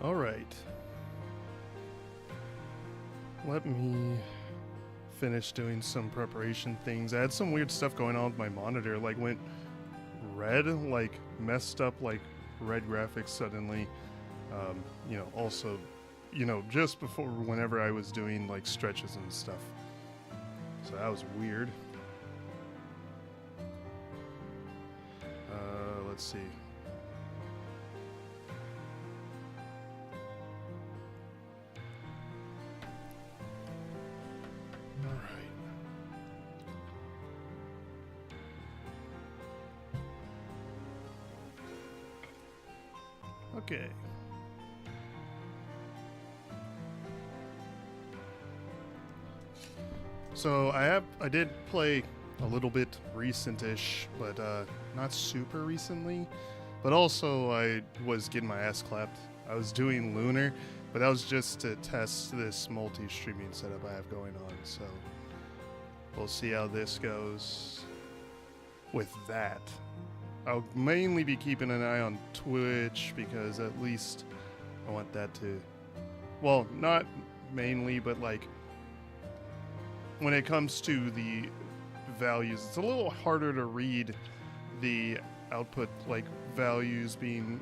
All right. Let me finish doing some preparation things. I had some weird stuff going on with my monitor. Like went red, like messed up, like red graphics suddenly. Also, just before whenever I was doing like stretches and stuff. So that was weird. Let's see. All right. Okay. So I did play a little bit recent-ish, but not super recently. But also I was getting my ass clapped. I was doing Lunar, but that was just to test this multi-streaming setup I have going on. So we'll see how this goes with that. I'll mainly be keeping an eye on Twitch because at least I want that to, well, not mainly, but like when it comes to the values, it's a little harder to read the output, like values being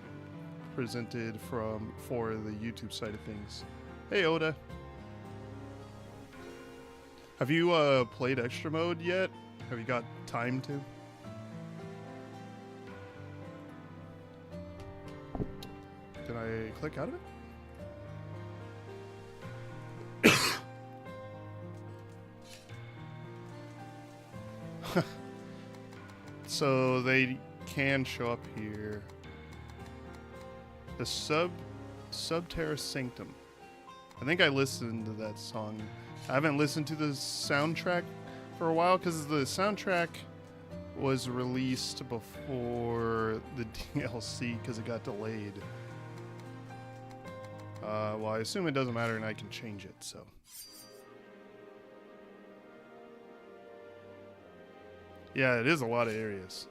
presented for the YouTube side of things. Hey Oda, have you played extra mode yet? Have you got time to? Did I click out of it? So they can show up here. The Subterra Sanctum. I think I listened to that song. I haven't listened to the soundtrack for a while because the soundtrack was released before the DLC because it got delayed. Well, I assume it doesn't matter and I can change it, so. Yeah, it is a lot of areas.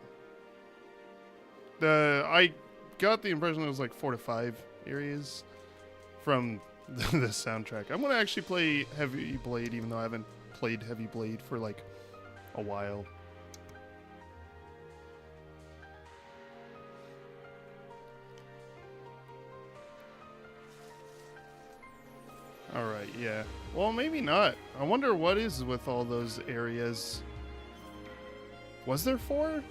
I got the impression it was like 4 to 5 areas from the soundtrack. I'm gonna actually play Heavy Blade, even though I haven't played Heavy Blade for like a while. Alright, yeah. Well, maybe not. I wonder what is with all those areas. Was there 4?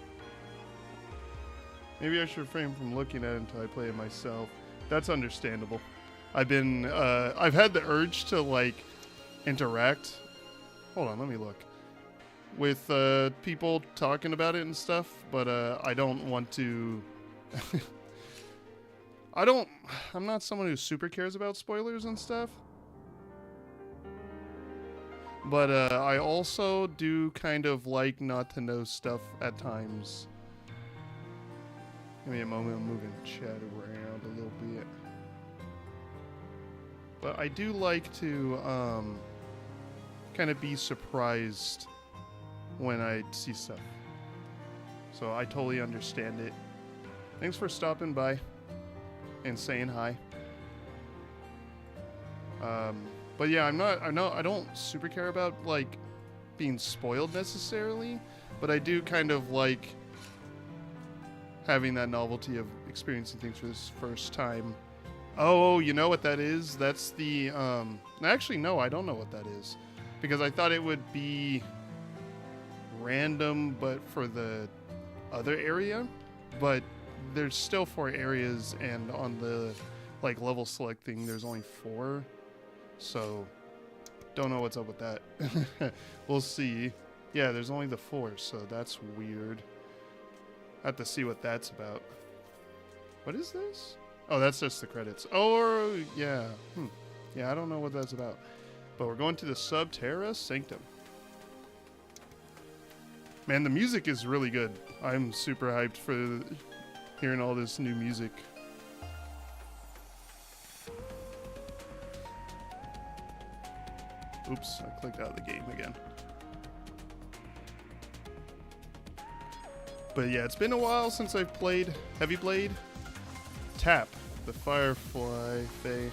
Maybe I should refrain from looking at it until I play it myself. That's understandable. I've had the urge to, like, interact. Hold on, let me look. With, people talking about it and stuff, but, I don't want to... I'm not someone who super cares about spoilers and stuff. But I also do kind of like not to know stuff at times. Give me a moment, I'm moving chat around a little bit. But I do like to kind of be surprised when I see stuff. So I totally understand it. Thanks for stopping by and saying hi. But yeah, I don't super care about, like, being spoiled necessarily, but I do kind of like having that novelty of experiencing things for this first time. Oh, you know what that is? That's the, actually, no, I don't know what that is, because I thought it would be random, but for the other area, but there's still 4 areas, and on the, like, level selecting, there's only 4. So, don't know what's up with that. We'll see. Yeah, there's only the 4, so that's weird. I have to see what that's about. What is this? Oh, that's just the credits. Oh, yeah. Yeah, I don't know what that's about. But we're going to the Subterra Sanctum. Man, the music is really good. I'm super hyped for hearing all this new music. Oops, I clicked out of the game again. But yeah, it's been a while since I've played Heavy Blade. Tap. the Firefly, Faye.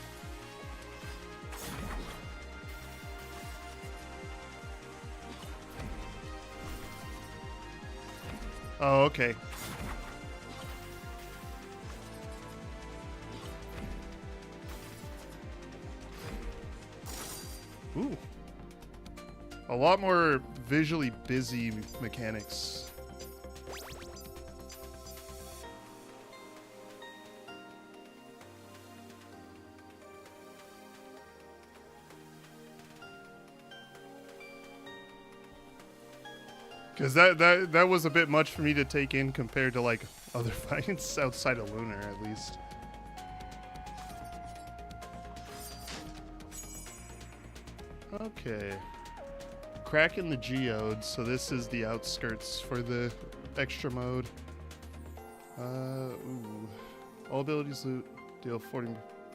Oh, okay. Ooh. A lot more visually busy mechanics. Because that was a bit much for me to take in compared to like other fights outside of Lunar, at least. Okay. Cracking the geodes, so this is the outskirts for the extra mode. Ooh. All abilities loot deal 40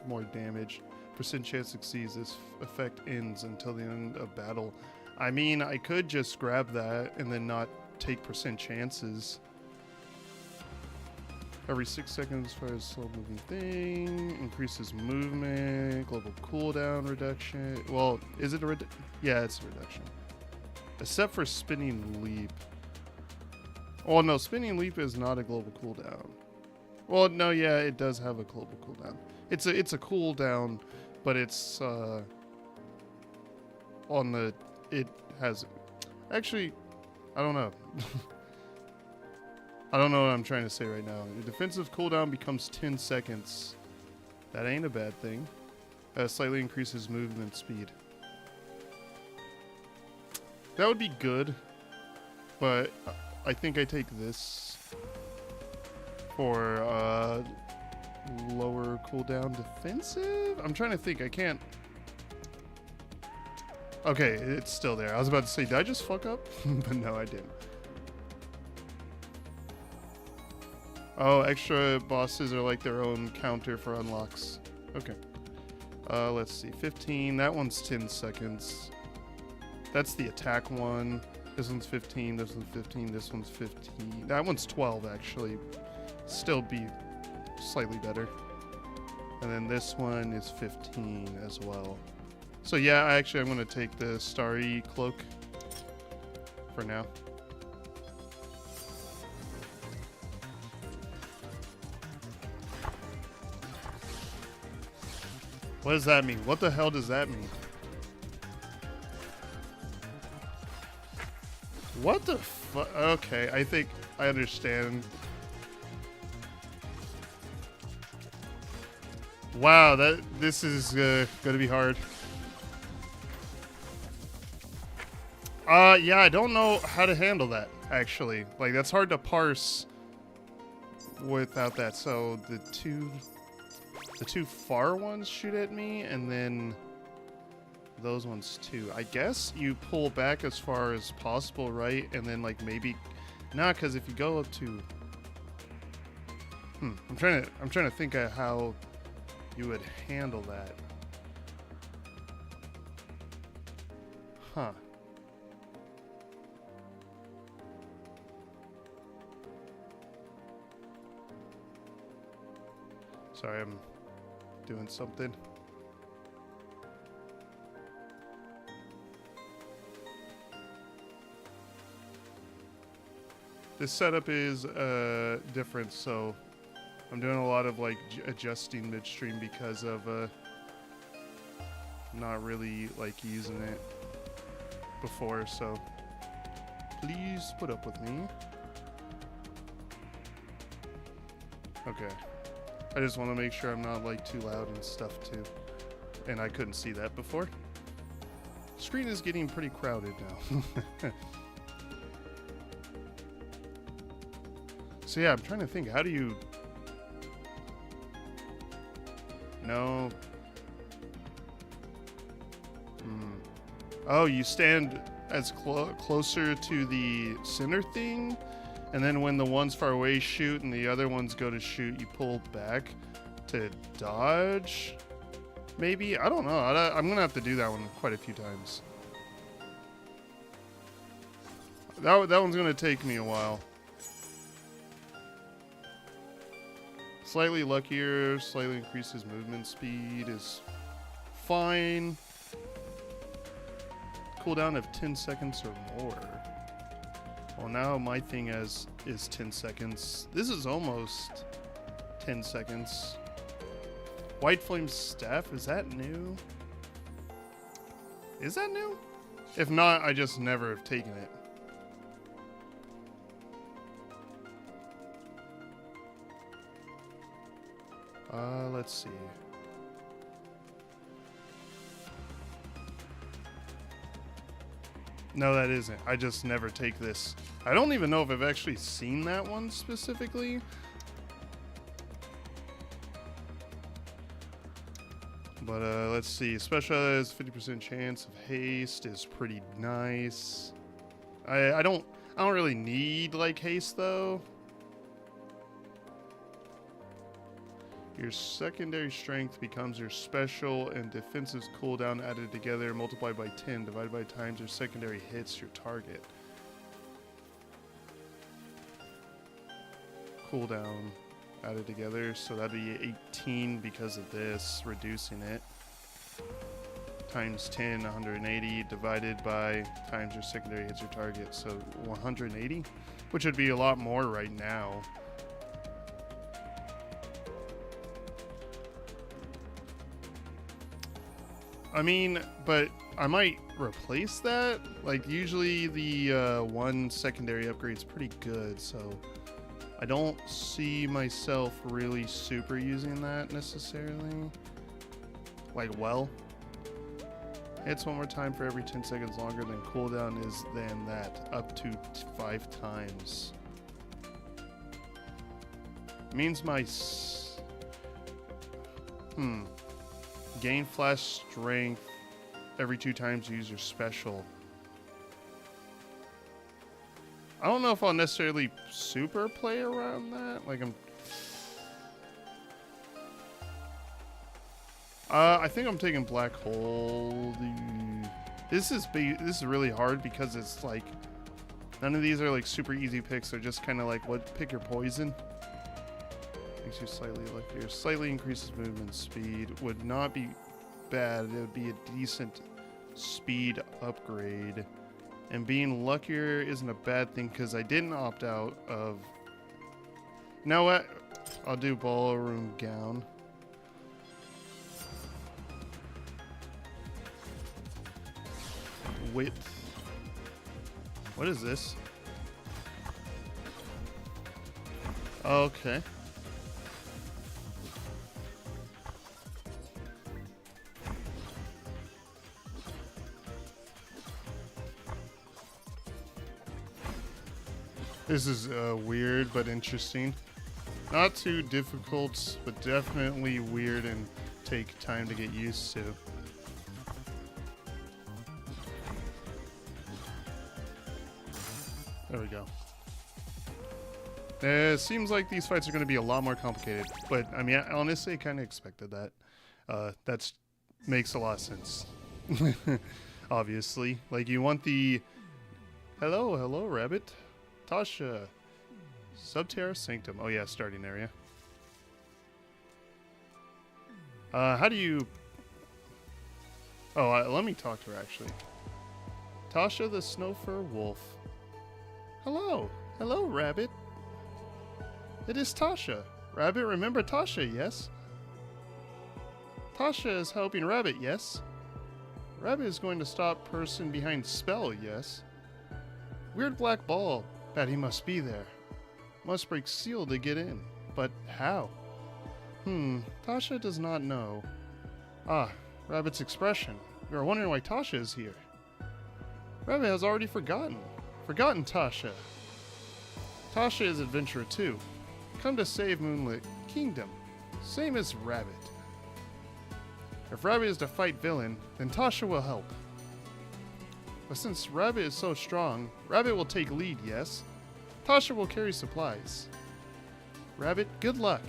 more damage. Percent chance succeeds. This effect ends until the end of battle. I mean, I could just grab that and then not take percent chances. Every 6 seconds for a slow moving thing. Increases movement. Global cooldown reduction. Well, is it a yeah, it's a reduction. Except for spinning leap. Oh no, spinning leap is not a global cooldown. Well, no, yeah, it does have a global cooldown. It's a cooldown, but it's on the it has actually I don't know. I don't know what I'm trying to say right now. Your defensive cooldown becomes 10 seconds. That ain't a bad thing. Slightly increases movement speed. That would be good, but I think I take this for lower cooldown defensive? I'm trying to think. I can't. Okay, it's still there. I was about to say, did I just fuck up? But no, I didn't. Oh, extra bosses are like their own counter for unlocks. Okay. Let's see. 15. That one's 10 seconds. That's the attack one. This one's 15. This one's 15. This one's 15. That one's 12, actually. Still be slightly better. And then this one is 15 as well. So yeah, actually I'm going to take the Starry Cloak for now. What does that mean? What the hell does that mean? What the fuck? Okay, I think I understand. Wow, this is gonna be hard. Yeah, I don't know how to handle that, actually. Like, that's hard to parse without that. So the two far ones shoot at me, and then those ones too. I guess you pull back as far as possible, right? And then like maybe, nah, because if you go up to, I'm trying to think of how you would handle that. Huh. Sorry, I'm doing something. This setup is different, so I'm doing a lot of like adjusting midstream because of not really like using it before, so please put up with me. Okay. I just want to make sure I'm not like too loud and stuff too. And I couldn't see that before. Screen is getting pretty crowded now. So yeah, I'm trying to think, how do you... No. Oh, you stand as closer to the center thing, and then when the ones far away shoot and the other ones go to shoot, you pull back to dodge? Maybe? I don't know. I'm going to have to do that one quite a few times. That one's going to take me a while. Slightly luckier, slightly increases movement speed is fine. Cooldown of 10 seconds or more. Well, now my thing is 10 seconds. This is almost 10 seconds. White Flame Staff, is that new? Is that new? If not, I just never have taken it. Let's see. No, that isn't. I just never take this. I don't even know if I've actually seen that one specifically. But let's see. Specialized 50% chance of haste is pretty nice. I don't really need like haste though. Your secondary strength becomes your special and defensive cooldown added together, multiplied by 10, divided by times your secondary hits your target. Cooldown added together, so that'd be 18 because of this, reducing it. Times 10, 180, divided by times your secondary hits your target, so 180, which would be a lot more right now. I mean, but I might replace that. Like, usually the one secondary upgrade is pretty good, so I don't see myself really super using that necessarily. Like, well, hits one more time for every 10 seconds longer than cooldown is than that, up to 5 times. Means my gain flash strength every 2 times you use your special. I don't know if I'll necessarily super play around that. Like I think I'm taking Black Hole. This is really hard because it's like none of these are like super easy picks. They're just kind of like pick your poison. Makes you slightly luckier. Slightly increases movement speed. Would not be bad. It would be a decent speed upgrade. And being luckier isn't a bad thing because I didn't opt out of... You know what? I'll do Ballroom Gown. Width. What is this? Okay. This is weird but interesting. Not too difficult, but definitely weird and take time to get used to. There we go. It seems like these fights are going to be a lot more complicated, but I mean, honestly, I kind of expected that. That makes a lot of sense. Obviously. Like, you want the... Hello, rabbit. Tasha. Subterra Sanctum. Oh yeah, starting area. How do you... Oh, let me talk to her, actually. Tasha the Snowfur Wolf. Hello, Rabbit. It is Tasha. Rabbit, remember Tasha, yes? Tasha is helping Rabbit, yes? Rabbit is going to stop person behind spell, yes? Weird black ball. Bet he must be there. Must break seal to get in. But how? Tasha does not know. Ah, Rabbit's expression. We are wondering why Tasha is here. Rabbit has already forgotten. Forgotten Tasha. Tasha is adventurer too. Come to save Moonlit Kingdom. Same as Rabbit. If Rabbit is to fight villain, then Tasha will help. But since Rabbit is so strong, Rabbit will take lead, yes? Tasha will carry supplies. Rabbit, good luck.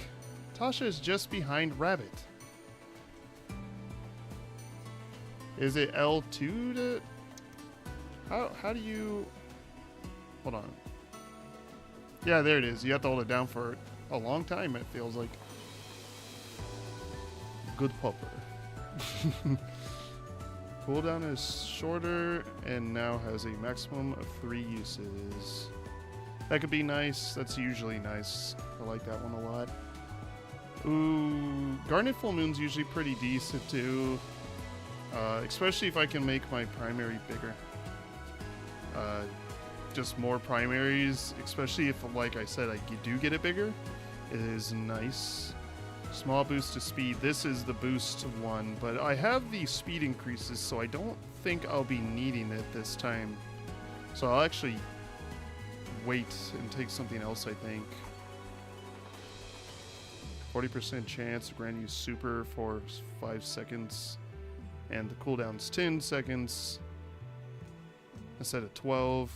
Tasha is just behind Rabbit. Is it L2 to... How do you... Hold on. Yeah, there it is. You have to hold it down for a long time, it feels like. Good popper. Cooldown is shorter and now has a maximum of 3 uses. That could be nice. That's usually nice. I like that one a lot. Ooh, Garnet Full Moon's usually pretty decent too. Especially if I can make my primary bigger. Just more primaries, especially if, like I said, I do get it bigger. It is nice. Small boost to speed. This is the boost one, but I have the speed increases, so I don't think I'll be needing it this time. So I'll actually wait and take something else, I think. 40% chance to grant you super for 5 seconds. And the cooldown's 10 seconds instead of 12.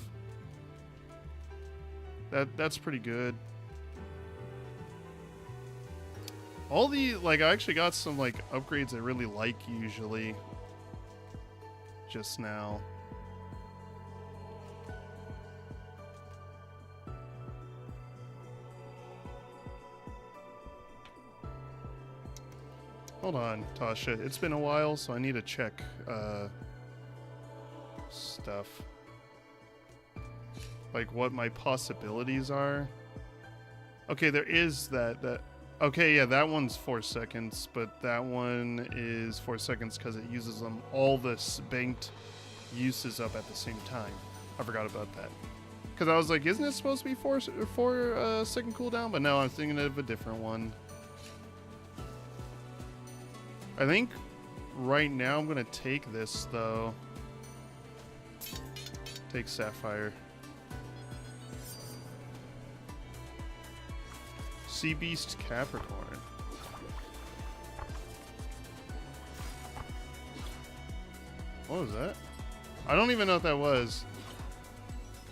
That's pretty good. All the, like, I actually got some, like, upgrades I really like usually. Just now. Hold on, Tasha. It's been a while, so I need to check, stuff. Like, what my possibilities are. Okay, there is that. Okay, yeah, that one's 4 seconds, but that one is 4 seconds because it uses them all the banked uses up at the same time. I forgot about that. Because I was like, isn't it supposed to be 4 second cooldown? But no, I'm thinking of a different one. I think right now I'm going to take this, though. Take Sapphire. Sea Beast Capricorn. What was that? I don't even know what that was.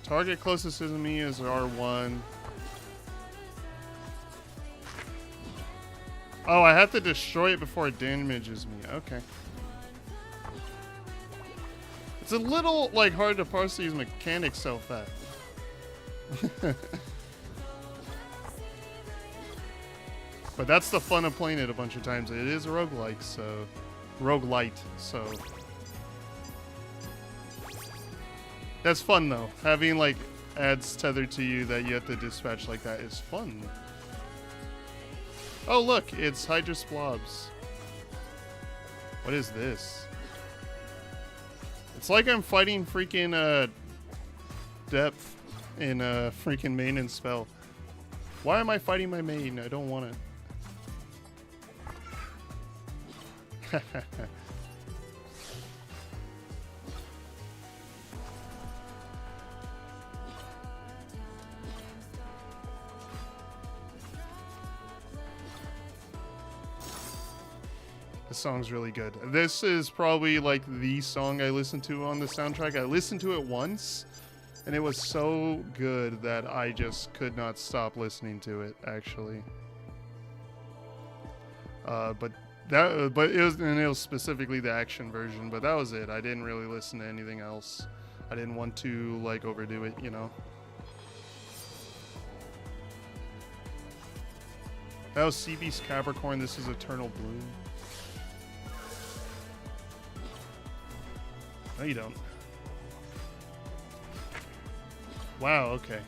Target closest to me is R1. Oh, I have to destroy it before it damages me. Okay. It's a little, like, hard to parse these mechanics so fast. But that's the fun of playing it a bunch of times. It is a roguelike, so... roguelite, so... That's fun, though. Having, like, ads tethered to you that you have to dispatch like that is fun. Oh, look! It's Hydrus Blobs. What is this? It's like I'm fighting freaking, depth in a freaking main and spell. Why am I fighting my main? I don't want it. This song's really good. This is probably like the song I listened to on the soundtrack. I listened to it once, and it was so good that I just could not stop listening to it, actually. But it was specifically the action version, but that was it. I didn't really listen to anything else. I didn't want to, like, overdo it, you know. That was Sea Beast Capricorn. This is Eternal Bloom. No, you don't. Wow, okay.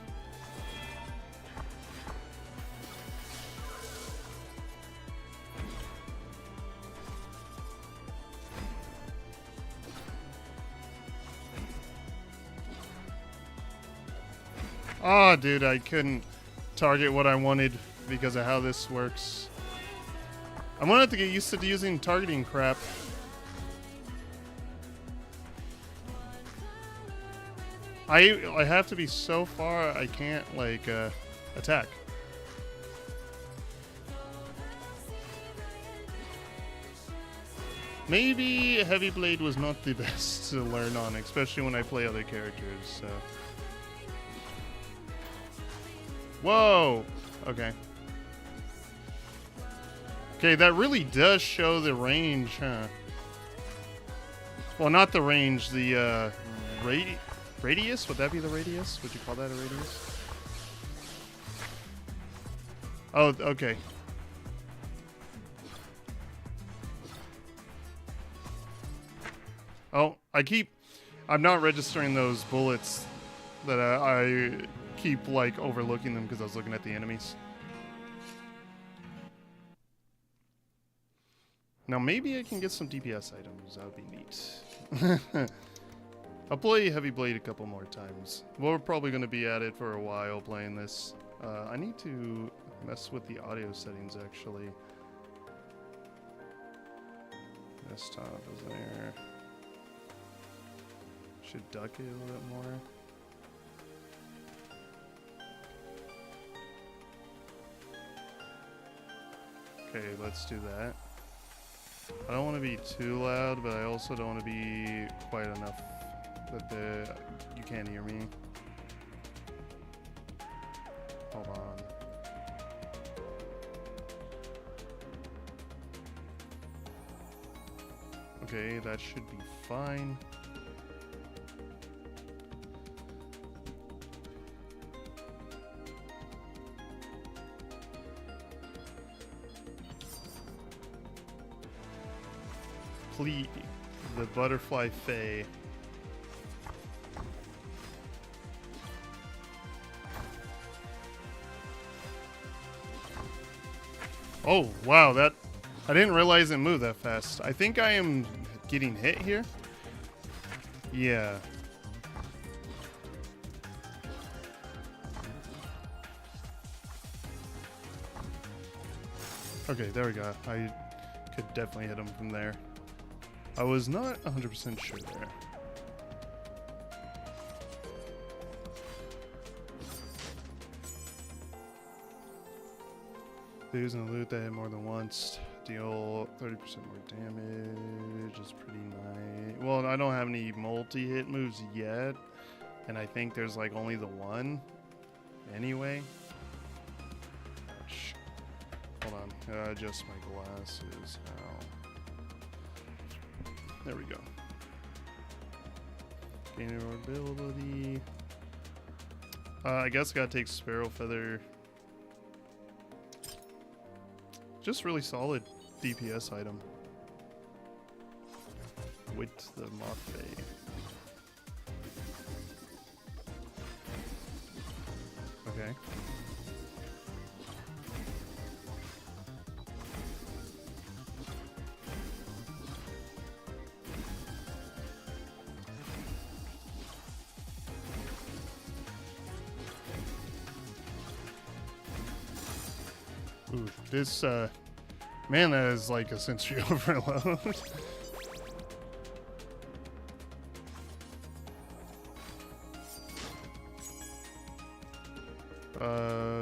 Oh, dude, I couldn't target what I wanted because of how this works. I'm gonna have to get used to using targeting crap. I have to be so far I can't, like, attack. Maybe Heavy Blade was not the best to learn on, especially when I play other characters, so... Whoa! Okay. Okay, that really does show the range, huh? Well, not the range, the, radius? Would that be the radius? Would you call that a radius? Oh, okay. Oh, I'm not registering those bullets that I keep like overlooking them because I was looking at the enemies. Now maybe I can get some DPS items. That would be neat. I'll play Heavy Blade a couple more times. We're probably going to be at it for a while playing this. I need to mess with the audio settings actually. Desktop is there. Should duck it a little bit more. Okay, let's do that. I don't want to be too loud, but I also don't want to be quiet enough that you can't hear me. Hold on. Okay, that should be fine. Please, the butterfly fae. Oh, wow, that... I didn't realize it moved that fast. I think I am getting hit here. Yeah. Okay, there we go. I could definitely hit him from there. I was not 100% sure there. Using a loot that hit more than once, deal 30% more damage is pretty nice. Well, I don't have any multi-hit moves yet, and I think there's like only the one anyway. Gosh. Hold on, adjust my glasses now. There we go. Gain ability. I guess I gotta take Sparrow Feather. Just really solid DPS item. With the Moth Fae. Okay. Ooh, this, man, that is like a sensory overload.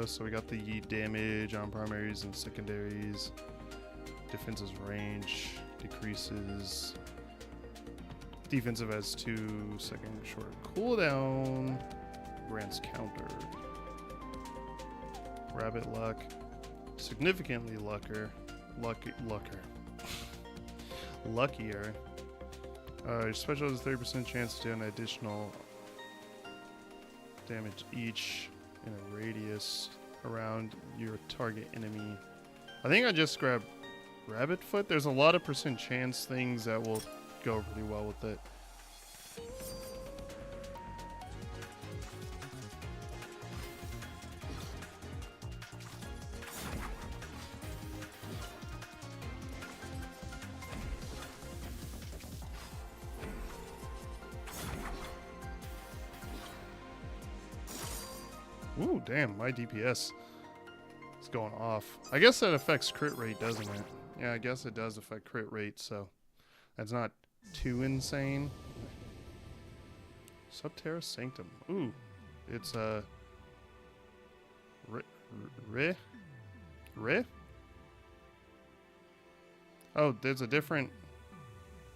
So we got the damage on primaries and secondaries. Defense's range decreases. Defensive has 2-second short cooldown. Grants counter. Rabbit luck. Significantly luckier. Special has a 30% chance to do an additional damage each in a radius around your target enemy. I think I just grabbed Rabbit Foot. There's a lot of percent chance things that will go really well with it. Ooh, damn, my DPS is going off. I guess that affects crit rate, doesn't it? Yeah, I guess it does affect crit rate, so that's not too insane. Subterra Sanctum. Ooh, it's Re? Oh, there's a different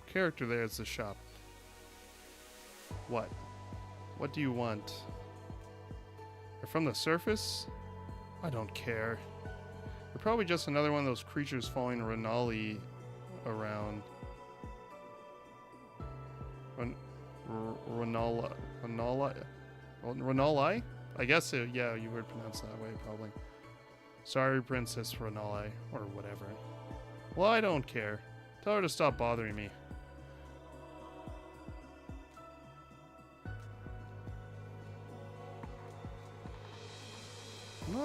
character there. It's the shop. What? What do you want? From the surface? I don't care. You're probably just another one of those creatures following Renali around. Renali? I guess, yeah, you would pronounce that way, probably. Sorry, Princess Renali, or whatever. Well, I don't care. Tell her to stop bothering me.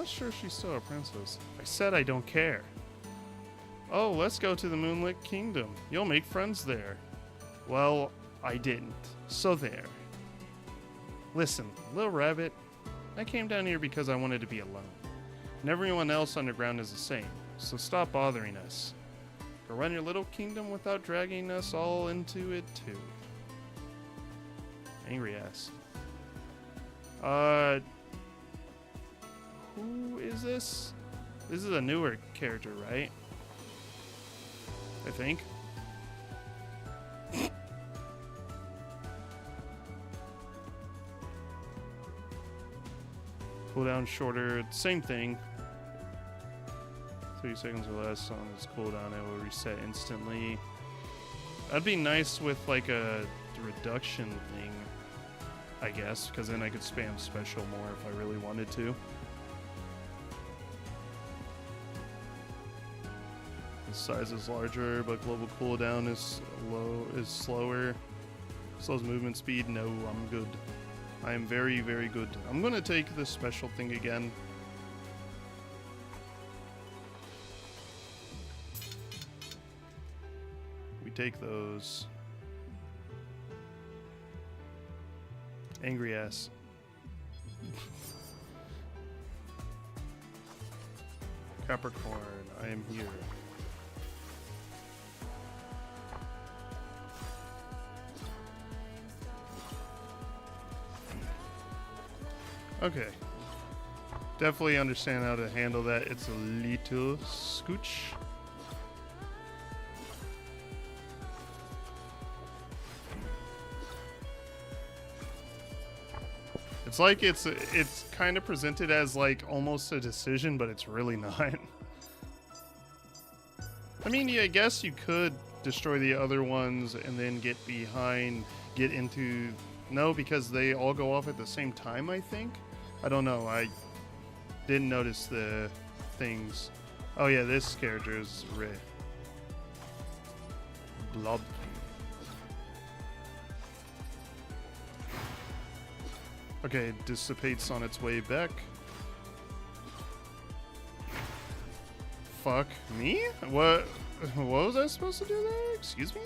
not sure she's still a princess. I said I don't care. Oh, let's go to the Moonlit Kingdom. You'll make friends there. Well, I didn't. So there. Listen, little rabbit, I came down here because I wanted to be alone. And everyone else underground is the same, so stop bothering us. Go run your little kingdom without dragging us all into it too. Angry ass. Who is this? This is a newer character, right? I think. Cooldown shorter, same thing. 30 seconds or less on its cooldown, it will reset instantly. That'd be nice with like a reduction thing, I guess, because then I could spam special more if I really wanted to. The size is larger, but global cooldown is slower. Slows movement speed. No, I'm good. I am very, very good. I'm gonna take this special thing again. We take those. Angry ass. Capricorn, I am here. Okay. Definitely understand how to handle that. It's a little scooch. It's like it's kind of presented as like almost a decision, but it's really not. I mean, yeah, I guess you could destroy the other ones and then get into... No, because they all go off at the same time, I think? I don't know. I didn't notice the things. Oh yeah, this character is Ray. Blob. Okay, it dissipates on its way back. Fuck me? What was I supposed to do there? Excuse me?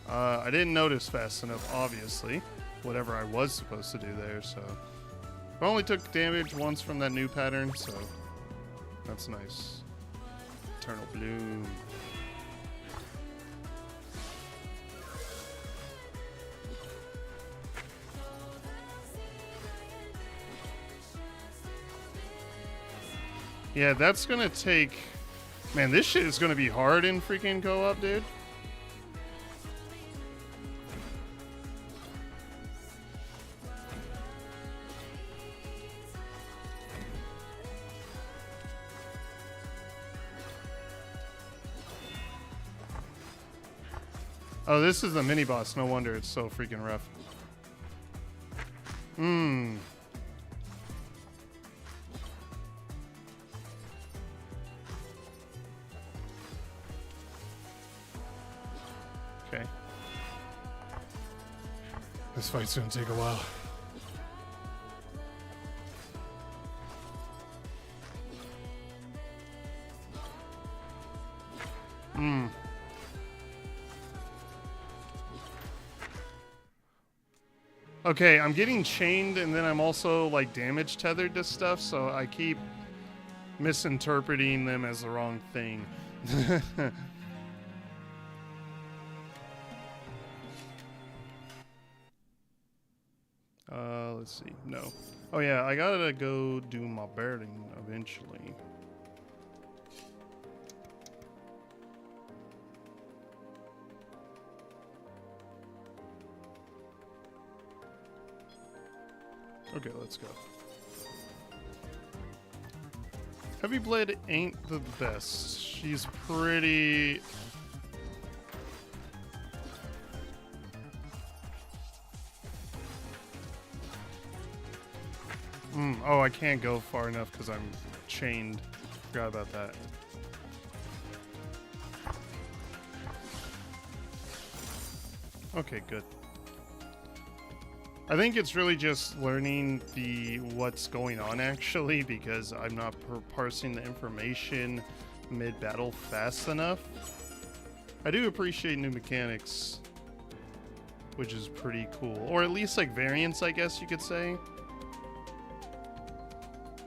I didn't notice fast enough, obviously. Whatever I was supposed to do there, so... I only took damage once from that new pattern, so... That's nice. Eternal Bloom. Yeah, that's gonna take... Man, this shit is gonna be hard in freaking co-op, dude. Oh, this is the mini-boss. No wonder it's so freaking rough. Okay. This fight's gonna take a while. Okay, I'm getting chained and then I'm also like damage tethered to stuff, so I keep misinterpreting them as the wrong thing. Let's see. No. Oh yeah, I gotta go do my birding eventually. Okay, let's go. Heavy Blade ain't the best. She's pretty... Oh, I can't go far enough because I'm chained. Forgot about that. Okay, good. I think it's really just learning what's going on actually, because I'm not parsing the information mid-battle fast enough. I do appreciate new mechanics, which is pretty cool. Or at least like variants, I guess you could say.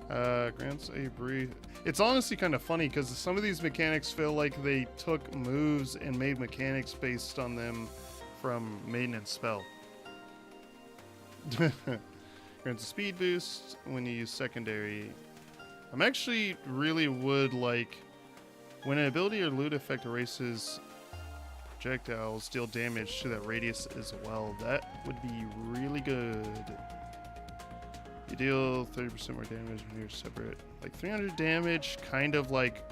Grants a brief. It's honestly kind of funny because some of these mechanics feel like they took moves and made mechanics based on them from Maintenance Spell. Grants a speed boost when you use secondary. I'm actually really would like when an ability or loot effect erases projectiles, deal damage to that radius as well. That would be really good. You deal 30% more damage when you're separate. Like 300 damage, kind of like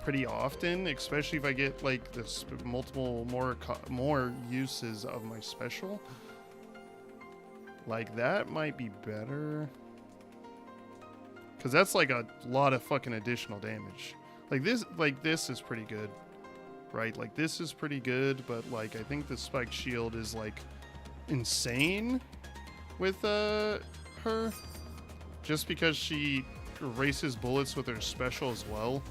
pretty often, especially if I get like this multiple more uses of my special. Like that might be better, because that's like a lot of fucking additional damage. Like this is pretty good, right? Like this is pretty good, but like I think the spike shield is like insane with her, just because she erases bullets with her special as well.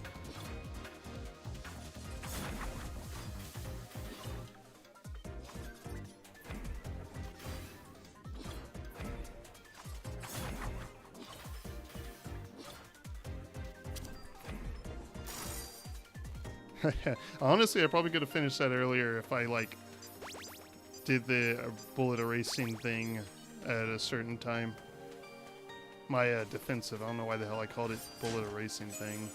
Honestly, I probably could have finished that earlier if I like did the bullet erasing thing at a certain time. My defensive, I don't know why the hell I called it bullet erasing thing.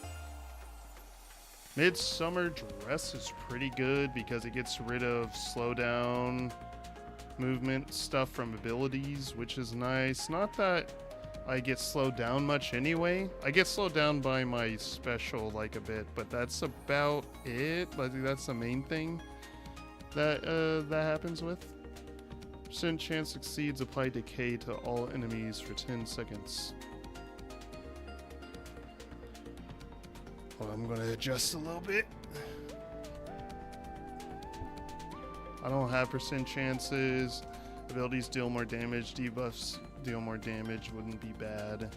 Midsummer Dress is pretty good because it gets rid of slowdown movement stuff from abilities, which is nice. Not that I get slowed down much anyway. I get slowed down by my special like a bit, but that's about it. I think that's the main thing that that happens with. Percent chance succeeds, apply decay to all enemies for 10 seconds. Well, I'm gonna adjust a little bit. I don't have percent chances. Abilities deal more damage, debuffs deal more damage, wouldn't be bad.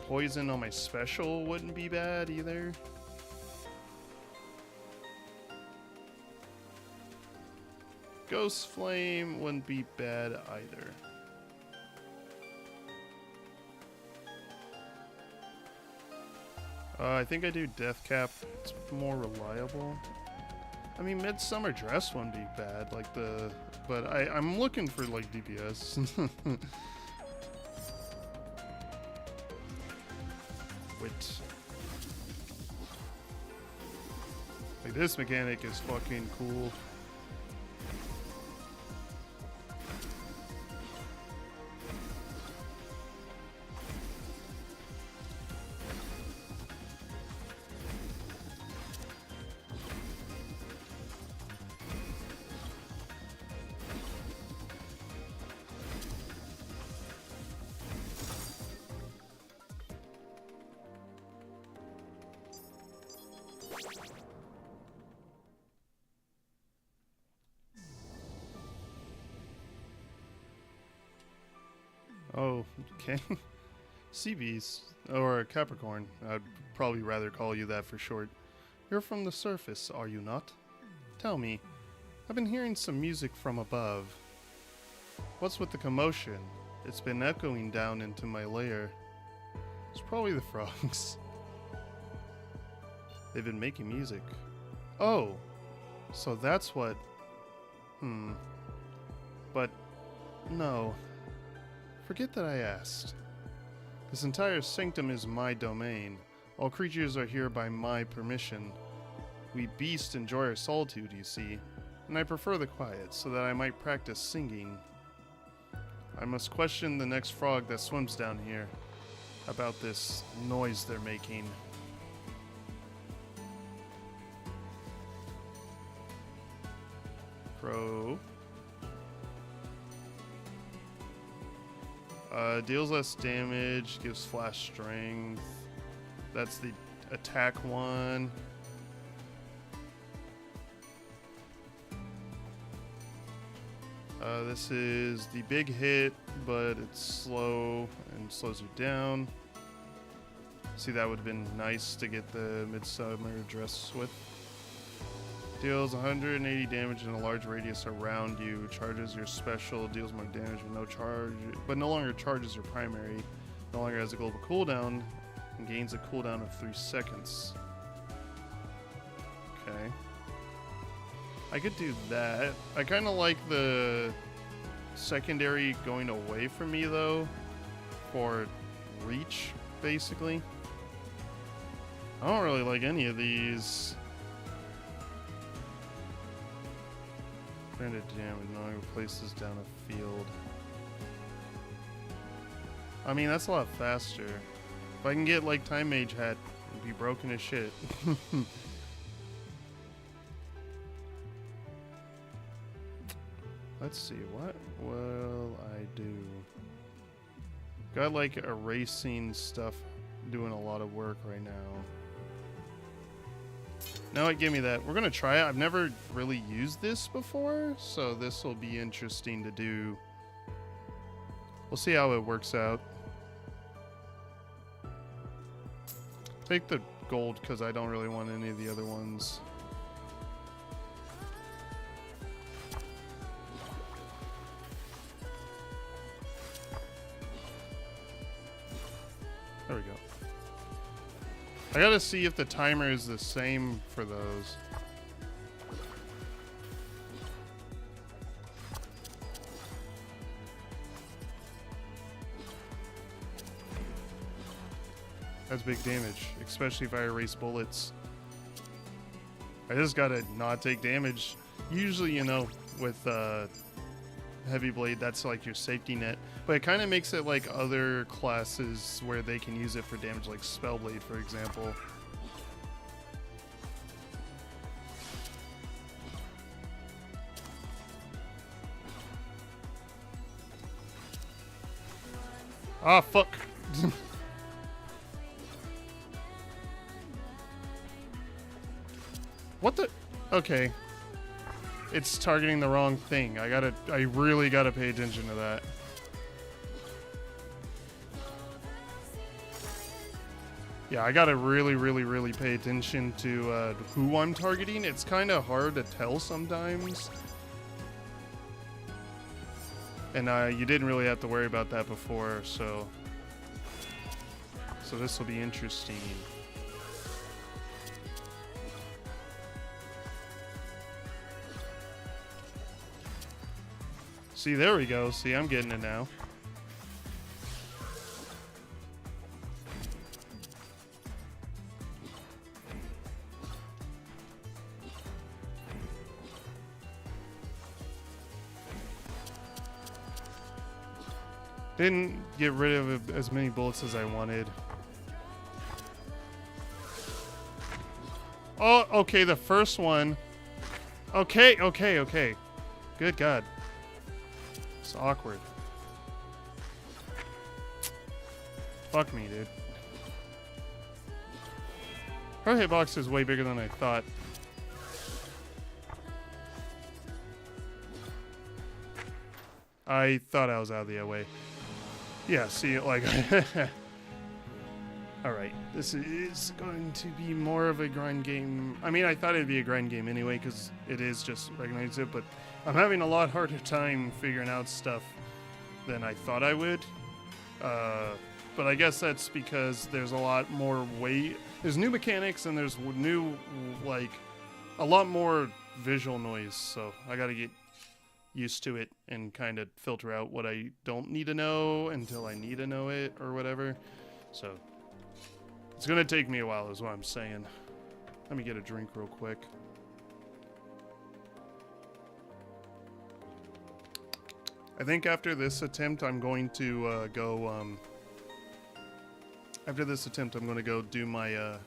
Poison on my special wouldn't be bad either. Ghost Flame wouldn't be bad either. I think I do Death Cap. It's more reliable. I mean, Midsummer Dress wouldn't be bad, like but I'm looking for like DPS. Wit. Like this mechanic is fucking cool. Oh, okay. Sea beast, or Capricorn. I'd probably rather call you that for short. You're from the surface, are you not? Tell me, I've been hearing some music from above. What's with the commotion? It's been echoing down into my lair. It's probably the frogs. They've been making music. Oh, so that's what... But, no. Forget that I asked. This entire sanctum is my domain. All creatures are here by my permission. We beasts enjoy our solitude, you see, and I prefer the quiet so that I might practice singing. I must question the next frog that swims down here about this noise they're making. Pro. Deals less damage, gives flash strength. That's the attack one. This is the big hit, but it's slow and slows you down. See, that would have been nice to get the Midsummer Dress with. Deals 180 damage in a large radius around you. Charges your special, deals more damage with no charge, but no longer charges your primary. No longer has a global cooldown and gains a cooldown of 3 seconds. Okay. I could do that. I kind of like the secondary going away from me though, for reach, basically. I don't really like any of these. Granted damage, no longer places down a field. I mean, that's a lot faster. If I can get like Time Mage Hat, it'd be broken as shit. Let's see, what will I do? Got like erasing stuff doing a lot of work right now. No, it gave me that. We're gonna try it. I've never really used this before, so this will be interesting to do. We'll see how it works out. Take the gold because I don't really want any of the other ones. There we go. I gotta see if the timer is the same for those. That's big damage, especially if I erase bullets. I just gotta not take damage. Usually, you know, with Heavy Blade, that's like your safety net. But it kind of makes it like other classes where they can use it for damage, like Spellblade, for example. Ah, fuck. What the? Okay. It's targeting the wrong thing. I really gotta pay attention to that. Yeah, I gotta really pay attention to who I'm targeting. It's kind of hard to tell sometimes. And you didn't really have to worry about that before, so this will be interesting. See, there we go. See, I'm getting it now. Didn't get rid of as many bullets as I wanted. Oh, okay, the first one. Okay. Good God. It's awkward. Fuck me, dude. Her hitbox is way bigger than I thought. I thought I was out of the way. Yeah, see, like... Alright, this is going to be more of a grind game. I mean, I thought it'd be a grind game anyway, because it is just recognize it, but I'm having a lot harder time figuring out stuff than I thought I would. But I guess that's because there's a lot more weight. There's new mechanics, and there's new, like, a lot more visual noise, so I gotta get used to it and kind of filter out what I don't need to know until I need to know it or whatever. So it's gonna take me a while is what I'm saying. Let me get a drink real quick. I think after this attempt I'm going to go after this attempt I'm going to go do my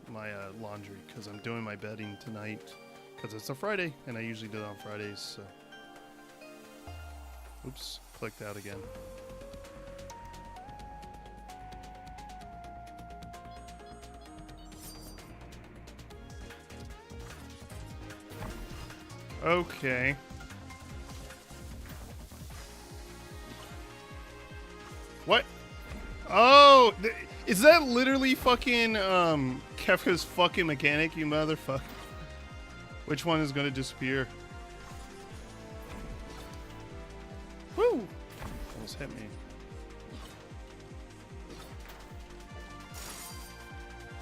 laundry because I'm doing my bedding tonight. Because it's a Friday, and I usually do it on Fridays, so... Oops, clicked out again. Okay. Is that literally fucking Kefka's fucking mechanic, you motherfucker? Which one is gonna disappear? Woo! Almost hit me.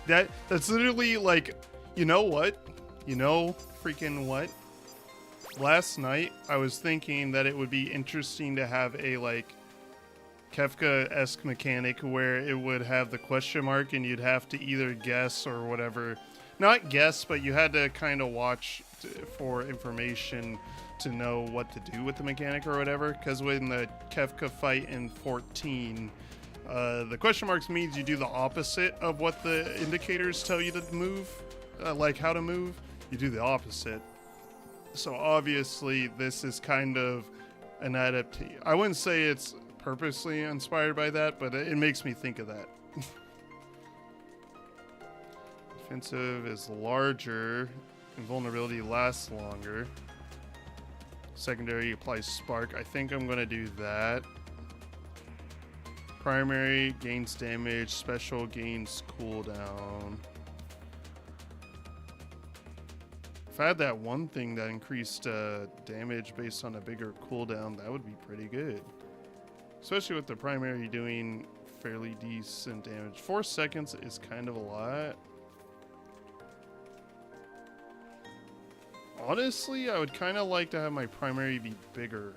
That's literally like, you know what? You know freaking what? Last night I was thinking that it would be interesting to have a like Kefka-esque mechanic where it would have the question mark and you'd have to either guess or whatever. Not guess, but you had to kind of watch for information to know what to do with the mechanic or whatever. Because when the Kefka fight in 14, the question marks means you do the opposite of what the indicators tell you to move, like how to move. You do the opposite. So obviously this is kind of an adaptation. I wouldn't say it's purposely inspired by that, but it makes me think of that. Defensive is larger, invulnerability lasts longer. Secondary applies spark. I think I'm gonna do that. Primary gains damage, special gains cooldown. If I had that one thing that increased damage based on a bigger cooldown, that would be pretty good. Especially with the primary doing fairly decent damage. 4 seconds is kind of a lot. Honestly, I would kind of like to have my primary be bigger.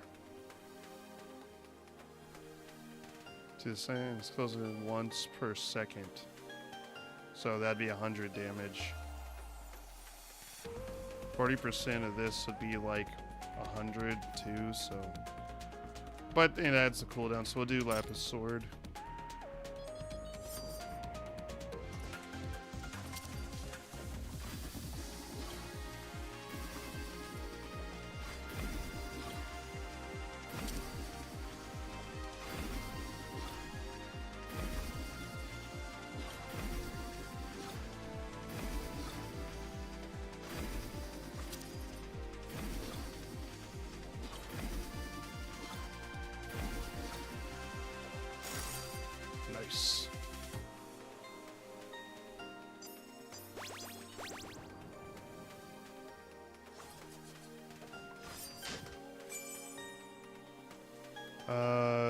To the same, it's closer to once per second. So that'd be 100 damage. 40% of this would be like 100 too, so. But it adds the cooldown, so we'll do Lapis Sword. Nice.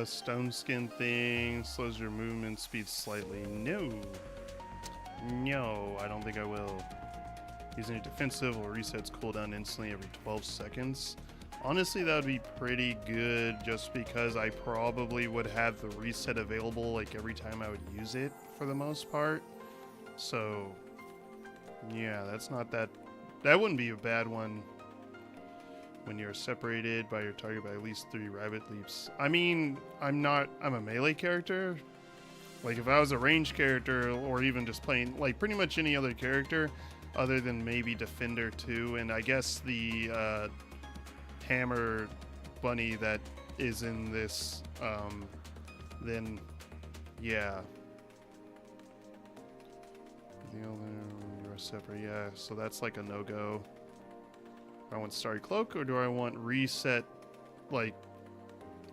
Stone skin thing slows your movement speed slightly. No, I don't think I will. Using a defensive will resets cooldown instantly every 12 seconds. Honestly, that would be pretty good just because I probably would have the reset available like every time I would use it for the most part. So yeah, that's not that wouldn't be a bad one when you're separated by your target by at least 3 rabbit leaps. I mean, I'm a melee character. Like if I was a ranged character or even just playing like pretty much any other character other than maybe Defender 2 and I guess the hammer bunny that is in this, then yeah. The other, you're separate, yeah, so that's like a no-go. Do I want Starry Cloak or do I want reset, like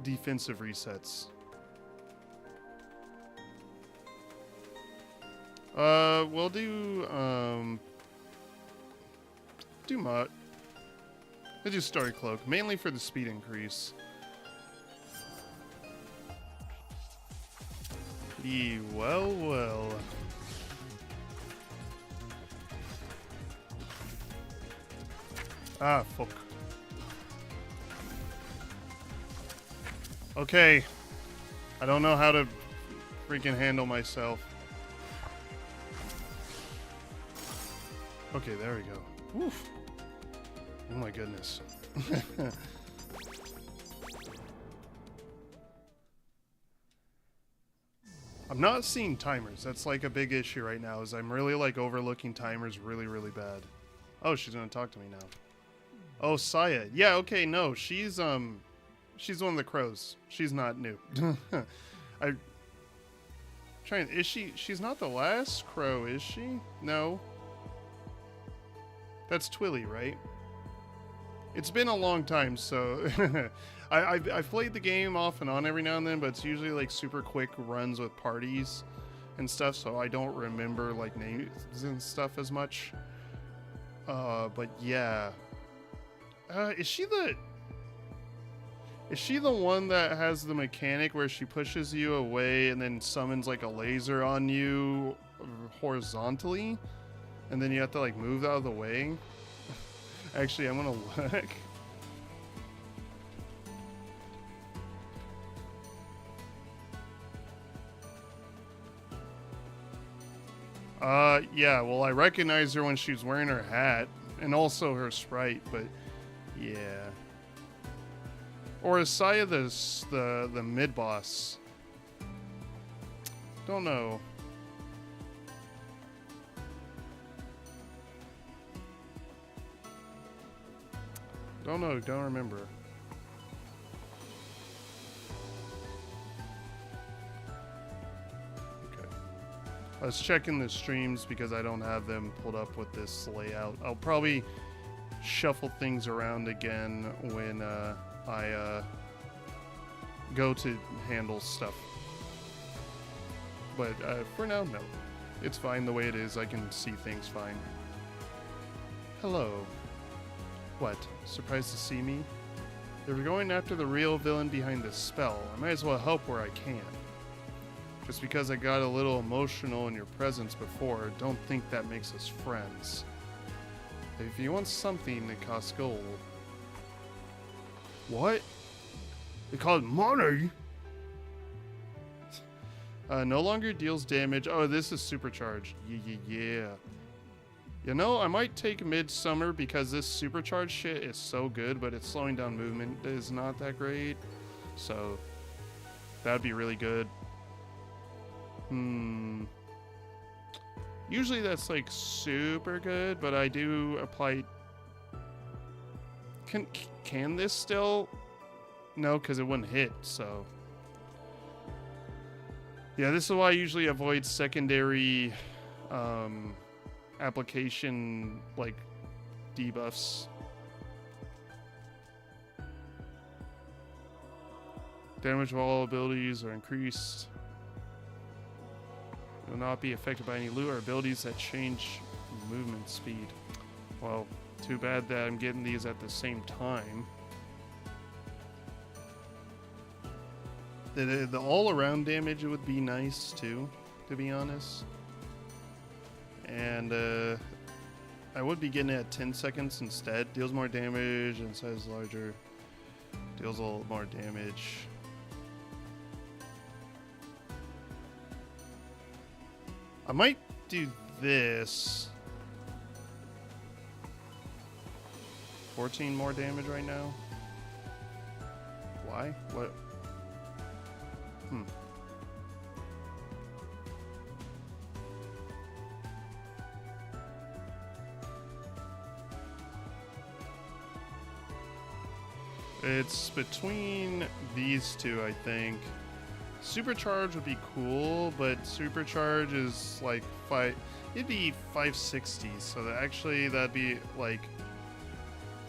defensive resets? We'll do Mutt. We'll do Starry Cloak, mainly for the speed increase. Well. Ah, fuck. Okay. I don't know how to freaking handle myself. Okay, there we go. Oof. Oh my goodness. I'm not seeing timers. That's like a big issue right now is I'm really like overlooking timers really bad. Oh, she's gonna talk to me now. Oh, Saya. Yeah, okay, no. She's one of the crows. She's not new. She's not the last crow, is she? No. That's Twilly, right? It's been a long time, so I've played the game off and on every now and then, but it's usually like super quick runs with parties. and stuff, so I don't remember like names and stuff as much. But yeah. Is she the one that has the mechanic where she pushes you away and then summons like a laser on you horizontally? And then you have to like move out of the way? Actually, I'm gonna look. Yeah, well, I recognize her when she's wearing her hat, and also her sprite, but yeah. Or is Saya the mid-boss? Don't know. Don't know, don't remember. I was checking the streams because I don't have them pulled up with this layout. I'll probably shuffle things around again when I go to handle stuff. But for now, no. It's fine the way it is. I can see things fine. Hello. What? Surprised to see me? They were going after the real villain behind this spell. I might as well help where I can. Just because I got a little emotional in your presence before, don't think that makes us friends. If you want something that costs gold... What? They call it money? No longer deals damage. Oh, this is supercharged. Yeah. You know, I might take Midsummer because this supercharged shit is so good, but its slowing down movement is not that great. So, that'd be really good. Usually that's like super good, but I do apply... Can this still? No, because it wouldn't hit, so... Yeah, this is why I usually avoid secondary application, like, debuffs. Damage of all abilities are increased. Will not be affected by any loot or abilities that change movement speed. Well, too bad that I'm getting these at the same time. The all-around damage would be nice too, to be honest. And I would be getting it at 10 seconds instead. Deals more damage and size larger. Deals a little more damage. I might do this. 14 more damage right now. Why? What? It's between these two, I think. Supercharge would be cool, but Supercharge is like it'd be 560, so that'd be like,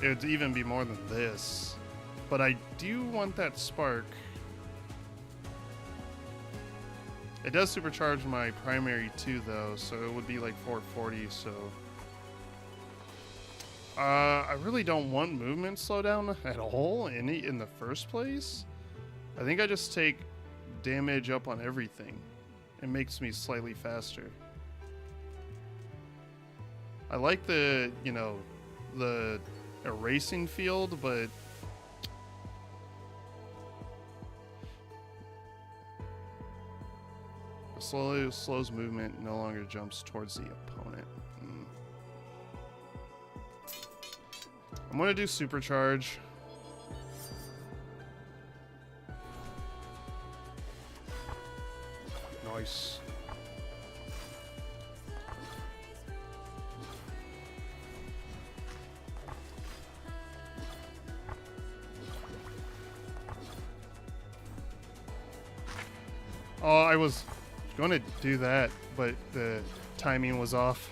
it would even be more than this. But I do want that spark. It does supercharge my primary too, though, so it would be like 440, so... I really don't want movement slowdown at all in the first place. I think I just take damage up on everything. It makes me slightly faster. I like the, you know, the erasing field, but... slows movement, no longer jumps towards the opponent. I'm gonna do supercharge. Nice. Oh, I was gonna do that, but the timing was off.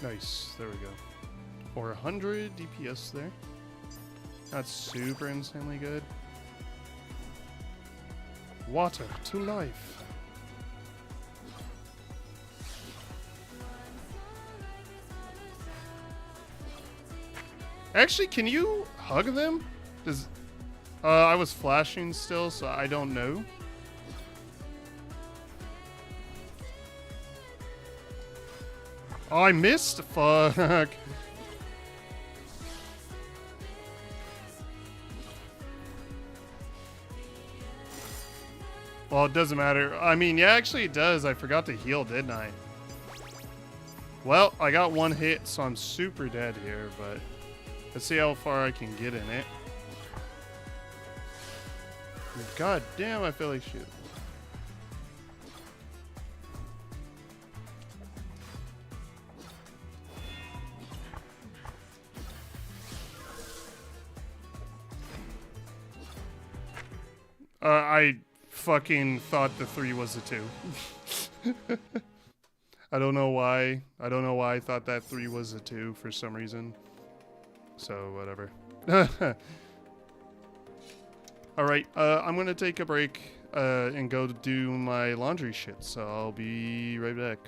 Nice. There we go. Or 100 DPS there. Not super insanely good. Water to life. Actually, can you hug them? Does I was flashing still, so I don't know. Oh, I missed. Fuck. Well, it doesn't matter. I mean, yeah, actually it does. I forgot to heal, didn't I? Well, I got one hit, so I'm super dead here, but let's see how far I can get in it. God damn, I feel like shit. I fucking thought the 3 was a 2. I don't know why. I don't know why I thought that 3 was a 2 for some reason. So, whatever. Alright, I'm gonna take a break and go do my laundry shit, so I'll be right back.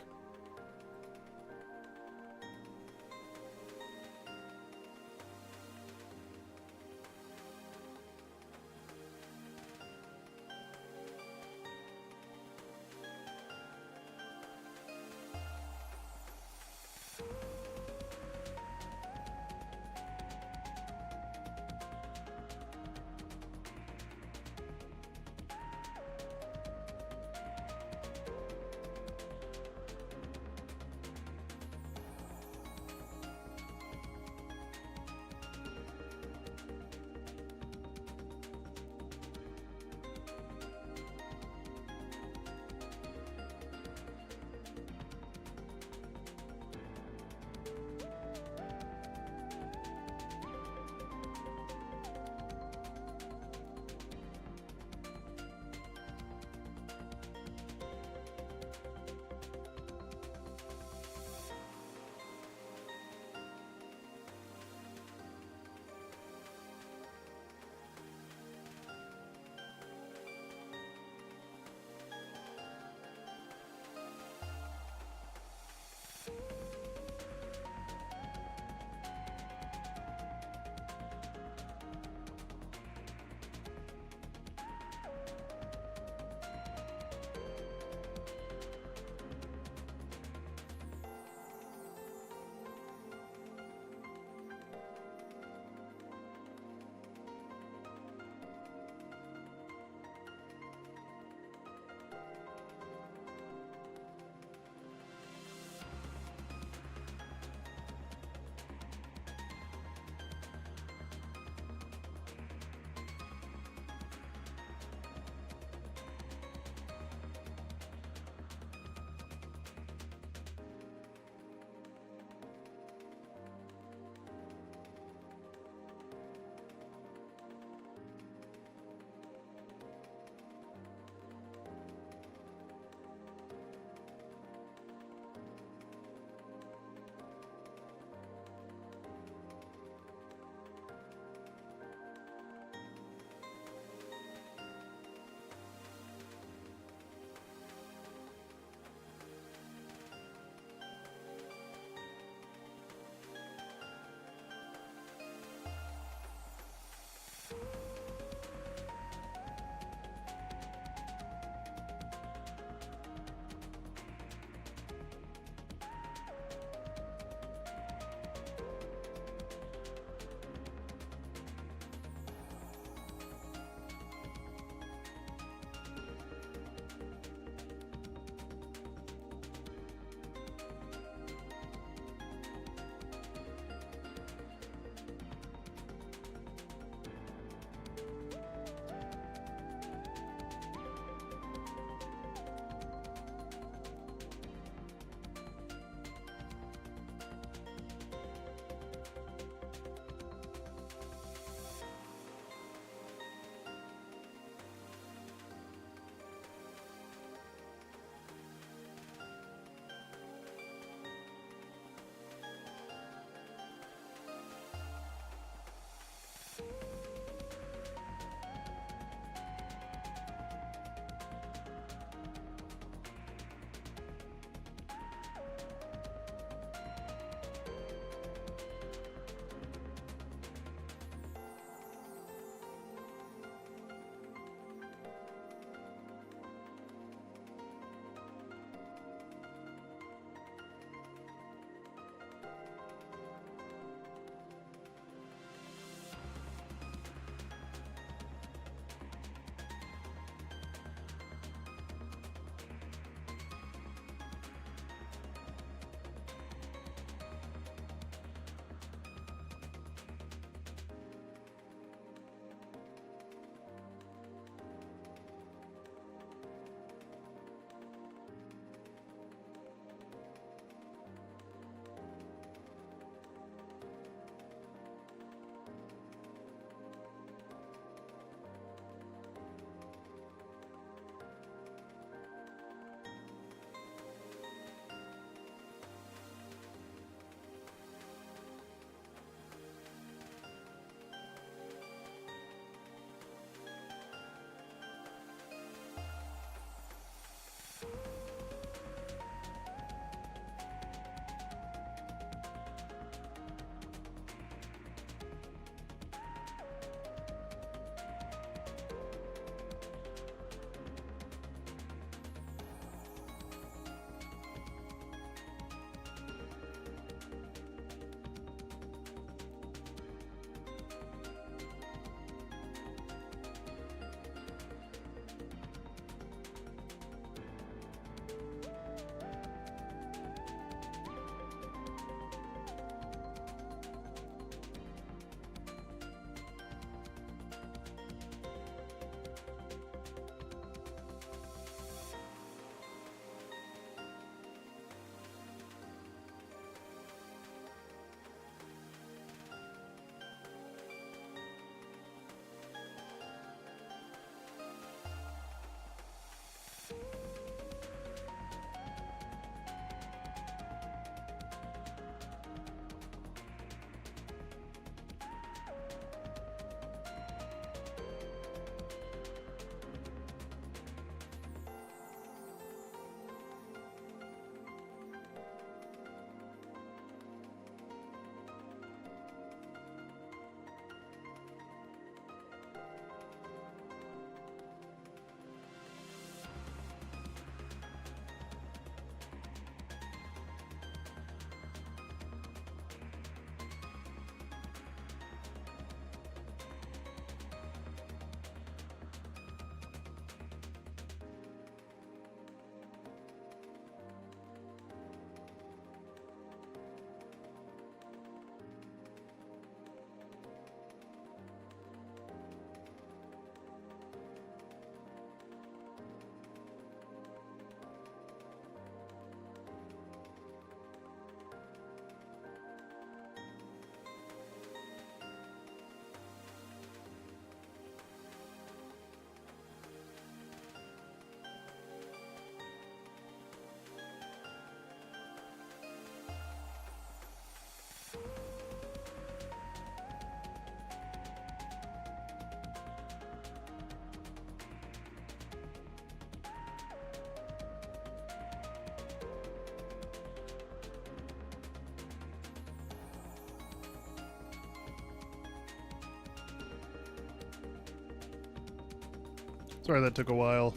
Sorry that took a while.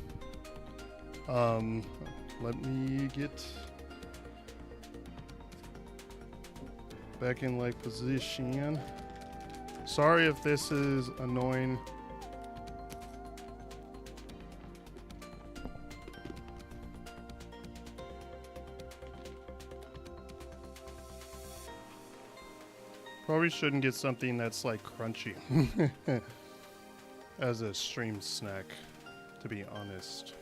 Let me get back in like position. Sorry if this is annoying. Probably shouldn't get something that's like crunchy as a stream snack, to be honest.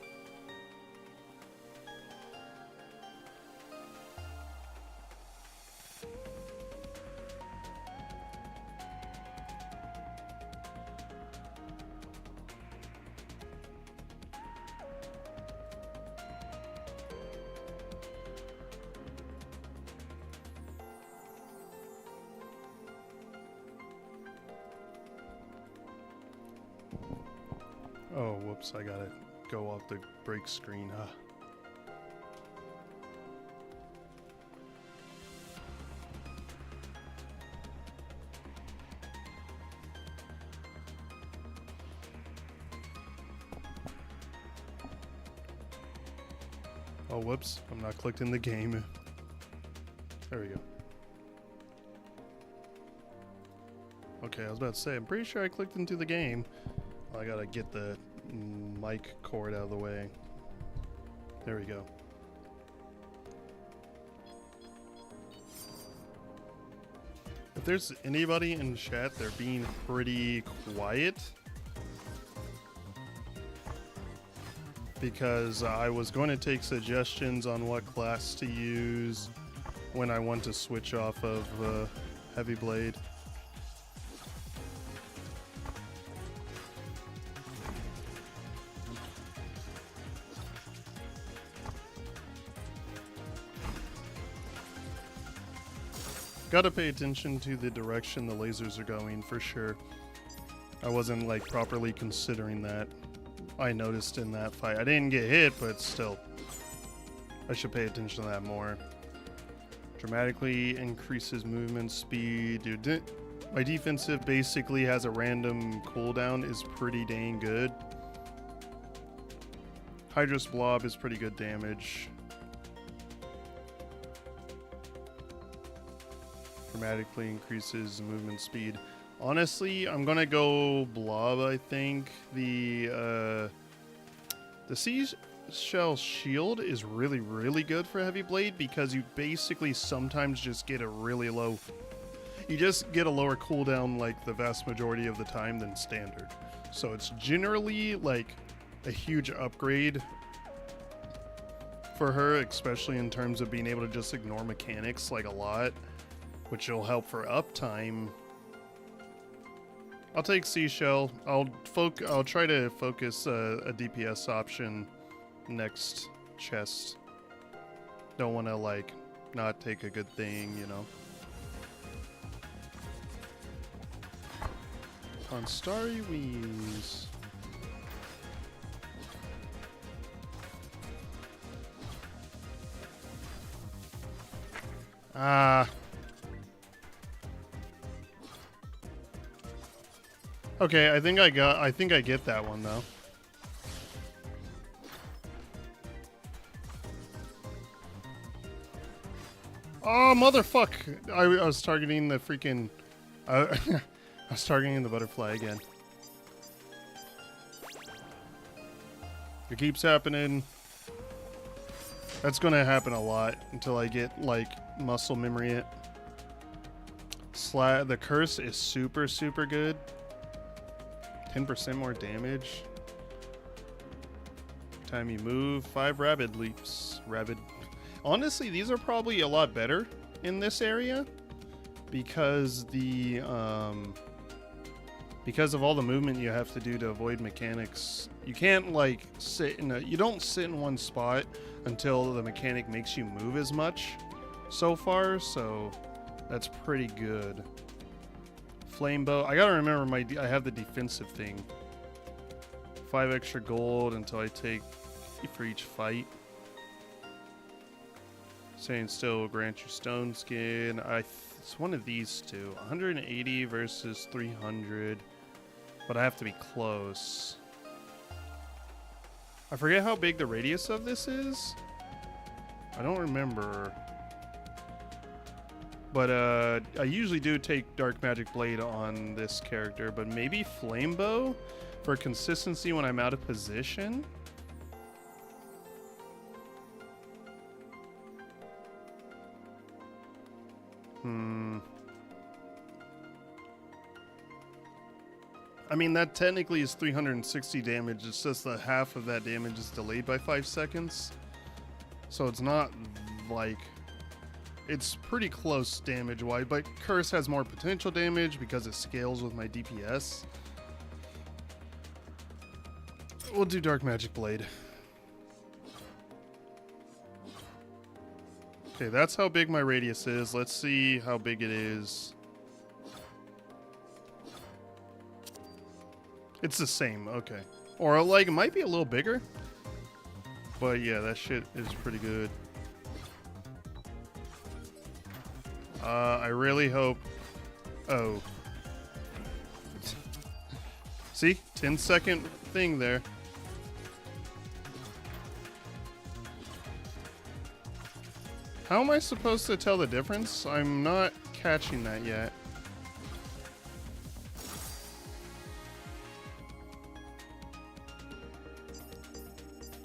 Oh, whoops, I gotta go off the break screen, huh? Oh, whoops, I'm not clicked in the game. There we go. Okay, I was about to say, I'm pretty sure I clicked into the game. I gotta get the mic cord out of the way. There we go. If there's anybody in chat, they're being pretty quiet. Because I was going to take suggestions on what class to use when I want to switch off of Heavy Blade. Gotta pay attention to the direction the lasers are going, for sure. I wasn't like properly considering that. I noticed in that fight. I didn't get hit, but still. I should pay attention to that more. Dramatically increases movement speed. Dude, my defensive basically has a random cooldown, is pretty dang good. Hydrous Blob is pretty good damage. Dramatically increases movement speed. Honestly, I'm gonna go Blob, I think. The Seashell Shield is really, really good for Heavy Blade because you basically sometimes just get a really low... You just get a lower cooldown like the vast majority of the time than standard. So it's generally like a huge upgrade for her, especially in terms of being able to just ignore mechanics like a lot, which will help for uptime. I'll take Seashell. I'll try to focus a DPS option next chest. Don't want to like not take a good thing, you know. On Starry Wheeze. Okay, I think I get that one though. Oh, motherfuck! I was targeting the freaking... I was targeting the butterfly again. It keeps happening. That's gonna happen a lot until I get, like, muscle memory it. The curse is super, super good. 10% more damage. Time you move. 5 rabid leaps. Honestly, these are probably a lot better in this area because because of all the movement you have to do to avoid mechanics. You can't like you don't sit in one spot until the mechanic makes you move as much so far, so that's pretty good. Flame bow. I gotta remember I have the defensive thing. 5 extra gold until I take for each fight. Saying still will grant you stone skin. It's one of these two. 180 versus 300. But I have to be close. I forget how big the radius of this is. I don't remember. But I usually do take Dark Magic Blade on this character, but maybe Flame Bow for consistency when I'm out of position. I mean, that technically is 360 damage. It's just that half of that damage is delayed by 5 seconds. So it's not like... It's pretty close damage-wise, but Curse has more potential damage because it scales with my DPS. We'll do Dark Magic Blade. Okay, that's how big my radius is. Let's see how big it is. It's the same, okay. Or like, it might be a little bigger. But yeah, that shit is pretty good. I really hope... Oh. See? 10-second thing there. How am I supposed to tell the difference? I'm not catching that yet.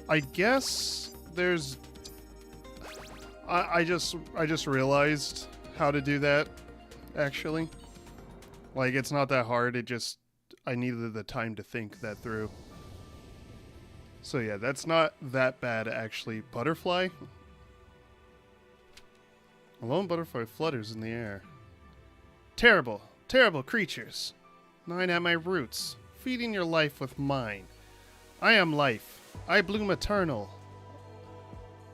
I guess there's... I just realized how to do that, actually. Like, it's not that hard, it just... I needed the time to think that through. So yeah, that's not that bad, actually. Butterfly? A lone butterfly flutters in the air. Terrible, terrible creatures. Gnawing at my roots, feeding your life with mine. I am life. I bloom eternal.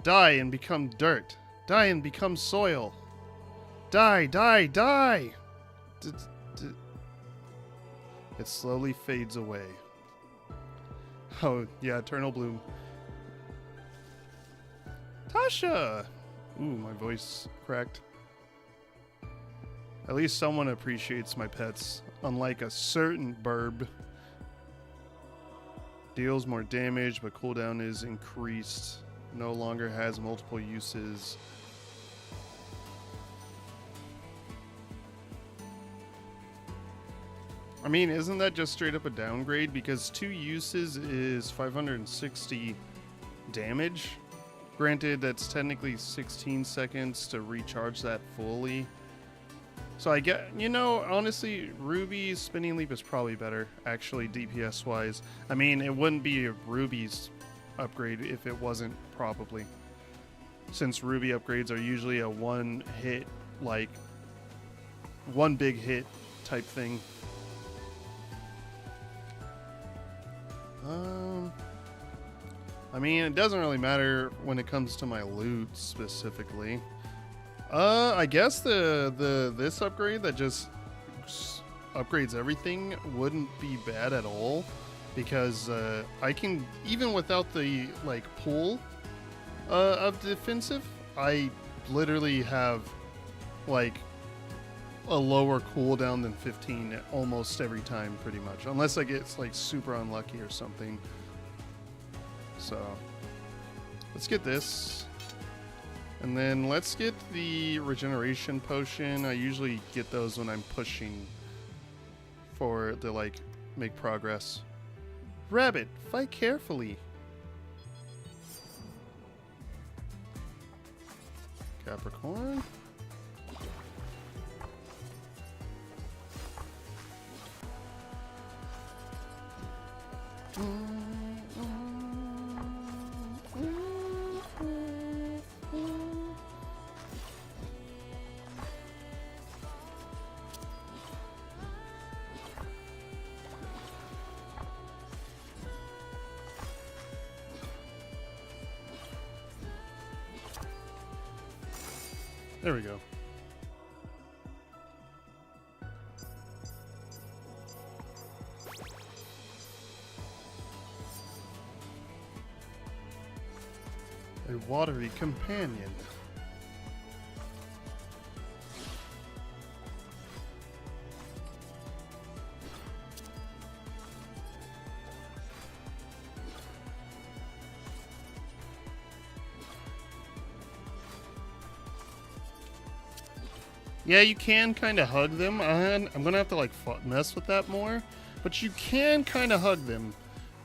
Die and become dirt. Die and become soil. Die, die, die! It slowly fades away. Oh, yeah, eternal bloom. Tasha! Ooh, my voice cracked. At least someone appreciates my pets, unlike a certain burb. Deals more damage, but cooldown is increased. No longer has multiple uses. I mean, isn't that just straight up a downgrade? Because 2 uses is 560 damage. Granted, that's technically 16 seconds to recharge that fully. So I get, you know, honestly, Ruby's Spinning Leap is probably better, actually, DPS-wise. I mean, it wouldn't be a Ruby's upgrade if it wasn't, probably. Since Ruby upgrades are usually a one-hit, like, one big hit type thing. I mean, it doesn't really matter when it comes to my loot specifically. I guess this upgrade that just upgrades everything wouldn't be bad at all, because I can, even without the like pool of defensive, I literally have like a lower cooldown than 15 almost every time, pretty much, unless I get like super unlucky or something. So let's get this, and then let's get the regeneration potion. I usually get those when I'm pushing for the like make progress. Rabbit, fight carefully. Capricorn. There we go. A watery companion. Yeah, you can kind of hug them. I'm gonna have to like mess with that more, but you can kind of hug them.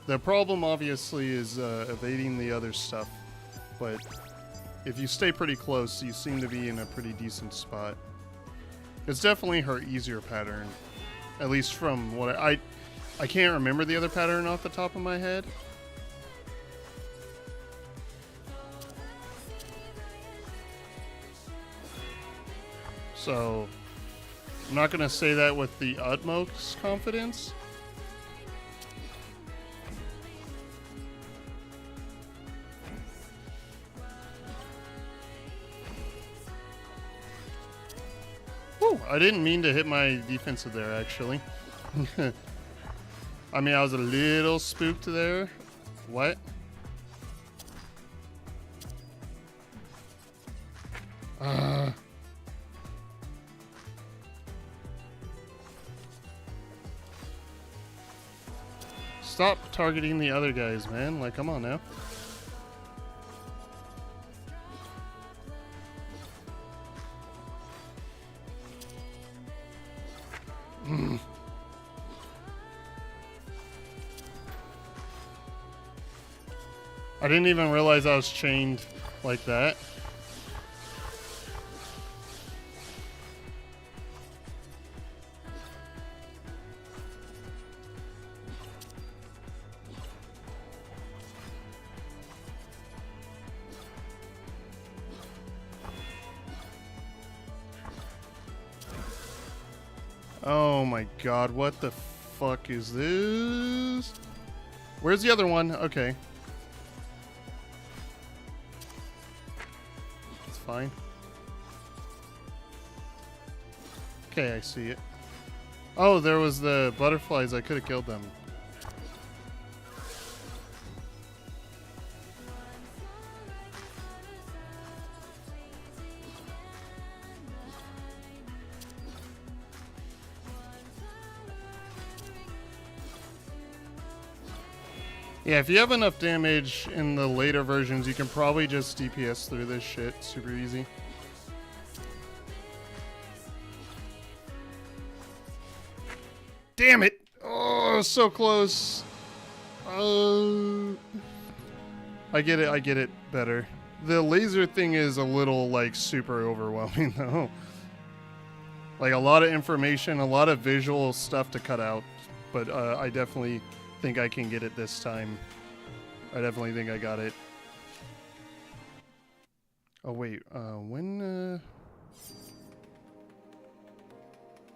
The problem obviously is evading the other stuff, but if you stay pretty close, you seem to be in a pretty decent spot. It's definitely her easier pattern, at least from what I can't remember the other pattern off the top of my head. So, I'm not going to say that with the utmost confidence. Whew, I didn't mean to hit my defensive there, actually. I mean, I was a little spooked there. What? Stop targeting the other guys, man. Like, come on now. I didn't even realize I was chained like that. Oh my god, what the fuck is this? Where's the other one? Okay. It's fine. Okay, I see it. Oh, there was the butterflies. I could have killed them. Yeah, if you have enough damage in the later versions, you can probably just DPS through this shit super easy. Damn it! Oh, so close. I get it better. The laser thing is a little, like, super overwhelming, though. Like, a lot of information, a lot of visual stuff to cut out. But I definitely think I can get it this time. I definitely think I got it. Oh, wait. When, it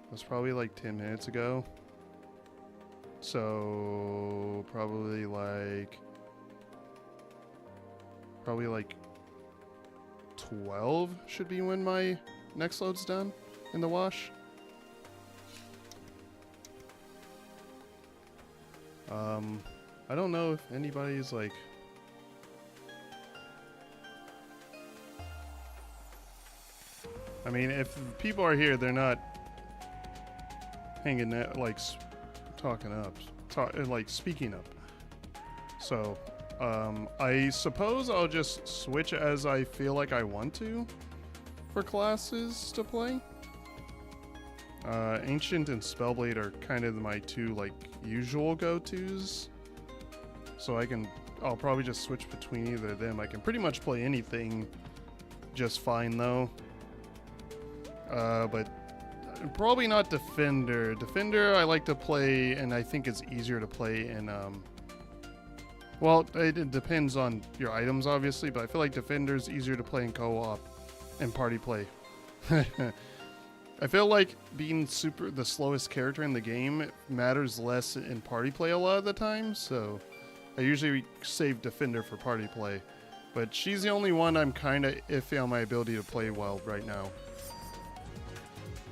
was probably, like, 10 minutes ago. So, probably like 12 should be when my next load's done in the wash. I don't know if anybody's like I mean, if people are here, they're not hanging out, like talking up, like speaking up. So, I suppose I'll just switch as I feel like I want to for classes to play. Ancient and Spellblade are kind of my two like usual go-tos. So I'll probably just switch between either of them. I can pretty much play anything just fine though. But probably not Defender. Defender I like to play, and I think it's easier to play in, well, it depends on your items, obviously, but I feel like Defender's easier to play in co-op and party play. I feel like being the slowest character in the game matters less in party play a lot of the time, so I usually save Defender for party play. But she's the only one I'm kind of iffy on my ability to play well right now.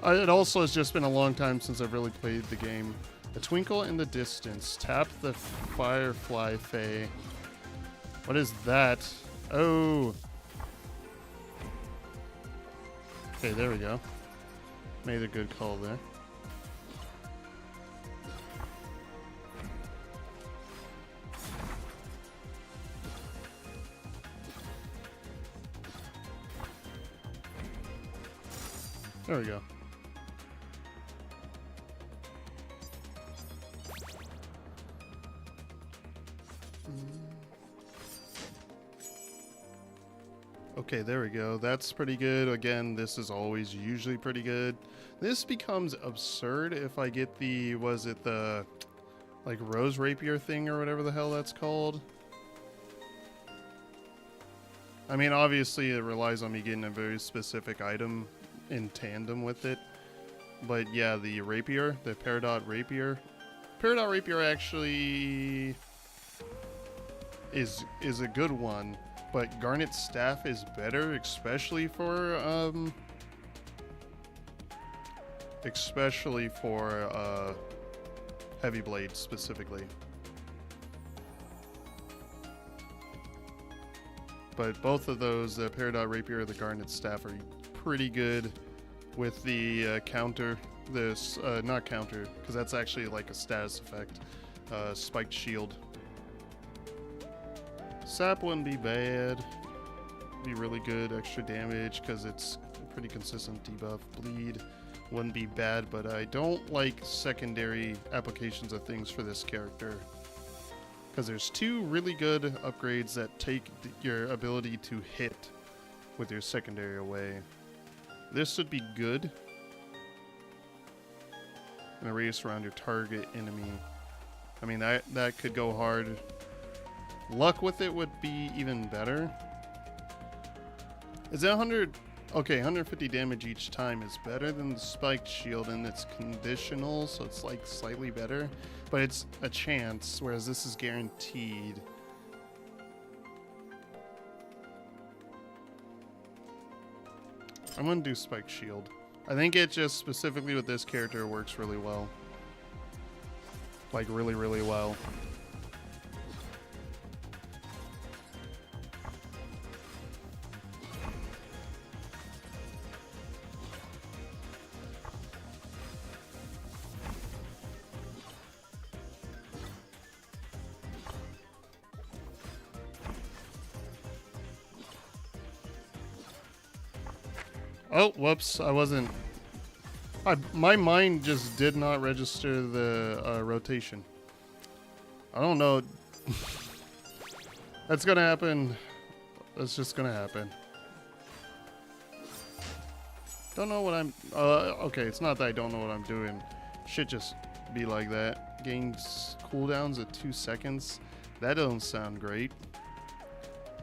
It also has just been a long time since I've really played the game. A twinkle in the distance. Tap the Firefly Fae. What is that? Oh. Okay, there we go. Made a good call there. There we go. Okay, there we go. That's pretty good. Again, this is always usually pretty good. This becomes absurd if I get the, was it the, like, rose rapier thing or whatever the hell that's called? I mean, obviously it relies on me getting a very specific item in tandem with it. But yeah, the rapier, the Peridot rapier. Peridot rapier actually is a good one. But Garnet Staff is better, especially for Heavy Blade specifically. But both of those, the Peridot Rapier and the Garnet Staff, are pretty good with the counter. This, not counter, because that's actually like a status effect. Spiked Shield. Sap wouldn't be bad. Be really good, extra damage because it's a pretty consistent debuff. Bleed wouldn't be bad, but I don't like secondary applications of things for this character. Because there's two really good upgrades that take your ability to hit with your secondary away. This would be good. And a radius around your target enemy. I mean, that could go hard. Luck with it would be even better. Is that 100? Okay, 150 damage each time is better than the Spiked Shield, and it's conditional, so it's like slightly better. But it's a chance, whereas this is guaranteed. I'm gonna do Spiked Shield. I think it just specifically with this character works really well. Like really, really well. Oh, whoops, I wasn't... my mind just did not register the rotation. I don't know. That's gonna happen. That's just gonna happen. Don't know what I'm... okay, it's not that I don't know what I'm doing. Should just be like that. Gains cooldowns at 2 seconds. That doesn't sound great.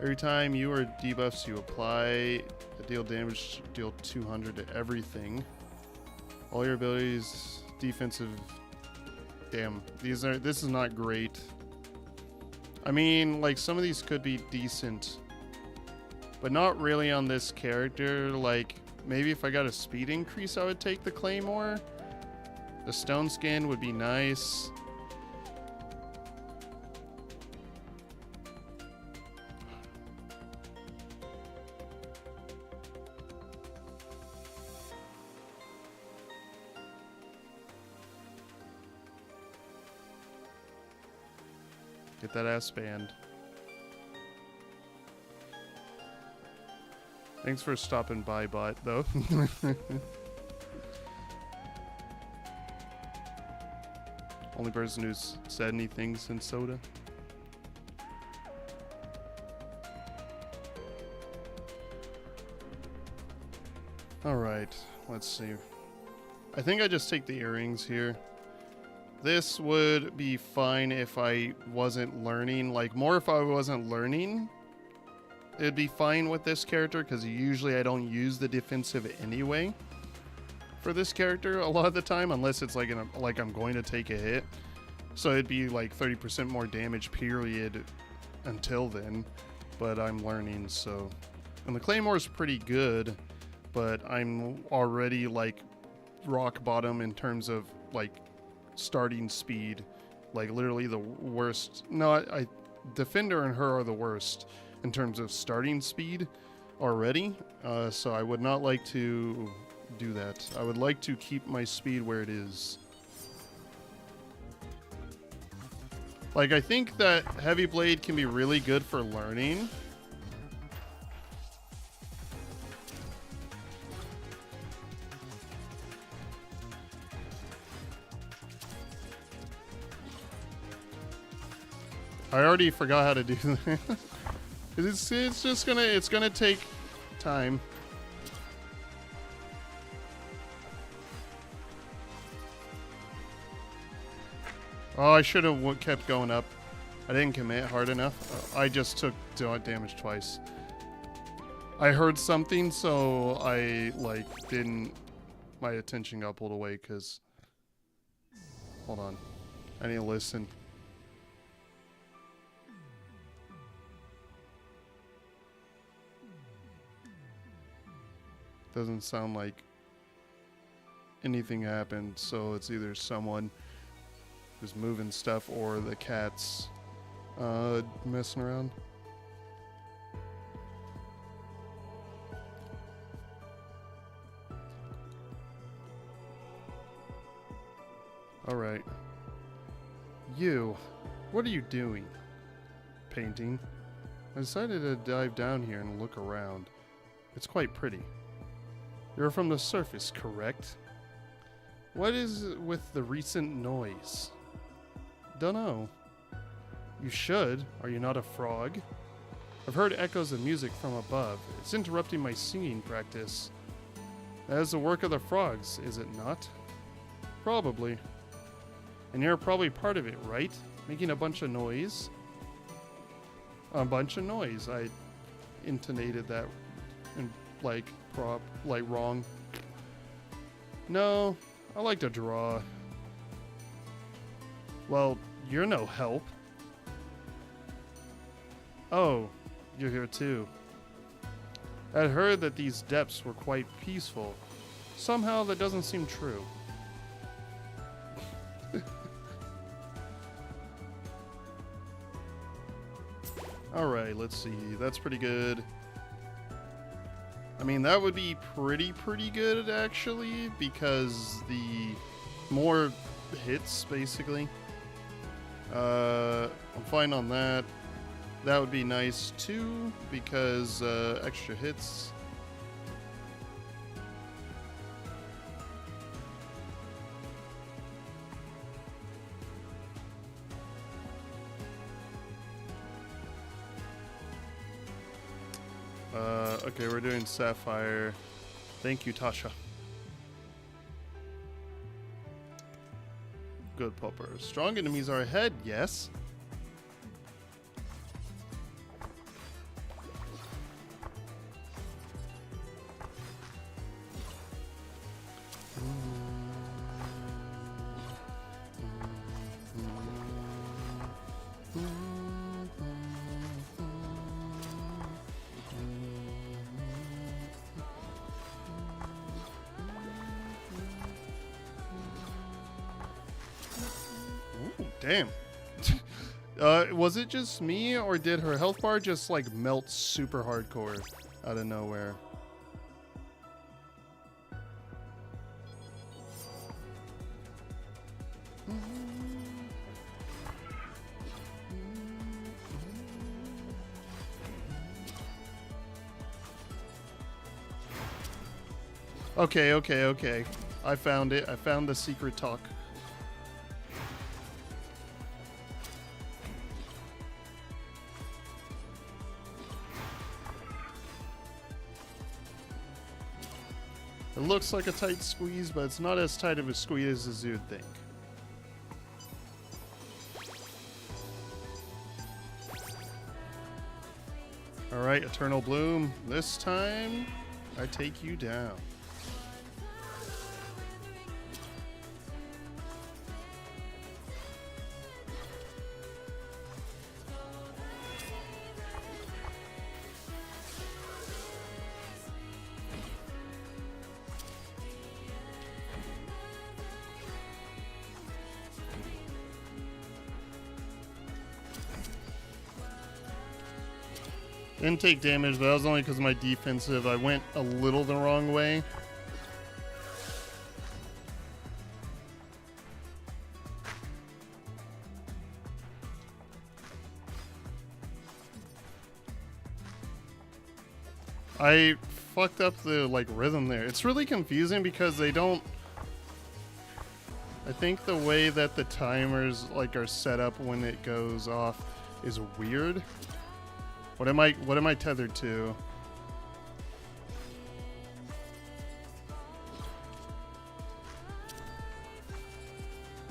Every time you or debuffs you apply, deal damage, deal 200 to everything. All your abilities, defensive. Damn, this is not great. I mean, like, some of these could be decent, but not really on this character. Like, maybe if I got a speed increase, I would take the Claymore. The Stone Skin would be nice. Get that ass banned. Thanks for stopping by, bot, though. Only person who's said anything since Soda. Alright, let's see. I think I just take the earrings here. This would be fine if I wasn't learning. Like, more if I wasn't learning. It'd be fine with this character, because usually I don't use the defensive anyway for this character a lot of the time, unless it's like I'm going to take a hit. So it'd be like 30% more damage period until then. But I'm learning, so... And the Claymore's pretty good, but I'm already like rock bottom in terms of like starting speed. Like literally the worst. No, Defender and her are the worst in terms of starting speed already. So I would not like to do that. I would like to keep my speed where it is. Like, I think that Heavy Blade can be really good for learning. I already forgot how to do that. It's gonna take time. Oh, I should have kept going up. I didn't commit hard enough. I just took damage twice. I heard something, so I didn't. My attention got pulled away because. Hold on, I need to listen. Doesn't sound like anything happened, so it's either someone who's moving stuff or the cat's messing around. Alright. You, what are you doing? Painting. I decided to dive down here and look around. It's quite pretty. You're from the surface, correct? What is with the recent noise? Dunno. You should. Are you not a frog? I've heard echoes of music from above. It's interrupting my singing practice. That is the work of the frogs, is it not? Probably. And you're probably part of it, right? Making a bunch of noise? A bunch of noise. I intonated that in wrong. No, I like to draw. Well, you're no help. Oh, you're here too. I'd heard that these depths were quite peaceful. Somehow that doesn't seem true. Alright, let's see. That's pretty good. I mean, that would be pretty good, actually, because the more hits, basically. I'm fine on that. That would be nice, too, because extra hits. Okay, we're doing Sapphire. Thank you, Tasha. Good, Popper. Strong enemies are ahead, yes. Damn. Was it just me, or did her health bar just like melt super hardcore out of nowhere? Okay. I found it. I found the secret talk. It looks like a tight squeeze, but it's not as tight of a squeeze as you'd think. Alright, Eternal Bloom. This time, I take you down. Didn't take damage, but that was only because of my defensive. I went a little the wrong way. I fucked up the rhythm there. It's really confusing because they don't. I think the way that the timers are set up when it goes off is weird. What am I tethered to?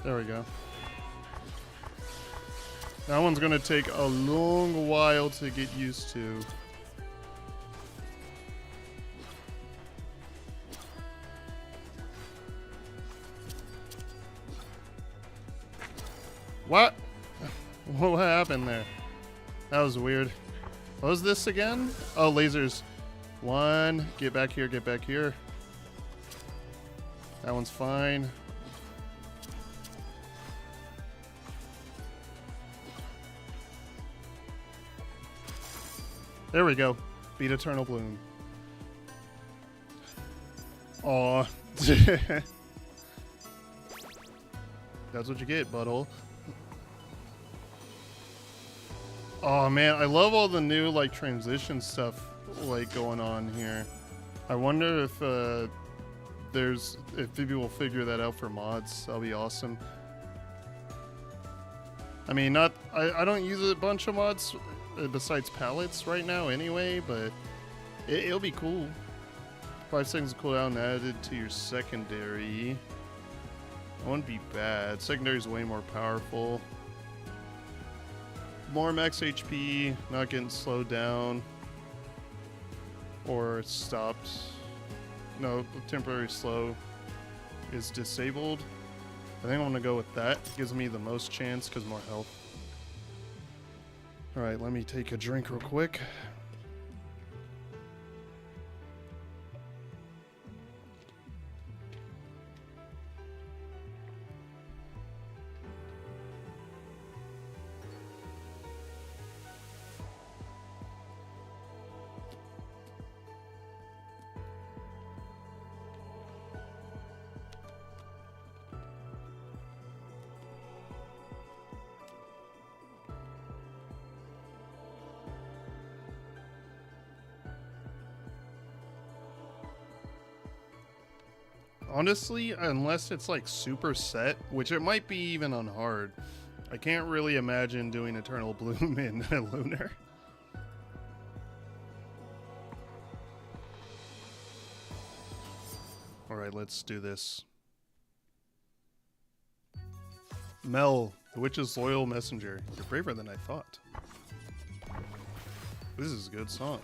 There we go. That one's gonna take a long while to get used to. What? What happened there? That was weird. What was this again? Oh, lasers. One. Get back here, get back here. That one's fine. There we go. Beat Eternal Bloom. Aw. That's what you get, butthole. Oh man, I love all the new like transition stuff like going on here. I wonder if if people will figure that out for mods. That'll be awesome. I mean, I don't use a bunch of mods besides palettes right now anyway, but it'll be cool. 5 seconds cooldown added to your secondary. That wouldn't be bad. Secondary is way more powerful. More max HP, not getting slowed down or stopped. No, temporary slow is disabled. I think I'm gonna go with that. Gives me the most chance because more health. All right, let me take a drink real quick. Honestly, unless it's like super set, which it might be even on hard, I can't really imagine doing Eternal Bloom in Lunar. Alright, let's do this. Mel, the witch's loyal messenger. You're braver than I thought. This is a good song.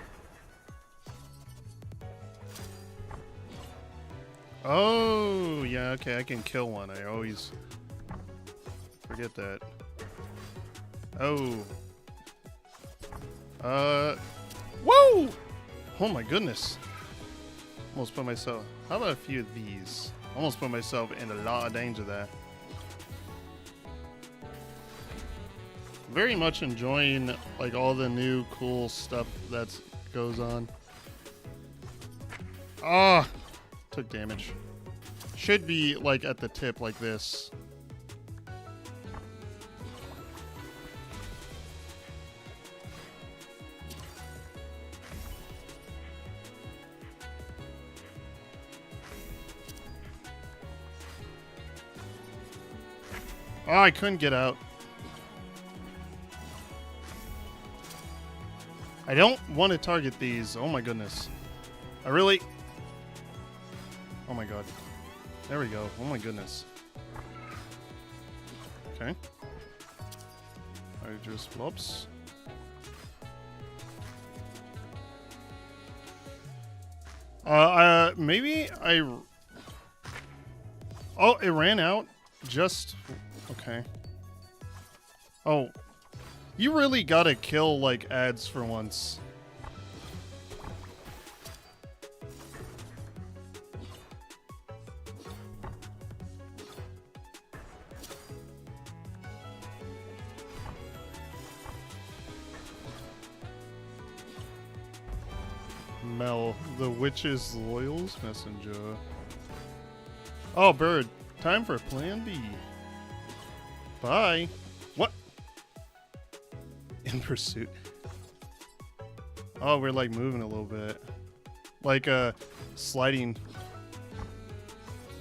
Oh, yeah, okay, I can kill one. I always forget that. Oh. Whoa! Oh my goodness. Almost put myself... How about a few of these? Almost put myself in a lot of danger there. Very much enjoying, like, all the new cool stuff that goes on. Ah! Took damage. Should be like at the tip like this. Oh, I couldn't get out. I don't want to target these. Oh my goodness. I really... Oh my god. There we go. Oh my goodness. Okay. I just flops. Maybe I... Oh, it ran out? Just... Okay. Oh. You really gotta kill, like, ads for once. Mel, the witch's loyals messenger. Oh, bird. Time for plan B. Bye. What? In pursuit. Oh, we're like moving a little bit. Like sliding.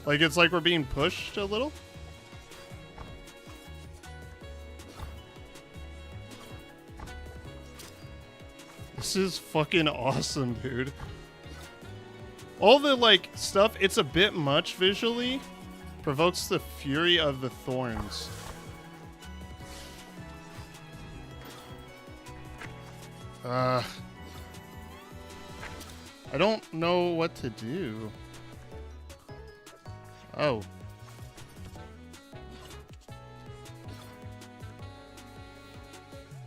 Like it's like we're being pushed a little. This is fucking awesome, dude. All the, like, stuff, it's a bit much visually. Provokes the fury of the thorns. I don't know what to do. Oh.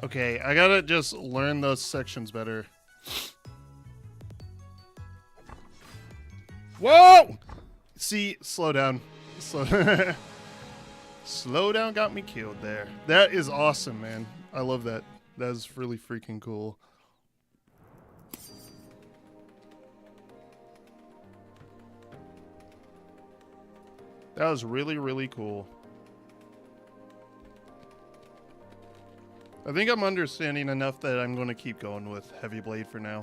Okay, I gotta just learn those sections better. Whoa! See, slow down. Slow down got me killed there. That is awesome, man. I love that. That is really freaking cool. That was really, really cool. I think I'm understanding enough that I'm going to keep going with Heavy Blade for now.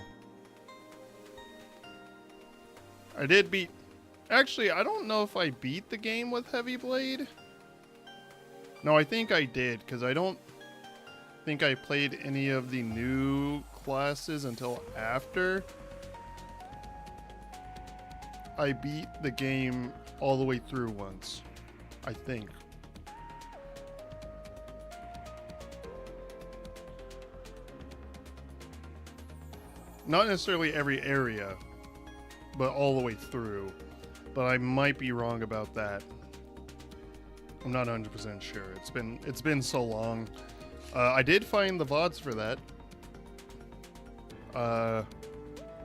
I did beat... Actually, I don't know if I beat the game with Heavy Blade. No, I think I did, because I don't think I played any of the new classes until after I beat the game all the way through once, I think. Not necessarily every area, but all the way through. But I might be wrong about that. I'm not 100% sure. It's been so long. I did find the VODs for that.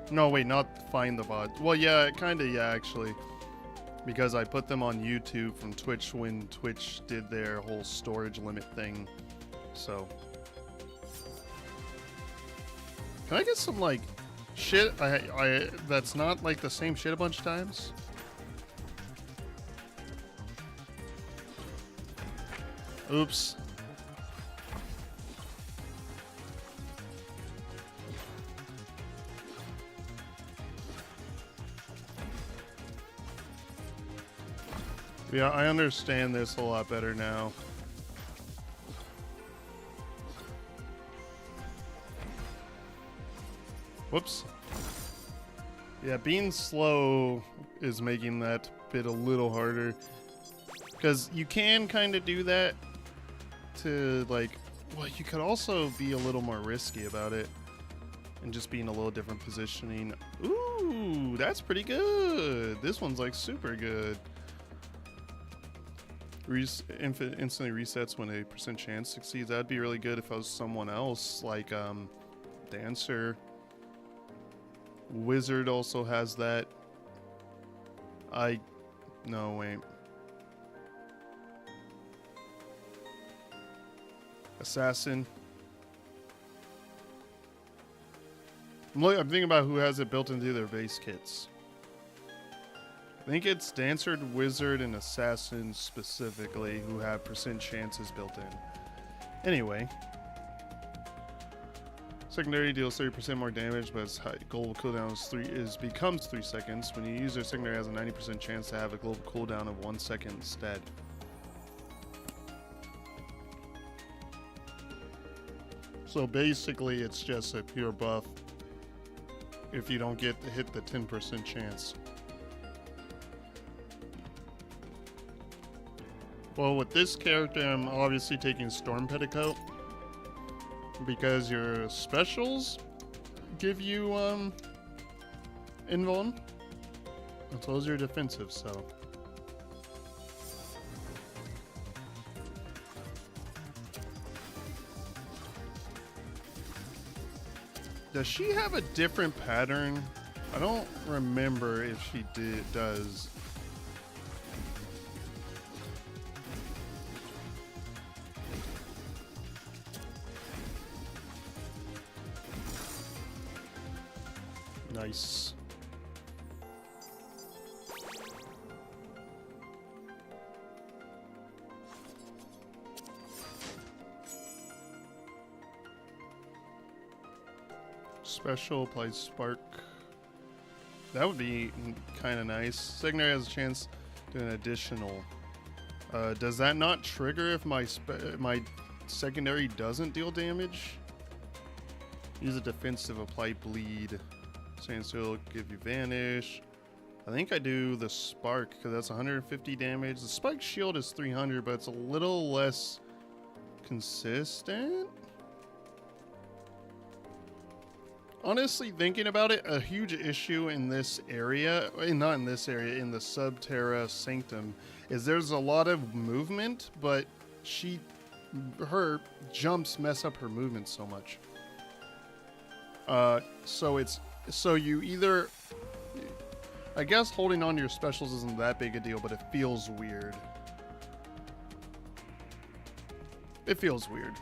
No, wait, not find the VODs. Well, yeah, kinda, yeah, actually. Because I put them on YouTube from Twitch when Twitch did their whole storage limit thing. So. Can I get some, like, shit that's not, like, the same shit a bunch of times? Oops. Yeah, I understand this a lot better now. Whoops. Yeah, being slow is making that bit a little harder. Because you can kind of do that to, like... Well, you could also be a little more risky about it. And just be in a little different positioning. Ooh, that's pretty good. This one's, like, super good. Instantly resets when a % chance succeeds. That'd be really good if I was someone else, like Dancer. Wizard also has that. No, wait. Assassin. I'm thinking about who has it built into their base kits. I think it's Dancer, Wizard, and Assassin specifically who have % chances built in. Anyway. Secondary deals 30% more damage, but its global cooldown becomes 3 seconds. When you use their secondary, has a 90% chance to have a global cooldown of 1 second instead. So basically, it's just a pure buff if you don't hit the 10% chance. Well, with this character, I'm obviously taking Storm Petticoat because your specials give you invuln, as well as your defensive. So does she have a different pattern? I don't remember if she does. Nice. Special applies spark. That would be kind of nice. Secondary has a chance to do an additional. Does that not trigger if my secondary doesn't deal damage? Use a defensive, apply bleed. Stand still, give you vanish. I think I do the spark because that's 150 damage. The spike shield is 300, but it's a little less consistent. Honestly, thinking about it, a huge issue in this area, not in this area, in the Subterra Sanctum, is there's a lot of movement, but her jumps mess up her movement so much. So you either, I guess holding on to your specials isn't that big a deal, but it feels weird. It feels weird.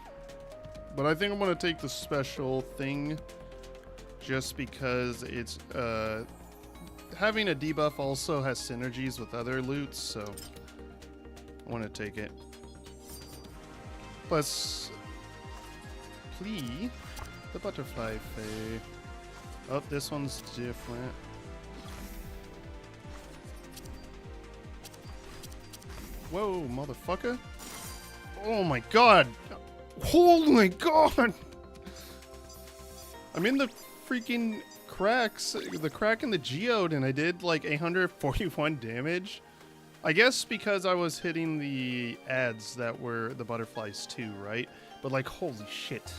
But I think I'm gonna take the special thing just because it's, having a debuff also has synergies with other loots, so I wanna take it. Plus, please, the butterfly fay. Oh, this one's different. Whoa, motherfucker. Oh my god. Oh my god. I'm in the freaking cracks, the crack in the geode, and I did like 841 damage. I guess because I was hitting the ads that were the butterflies too, right? But like, holy shit.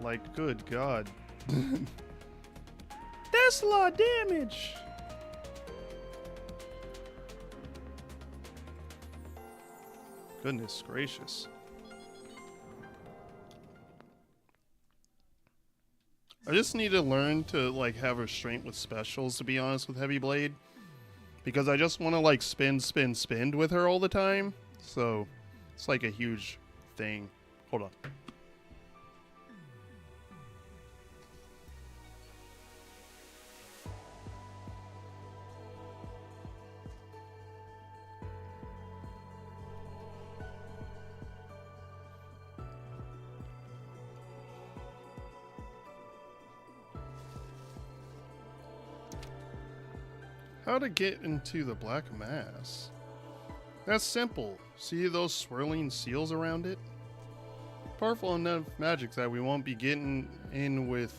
Like, good god. That's a lot of damage. Goodness gracious. I just need to learn to like have restraint with specials, to be honest, with Heavy Blade. Because I just want to like spin with her all the time. So it's like a huge thing. Hold on. How to get into the Black Mass? That's simple. See those swirling seals around it? Powerful enough magic that we won't be getting in with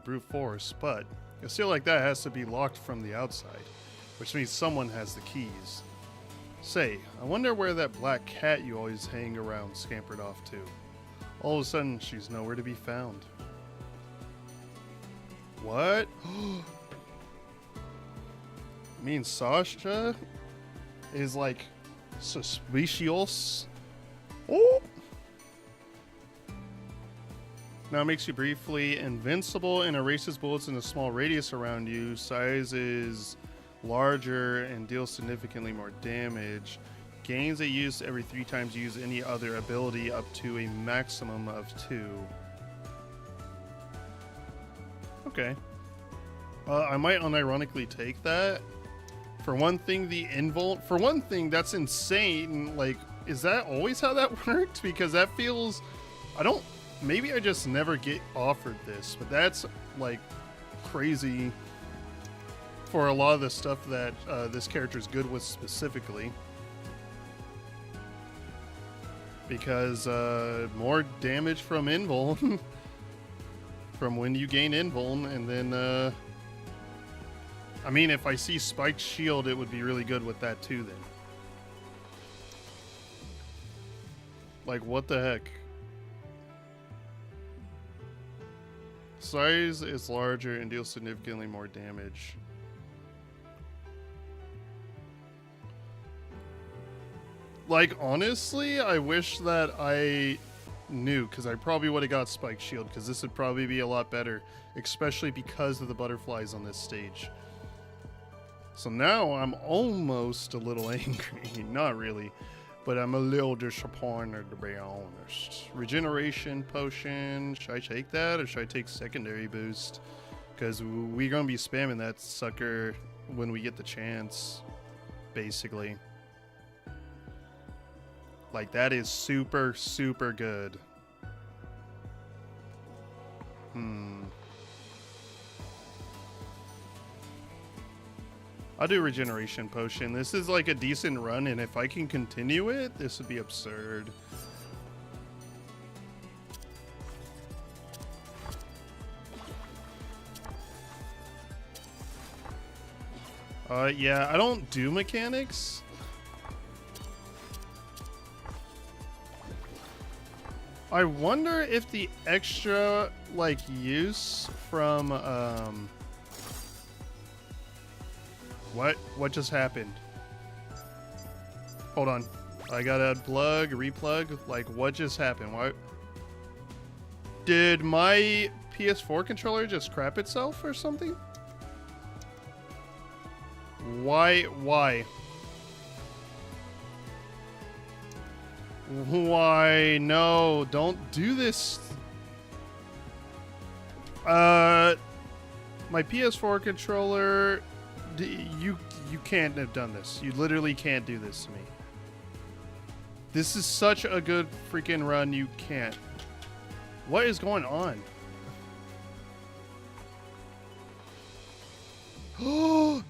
brute force, but a seal like that has to be locked from the outside, which means someone has the keys. Say, I wonder where that black cat you always hang around scampered off to. All of a sudden, she's nowhere to be found. What? Means Sasha is like suspicious. Oh! Now it makes you briefly invincible and erases bullets in a small radius around you. Size is larger and deals significantly more damage. Gains a use every 3 times you use any other ability up to a maximum of 2. Okay. I might unironically take that. For one thing, that's insane. Like, is that always how that worked? Because that feels, maybe I just never get offered this, but that's like crazy for a lot of the stuff that this character is good with specifically. Because more damage from invuln. From when you gain invuln, and then I mean, if I see spiked shield, it would be really good with that too then. Like, what the heck? Size is larger and deals significantly more damage. Like, honestly, I wish that I knew, because I probably would have got spiked shield, because this would probably be a lot better, especially because of the butterflies on this stage. So now I'm almost a little angry. Not really, but I'm a little disappointed, to be honest. Regeneration potion. Should I take that, or should I take secondary boost? Because we're going to be spamming that sucker when we get the chance, basically. Like, that is super, super good. I'll do regeneration potion. This is like a decent run, and if I can continue it, this would be absurd. Yeah, I don't do mechanics. I wonder if the extra, like, use from, What just happened? Hold on. I gotta plug, replug. Like, what just happened? What? Did my PS4 controller just crap itself or something? Why? Why? No, don't do this. My PS4 controller, you can't have done this. You literally can't do this to me. This is such a good freaking run, you can't. What is going on? Oh!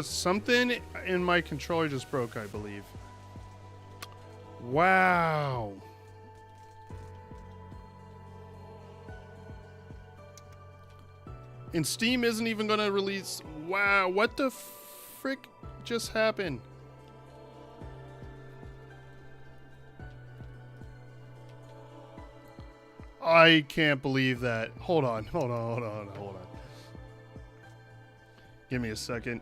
Something in my controller just broke, I believe. Wow. And Steam isn't even gonna release. Wow, what the frick just happened? I can't believe that. Hold on. Give me a second.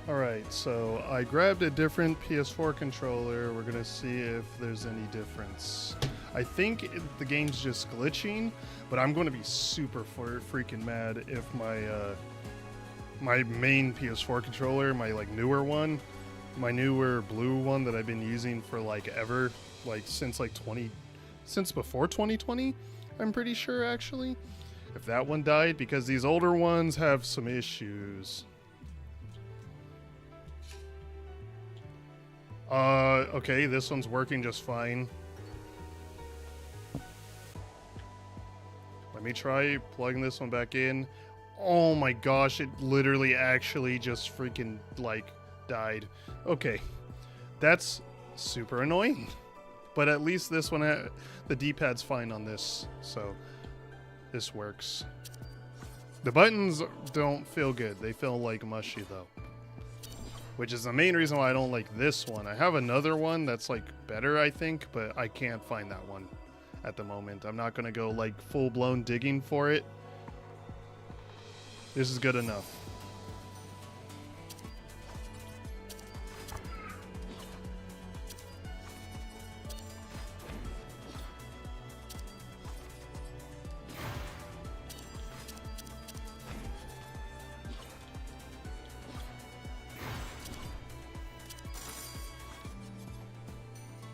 Alright, so I grabbed a different PS4 controller. We're gonna see if there's any difference. I think the game's just glitching, but I'm gonna be super freaking mad if my main PS4 controller, my like newer one, my newer blue one that I've been using for like ever, like since before 2020, I'm pretty sure actually. If that one died, because these older ones have some issues. Okay, this one's working just fine. Let me try plugging this one back in. Oh my gosh, it literally actually just freaking, like, died. Okay, that's super annoying. But at least this one, the D-pad's fine on this, so this works. The buttons don't feel good. They feel like mushy, though. Which is the main reason why I don't like this one. I have another one that's like better, I think, but I can't find that one at the moment. I'm not gonna go like full-blown digging for it. This is good enough.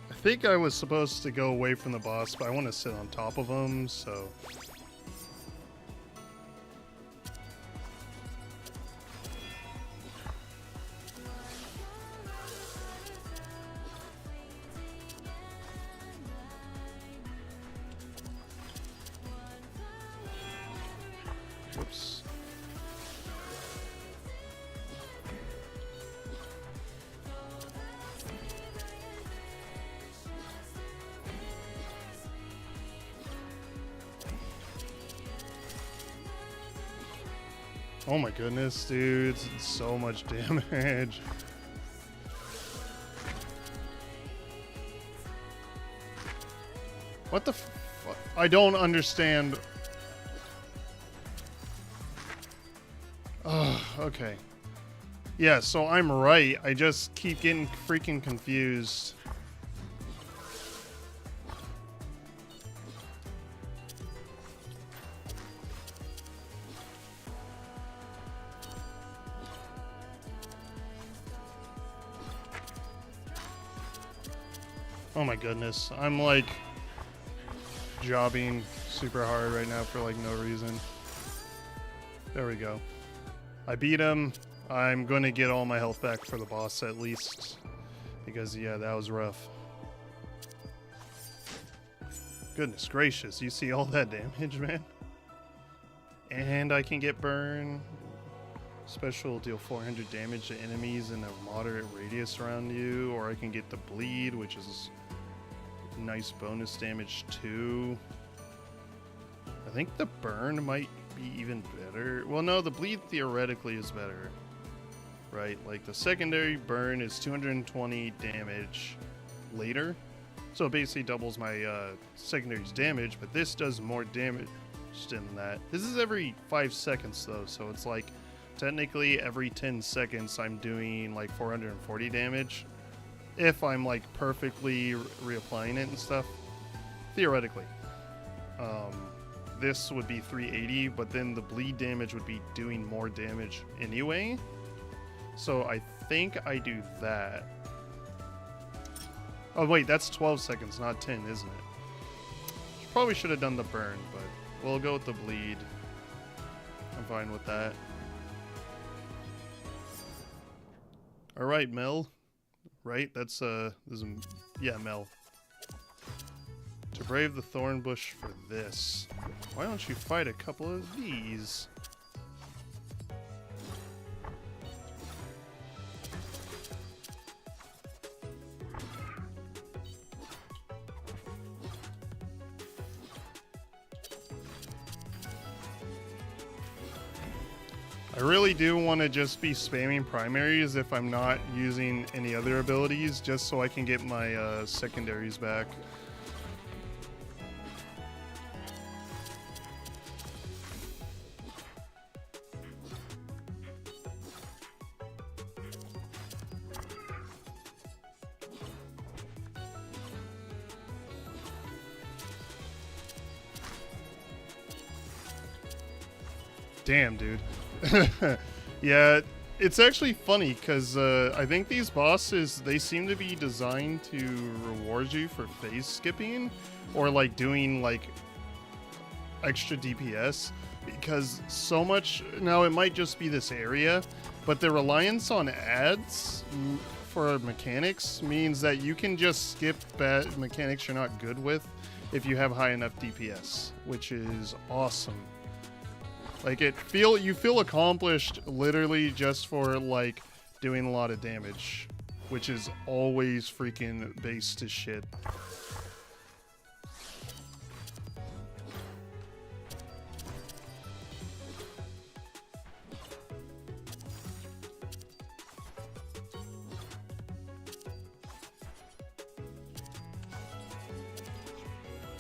I think I was supposed to go away from the boss, but I want to sit on top of him, so... Whoops. Oh my goodness, dude, it's so much damage. What the fuck? I don't understand. Oh, okay. Yeah, so I'm right. I just keep getting freaking confused. Oh my goodness. I'm like jobbing super hard right now for like no reason. There we go. I beat him. I'm going to get all my health back for the boss at least. Because yeah, that was rough. Goodness gracious, you see all that damage, man? And I can get burn. Special deal 400 damage to enemies in a moderate radius around you. Or I can get the bleed, which is nice bonus damage too. I think the burn might be even better. Well, no, the bleed theoretically is better. Right? Like the secondary burn is 220 damage later. So it basically doubles my secondary's damage, but this does more damage than that. This is every 5 seconds though, so it's like technically every 10 seconds I'm doing like 440 damage. If I'm like perfectly reapplying it and stuff. Theoretically. This would be 380, but then the bleed damage would be doing more damage anyway. So I think I do that. Oh wait, that's 12 seconds, not 10, isn't it? Probably should have done the burn, but we'll go with the bleed. I'm fine with that. Alright, Mel. Right? That's, yeah, Mel. To brave the thorn bush for this. Why don't you fight a couple of these? I really do want to just be spamming primaries if I'm not using any other abilities, just so I can get my secondaries back. Damn, dude. Yeah, it's actually funny because I think these bosses, they seem to be designed to reward you for phase skipping or like doing like extra DPS, because so much now, it might just be this area, but the reliance on ads for mechanics means that you can just skip bad mechanics you're not good with if you have high enough DPS, which is awesome. Like you feel accomplished literally just for like doing a lot of damage, which is always freaking base to shit.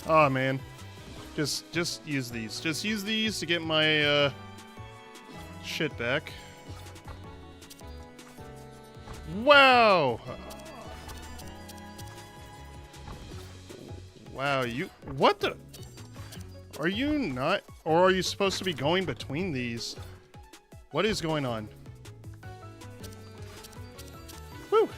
Oh man, just use these. Just use these to get my shit back. Wow. Wow, what the? Are you not, or are you supposed to be going between these? What is going on? Woo.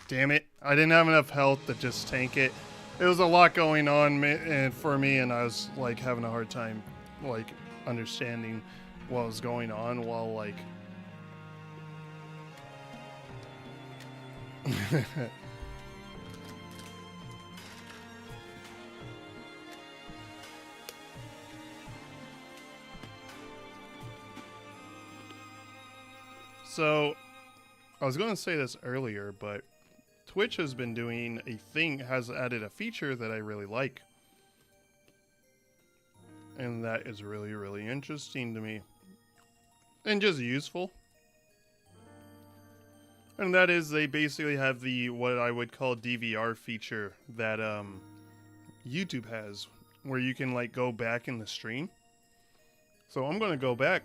Damn it. I didn't have enough health to just tank it. There was a lot going on for me, and I was like having a hard time like understanding what was going on while like So I was going to say this earlier, but Twitch has been doing has added a feature that I really like. And that is really, really interesting to me. And just useful. And that is, they basically have what I would call DVR feature that YouTube has, where you can like go back in the stream. So I'm going to go back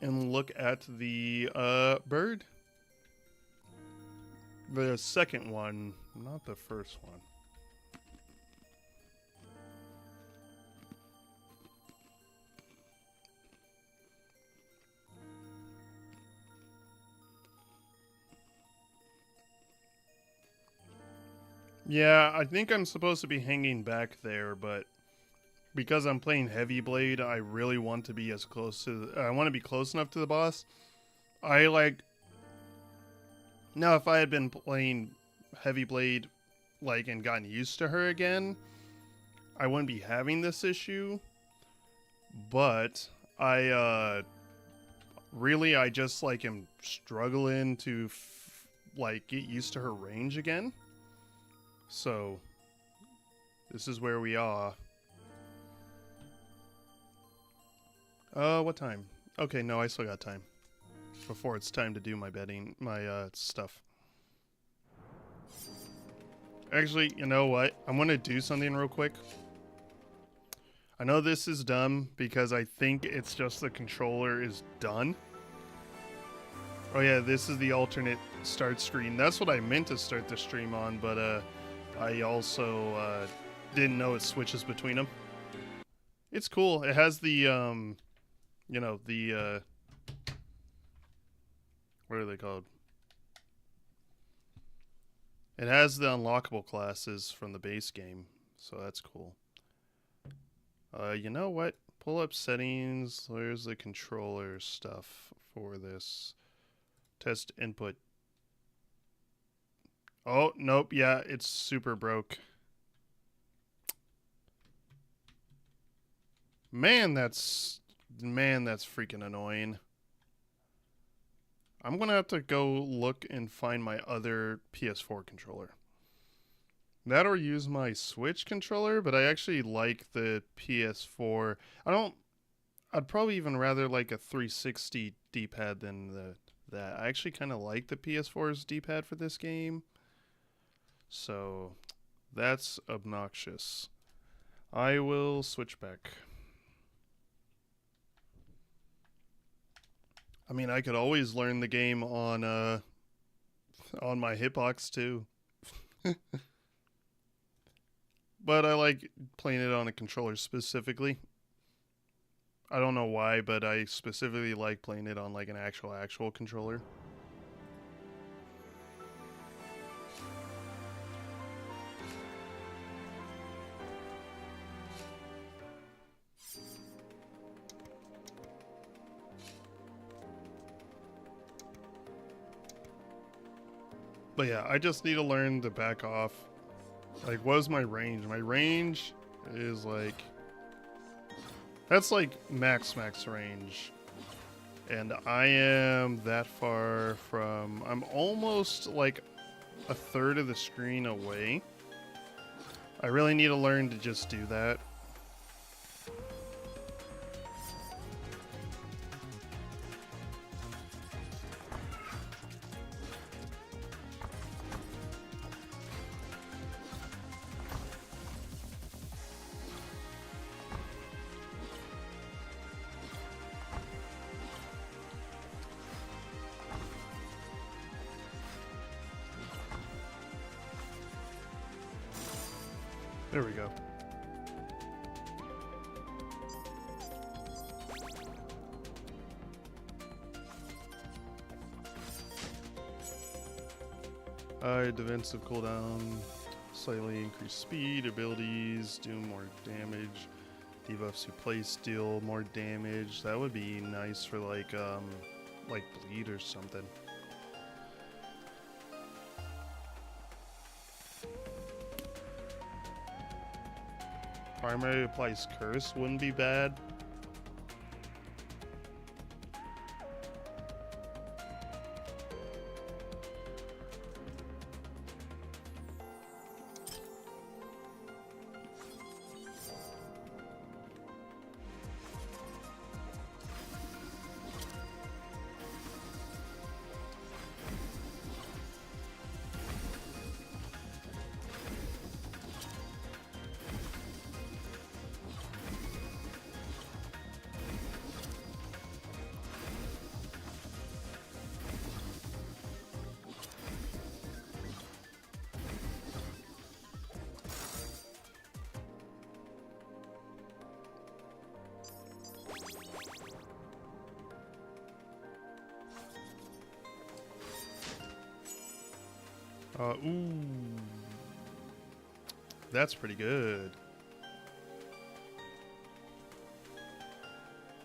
and look at the bird. The second one, not the first one. Yeah, I think I'm supposed to be hanging back there, but because I'm playing Heavy Blade, I really want to be I want to be close enough to the boss. Now, if I had been playing Heavy Blade, like, and gotten used to her again, I wouldn't be having this issue. But I just like am struggling to like get used to her range again. So this is where we are. What time? Okay, no, I still got time before it's time to do my stuff. Actually, you know what? I'm gonna do something real quick. I know this is dumb because I think it's just the controller is done. Oh yeah, this is the alternate start screen. That's what I meant to start the stream on, but I also didn't know it switches between them. It's cool. It has the you know, the what are they called? It has the unlockable classes from the base game, so that's cool. You know what? Pull up settings. Where's the controller stuff for this? Test input. Oh, nope. Yeah, it's super broke. Man, that's freaking annoying. I'm gonna have to go look and find my other PS4 controller. That or use my Switch controller, but I actually like the PS4. I'd probably even rather like a 360 D-pad than that. I actually kind of like the PS4's D-pad for this game. So, that's obnoxious. I will switch back. I mean, I could always learn the game on my hitbox too. But I like playing it on a controller specifically. I don't know why, but I specifically like playing it on like an actual controller. But yeah, I just need to learn to back off. Like, what is my range? My range is like... That's like max range. And I am that far from... I'm almost like a third of the screen away. I really need to learn to just do that. There we go. Defensive cooldown, slightly increase speed, abilities, do more damage. Debuffs replace, deal more damage. That would be nice for like bleed or something. Primary applies curse wouldn't be bad. Ooh. That's pretty good.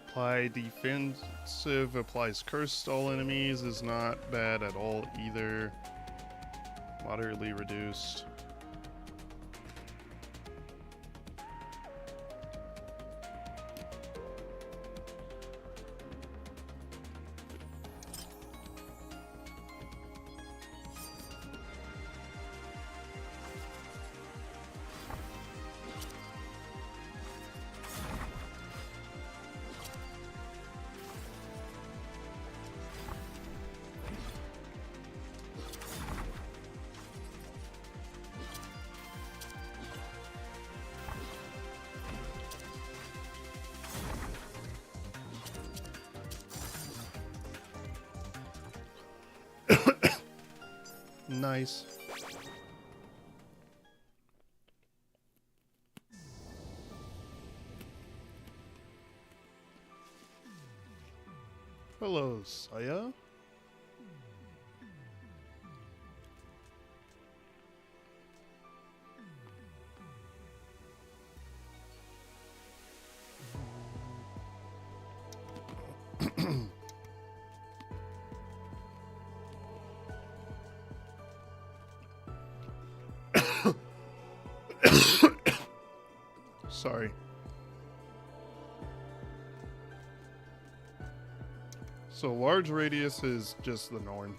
Apply defensive, applies curse to all enemies, is not bad at all either. Moderately reduced. Nice. Hello, Saya. Sorry. So large radius is just the norm.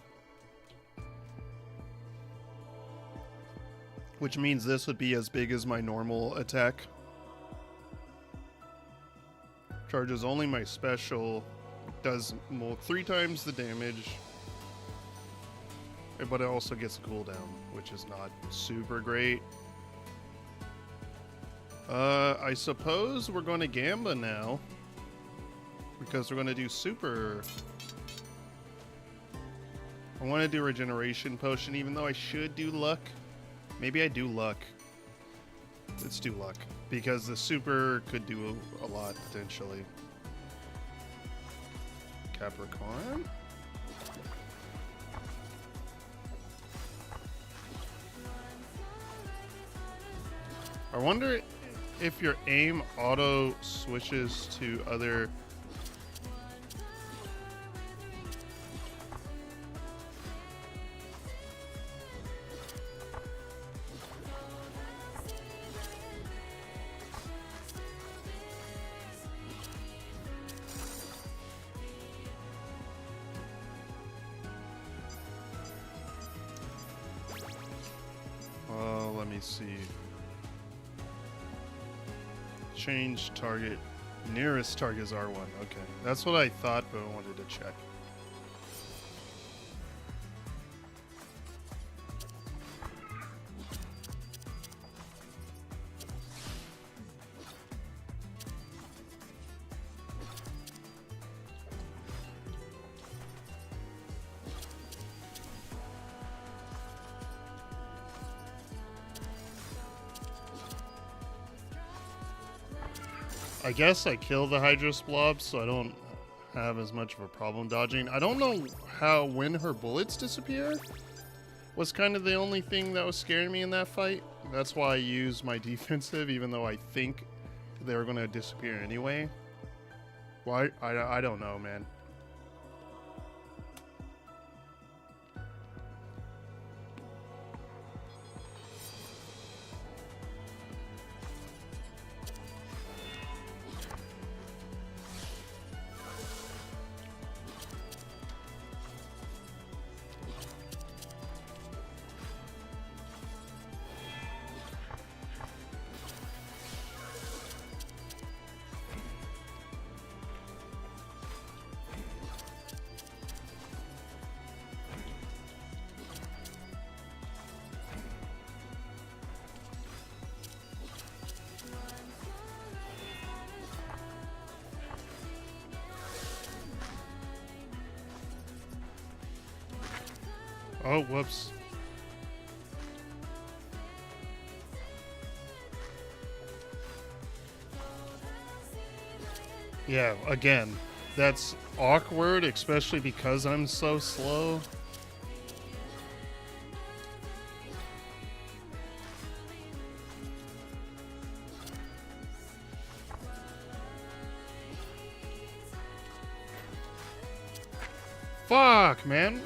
Which means this would be as big as my normal attack. Charges only my special. Does 3 times the damage. But it also gets a cooldown, which is not super great. I suppose we're going to Gamba now. Because we're going to do super. I want to do regeneration potion, even though I should do luck. Maybe I do luck. Let's do luck, because the super could do a lot potentially. Capricorn. I wonder if your aim auto switches to other. Let me see. Change target. Nearest target is R1. Okay. That's what I thought, but I wanted to check. I guess I kill the Hydros blobs, so I don't have as much of a problem dodging. I don't know when her bullets disappear was kind of the only thing that was scaring me in that fight. That's why I used my defensive, even though I think they were going to disappear anyway. Why? I don't know, man. Oh, whoops. Yeah, again, that's awkward, especially because I'm so slow. Fuck, man.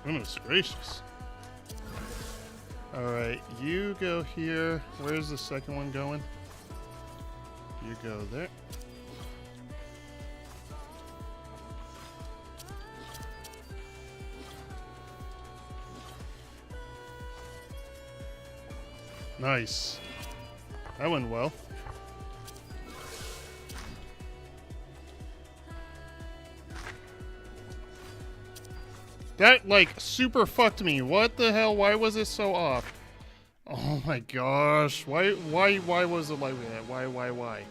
Goodness gracious. Alright, you go here. Where's the second one going? You go there. Nice. That went well. That, like, super fucked me. What the hell? Why was it so off? Oh my gosh. Why was it like that? Why?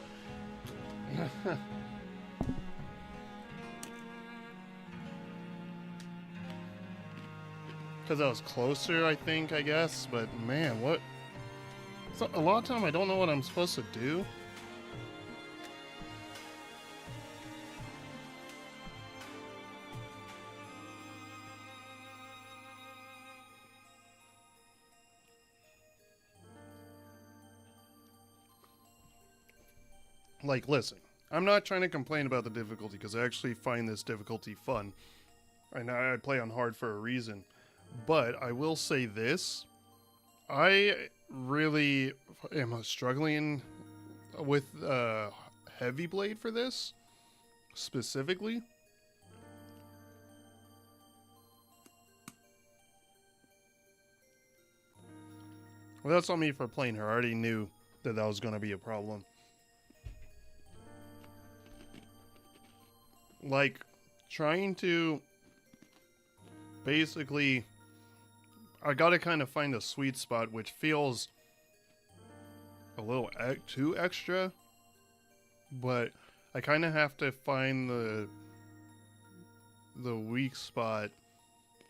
Because I was closer, I think, I guess. But, man, what? So, a lot of time I don't know what I'm supposed to do. Like, listen, I'm not trying to complain about the difficulty because I actually find this difficulty fun. And I play on hard for a reason. But I will say this. I really am struggling with Heavy Blade for this, specifically. Well, that's on me for playing her. I already knew that was going to be a problem. like trying to basically, I gotta kind of find a sweet spot, which feels a little too extra, but I kind of have to find the weak spot,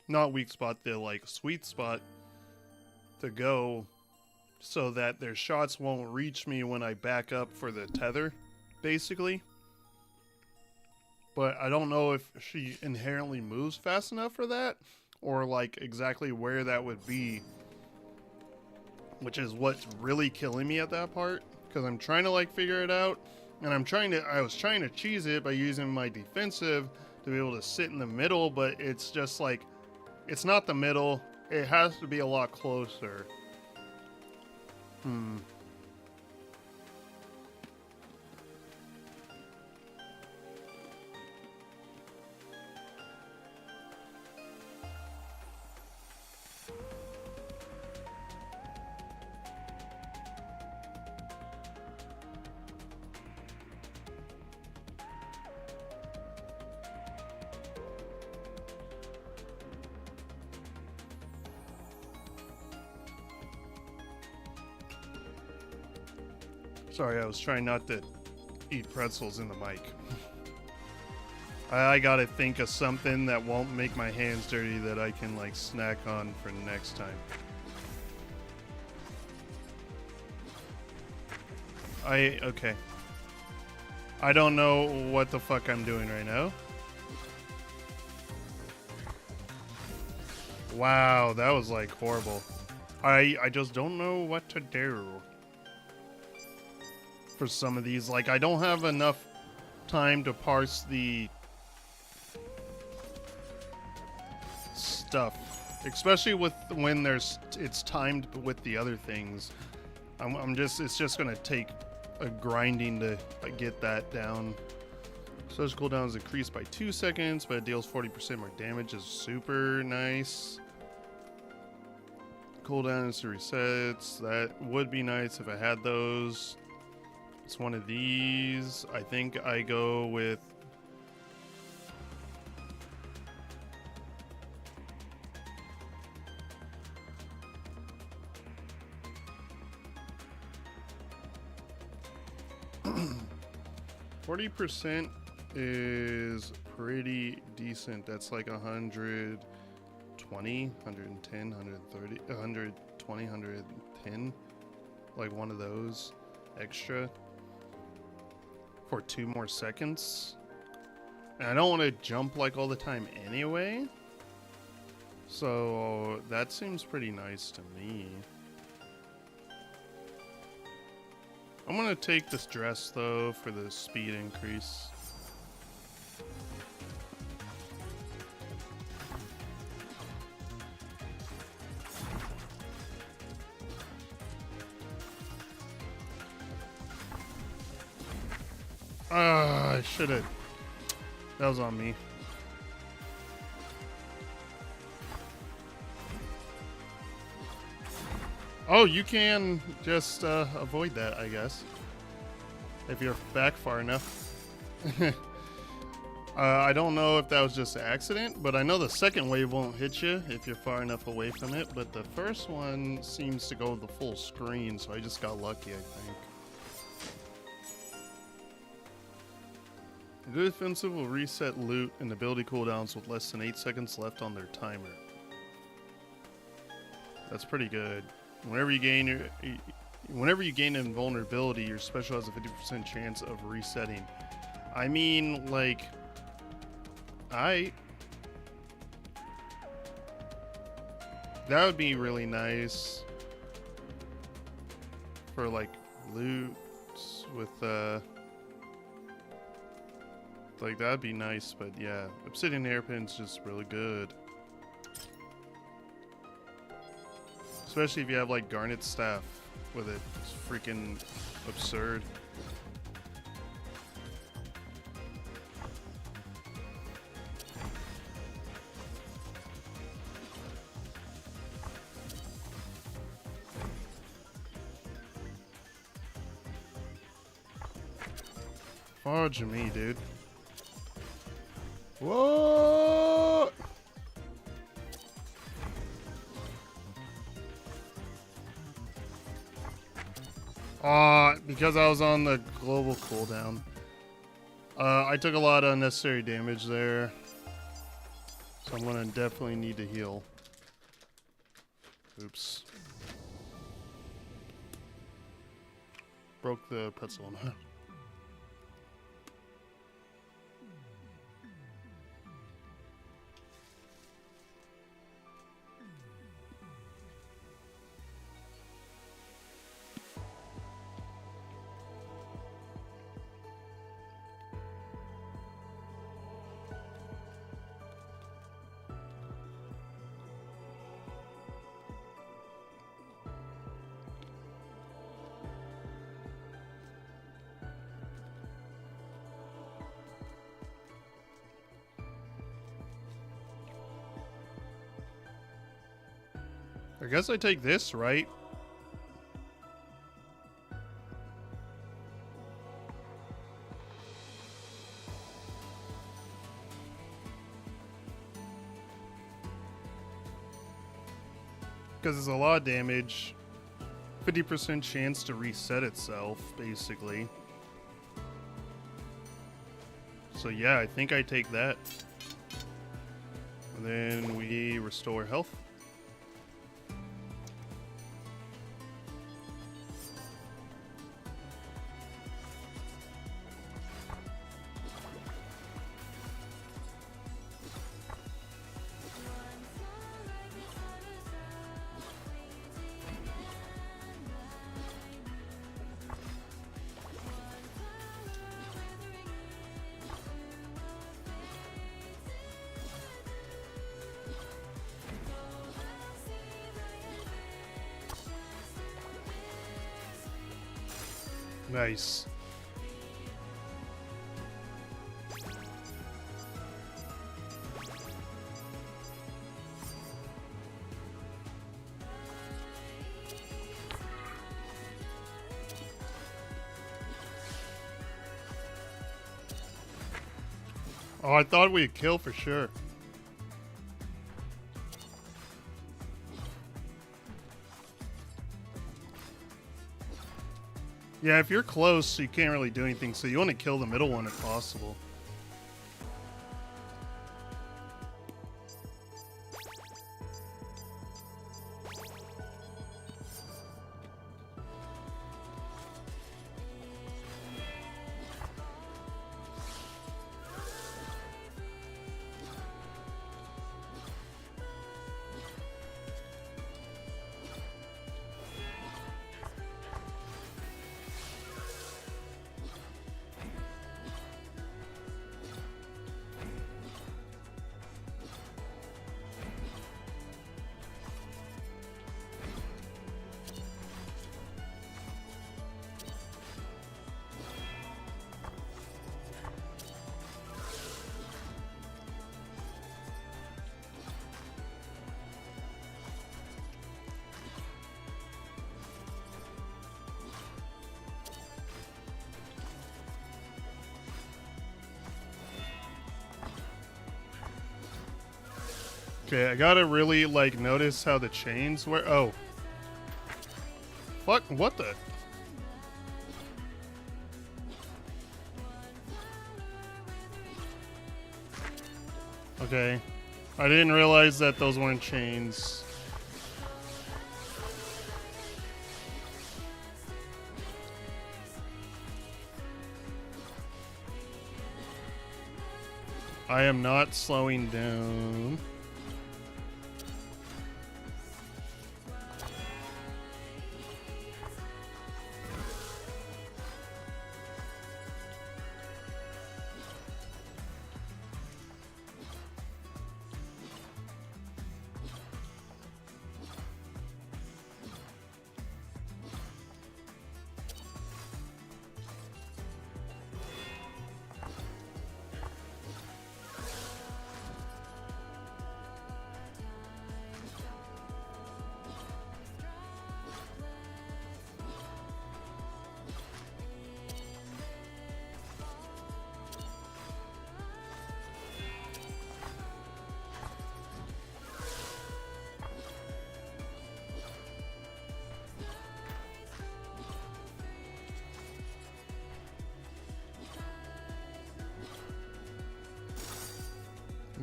not weak spot, the like sweet spot to go so that their shots won't reach me when I back up for the tether, basically. But I don't know if she inherently moves fast enough for that, or like exactly where that would be, which is what's really killing me at that part, because I'm trying to like figure it out, and I was trying to cheese it by using my defensive to be able to sit in the middle, but it's just like, it's not the middle, it has to be a lot closer. Sorry, I was trying not to eat pretzels in the mic. I gotta think of something that won't make my hands dirty that I can like snack on for next time. Okay. I don't know what the fuck I'm doing right now. Wow, that was like horrible. I just don't know what to do for some of these. Like, I don't have enough time to parse the stuff, especially with when it's timed with the other things. It's just gonna take a grinding to get that down. Social cooldown is increased by 2 seconds, but it deals 40% more damage. Is super nice. Cooldown is resets. That would be nice if I had those. It's one of these. I think I go with %. Is pretty decent. That's like 120, 110, 130, 120, 110. Like one of those extra for 2 more seconds. And I don't want to jump like all the time anyway. So that seems pretty nice to me. I'm gonna take this dress though for the speed increase. I should've. That was on me. Oh, you can just avoid that, I guess. If you're back far enough. I don't know if that was just an accident, but I know the second wave won't hit you if you're far enough away from it, but the first one seems to go the full screen, so I just got lucky, I think. A good offensive will reset loot and ability cooldowns with less than 8 seconds left on their timer. That's pretty good. Whenever you gain invulnerability, your special has a 50% chance of resetting. I mean, like, that would be really nice for like loot with like that'd be nice, but yeah, obsidian hairpin's just really good. Especially if you have like garnet staff with it. It's freaking absurd. Fudge me, dude. Whoa! Because I was on the global cooldown. I took a lot of unnecessary damage there. So I'm gonna definitely need to heal. Oops. Broke the pretzel. I guess I take this, right? Because it's a lot of damage. 50% chance to reset itself, basically. So yeah, I think I take that. And then we restore health. Nice. Oh, I thought we'd kill for sure. Yeah, if you're close, you can't really do anything, so you want to kill the middle one if possible. Okay, I gotta really, like, notice how the chains were. Oh. Fuck, what the? Okay. I didn't realize that those weren't chains. I am not slowing down.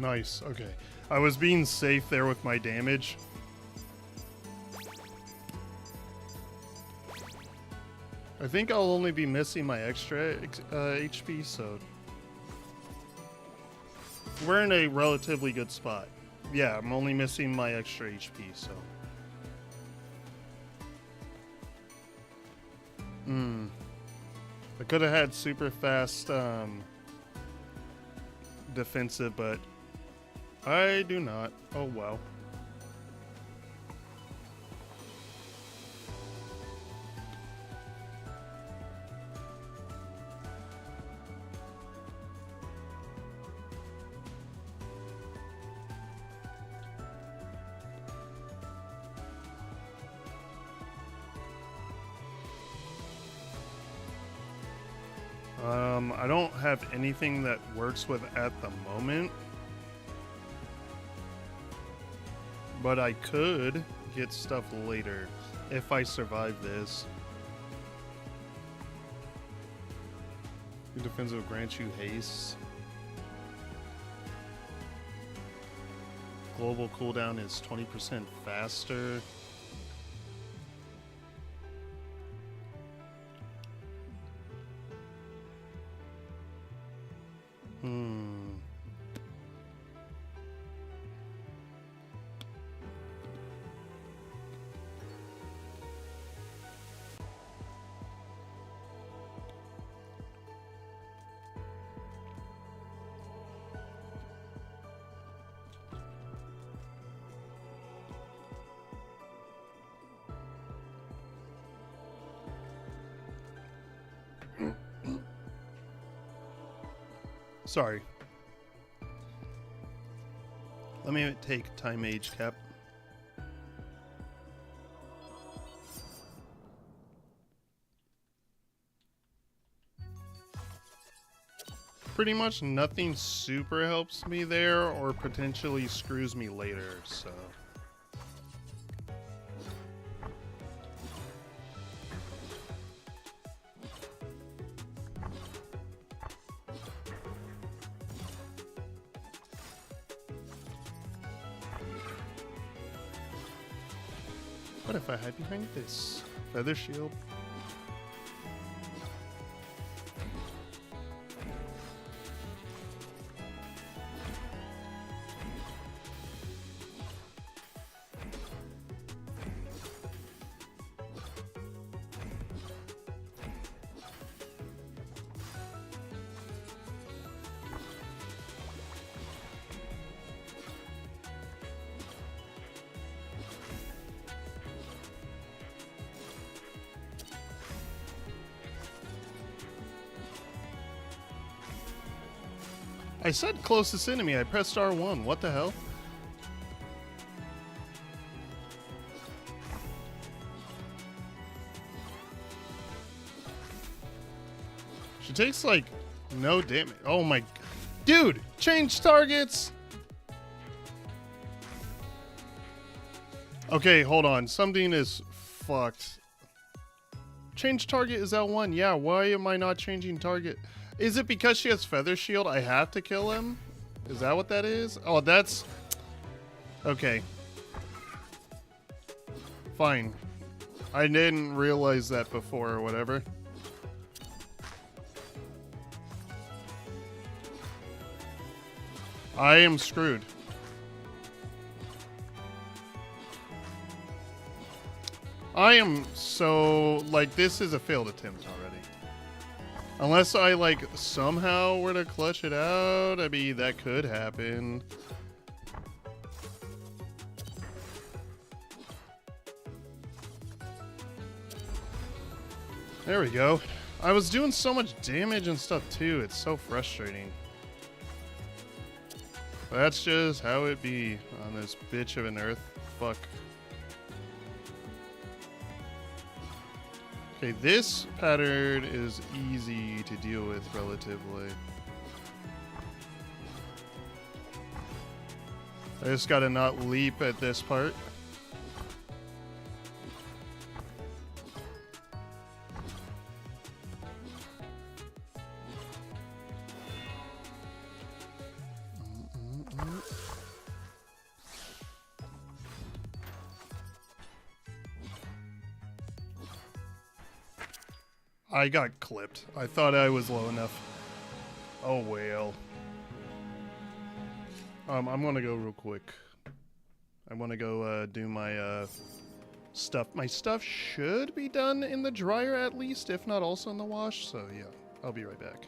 Nice, okay. I was being safe there with my damage. I think I'll only be missing my extra HP, so... We're in a relatively good spot. Yeah, I'm only missing my extra HP, so... I could have had super fast defensive, but I do not. Oh, wow. I don't have anything that works with at the moment, but I could get stuff later if I survive this. Your defensive grants you haste. Global cooldown is 20% faster. Sorry. Let me take time age cap. Pretty much nothing super helps me there or potentially screws me later, so... What if I hide behind this? Feather shield. I said closest enemy. I pressed R1. What the hell? She takes like no damage. Oh my... Dude! Change targets! Okay, hold on. Something is fucked. Change target is L1. Yeah, why am I not changing target? Is it because she has Feather Shield? I have to kill him? Is that what that is? Oh, that's... Okay. Fine. I didn't realize that before or whatever. I am screwed. I am so... Like, this is a failed attempt already. Unless I, like, somehow were to clutch it out. I mean, that could happen. There we go. I was doing so much damage and stuff, too. It's so frustrating. That's just how it be on this bitch of an earth. Fuck. Okay, this pattern is easy to deal with relatively. I just gotta not leap at this part. I got clipped. I thought I was low enough. Oh, well. I'm gonna go real quick. I want to go do my stuff. My stuff should be done in the dryer at least, if not also in the wash. So yeah, I'll be right back.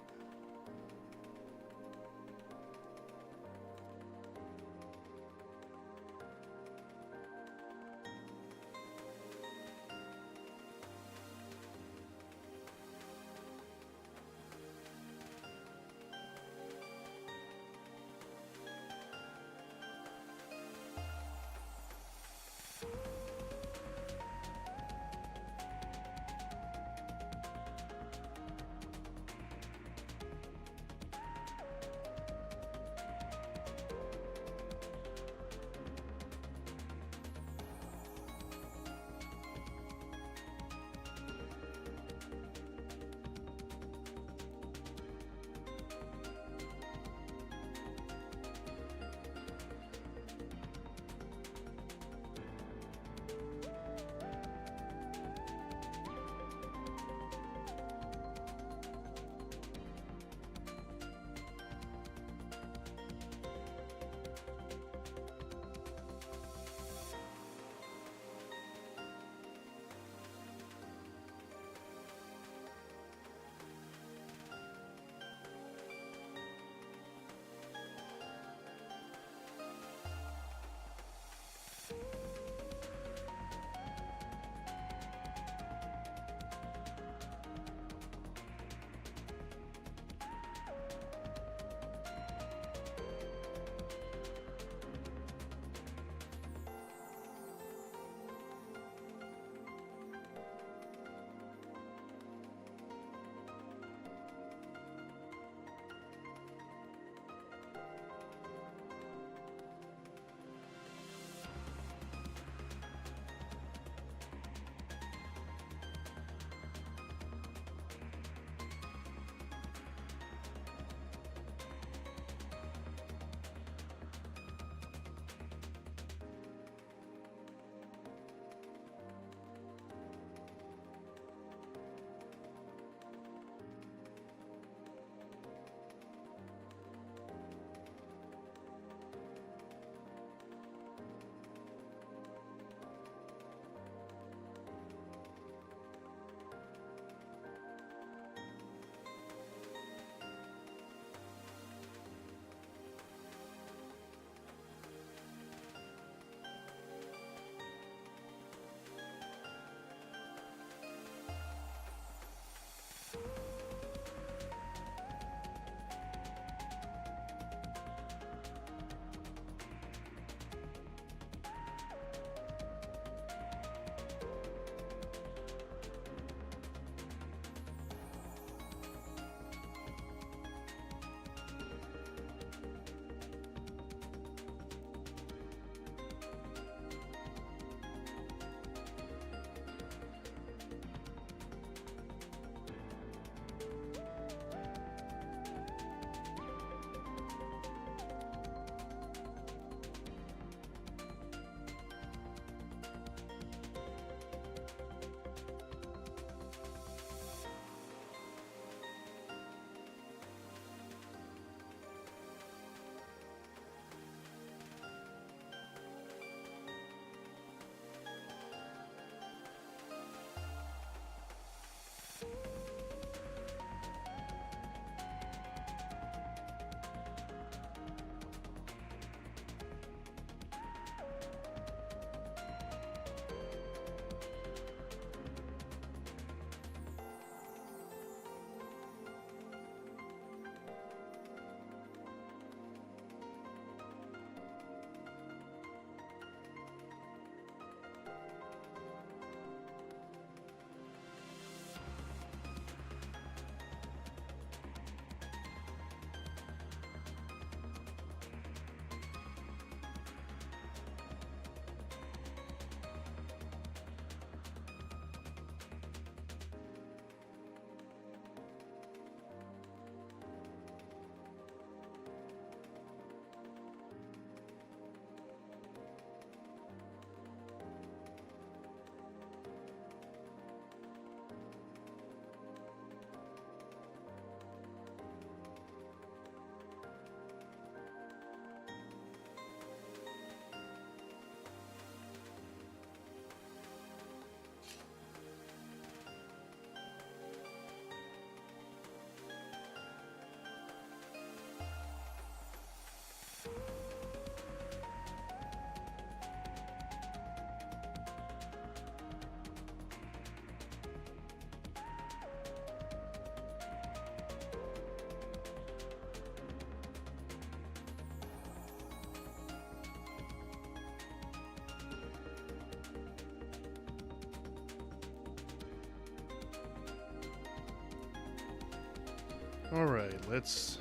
Alright, let's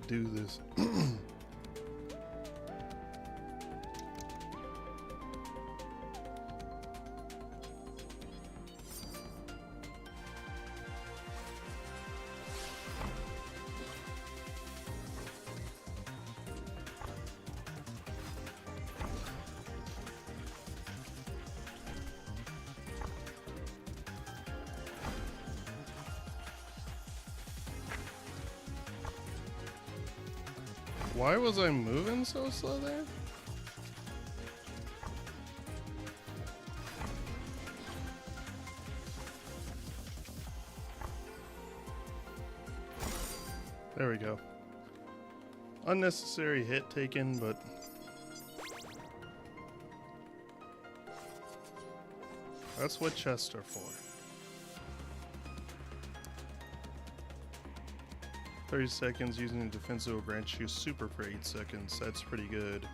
do this. Why was I moving so slow there? There we go. Unnecessary hit taken, but that's what chests are for. 30 seconds using a defensive will grant you super for 8 seconds. That's pretty good.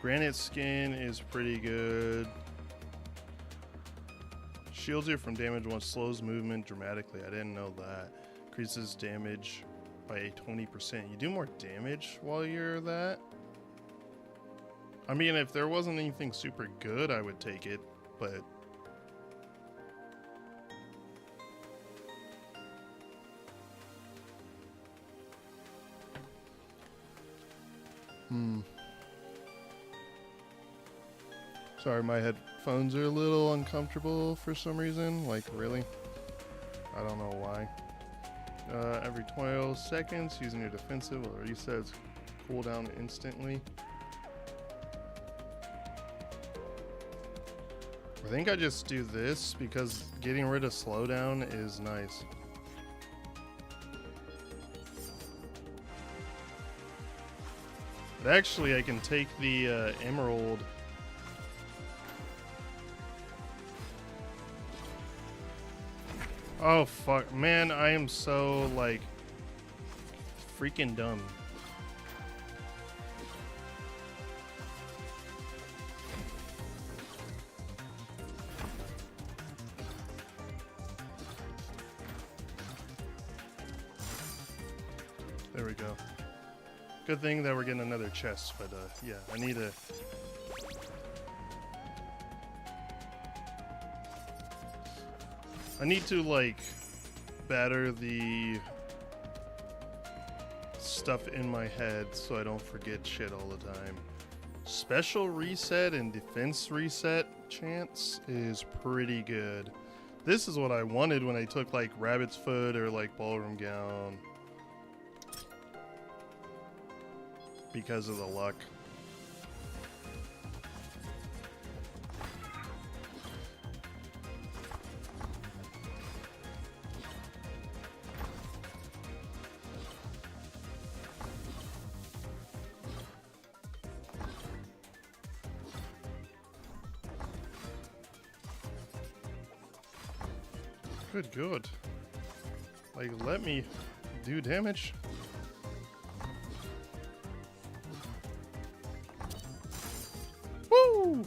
Granite skin is pretty good. Shields you from damage once slows movement dramatically. I didn't know that. Increases damage by 20%. You do more damage while you're that? I mean, if there wasn't anything super good, I would take it, but sorry, my headphones are a little uncomfortable for some reason. Like, really? I don't know why. Every 12 seconds, using your defensive will reset its cooldown instantly. I think I just do this because getting rid of slowdown is nice. But actually, I can take the emerald. Oh fuck, man, I am so like freaking dumb. There we go. Good thing that we're getting another chest, but yeah, I need to. I need to, like, batter the stuff in my head so I don't forget shit all the time. Special reset and defense reset chance is pretty good. This is what I wanted when I took, like, Rabbit's Foot or, like, Ballroom Gown. Because of the luck. Good. Like, let me do damage. Woo!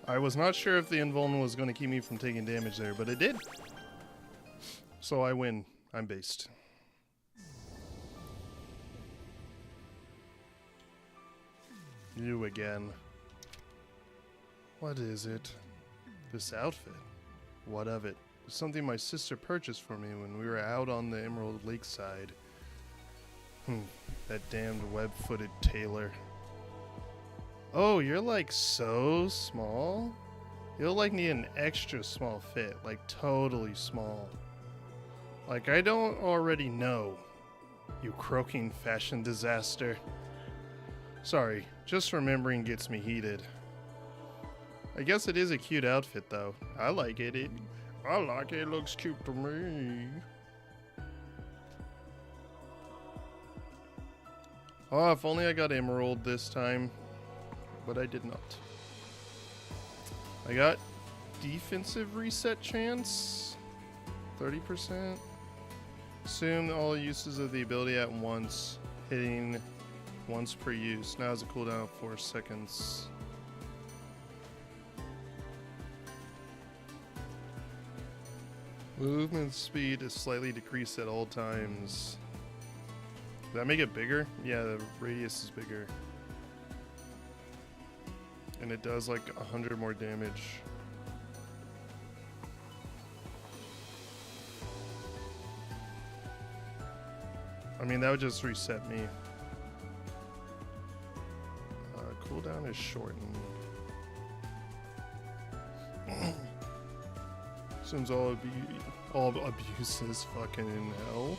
I was not sure if the invuln was going to keep me from taking damage there, but it did. So I win. I'm based. You again. What is it? This outfit? What of it? It's something my sister purchased for me when we were out on the Emerald Lakeside. That damned web-footed tailor. Oh, you're like so small? You'll like need an extra small fit, like totally small. Like I don't already know, you croaking fashion disaster. Sorry, just remembering gets me heated. I guess it is a cute outfit though. I like it. I like it. It looks cute to me. Oh, if only I got emerald this time. But I did not. I got defensive reset chance. 30%. Assume all uses of the ability at once. Hitting once per use. Now has a cooldown of 4 seconds. Movement speed is slightly decreased at all times. Did that make it bigger? Yeah, the radius is bigger. And it does like 100 more damage. I mean, that would just reset me. Cooldown is shortened. Since all abuse is fucking in hell.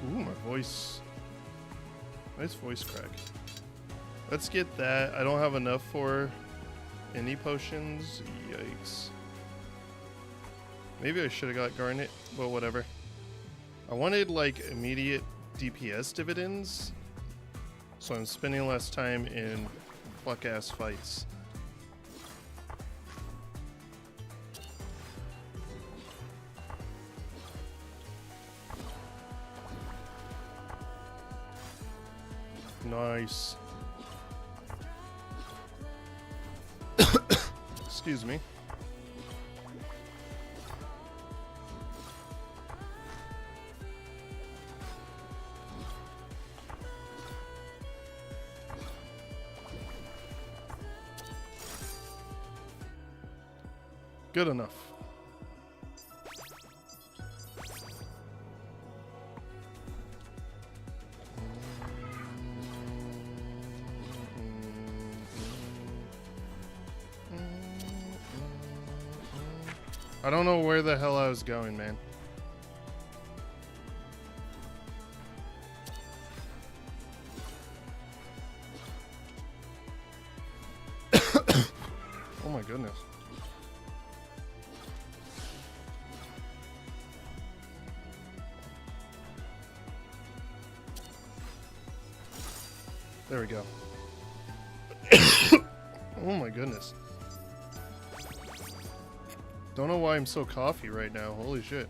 Ooh, my voice. Nice voice crack. Let's get that. I don't have enough for any potions. Yikes. Maybe I should have got Garnet, but whatever. I wanted like immediate DPS dividends, so I'm spending less time in fuck-ass fights. Nice. Excuse me. Good enough. I don't know where the hell I was going, man. Oh my goodness. There we go. Oh my goodness. Don't know why I'm so coffee right now. Holy shit.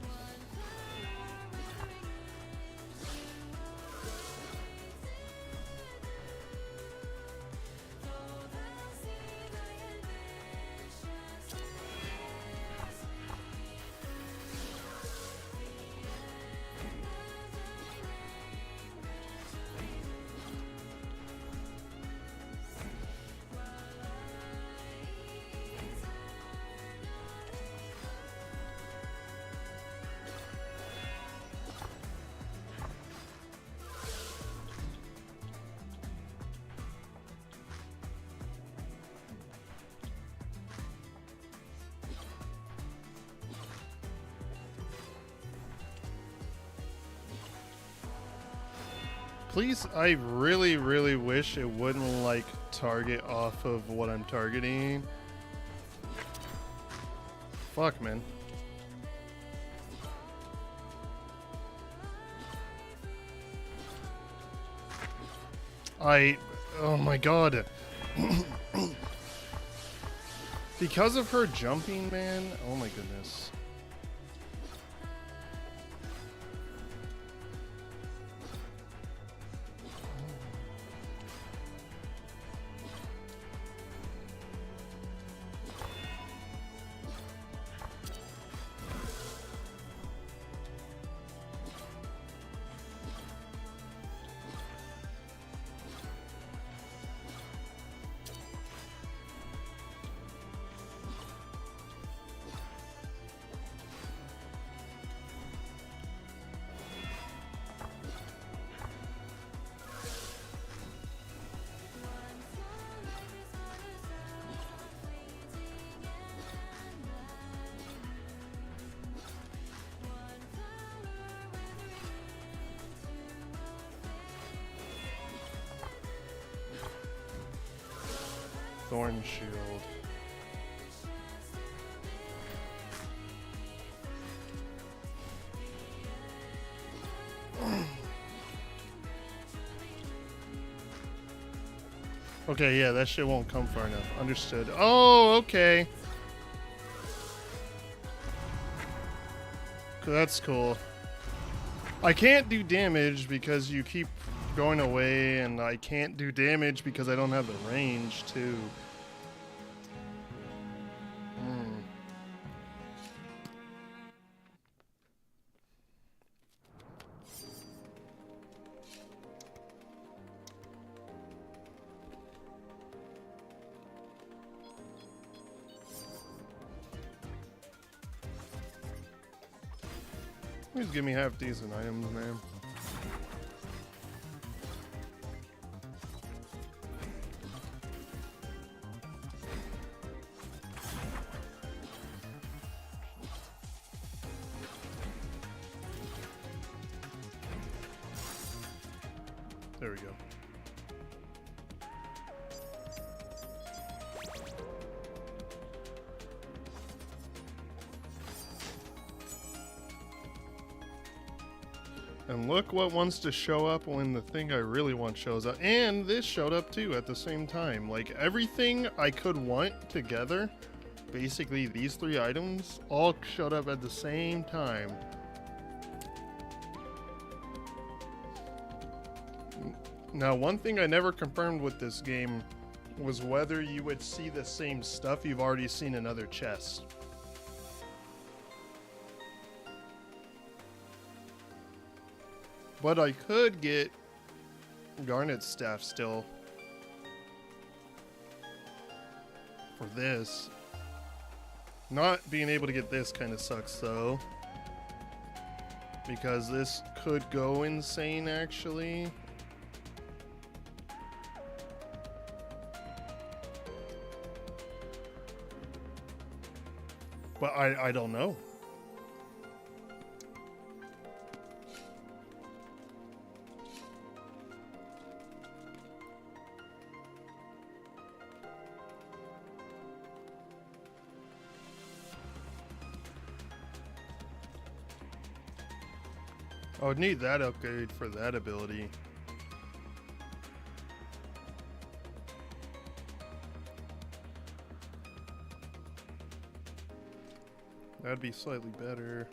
Please, I really, really wish it wouldn't, like, target off of what I'm targeting. Fuck, man. Oh my god. Because of her jumping, man. Oh my goodness. Thorn shield. Okay, yeah, that shit won't come far enough. Understood. Oh, okay. That's cool. I can't do damage because you keep going away, and I can't do damage because I don't have the range, too. Please give me half decent items, man. There we go. And look what wants to show up when the thing I really want shows up. And this showed up too at the same time. Like everything I could want together, basically these 3 items, all showed up at the same time. Now, one thing I never confirmed with this game was whether you would see the same stuff you've already seen in other chests. But I could get Garnet Staff still for this. Not being able to get this kind of sucks though, because this could go insane actually. But I don't know. I would need that upgrade for that ability. That'd be slightly better.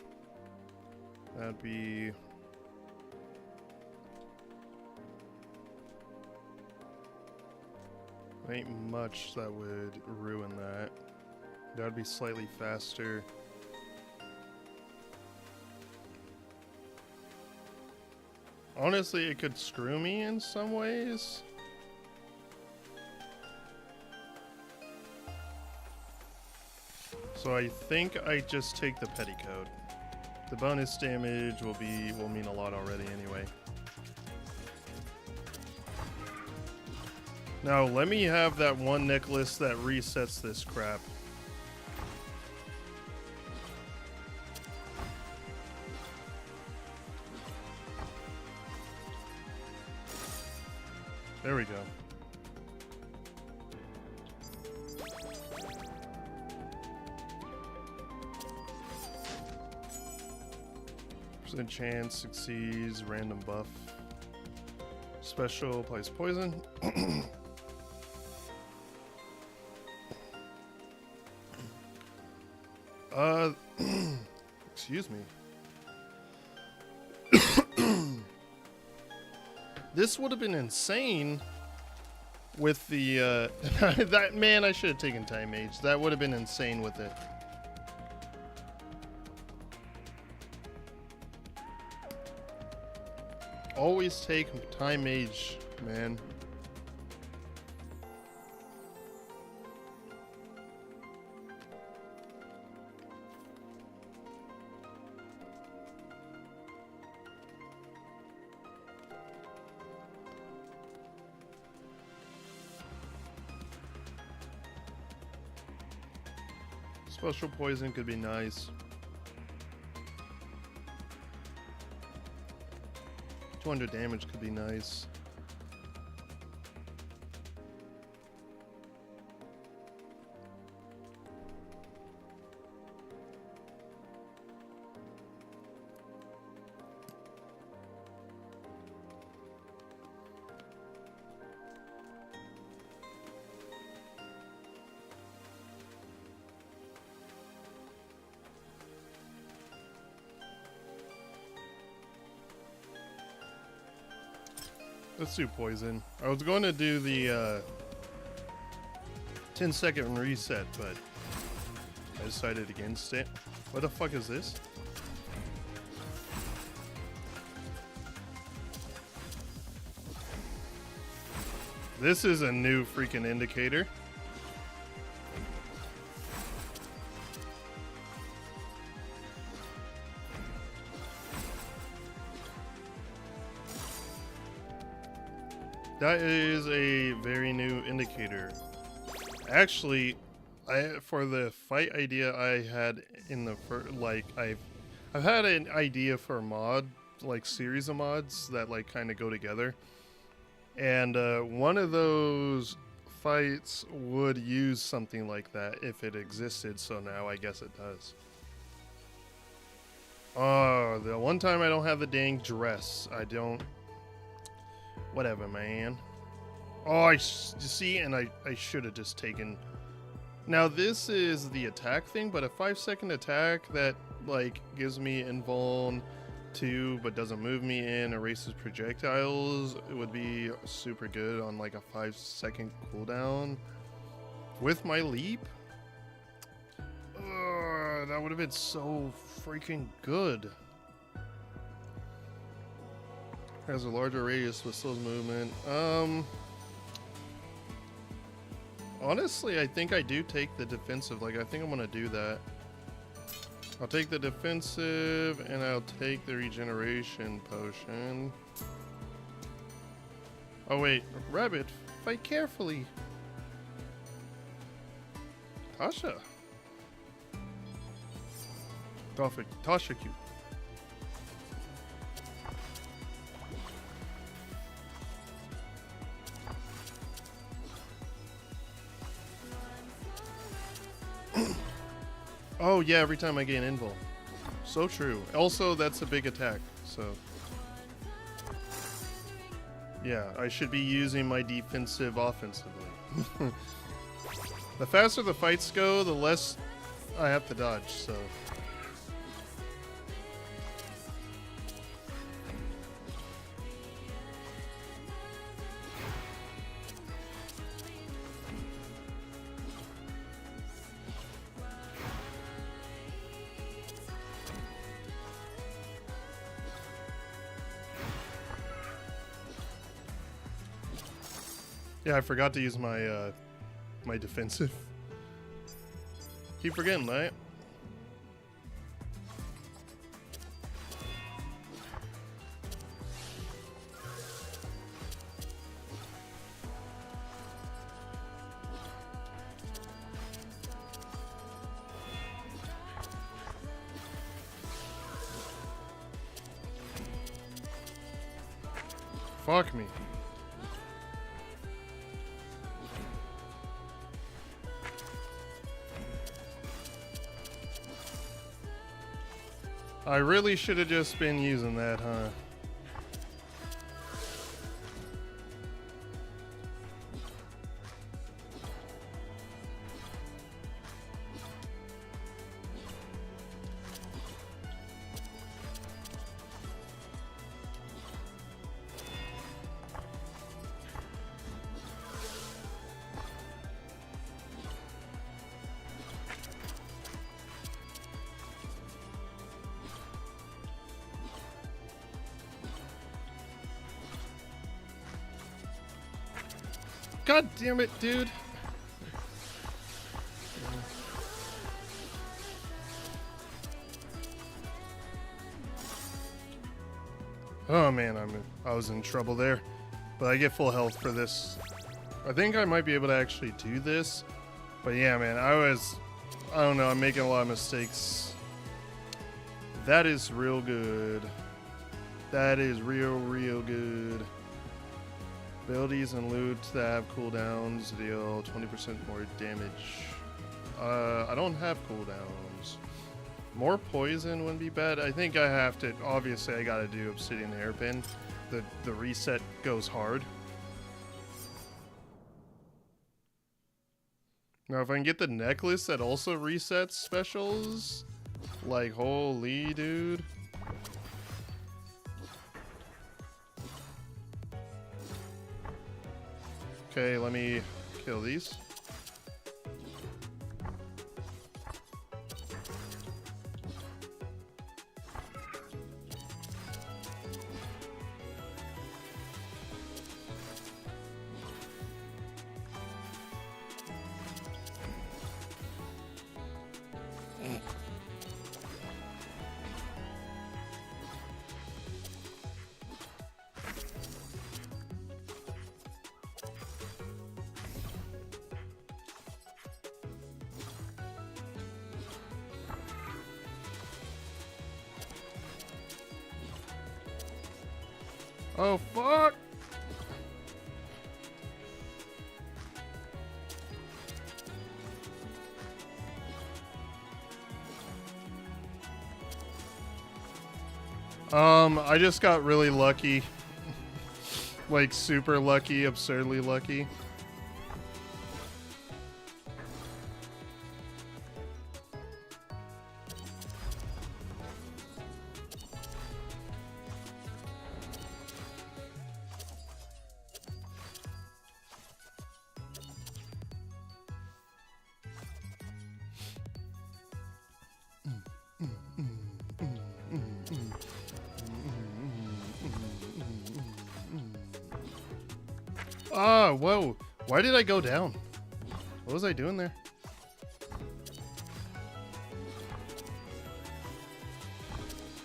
That'd be... ain't much that would ruin that. That'd be slightly faster. Honestly, it could screw me in some ways. So I think I just take the petticoat. The bonus damage will mean a lot already anyway. Now let me have that one necklace that resets this crap. There we go. Percent chance succeeds, random buff. Special applies poison. Excuse me. This would have been insane with the, that, man, I should have taken Time Mage. That would have been insane with it. Always take Time Mage, man. Special poison could be nice. 200 damage could be nice. Let's do poison. I was going to do the 10-second reset, but I decided against it. What the fuck is this? This is a new freaking indicator. That is a very new indicator. Actually, for the fight idea I had in the first, like I've had an idea for a mod, like series of mods that like kind of go together, and one of those fights would use something like that if it existed. So now I guess it does. Oh, the one time I don't have the dang dress. I don't. Whatever, man. Oh, you see, and I should have just taken. Now this is the attack thing, but a 5-second attack that like gives me invuln 2 but doesn't move me in, erases projectiles, it would be super good on like a 5-second cooldown with my leap. That would have been so freaking good. Has a larger radius with slows movement. Honestly, I think I do take the defensive. Like, I think I'm gonna do that. I'll take the defensive, and I'll take the regeneration potion. Oh wait, rabbit, fight carefully. Tasha. Tasha cute. Oh yeah, every time I gain invul. So true. Also, that's a big attack, so. Yeah, I should be using my defensive offensively. The faster the fights go, the less I have to dodge, so. Yeah, I forgot to use my my defensive. Keep forgetting that. Fuck me. I really should have just been using that, huh? God damn it, dude. Oh man, I was in trouble there. But I get full health for this. I think I might be able to actually do this. But yeah, man, I don't know, I'm making a lot of mistakes. That is real good. That is real good. Abilities and loot that have cooldowns deal 20% more damage. I don't have cooldowns. More poison wouldn't be bad. I think I have to, obviously I gotta do Obsidian Hairpin. The reset goes hard. Now if I can get the necklace that also resets specials, like holy dude. Okay, let me kill these. Oh, fuck! I just got really lucky. Like, super lucky, absurdly lucky. Ah, whoa. Why did I go down? What was I doing there?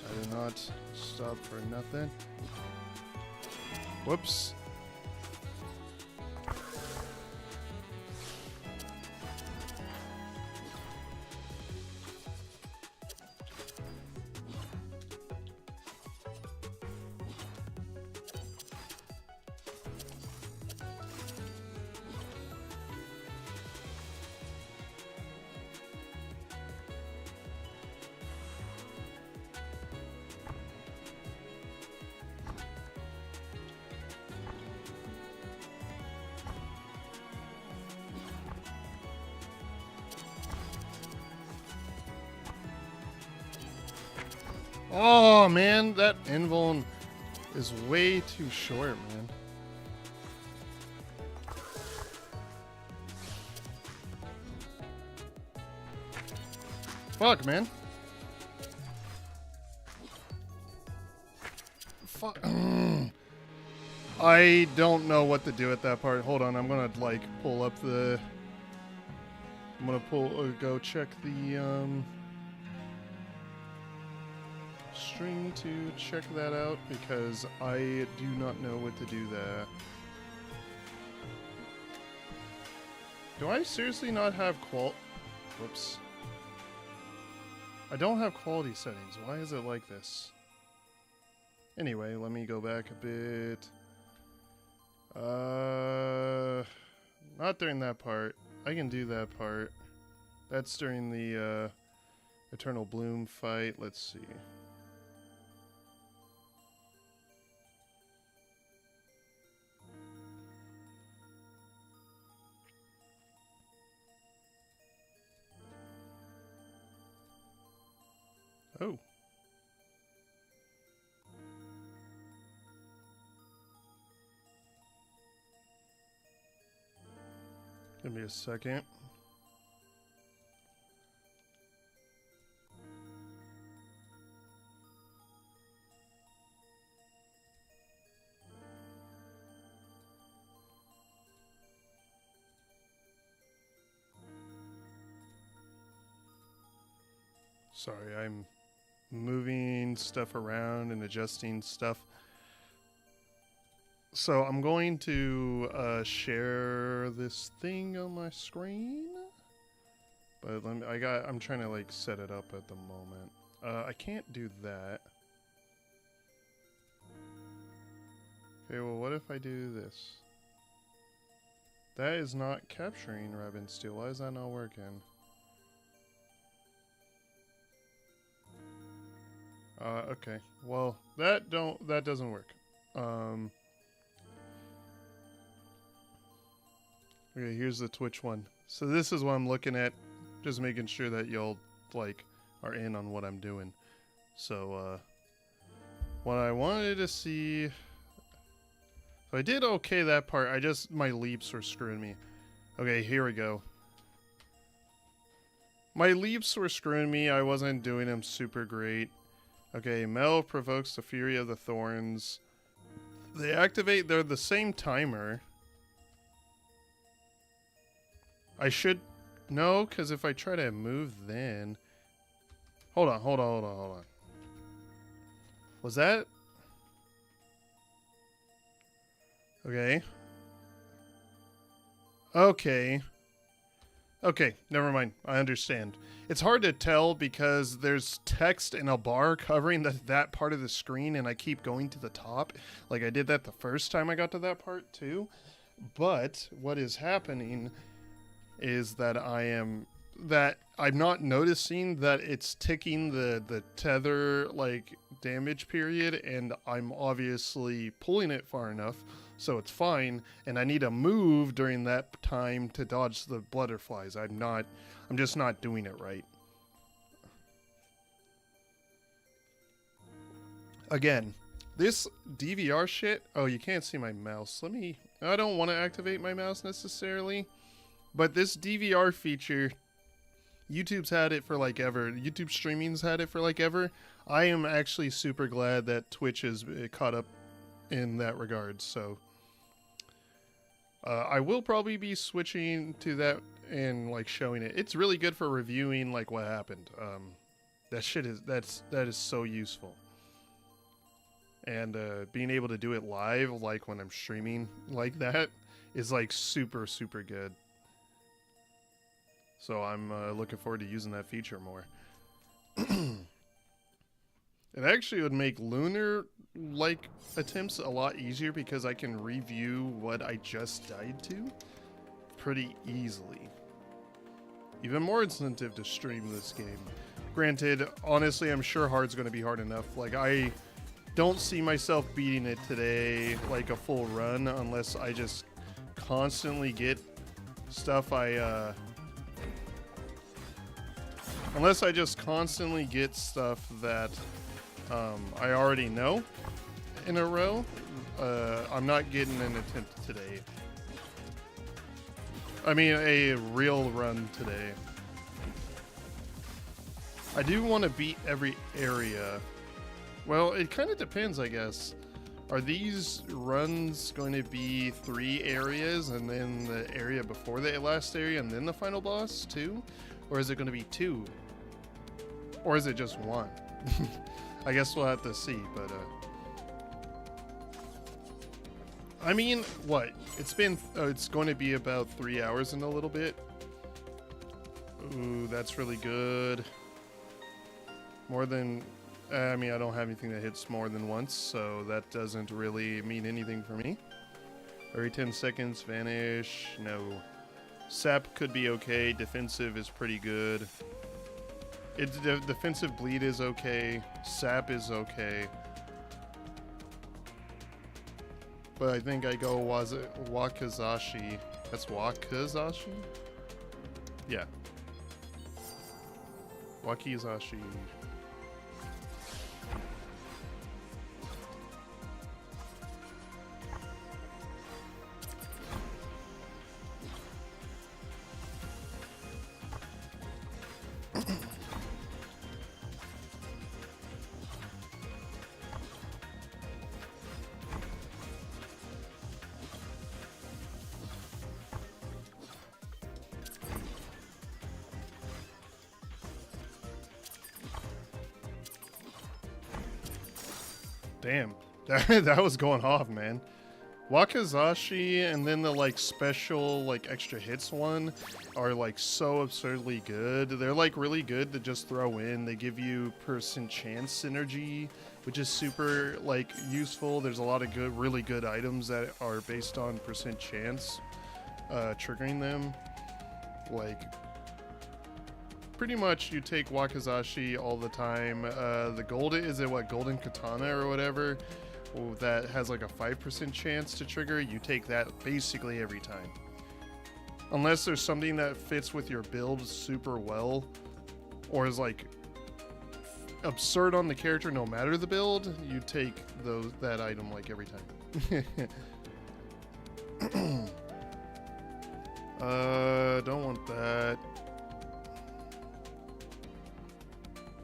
I did not stop for nothing. Whoops. Oh, man, that invuln is way too short, man. Fuck, man. Fuck. I don't know what to do at that part. Hold on, I'm gonna, like, pull up the... I'm gonna go check the, string to check that out, because I do not know what to do there. Do I seriously not have Whoops. I don't have quality settings. Why is it like this? Anyway, let me go back a bit. Not during that part. I can do that part. That's during the, Eternal Bloom fight. Let's see. Oh. Give me a second. Sorry, I'm moving stuff around and adjusting stuff. So I'm going to share this thing on my screen, but I'm trying to like set it up at the moment. I can't do that. Okay, well, what if I do this? That is not capturing Raven Steel. Why is that not working? Okay. Well, that doesn't work. Okay, here's the Twitch one. So this is what I'm looking at, just making sure that y'all like are in on what I'm doing. So what I wanted to see, So I did okay that part. My leaps were screwing me. Okay, here we go. My leaps were screwing me. I wasn't doing them super great. Okay, Mel provokes the Fury of the Thorns. They activate, they're the same timer. I should, no, because if I try to move then. Hold on. Was that? Okay. Okay, never mind. I understand. It's hard to tell because there's text in a bar covering that part of the screen, and I keep going to the top. Like I did that the first time I got to that part too. But what is happening is that I'm not noticing that it's ticking the tether like damage period, and I'm obviously pulling it far enough so it's fine, and I need to move during that time to dodge the butterflies. I'm just not doing it right. Again, this DVR shit, oh, you can't see my mouse. I don't want to activate my mouse necessarily, but this DVR feature, YouTube's had it for like ever. YouTube streaming's had it for like ever. I am actually super glad that Twitch has caught up in that regard. So I will probably be switching to that and like showing it. It's really good for reviewing like what happened. That is so useful. And being able to do it live, like when I'm streaming like that, is like super, super good. So I'm looking forward to using that feature more. It actually would make lunar like attempts a lot easier because I can review what I just died to pretty easily. Even more incentive to stream this game. Granted, honestly, I'm sure hard's going to be hard enough. Like, I don't see myself beating it today like a full run unless I just constantly get stuff unless I just constantly get stuff that I already know in a row. I'm not getting an attempt today. I mean, a real run today. I do want to beat every area. Well, it kind of depends, I guess. Are these runs going to be 3 areas and then the area before the last area and then the final boss too? Or is it going to be 2? Or is it just 1? I guess we'll have to see, but I mean, what? It's going to be about 3 hours in a little bit. Ooh, that's really good. More than, I mean, I don't have anything that hits more than once, so that doesn't really mean anything for me. Every 10 seconds, vanish, no. Sap could be okay, defensive is pretty good. Defensive bleed is okay, sap is okay. But I think I go Wakizashi. That's Wakizashi? Yeah. Wakizashi. Damn, that was going off, man. Wakizashi and then the like special like extra hits one are like so absurdly good. They're like really good to just throw in. They give you percent chance synergy, which is super like useful. There's a lot of good, really good items that are based on percent chance triggering them. Like pretty much you take Wakizashi all the time. The golden, is it what, golden katana or whatever, that has like a 5% chance to trigger. You take that basically every time. Unless there's something that fits with your build super well, or is like absurd on the character no matter the build, you take that item like every time. Don't want that.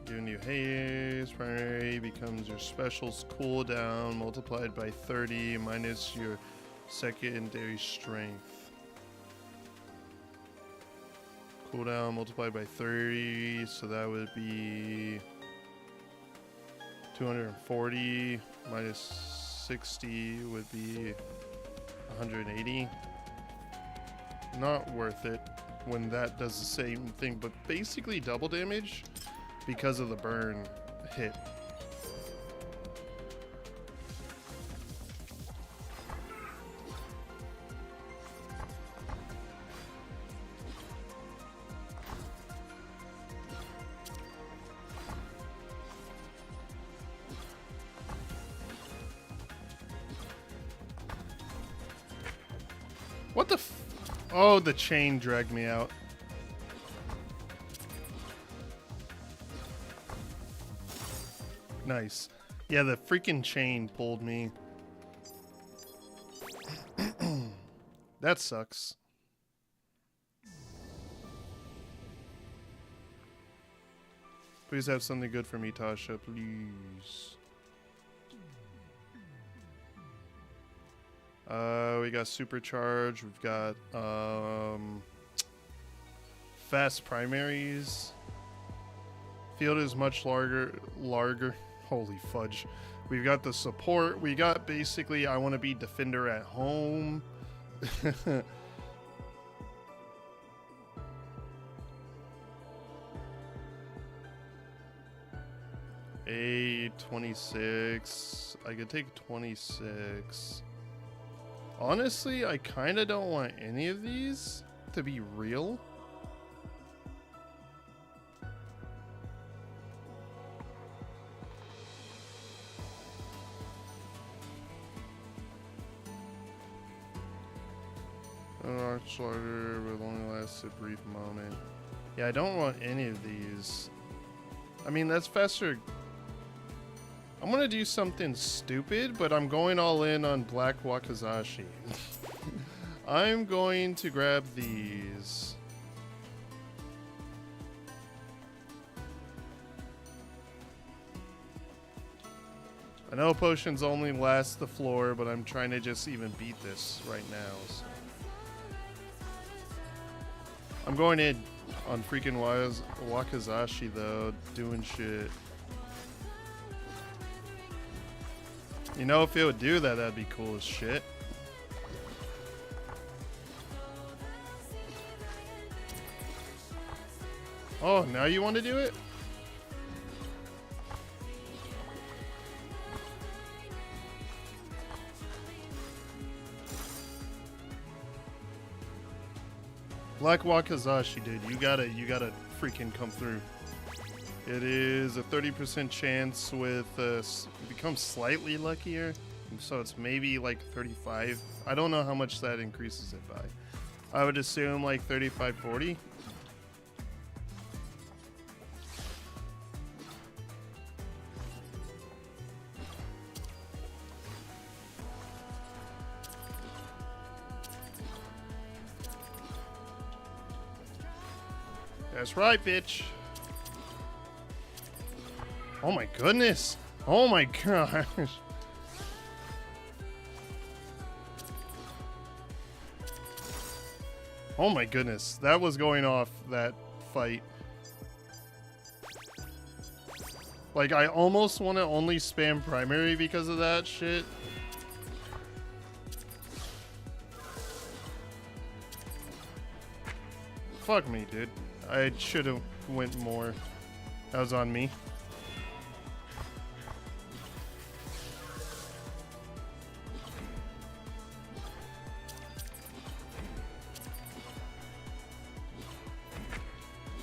Giving you haste. Primary becomes your special's cooldown multiplied by 30 minus your secondary strength. Cooldown multiplied by 30, so that would be 240 minus 60 would be 180. Not worth it when that does the same thing, but basically double damage because of the burn hit. What the f— oh, the chain dragged me out. Nice. Yeah, the freaking chain pulled me. That sucks. Please have something good for me, Tasha, please. We got supercharge. We've got fast primaries. Field is much larger. Holy fudge. We've got the support. We got basically I want to be defender at home. A26. I could take 26. Honestly, I kind of don't want any of these to be real. An arch slaughter will only last a brief moment. Yeah, I don't want any of these. I mean, that's faster. I'm gonna do something stupid, but I'm going all in on Black Wakazashi. I'm going to grab these. I know potions only last the floor, but I'm trying to just even beat this right now. So. I'm going in on freaking Wakazashi though, doing shit. You know, if it would do that, that'd be cool as shit. Oh, now you want to do it? Black Wakazashi, dude, you gotta freaking come through. It is a 30% chance with becomes slightly luckier, so it's maybe like 35. I don't know how much that increases it by. I would assume like 35, 40. That's right, bitch. Oh my goodness. Oh my gosh. Oh my goodness. That was going off that fight. Like, I almost want to only spam primary because of that shit. Fuck me, dude. I should have went more. That was on me.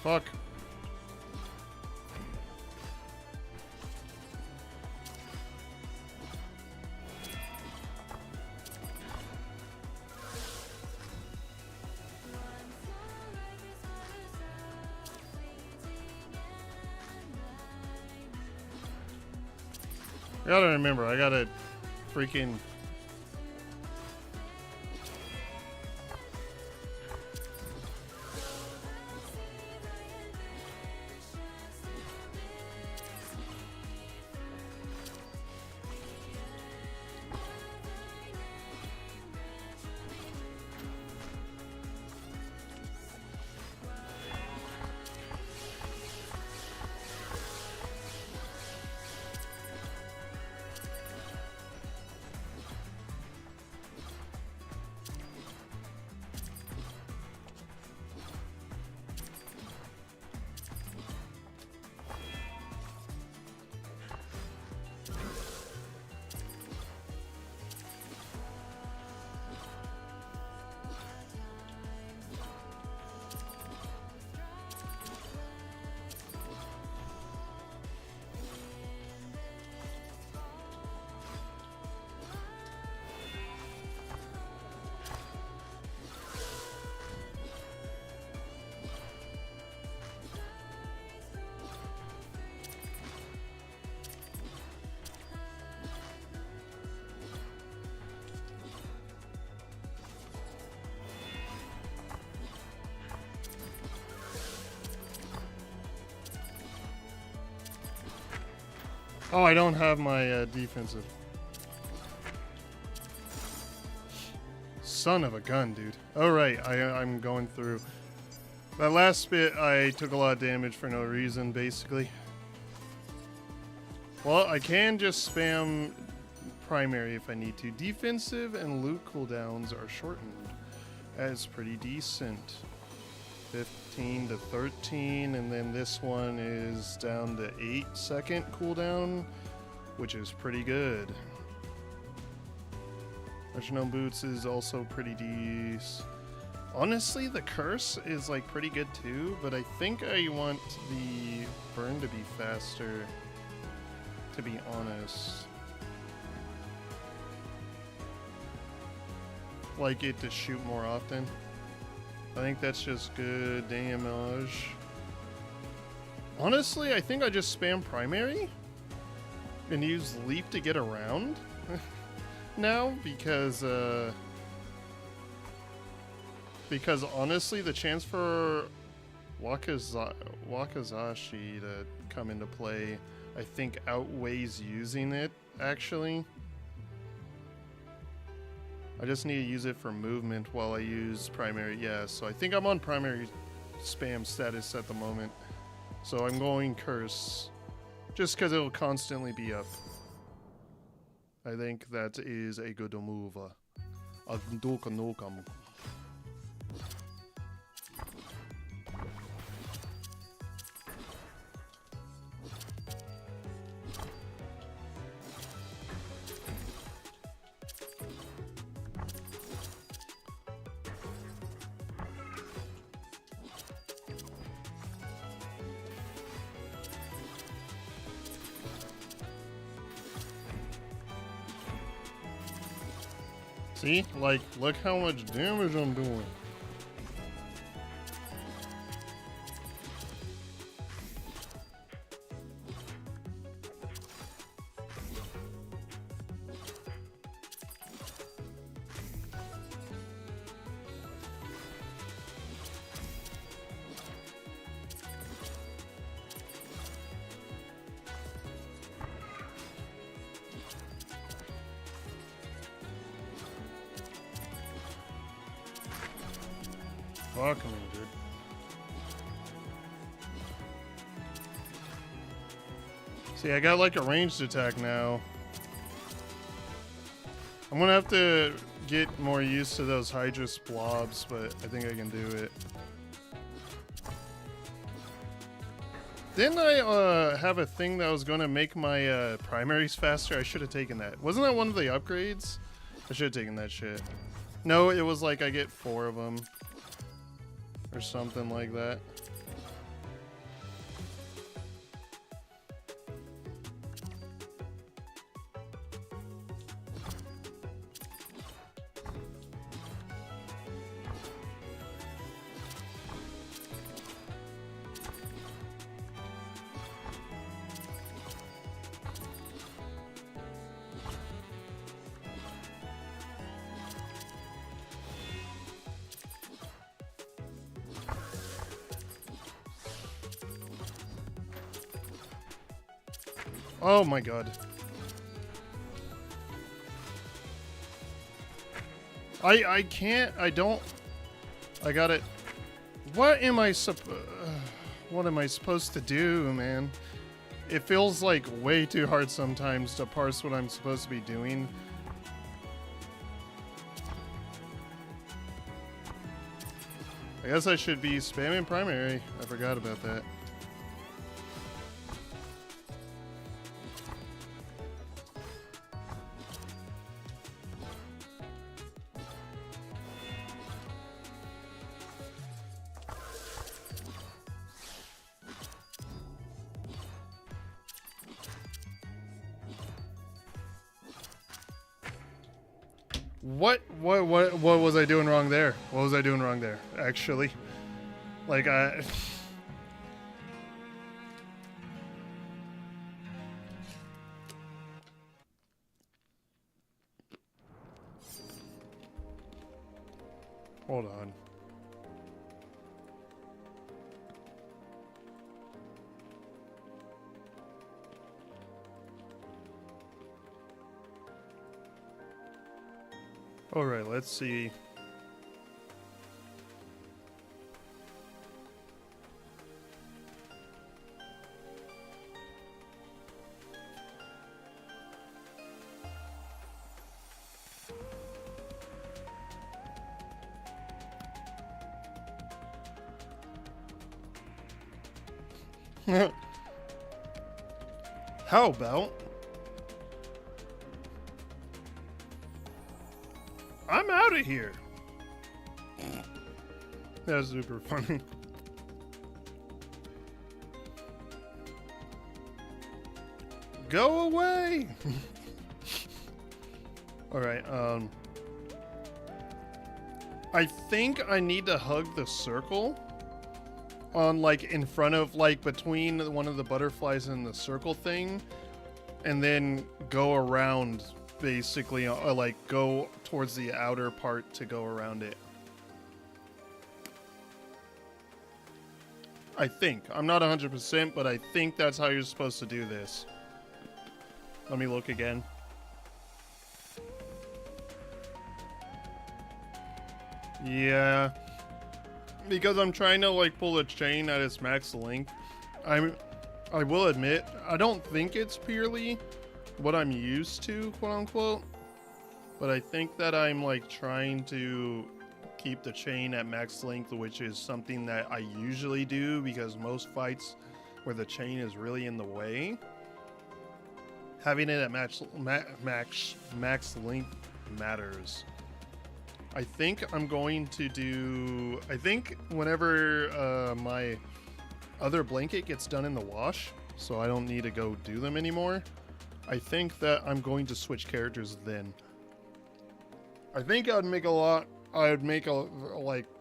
Fuck. I gotta remember, I gotta freaking... Oh, I don't have my defensive. Son of a gun, dude. All right, I'm going through. That last bit, I took a lot of damage for no reason, basically. Well, I can just spam primary if I need to. Defensive and loot cooldowns are shortened. That is pretty decent. 15 to 13, and then this one is down to 8-second cooldown, which is pretty good. Metronome boots is also pretty decent. Honestly, the curse is like pretty good too, but I think I want the burn to be faster, to be honest. Like it to shoot more often. I think that's just good damage. Honestly, I think I just spam primary and use leap to get around now because honestly the chance for Wakazashi to come into play I think outweighs using it actually. I just need to use it for movement while I use primary. Yeah, so I think I'm on primary spam status at the moment. So I'm going curse. Just because it'll constantly be up. I think that is a good move. See? Like, look how much damage I'm doing. Fuck me, dude. See, I got like a ranged attack now. I'm gonna have to get more used to those Hydrus blobs, but I think I can do it. Didn't I have a thing that was gonna make my primaries faster? I should have taken that. Wasn't that one of the upgrades? I should have taken that shit. No, it was like I get 4 of them. Or something like that. Oh my god. I can't, I don't, I got it. What am I supposed to do, man? It feels like way too hard sometimes to parse what I'm supposed to be doing. I guess I should be spamming primary. I forgot about that. What was I doing wrong there? What was I doing wrong there, actually? Like, hold on. Alright, let's see. How about I'm out of here? That's super funny. Go away. All right. I think I need to hug the circle on like in front of like between one of the butterflies and the circle thing, and then go around basically, like go towards the outer part to go around it. I think. I'm not 100%, but I think that's how you're supposed to do this. Let me look again. Yeah. Because I'm trying to like pull the chain at its max length. I will admit, I don't think it's purely what I'm used to, quote unquote. But I think that I'm like trying to keep the chain at max length, which is something that I usually do because most fights where the chain is really in the way, having it at max length matters. I think I'm going to do, I think whenever my other blanket gets done in the wash, so I don't need to go do them anymore, I think that I'm going to switch characters then. I think I'd make like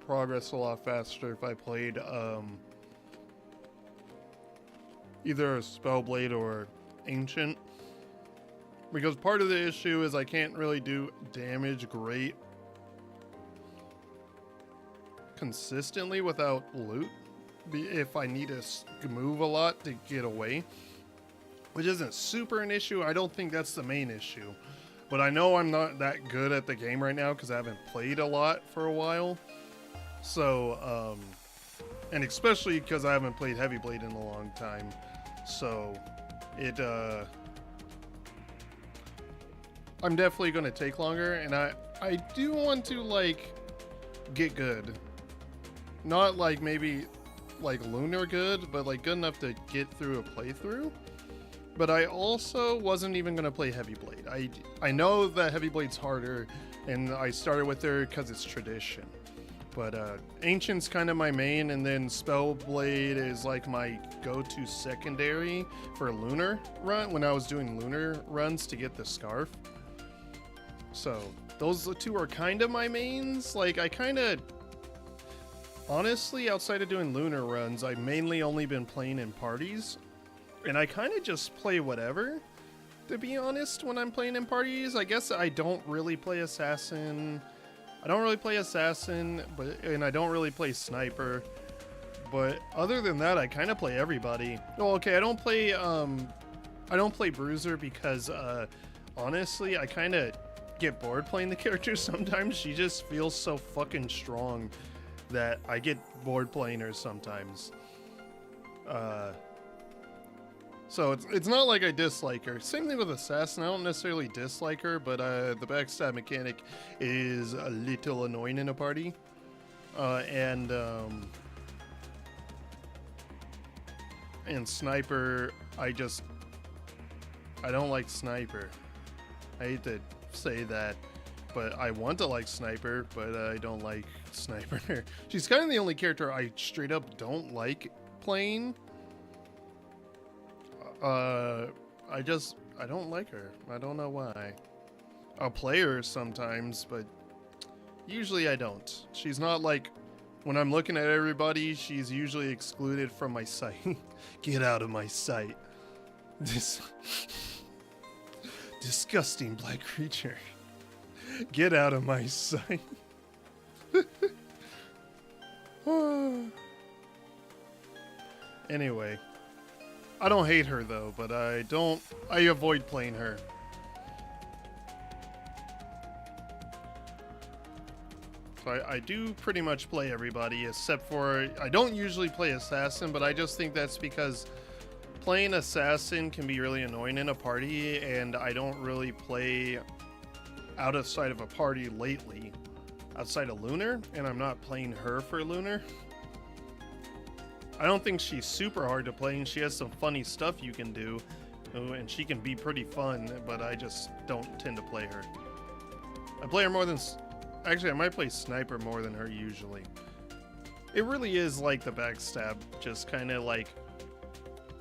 progress a lot faster if I played either a Spellblade or Ancient. Because part of the issue is I can't really do damage great consistently without loot if I need to move a lot to get away, which isn't super an issue. I don't think that's the main issue, but I know I'm not that good at the game right now because I haven't played a lot for a while. So and especially because I haven't played Heavy Blade in a long time, so it I'm definitely going to take longer, and I do want to like get good. Not like maybe like Lunar good, but like good enough to get through a playthrough. But I also wasn't even going to play Heavy Blade. I know that Heavy Blade's harder, and I started with her because it's tradition. But Ancient's kind of my main, and then Spellblade is like my go-to secondary for Lunar run when I was doing Lunar runs to get the scarf. So those two are kind of my mains. Like I kind of, honestly, outside of doing Lunar runs, I've mainly only been playing in parties. And I kind of just play whatever, to be honest, when I'm playing in parties. I guess I don't really play Assassin. I don't really play Assassin, and I don't really play Sniper. But other than that, I kind of play everybody. Well, okay, I don't play Bruiser because, honestly, I kind of get bored playing the character sometimes. She just feels so fucking strong that I get bored playing her sometimes. So it's not like I dislike her. Same thing with Assassin. I don't necessarily dislike her, but the backstab mechanic is a little annoying in a party. And Sniper, I don't like Sniper. I hate to say that, but I want to like Sniper, but I don't like Sniper. She's kind of the only character I straight up don't like playing. I don't like her. I don't know why. I'll play her sometimes, but usually I don't. She's not like, when I'm looking at everybody, she's usually excluded from my sight. Get out of my sight. This disgusting black creature. Get out of my sight. Anyway. I don't hate her though, but I avoid playing her. So I do pretty much play everybody, except for, I don't usually play Assassin, but I just think that's because playing Assassin can be really annoying in a party, and I don't really play outside of a party lately, outside of Lunar, and I'm not playing her for Lunar. I don't think she's super hard to play, and she has some funny stuff you can do, and she can be pretty fun, but I just don't tend to play her. I play her more than... Actually, I might play Sniper more than her usually. It really is like the backstab, just kind of like...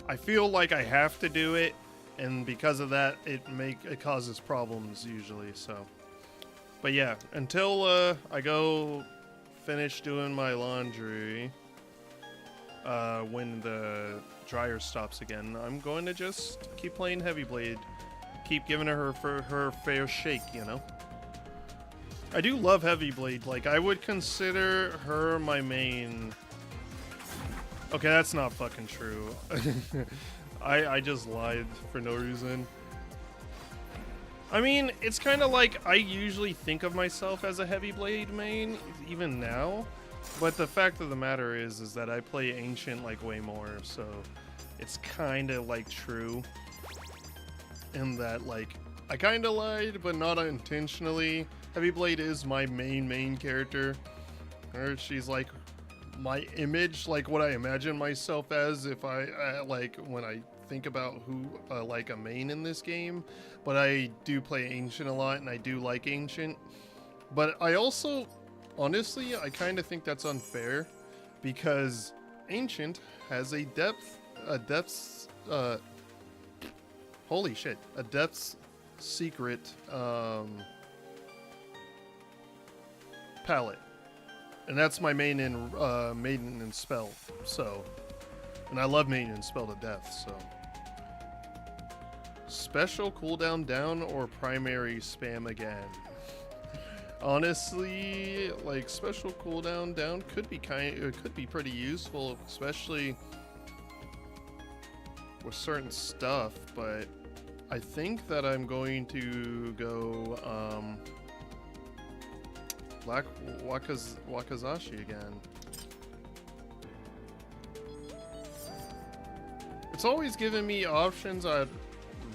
I feel like I have to do it, and because of that, it causes problems usually, so... But yeah, until I go finish doing my laundry... when the dryer stops again, I'm going to just keep playing Heavy Blade. Keep giving her her fair shake, you know? I do love Heavy Blade. Like, I would consider her my main... Okay, that's not fucking true. I just lied for no reason. I mean, it's kind of like I usually think of myself as a Heavy Blade main, even now. But the fact of the matter is that I play Ancient like way more, so it's kind of like true. In that, like, I kind of lied, but not intentionally. Heavy Blade is my main character. Or she's like my image, like what I imagine myself as if I like when I think about who like a main in this game. But I do play Ancient a lot, and I do like Ancient. But I also... Honestly, I kind of think that's unfair, because Ancient has a depth secret palette, and that's my main in Maiden and Spell. So, and I love Maiden and Spell to death. So, special cooldown down or primary spam again. Honestly, like, special cooldown down could be pretty useful, especially with certain stuff, but I think that I'm going to go Black Wakazashi again. It's always given me options I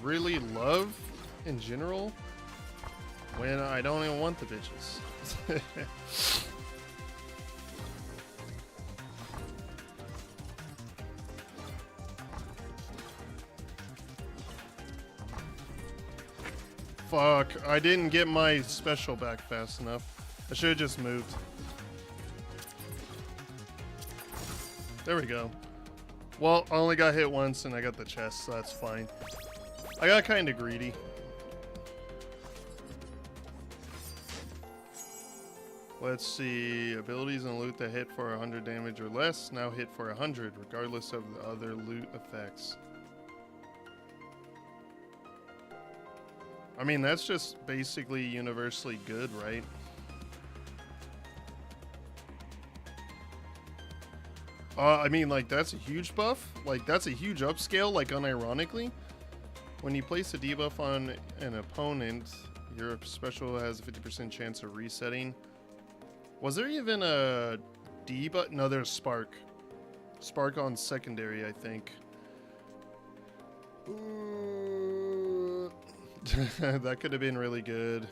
really love in general, when I don't even want the bitches. Fuck, I didn't get my special back fast enough. I should have just moved. There we go. Well, I only got hit once and I got the chest, so that's fine. I got kind of greedy. Let's see, abilities and loot that hit for 100 damage or less now hit for 100, regardless of the other loot effects. I mean, that's just basically universally good, right? I mean, like, that's a huge buff. Like, that's a huge upscale, like, unironically. When you place a debuff on an opponent, your special has a 50% chance of resetting. Was there even a debuff? No, there's Spark. Spark on secondary, I think. That could have been really good.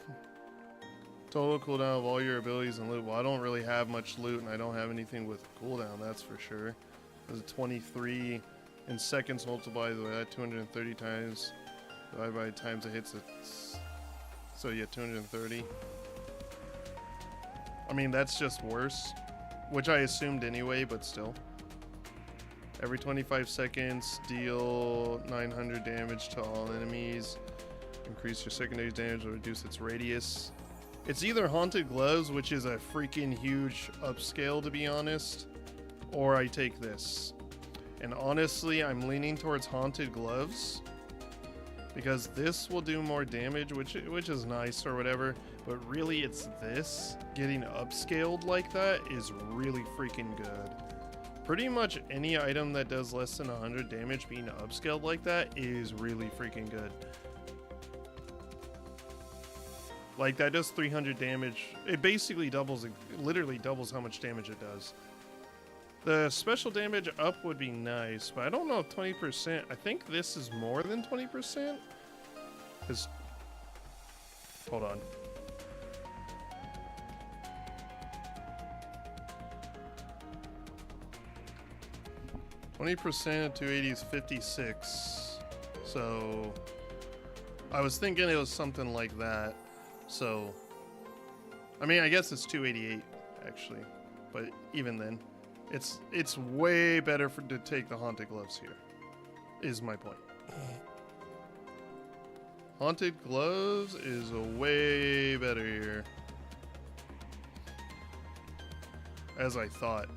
Total cooldown of all your abilities and loot. Well, I don't really have much loot, and I don't have anything with cooldown, that's for sure. There's a 23 in seconds multiplied by that 230 times. Divided by times it hits it. So yeah, 230. I mean, that's just worse, which I assumed anyway, but still. Every 25 seconds, deal 900 damage to all enemies. Increase your secondary damage or reduce its radius. It's either Haunted Gloves, which is a freaking huge upscale, to be honest, or I take this. And honestly, I'm leaning towards Haunted Gloves, because this will do more damage, which is nice or whatever, but really it's this. Getting upscaled like that is really freaking good. Pretty much any item that does less than 100 damage being upscaled like that is really freaking good. Like, that does 300 damage. It basically doubles, it literally doubles how much damage it does. The special damage up would be nice, but I don't know if 20%... I think this is more than 20%? Because... Hold on. %, 280 is 56. So... I was thinking it was something like that. So... I mean, I guess it's 288, actually. But even then... It's way better to take the Haunted Gloves here, is my point. Haunted Gloves is way better here. As I thought.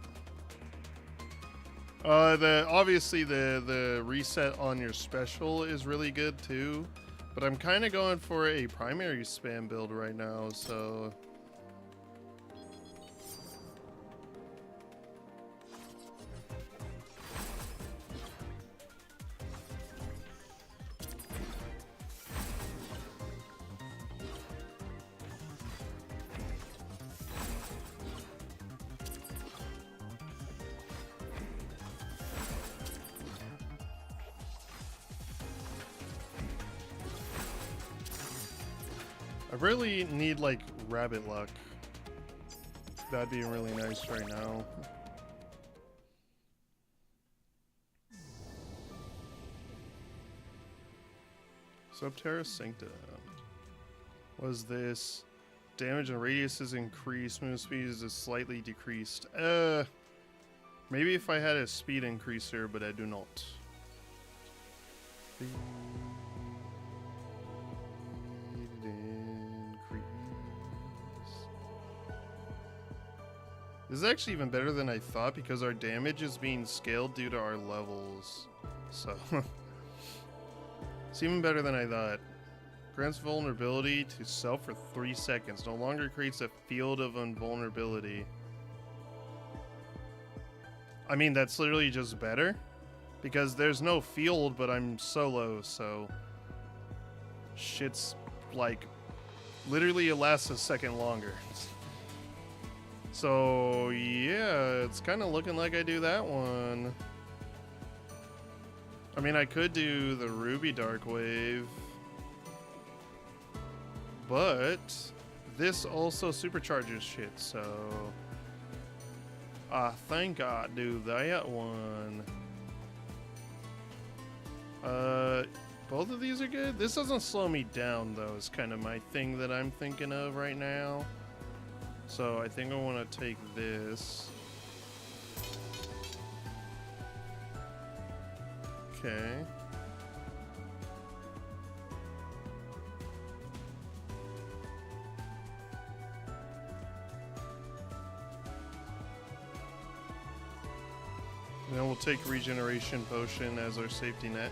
Obviously the reset on your special is really good too, but I'm kind of going for a primary spam build right now, so... I really need, like, rabbit luck. That'd be really nice right now. Subterra Sancta. What is this? Damage and radius is increased. Move speed is slightly decreased. Maybe if I had a speed increaser, but I do not. This is actually even better than I thought because our damage is being scaled due to our levels. So, it's even better than I thought. Grants vulnerability to self for 3 seconds. No longer creates a field of invulnerability. I mean, that's literally just better. Because there's no field, but I'm solo, so... Shit's, like... Literally, it lasts a second longer. So, yeah, it's kind of looking like I do that one. I mean, I could do the Ruby Dark Wave. But this also supercharges shit, so... I think I do that one. Both of these are good. This doesn't slow me down, though, is kind of my thing that I'm thinking of right now. So I think I want to take this. Okay. Then we'll take Regeneration Potion as our safety net.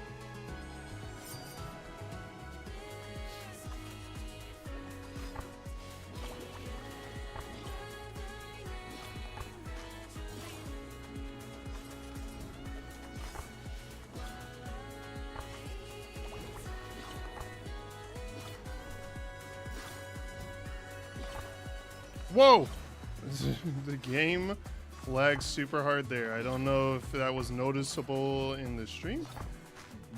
Whoa! The game lags super hard there. I don't know if that was noticeable in the stream,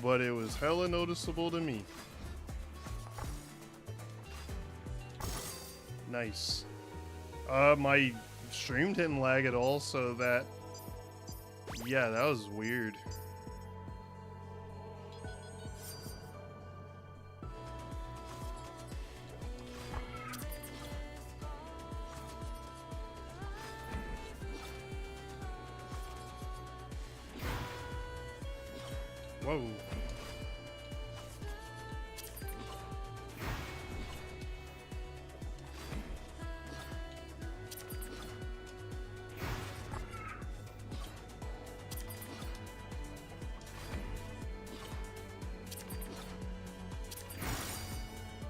but it was hella noticeable to me. Nice. My stream didn't lag at all, so that... Yeah, that was weird. Whoa.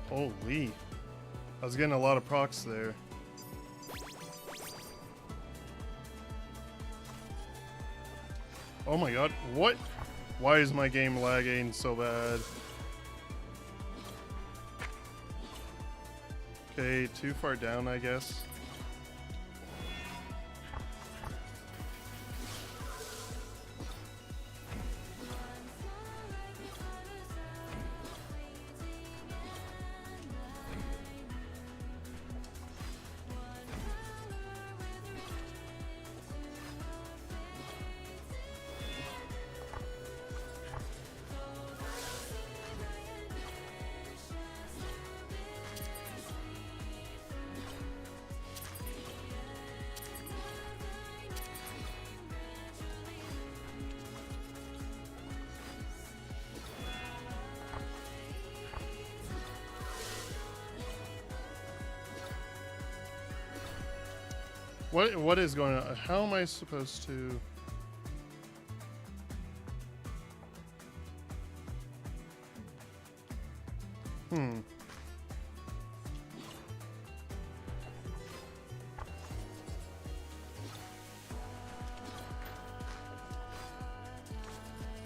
Holy. I was getting a lot of procs there. Oh my god, what? Why is my game lagging so bad? Okay, too far down, I guess. What is going on? How am I supposed to?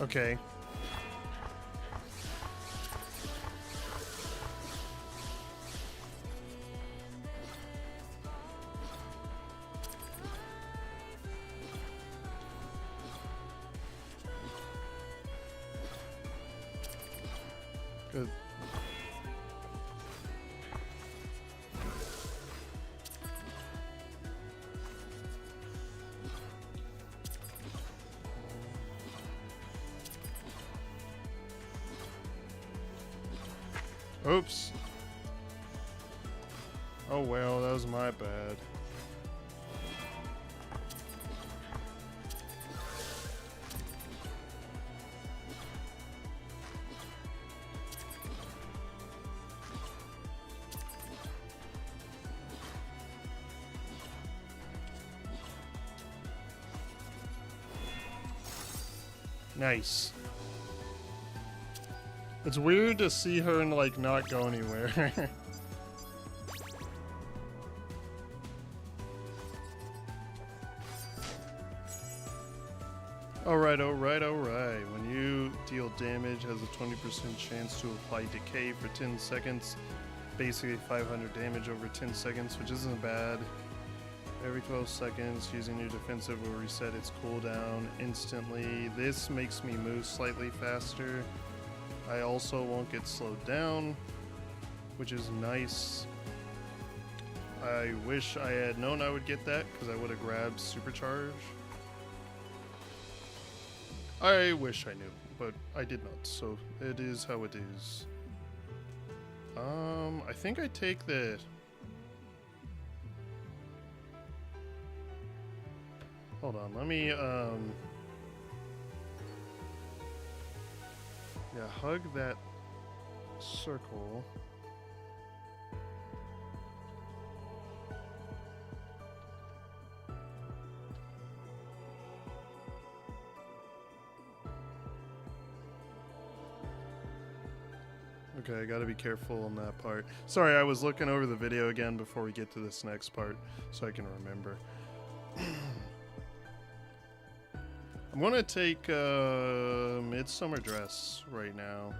Okay. Good. Oops. Oh well, that was my bad. Nice. It's weird to see her and like not go anywhere. Alright. When you deal damage, has a 20% chance to apply decay for 10 seconds. Basically 500 damage over 10 seconds, which isn't bad. Every 12 seconds, using your defensive will reset its cooldown instantly. This makes me move slightly faster. I also won't get slowed down, which is nice. I wish I had known I would get that, because I would have grabbed Supercharge. I wish I knew, but I did not, so it is how it is. I think I take the... Hold on, let me, yeah, hug that circle. Okay, I gotta be careful on that part. Sorry, I was looking over the video again before we get to this next part, so I can remember. I'm gonna take Midsummer Dress right now.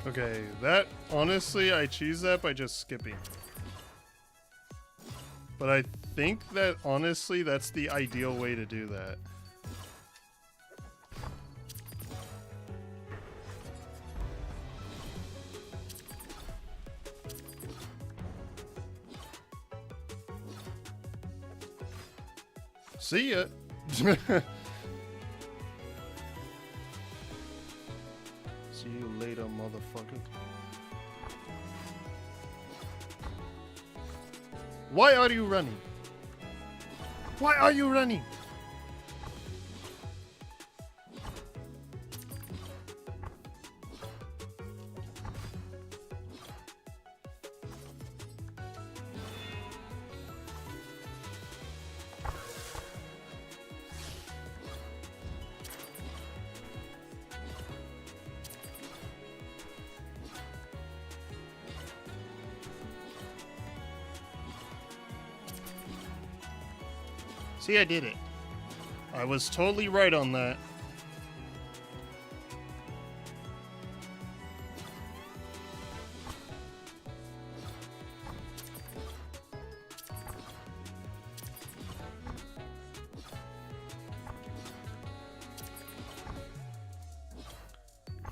Okay, that, honestly, I choose that by just skipping. But I think that, honestly, that's the ideal way to do that. See ya! See you later, motherfucker. Why are you running? Why are you running? See, I did it. I was totally right on that.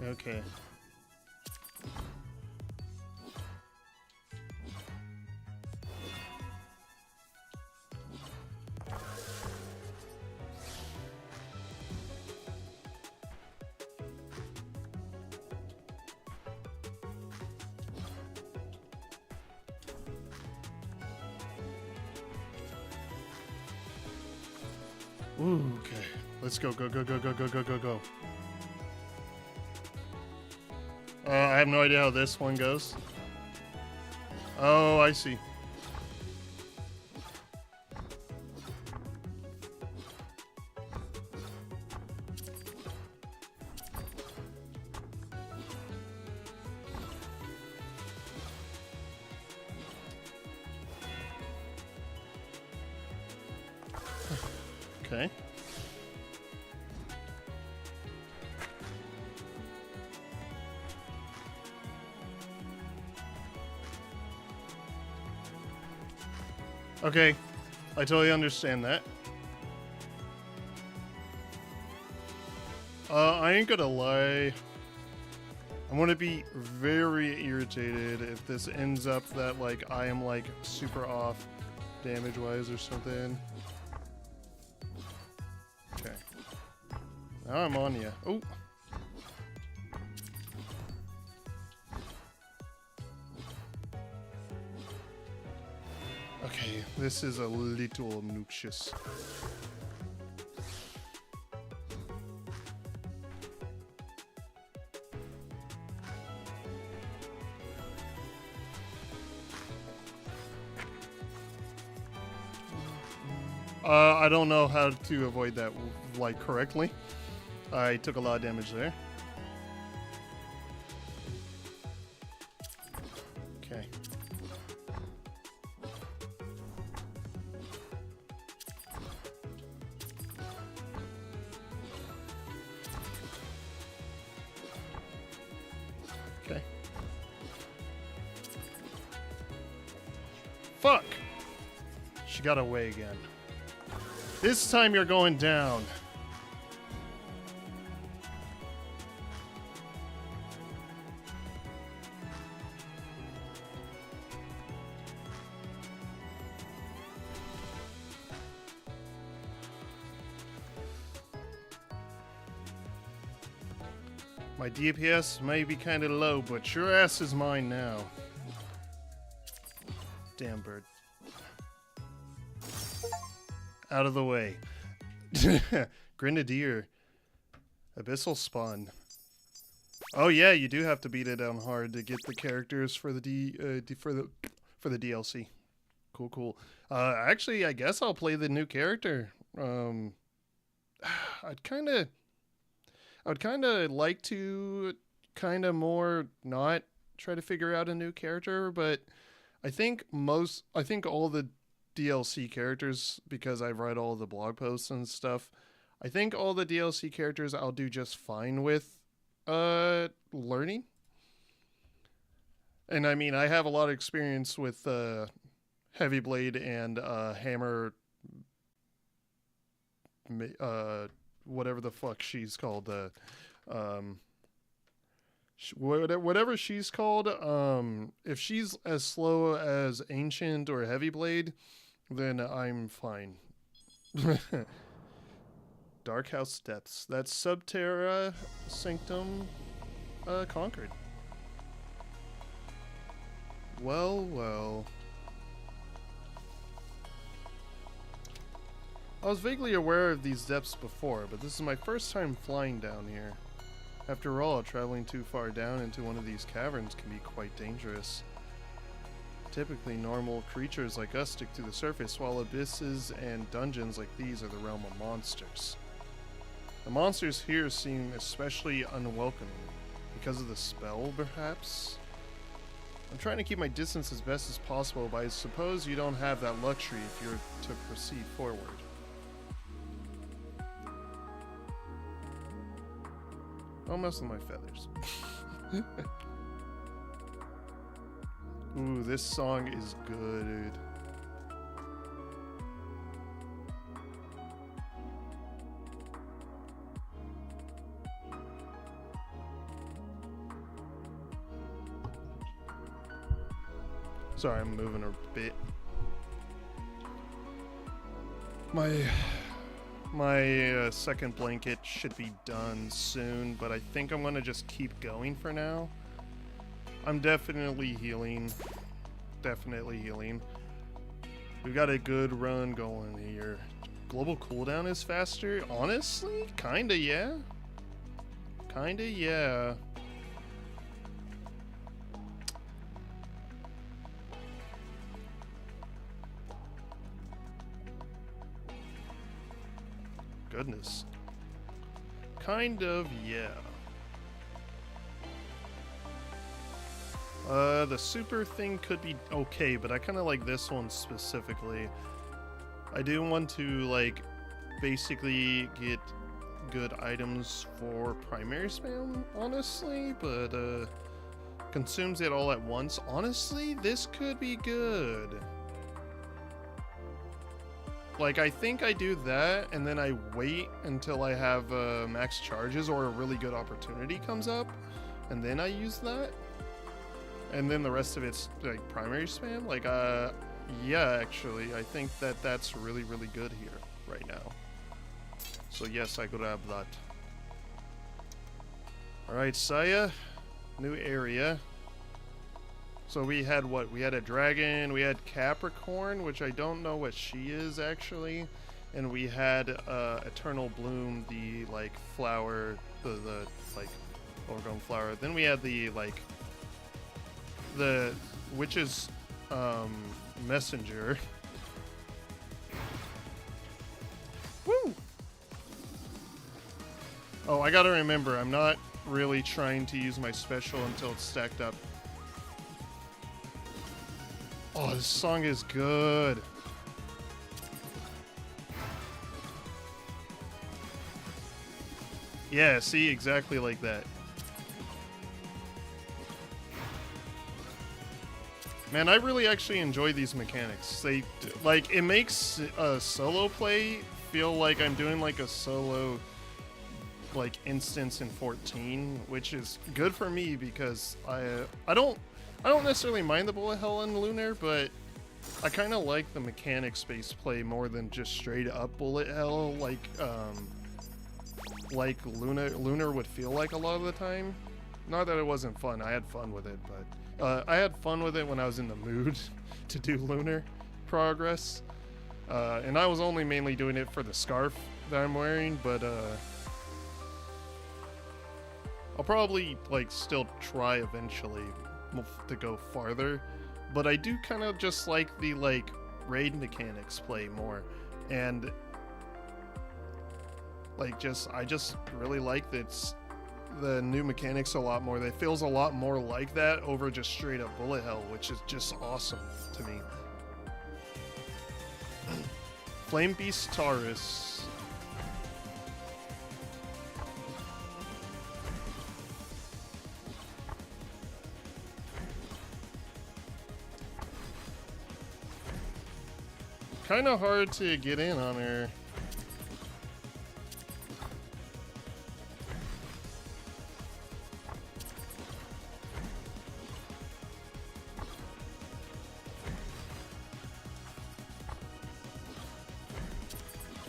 Okay. Ooh, okay. Let's go, go, go, go, go, go, go, go, go. I have no idea how this one goes. Oh, I see. Okay. Okay, I totally understand that. I ain't gonna lie. I'm gonna be very irritated if this ends up that, like, I am, like, super off damage-wise or something. Okay. Now I'm on ya. Oh! Okay, this is a little obnoxious. I don't know how to avoid that, like, correctly. I took a lot of damage there. Okay. Okay. Fuck! She got away again. This time you're going down. My DPS may be kind of low, but your ass is mine now. Damn bird. Out of the way. Grenadier. Abyssal Spawn. Oh yeah, you do have to beat it down hard to get the characters for the for the DLC. Cool, cool. Actually, I guess I'll play the new character. I'd kind of like to kind of more not try to figure out a new character, but I think all the DLC characters, because I've read all the blog posts and stuff, I think all the DLC characters I'll do just fine with learning. And I mean, I have a lot of experience with heavy blade and hammer, whatever the fuck she's called. Um, whatever she's called. If she's as slow as ancient or heavy blade, then I'm fine. Dark House Depths. That's Subterra Sanctum conquered. Well, well. I was vaguely aware of these depths before, but this is my first time flying down here. After all, traveling too far down into one of these caverns can be quite dangerous. Typically, normal creatures like us stick to the surface, while abysses and dungeons like these are the realm of monsters. The monsters here seem especially unwelcoming. Because of the spell, perhaps? I'm trying to keep my distance as best as possible, but I suppose you don't have that luxury if you're to proceed forward. Don't mess with my feathers. Ooh, this song is good. Sorry, I'm moving a bit. My second blanket should be done soon, but I think I'm gonna just keep going for now. I'm definitely healing. Definitely healing. We've got a good run going here. Global cooldown is faster? Honestly? Kinda, yeah. Kinda, yeah. Goodness. Kind of, yeah. The super thing could be okay, but I kind of like this one specifically. I do want to, like, basically get good items for primary spam, honestly, but, consumes it all at once. Honestly, this could be good. Like, I think I do that, and then I wait until I have max charges or a really good opportunity comes up, and then I use that. And then the rest of it's, like, primary spam. Like, yeah, actually, I think that that's really, really good here right now. So, yes, I grab that. Alright, Saya. New area. So we had what? We had a dragon, we had Capricorn, which I don't know what she is actually, and we had Eternal Bloom, the like flower, the like overgrown flower. Then we had the like the witch's messenger. Woo! Oh, I gotta remember, I'm not really trying to use my special until it's stacked up. Oh, this song is good. Yeah, see, exactly like that. Man, I really actually enjoy these mechanics. They, like, it makes solo play feel like I'm doing like a solo, like, instance in 14, which is good for me because I don't necessarily mind the bullet hell in Lunar, but I kind of like the mechanics-based play more than just straight up bullet hell, like Lunar would feel like a lot of the time. Not that it wasn't fun, I had fun with it, but I had fun with it when I was in the mood to do Lunar progress. And I was only mainly doing it for the scarf that I'm wearing, but I'll probably like still try eventually to go farther, but I do kind of just like the like raid mechanics play more, and like I just really like that the new mechanics a lot more. That feels a lot more like that over just straight up bullet hell, which is just awesome to me. Flame Beast Taurus. kind of hard to get in on her.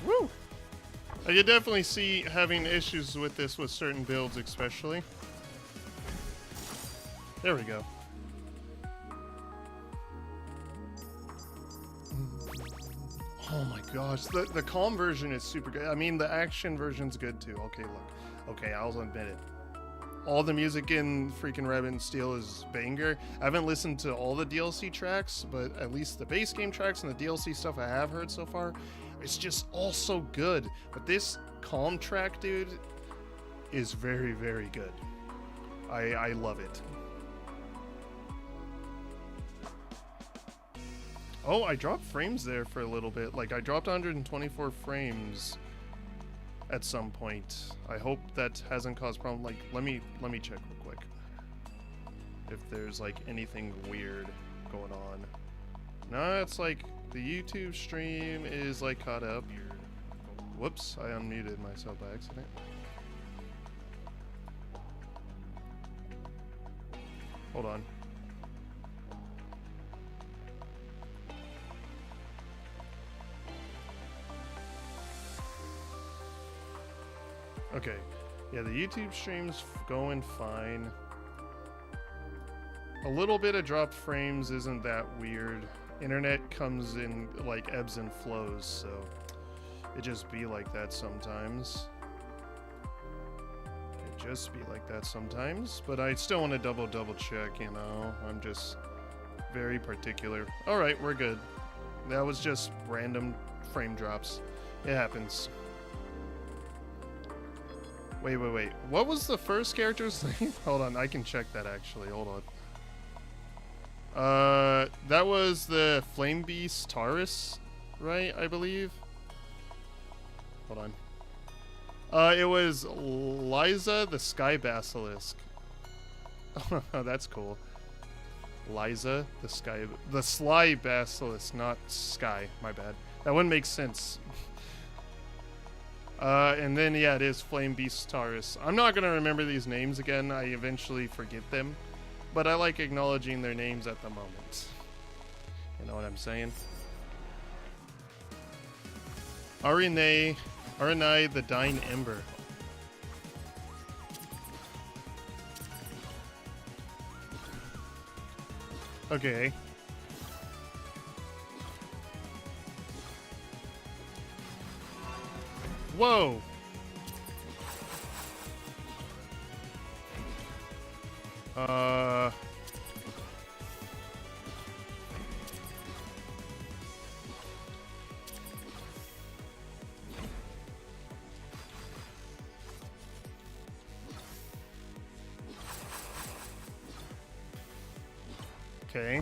Woo! I could definitely see having issues with this with certain builds, especially. There we go. Oh my gosh, the calm version is super good. I mean, the action version's good too. Okay, look. Okay, I'll admit it. All the music in freaking Rabbit and Steel is banger. I haven't listened to all the DLC tracks, but at least the base game tracks and the DLC stuff I have heard so far, it's just all so good. But this calm track, dude, is very, very good. I love it. Oh, I dropped frames there for a little bit. Like, I dropped 124 frames at some point. I hope that hasn't caused problem. Like, let me check real quick if there's like anything weird going on. No, it's like the YouTube stream is like caught up. Whoops, I unmuted myself by accident. Hold on. Okay, yeah, the YouTube stream's going fine. A little bit of dropped frames isn't that weird. Internet comes in like ebbs and flows, so it just be like that sometimes. It just be like that sometimes, but I still want to double check, you know? I'm just very particular. All right, we're good. That was just random frame drops. It happens. Wait. What was the first character's name? Hold on, I can check that actually. Hold on. That was the Flame Beast Taurus, right? I believe. Hold on. It was Liza the Sky Basilisk. Oh, that's cool. Liza the Sly Basilisk, not Sky. My bad. That wouldn't make sense. And then, yeah, it is Flame Beast Taurus. I'm not going to remember these names again. I eventually forget them. But I like acknowledging their names at the moment. You know what I'm saying? Arinei the Dying Ember. Okay. Whoa! Okay.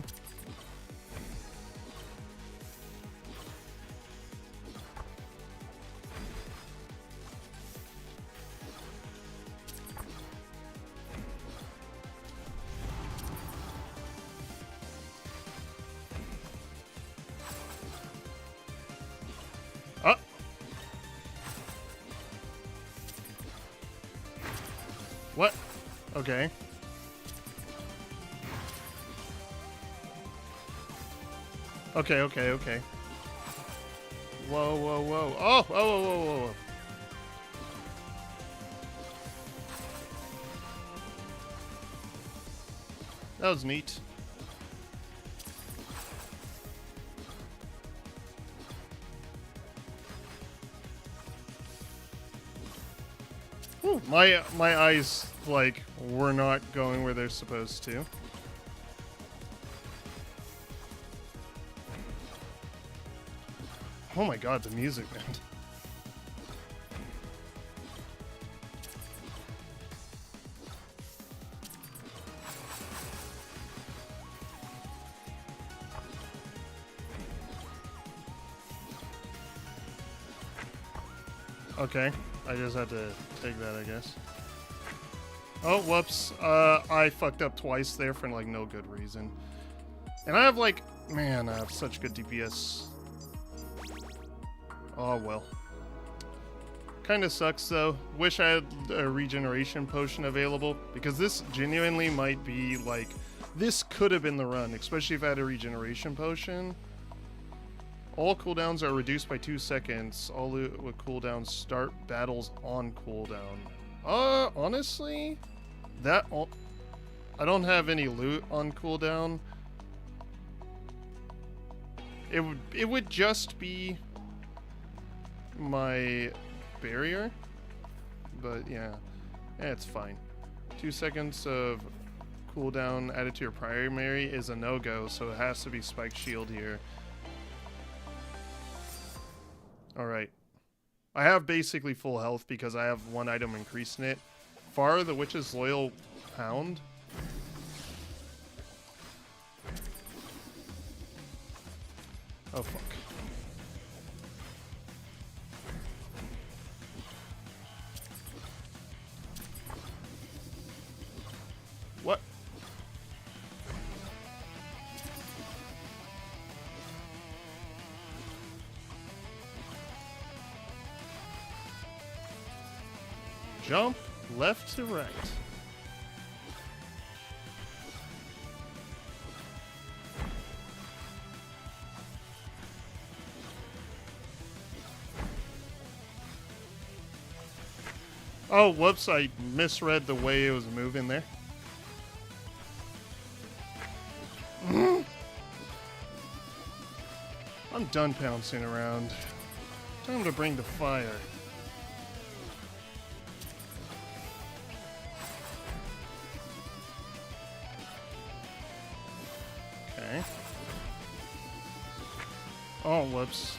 What? Okay. Okay. Whoa. Oh, whoa. That was neat. Whew, my eyes, like, were not going where they're supposed to. Oh my god, the music, man. Okay, I just had to take that, I guess. Oh, whoops. I fucked up twice there for, like, no good reason. And I have, like, man, I have such good DPS. Oh well. Kind of sucks though. Wish I had a regeneration potion available, because this genuinely might be like, this could have been the run, especially if I had a regeneration potion. All cooldowns are reduced by 2 seconds. All loot with cooldowns start battles on cooldown. Honestly, I don't have any loot on cooldown. It would just be my barrier, but yeah, it's fine. 2 seconds of cooldown added to your primary is a no-go, so it has to be spike shield here. Alright. I have basically full health because I have one item increasing it. Farah the Witch's Loyal Hound. Oh fuck. What? Jump left to right. Oh, whoops, I misread the way it was moving there. I'm done pouncing around. Time to bring the fire. Okay. Oh, whoops.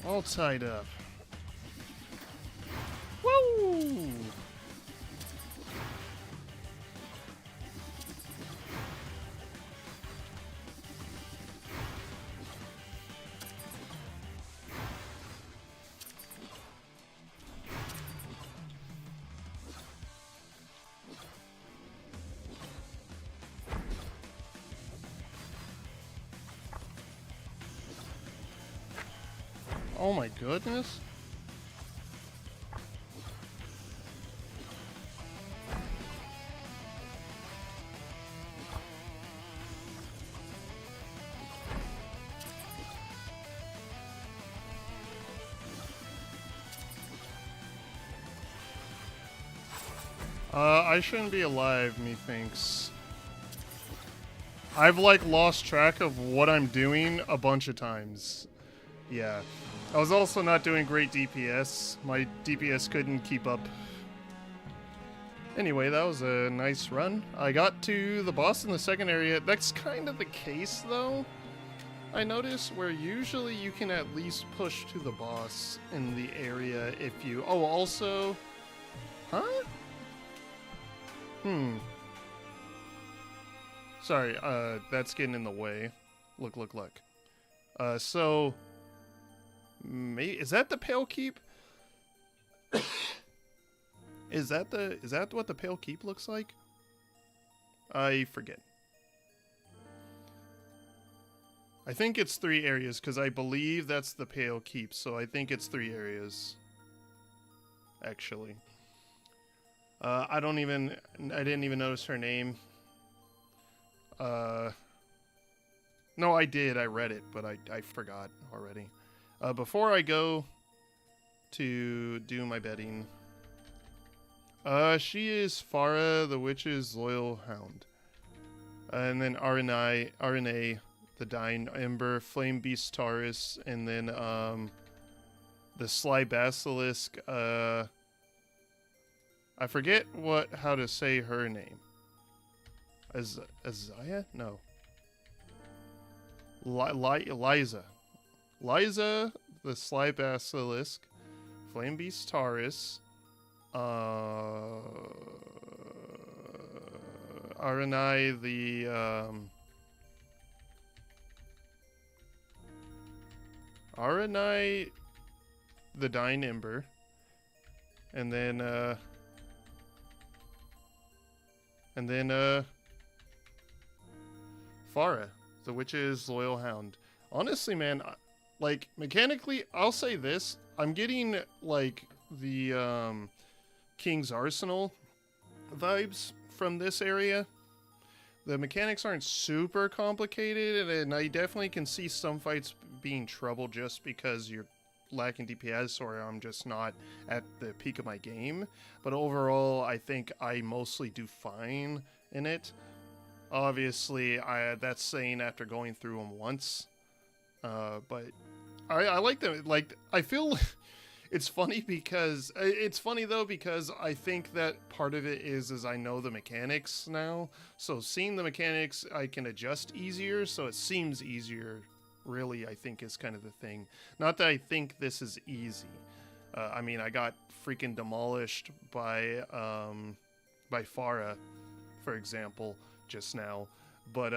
All tied up. Woo! Oh my goodness. I shouldn't be alive, methinks. I've like lost track of what I'm doing a bunch of times. Yeah. I was also not doing great DPS. My DPS couldn't keep up. Anyway, that was a nice run. I got to the boss in the second area. That's kind of the case, though. I noticed where usually you can at least push to the boss in the area if you... Oh, also... Huh? Sorry, that's getting in the way. Look. So... is that the Pale Keep? Is that what the Pale Keep looks like? I forget. I think it's 3 areas because I believe that's the Pale Keep, so I think it's 3 areas. Actually. I didn't even notice her name. No, I did. I read it, but I forgot already. Before I go to do my betting, she is Farah the Witch's Loyal Hound. And then RNA, the Dying Ember, Flame Beast Taurus, and then the Sly Basilisk. I forget how to say her name. Azaya? No. Liza. Liza, the Sly Basilisk, Flame Beast Taurus, Aranai, the Dying Ember, and then Farah, the Witch's Loyal Hound. Honestly, man, like, mechanically, I'll say this. I'm getting, like, the King's Arsenal vibes from this area. The mechanics aren't super complicated, and I definitely can see some fights being trouble just because you're lacking DPS or I'm just not at the peak of my game. But overall, I think I mostly do fine in it. Obviously, that's saying after going through them once. But I like them. Like, I feel it's funny because I think that part of it is I know the mechanics now. So seeing the mechanics, I can adjust easier. So it seems easier. Really, I think is kind of the thing. Not that I think this is easy. I mean, I got freaking demolished by Farah, for example, just now. But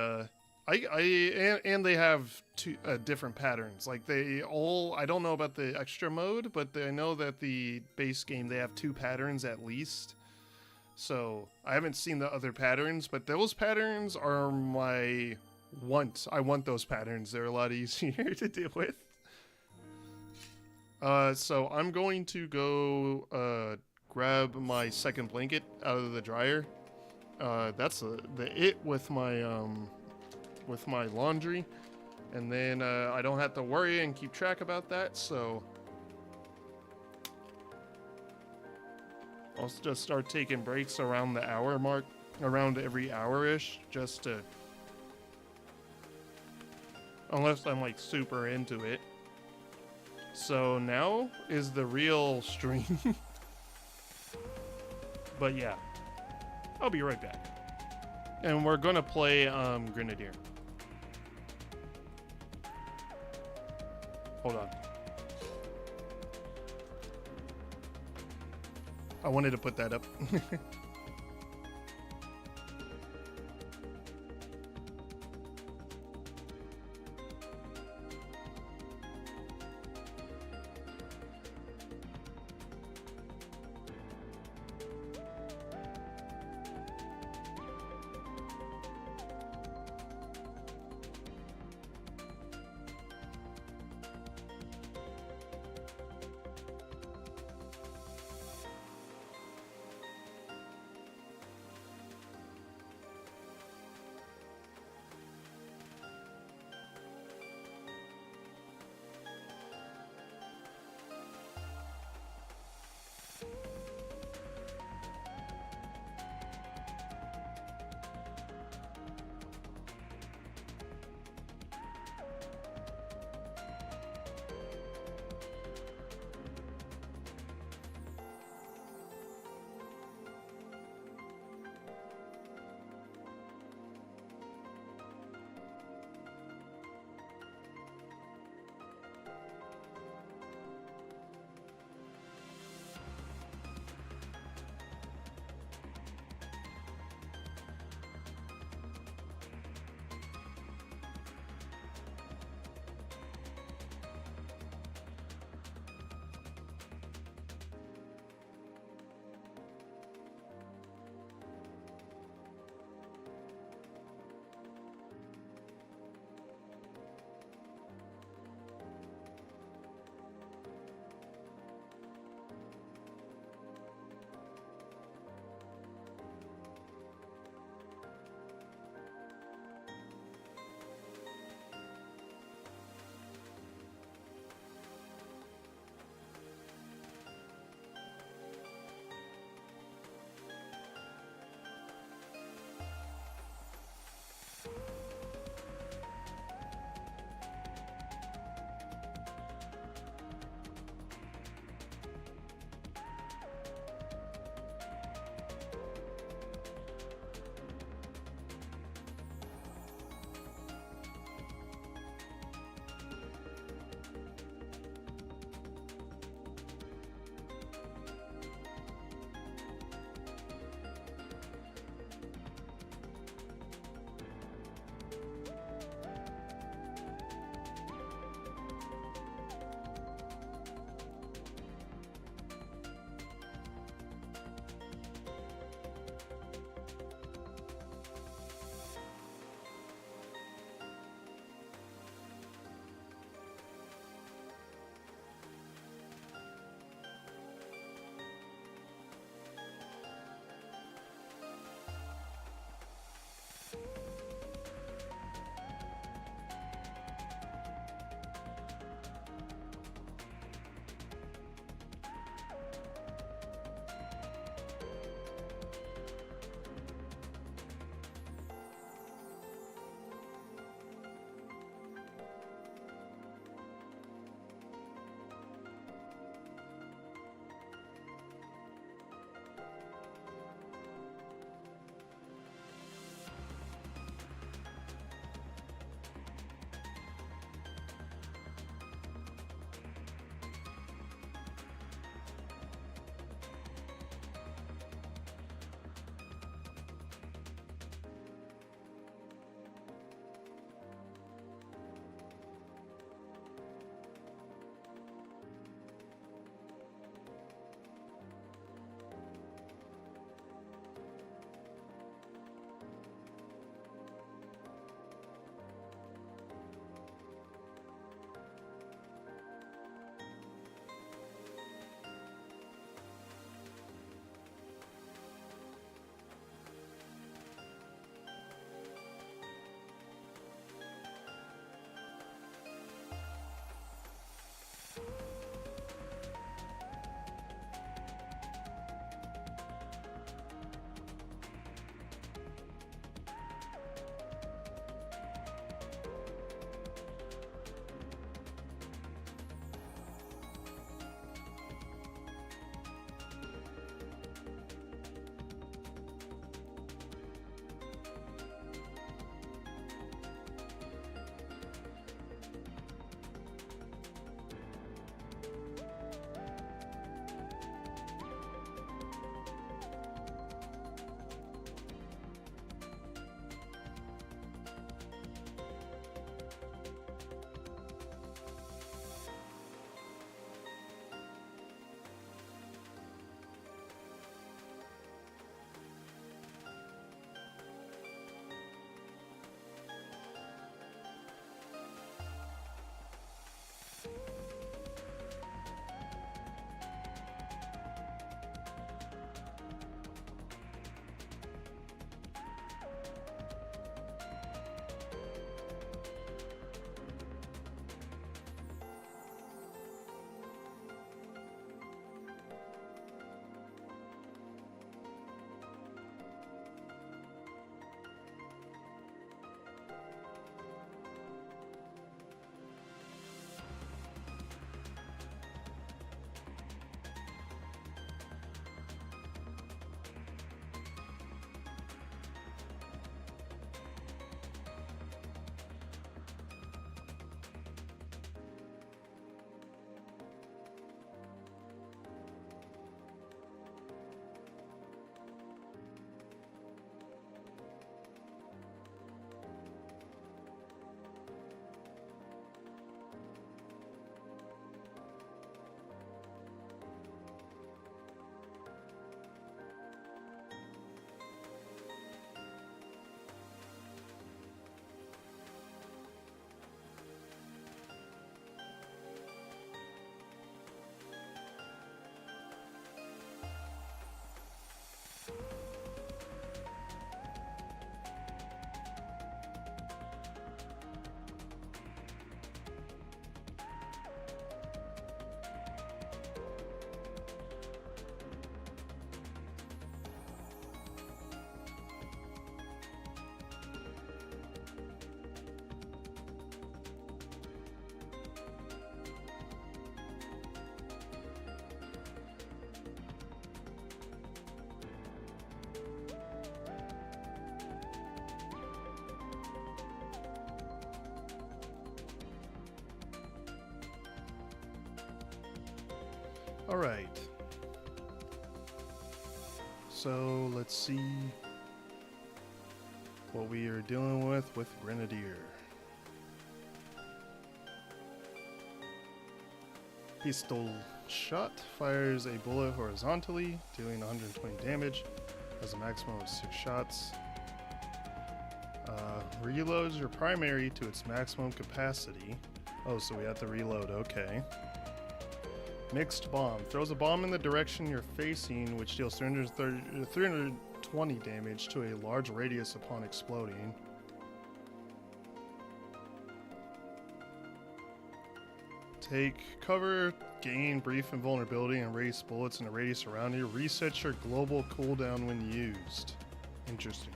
and they have two different patterns. Like I don't know about the extra mode, but I know that the base game they have 2 patterns at least. So I haven't seen the other patterns, but those patterns are my want. I want those patterns. They're a lot easier to deal with. So I'm going to go grab my second blanket out of the dryer. That's it with my laundry, and then I don't have to worry and keep track about that. So I'll just start taking breaks around the hour mark, around every hour-ish, just to. Unless I'm like super into it. So now is the real stream. But yeah, I'll be right back. And we're gonna play Grenadier. Hold on. I wanted to put that up. Alright. So let's see what we are dealing with Grenadier. Pistol shot fires a bullet horizontally, dealing 120 damage. Has a maximum of 6 shots. Reloads your primary to its maximum capacity. Oh, so we have to reload, okay. Mixed bomb. Throws a bomb in the direction you're facing, which deals 320 damage to a large radius upon exploding. Take cover, gain brief invulnerability, and radius bullets in a radius around you. Reset your global cooldown when used. Interesting.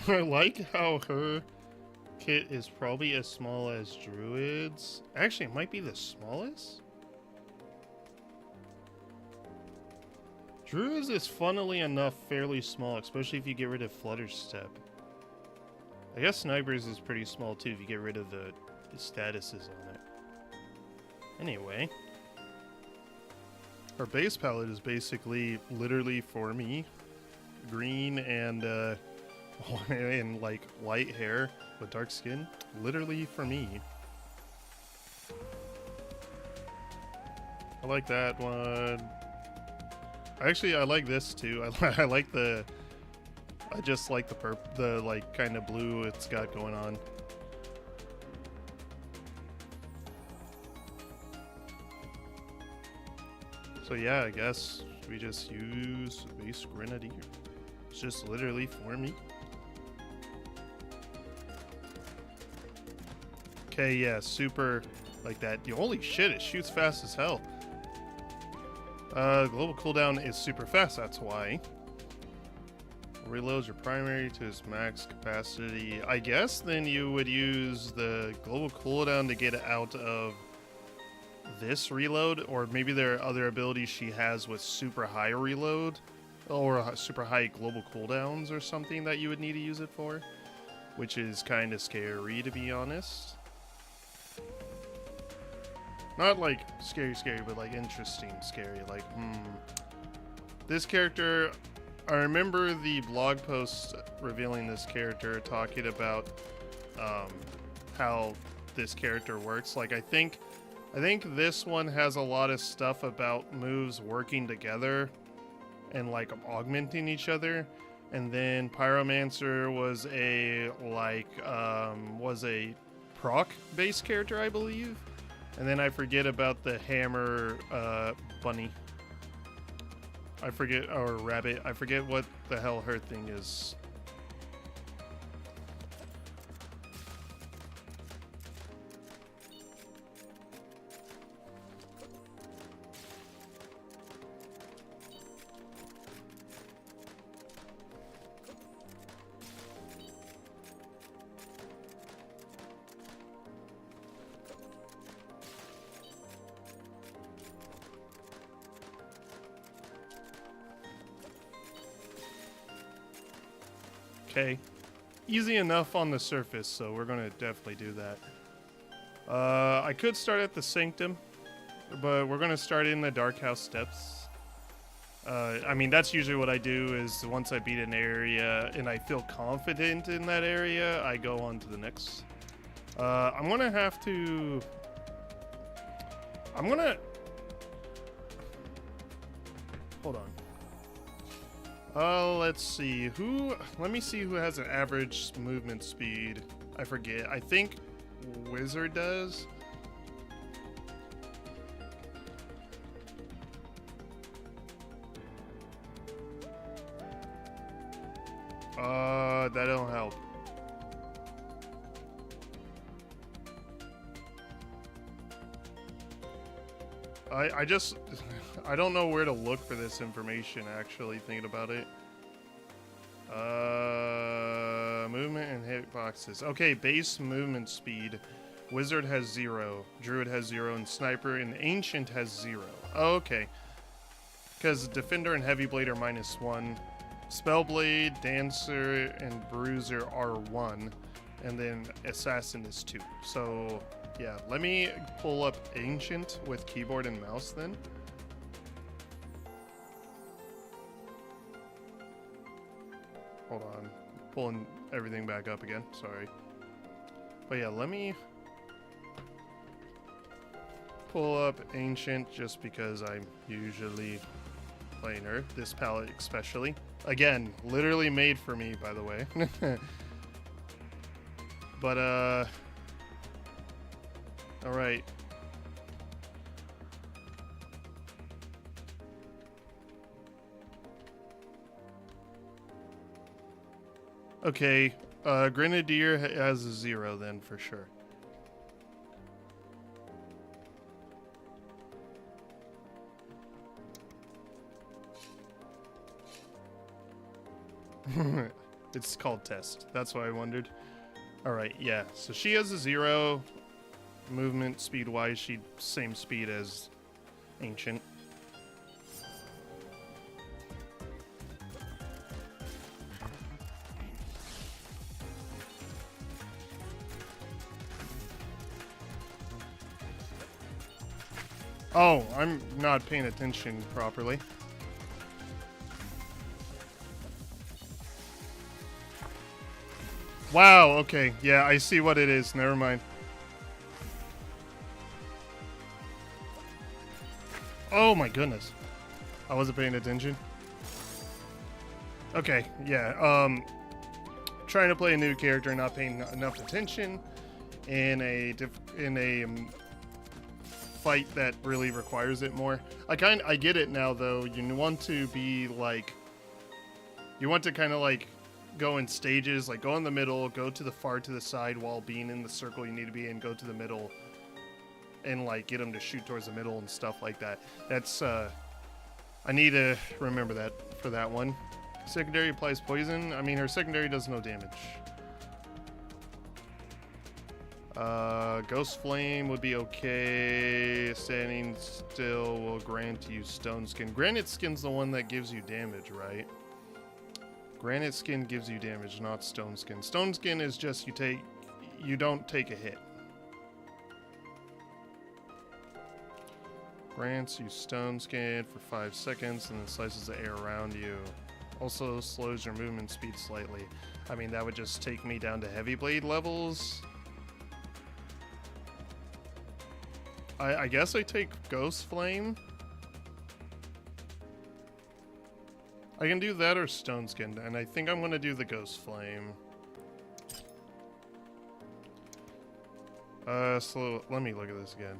I like how her kit is probably as small as Druid's. Actually, it might be the smallest. Druid's is, funnily enough, fairly small, especially if you get rid of Flutter Step. I guess Sniper's is pretty small too if you get rid of the statuses on it. Anyway. Our base palette is basically literally for me. Green and and like light hair with dark skin. Literally for me. I like that one. Actually, I like this too. I like the. I just like the like kind of blue it's got going on. So yeah, I guess we just use base Grenadier. It's just literally for me. Okay, yeah, super like that. Holy shit, it shoots fast as hell. Global cooldown is super fast, that's why. Reloads your primary to its max capacity. I guess then you would use the global cooldown to get out of this reload, or maybe there are other abilities she has with super high reload or super high global cooldowns or something that you would need to use it for, which is kind of scary, to be honest. Not like scary, but like interesting, scary. Like, this character, I remember the blog post revealing this character, talking about how this character works. Like, I think this one has a lot of stuff about moves working together and like augmenting each other. And then Pyromancer was a proc based character, I believe. And then I forget about the hammer bunny. I forget, or rabbit. I forget what the hell her thing is. Okay, easy enough on the surface, so we're gonna definitely do that. I could start at the Sanctum, but we're gonna start in the Dark House Steps. I mean, that's usually what I do, is once I beat an area and I feel confident in that area, I go on to the next. I'm gonna have to... Hold on. Let's see. Let me see who has an average movement speed. I forget. I think Wizard does. That don't help. I just... I don't know where to look for this information, actually, thinking about it. Movement and hitboxes. Okay, base movement speed. Wizard has 0. Druid has 0. And Sniper and Ancient has 0. Okay. Because Defender and Heavy Blade are -1. Spellblade, Dancer, and Bruiser are 1. And then Assassin is 2. So, yeah. Let me pull up Ancient with keyboard and mouse then. Hold on. Pulling everything back up again. Sorry. But yeah, let me pull up Ancient just because I'm usually playing her. This palette especially. Again, literally made for me, by the way. But, alright. Okay, Grenadier has a 0 then, for sure. It's called test. That's why I wondered. Alright, yeah. So she has a 0. Movement speed-wise, she's same speed as Ancient. Oh, I'm not paying attention properly. Wow, okay. Yeah, I see what it is. Never mind. Oh my goodness. I wasn't paying attention. Okay, yeah. Trying to play a new character, not paying enough attention in a fight that really requires it more. I get it now though. You want to be like, you want to kind of like go in stages, like go in the middle, go to the far to the side while being in the circle you need to be in, go to the middle and like get them to shoot towards the middle and stuff like that. That's I need to remember that for that one. Secondary applies poison. I mean, her secondary does no damage. Ghost Flame would be okay. Standing still will grant you Stone Skin. Granite Skin's the one that gives you damage, right? Granite Skin gives you damage, not Stone Skin. Stone Skin is just you don't take a hit. Grants you Stone Skin for 5 seconds and then slices the air around you. Also slows your movement speed slightly. I mean, that would just take me down to Heavy Blade levels. I guess I take Ghost Flame. I can do that or Stone Skin, and I think I'm going to do the Ghost Flame. Let me look at this again.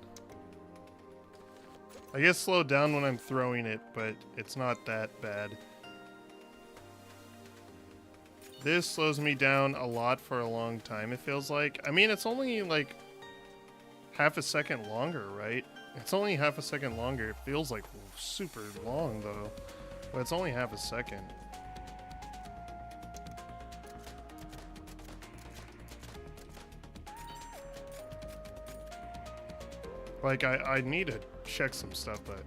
I get slowed down when I'm throwing it, but it's not that bad. This slows me down a lot for a long time, it feels like. I mean, it's only like half a second longer, right? It's only half a second longer. It feels like super long, though. But it's only half a second. Like, I need to check some stuff, but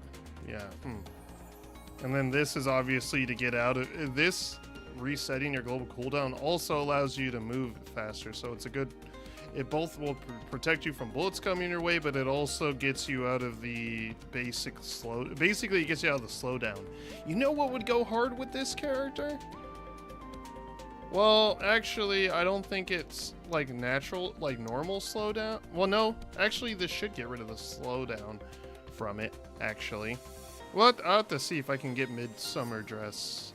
yeah. And then this is obviously to get out of this. Resetting your global cooldown also allows you to move faster, so it's a good. It both will protect you from bullets coming your way, but it also gets you out of the basic slow. Basically, it gets you out of the slowdown. You know what would go hard with this character? Well, actually, I don't think it's like natural, like normal slowdown. Well, no, actually, this should get rid of the slowdown from it. Actually, well, I'll have to see if I can get Midsummer Dress.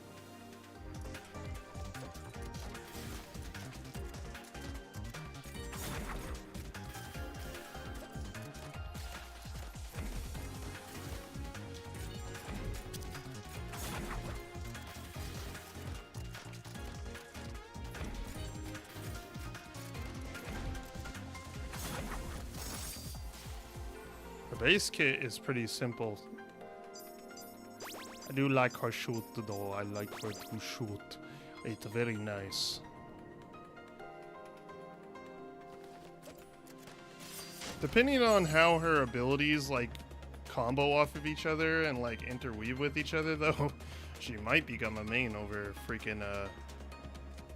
Base kit is pretty simple. I do like her shoot though. I like her to shoot. It's very nice. Depending on how her abilities like combo off of each other and like interweave with each other, though, she might become a main over freaking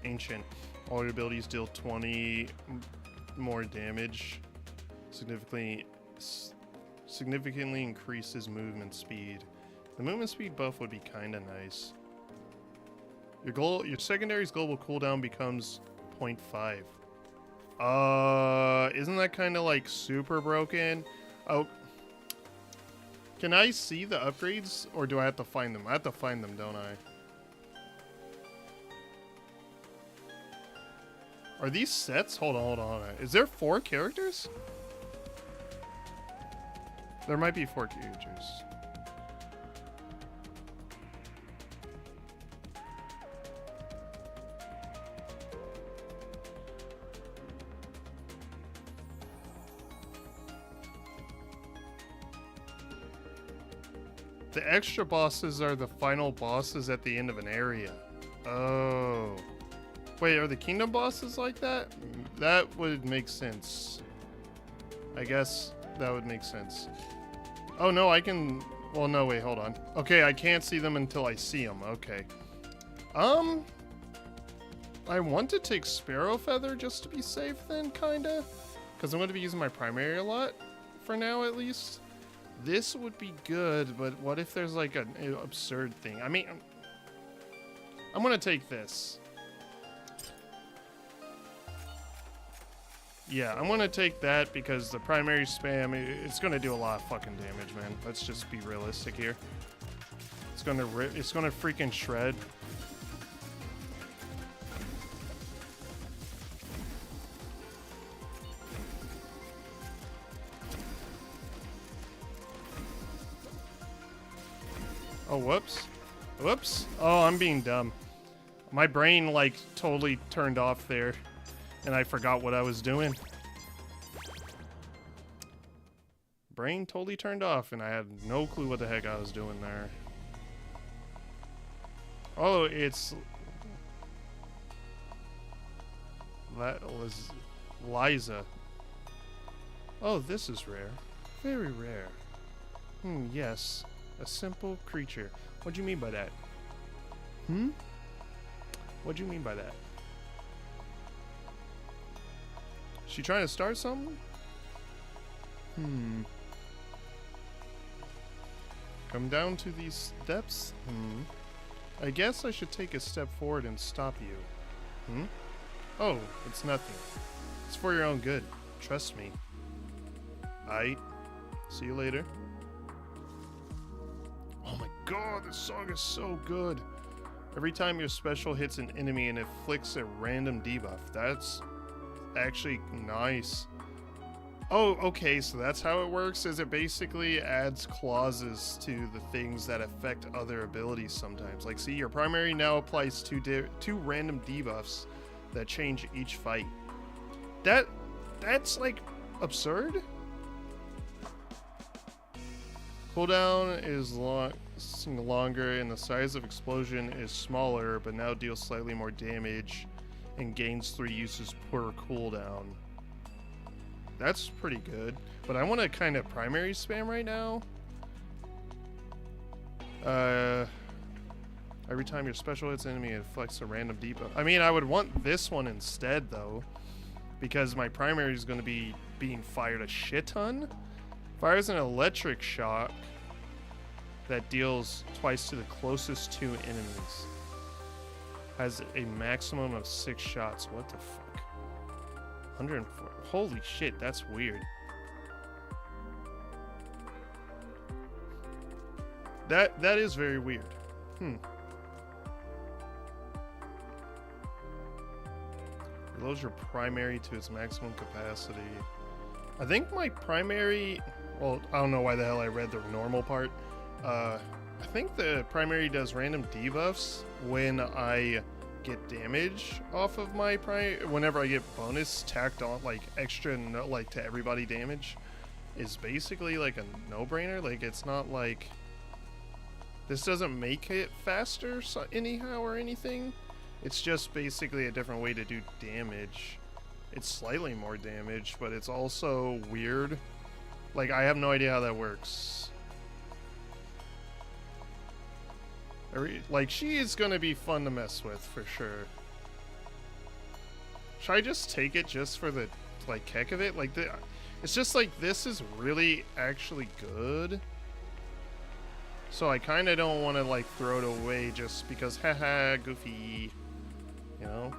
Ancient. All your abilities deal 20 more damage. Significantly increases movement speed. The movement speed buff would be kind of nice. Your secondary's global cooldown becomes 0.5. Isn't that kind of like super broken? Oh, can I see the upgrades or do I have to find them? I have to find them, don't I? Are these sets? Hold on. Is there 4 characters? There might be 4 characters. The extra bosses are the final bosses at the end of an area. Oh. Wait, are the kingdom bosses like that? That would make sense. I guess that would make sense. Oh no, I can... Well, no, wait, hold on. Okay, I can't see them until I see them. Okay. I want to take Sparrow Feather just to be safe then, kinda. Because I'm going to be using my primary a lot. For now, at least. This would be good, but what if there's like an absurd thing? I mean, I'm going to take this. Yeah, I'm gonna take that because the primary spam, it's gonna do a lot of fucking damage, man. Let's just be realistic here. It's gonna freaking shred. Oh, whoops. Whoops. Oh, I'm being dumb. My brain, like, totally turned off there. And I forgot what I was doing. Brain totally turned off, and I had no clue what the heck I was doing there. Oh, it's... That was Liza. Oh, this is rare. Very rare. Yes. A simple creature. What do you mean by that? What do you mean by that? She trying to start something? Come down to these steps? I guess I should take a step forward and stop you. Oh, it's nothing. It's for your own good. Trust me. Aight. See you later. Oh my god, this song is so good. Every time your special hits an enemy and it flicks a random debuff. That's actually nice. Oh, okay, so that's how it works, is it basically adds clauses to the things that affect other abilities sometimes. Like, see, your primary now applies two random debuffs that change each fight. That's like absurd. Cooldown is longer and the size of explosion is smaller, but now deals slightly more damage and gains 3 uses per cooldown. That's pretty good, but I want to kind of primary spam right now. Every time your special hits enemy, it inflicts a random debuff. I mean, I would want this one instead, though, because my primary is going to be being fired a shit ton. Fires an electric shock that deals twice to the closest 2 enemies. Has a maximum of 6 shots. What the fuck? 104. Holy shit, that's weird. That is very weird. Reloads your primary to its maximum capacity. I think my primary... Well, I don't know why the hell I read the normal part. I think the primary does random debuffs when I get damage off of my primary. Whenever I get bonus tacked on, like extra, like to everybody damage, is basically like a no-brainer. Like, it's not like this doesn't make it faster anyhow or anything. It's just basically a different way to do damage. It's slightly more damage, but it's also weird. Like, I have no idea how that works. Like, she is gonna be fun to mess with for sure. Should I just take it just for the, like, heck of it? Like, it's just like, this is really actually good. So I kind of don't want to, like, throw it away just because, haha, goofy, you know?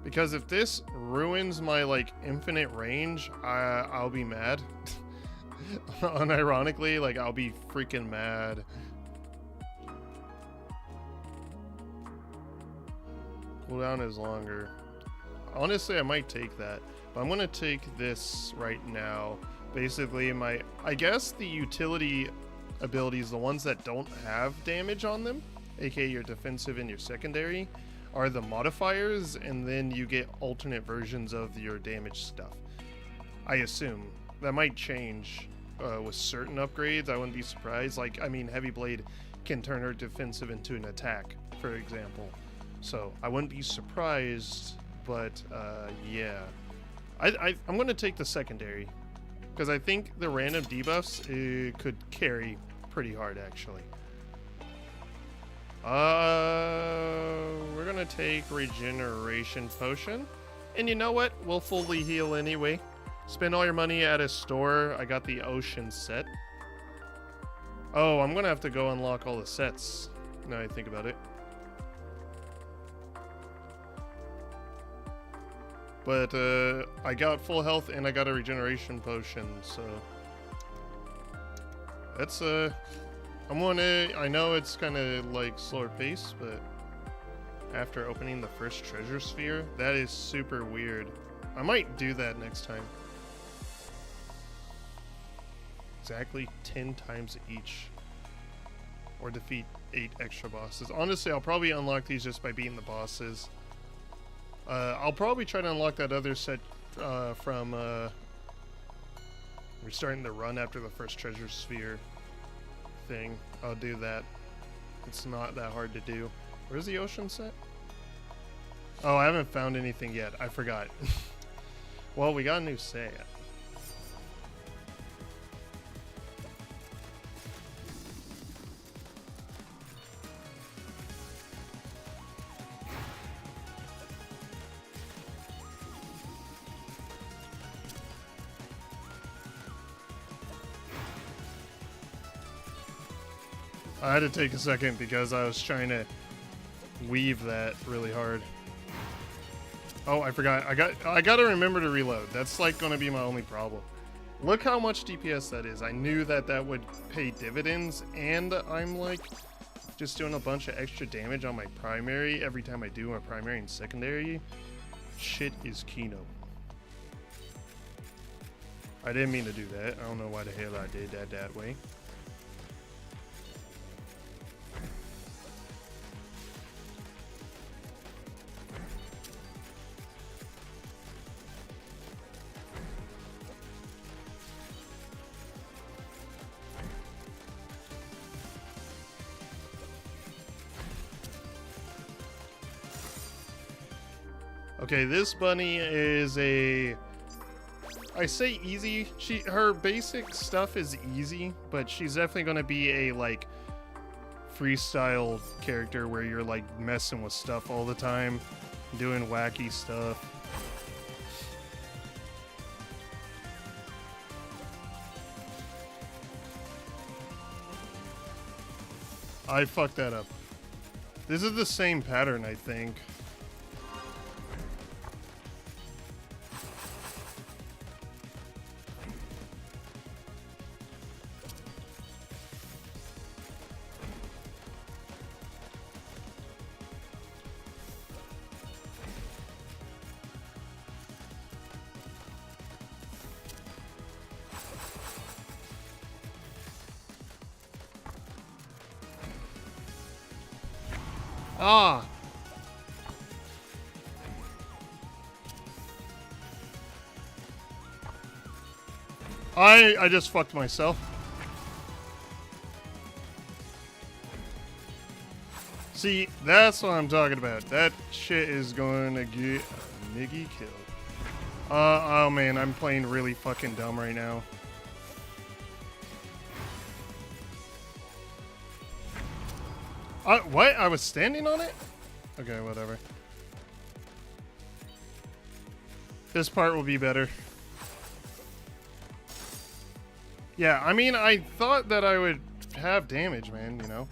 Because if this ruins my, like, infinite range, I'll be mad. Unironically, like, I'll be freaking mad. Cooldown is longer. Honestly, I might take that. But I'm gonna take this right now. Basically, I guess the utility abilities, the ones that don't have damage on them, aka your defensive and your secondary, are the modifiers, and then you get alternate versions of your damage stuff. I assume. That might change with certain upgrades. I wouldn't be surprised. Like, I mean, Heavy Blade can turn her defensive into an attack, for example. So, I wouldn't be surprised, but yeah. I'm going to take the secondary, because I think the random debuffs could carry pretty hard, actually. We're gonna take Regeneration Potion. And you know what? We'll fully heal anyway. Spend all your money at a store. I got the Ocean set. Oh, I'm gonna have to go unlock all the sets, now I think about it. But, I got full health and I got a Regeneration Potion, so... That's, I know it's kind of like slower pace, but after opening the first treasure sphere, that is super weird. I might do that next time. Exactly 10 times each. Or defeat 8 extra bosses. Honestly, I'll probably unlock these just by beating the bosses. I'll probably try to unlock that other set from restarting the run after the first treasure sphere thing. I'll do that. It's not that hard to do. Where's the Ocean set? Oh, I haven't found anything yet. I forgot. Well, we got a new set. I had to take a second because I was trying to weave that really hard. Oh, I forgot. I gotta remember to reload. That's like gonna be my only problem. Look how much DPS that is. I knew that that would pay dividends, and I'm like just doing a bunch of extra damage on my primary every time I do my primary and secondary. Shit is Kino. I didn't mean to do that. I don't know why the hell I did that way. Okay, this bunny is I say easy. Her basic stuff is easy, but she's definitely gonna be a like freestyle character where you're like messing with stuff all the time, doing wacky stuff. I fucked that up. This is the same pattern, I think. Ah! I just fucked myself. See, that's what I'm talking about. That shit is going to get a nigga killed. Oh man, I'm playing really fucking dumb right now. What? I was standing on it? Okay, whatever. This part will be better. Yeah, I mean, I thought that I would have damage, man, you know.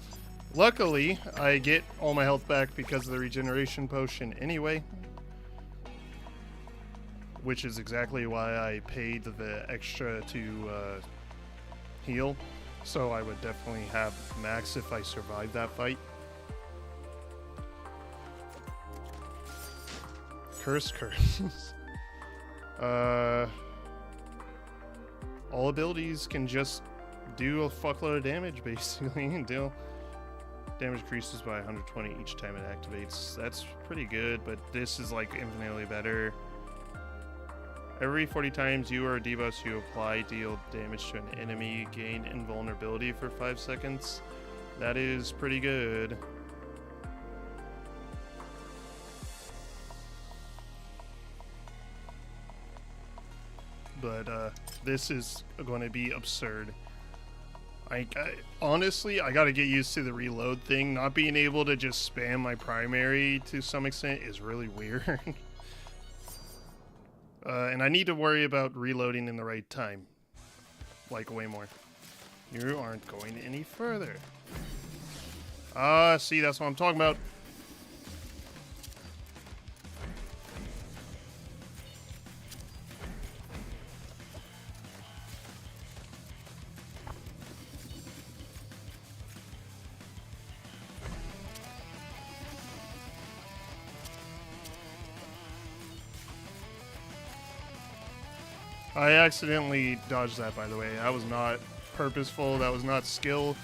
Luckily, I get all my health back because of the regeneration potion anyway. Which is exactly why I paid the extra to heal. So I would definitely have max if I survived that fight. Curse. All abilities can just do a fuckload of damage, basically, until damage increases by 120 each time it activates. That's pretty good, but this is like infinitely better. Every 40 times you or a debuff you apply deal damage to an enemy, gain invulnerability for 5 seconds. That is pretty good. But this is going to be absurd. Honestly, I gotta get used to the reload thing. Not being able to just spam my primary to some extent is really weird. And I need to worry about reloading in the right time. Like, way more. You aren't going any further. See, that's what I'm talking about. I accidentally dodged that, by the way. That was not purposeful. That was not skill.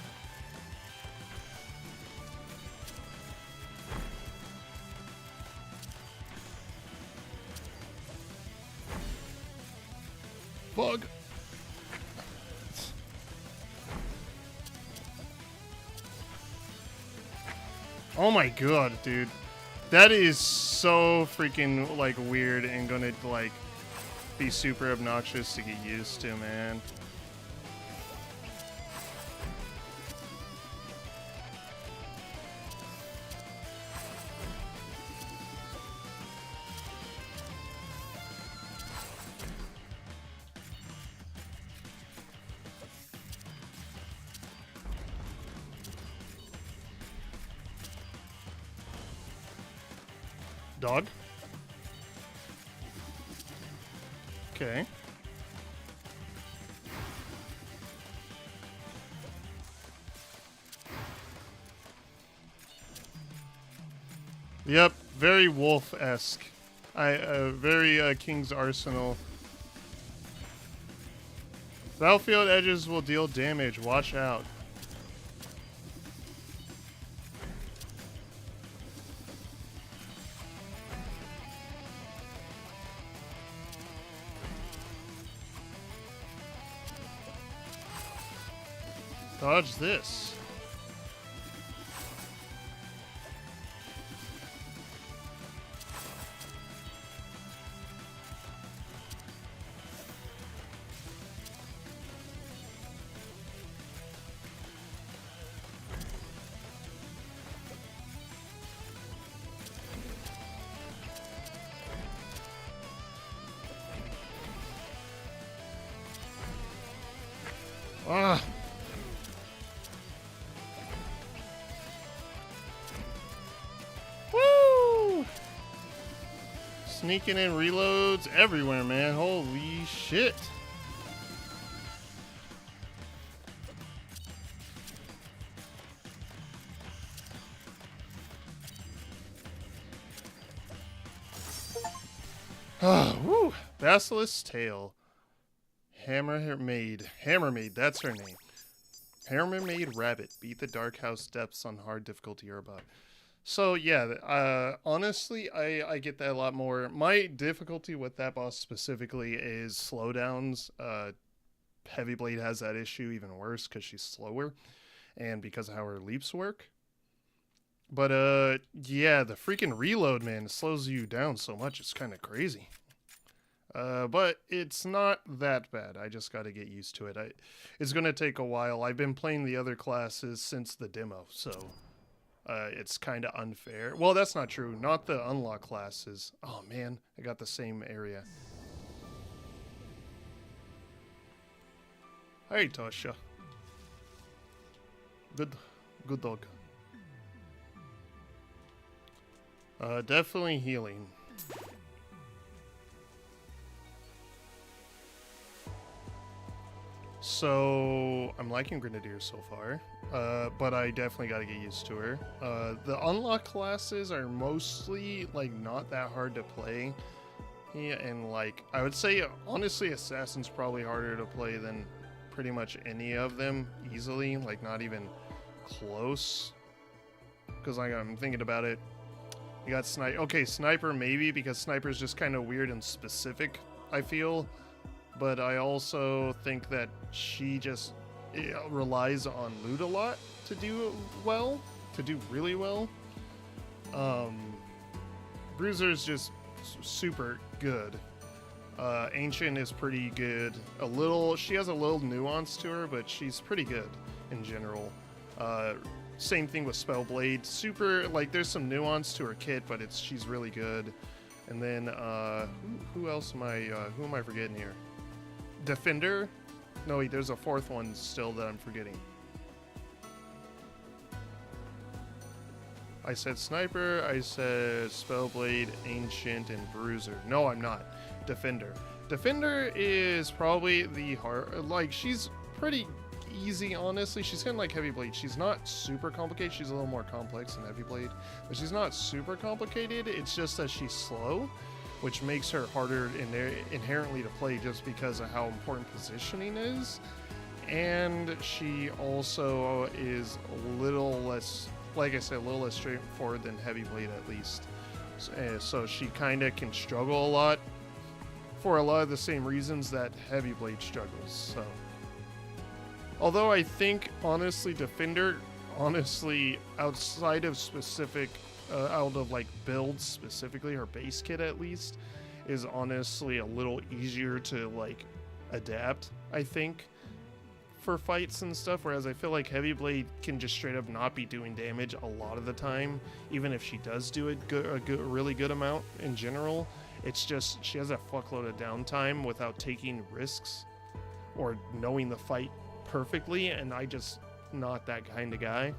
Bug. Oh my god, dude. That is so freaking, like, weird and gonna, like, be super obnoxious to get used to, man. Dog? Okay. Yep, very wolf-esque. Very King's Arsenal. Battlefield edges will deal damage. Watch out. Dodge this. Ah. Woo! Sneaking in reloads everywhere, man. Holy shit. Ah, woo. Basilisk's Tail. Hammermaid, that's her name. Hammermaid Rabbit. Beat the Dark House depths on hard difficulty or above. So, yeah, honestly, I get that a lot more. My difficulty with that boss specifically is slowdowns. Heavy Blade has that issue even worse because she's slower and because of how her leaps work. But, yeah, the freaking reload, man, it slows you down so much. It's kind of crazy. But it's not that bad. I just got to get used to it. It's going to take a while. I've been playing the other classes since the demo, so it's kind of unfair. Well, that's not true. Not the unlock classes. Oh, man. I got the same area. Hey, Tasha. Good dog. Definitely healing. So, I'm liking Grenadier so far, but I definitely got to get used to her. The unlock classes are mostly, like, not that hard to play. Yeah, and, like, I would say, honestly, Assassin's probably harder to play than pretty much any of them easily, like, not even close. Because, like, I'm thinking about it. You got Sniper. Okay, Sniper maybe, because Sniper's just kind of weird and specific, I feel. But I also think that she just relies on loot a lot to do well, to do really well. Bruiser's just super good. Ancient is pretty good. She has a little nuance to her, but she's pretty good in general. Same thing with Spellblade. Super, like, there's some nuance to her kit, but she's really good. And then, who else who am I forgetting here? Defender? No, wait, there's a fourth one still that I'm forgetting. I said Sniper, I said Spellblade, Ancient, and Bruiser. No, I'm not. Defender. Defender is probably the hard, like, she's pretty easy, honestly. She's kind of like Heavy Blade. She's not super complicated. She's a little more complex than Heavy Blade, but she's not super complicated. It's just that she's slow, which makes her harder inherently to play just because of how important positioning is. And she also is a little less, like I said, a little less straightforward than Heavy Blade at least. So she kind of can struggle a lot for a lot of the same reasons that Heavy Blade struggles. So, although I think, honestly, Defender, outside of specific out of like builds specifically, her base kit at least, is honestly a little easier to like adapt, I think, for fights and stuff, whereas I feel like Heavy Blade can just straight up not be doing damage a lot of the time, even if she does do a really good amount in general. It's just she has a fuckload of downtime without taking risks or knowing the fight perfectly, and I just not that kind of guy.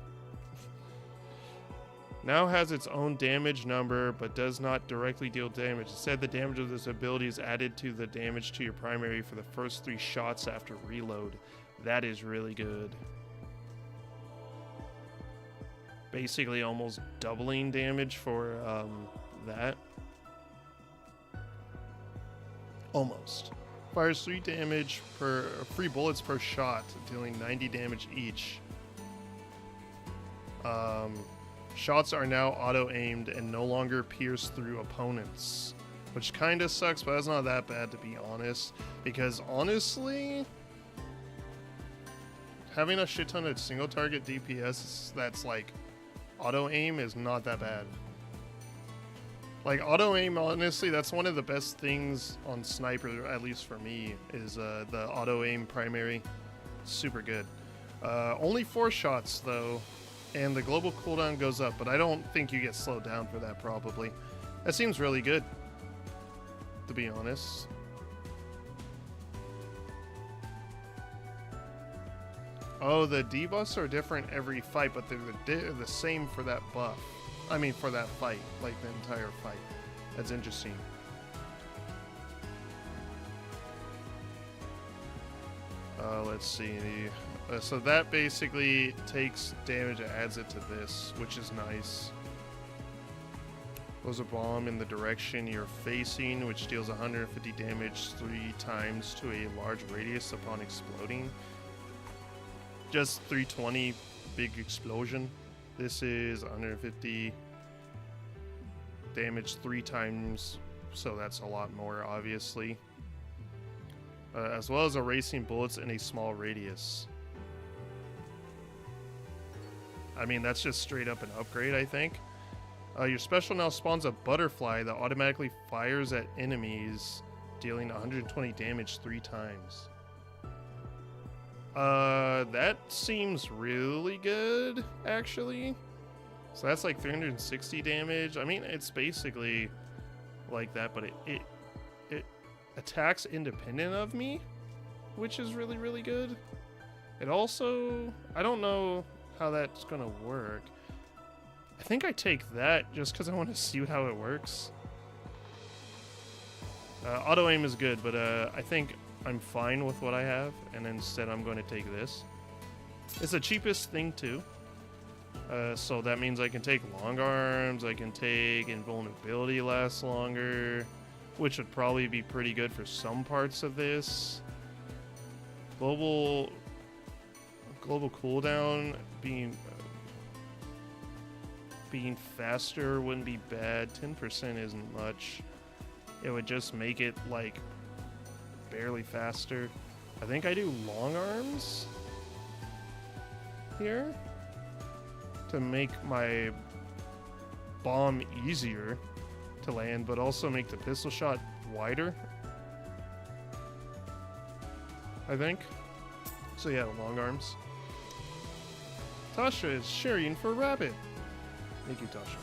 Now has its own damage number, but does not directly deal damage. Instead, the damage of this ability is added to the damage to your primary for the first 3 shots after reload. That is really good. Basically almost doubling damage for that. Almost. Fires 3 damage per 3 bullets per shot, dealing 90 damage each. Shots are now auto-aimed and no longer pierce through opponents, which kind of sucks, but that's not that bad, to be honest, because honestly, having a shit ton of single target DPS that's like auto-aim is not that bad. Like, auto-aim, honestly, that's one of the best things on Sniper, at least for me, is the auto-aim primary. Super good. Only 4 shots, though, and the global cooldown goes up, but I don't think you get slowed down for that, probably. That seems really good, to be honest. Oh, the debuffs are different every fight, but they're the same for that buff. I mean, for that fight, like the entire fight. That's interesting. Let's see. So that basically takes damage and adds it to this, which is nice. Throws a bomb in the direction you're facing, which deals 150 damage 3 times to a large radius upon exploding. Just 320 big explosion. This is 150 damage 3 times, so that's a lot more, obviously. As well as erasing bullets in a small radius. I mean, that's just straight up an upgrade, I think. Your special now spawns a butterfly that automatically fires at enemies dealing 120 damage 3 times. That seems really good, actually. So that's like 360 damage. I mean, it's basically like that, but it attacks independent of me, which is really, really good. It also, I don't know how that's gonna work. I think I take that just because I want to see how it works. Auto aim is good, but I think I'm fine with what I have, and instead I'm going to take this. It's the cheapest thing too. So that means I can take long arms, I can take invulnerability lasts longer, which would probably be pretty good for some parts of this. Global cooldown being faster wouldn't be bad. 10% isn't much. It would just make it like barely faster. I think I do long arms here to make my bomb easier to land, but also make the pistol shot wider, I think. So yeah, long arms. Tasha is sharing for Rabbit. Thank you, Tasha.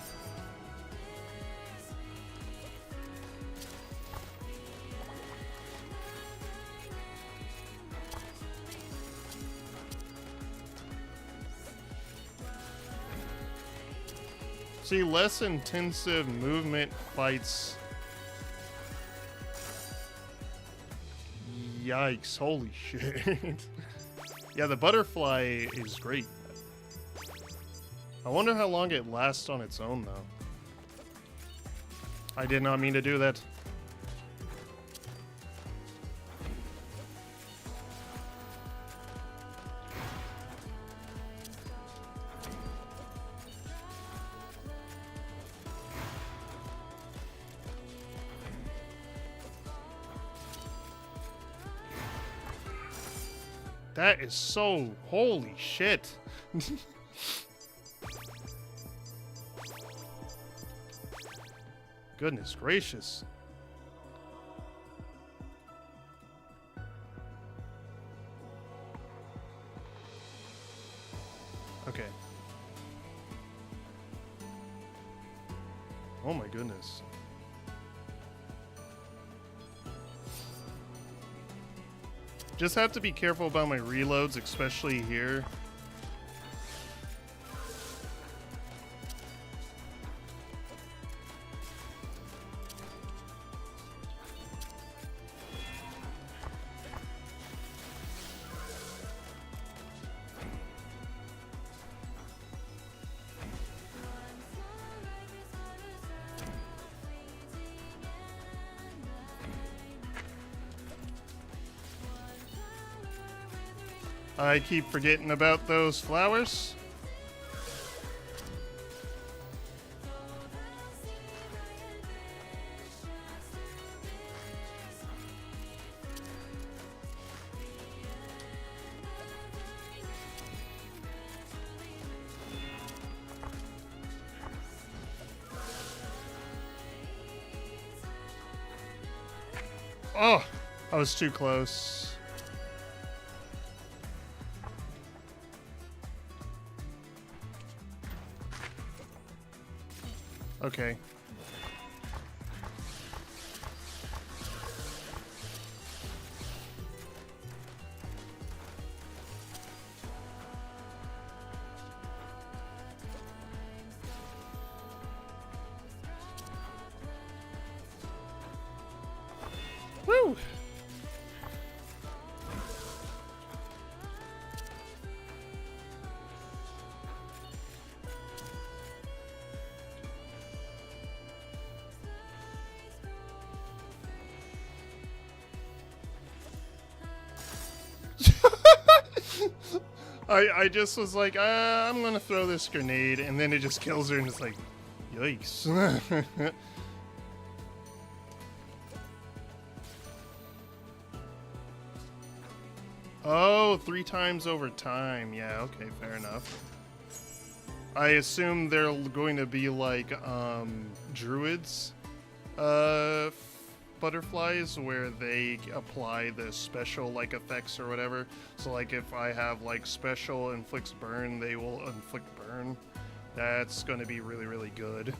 See, less intensive movement fights. Yikes, holy shit. Yeah, the butterfly is great. I wonder how long it lasts on its own, though. I did not mean to do that. That is so... holy shit. Goodness gracious. Okay. Oh my goodness. Just have to be careful about my reloads, especially here. I keep forgetting about those flowers. Oh, I was too close. Okay. Woo! I just was like, I'm gonna throw this grenade, and then it just kills her, and it's like, yikes. Oh, 3 times over time. Yeah, okay, fair enough. I assume they're going to be like, druids. But butterflies where they apply the special like effects or whatever. So like if I have like special inflicts burn, they will inflict burn. That's going to be really, really good.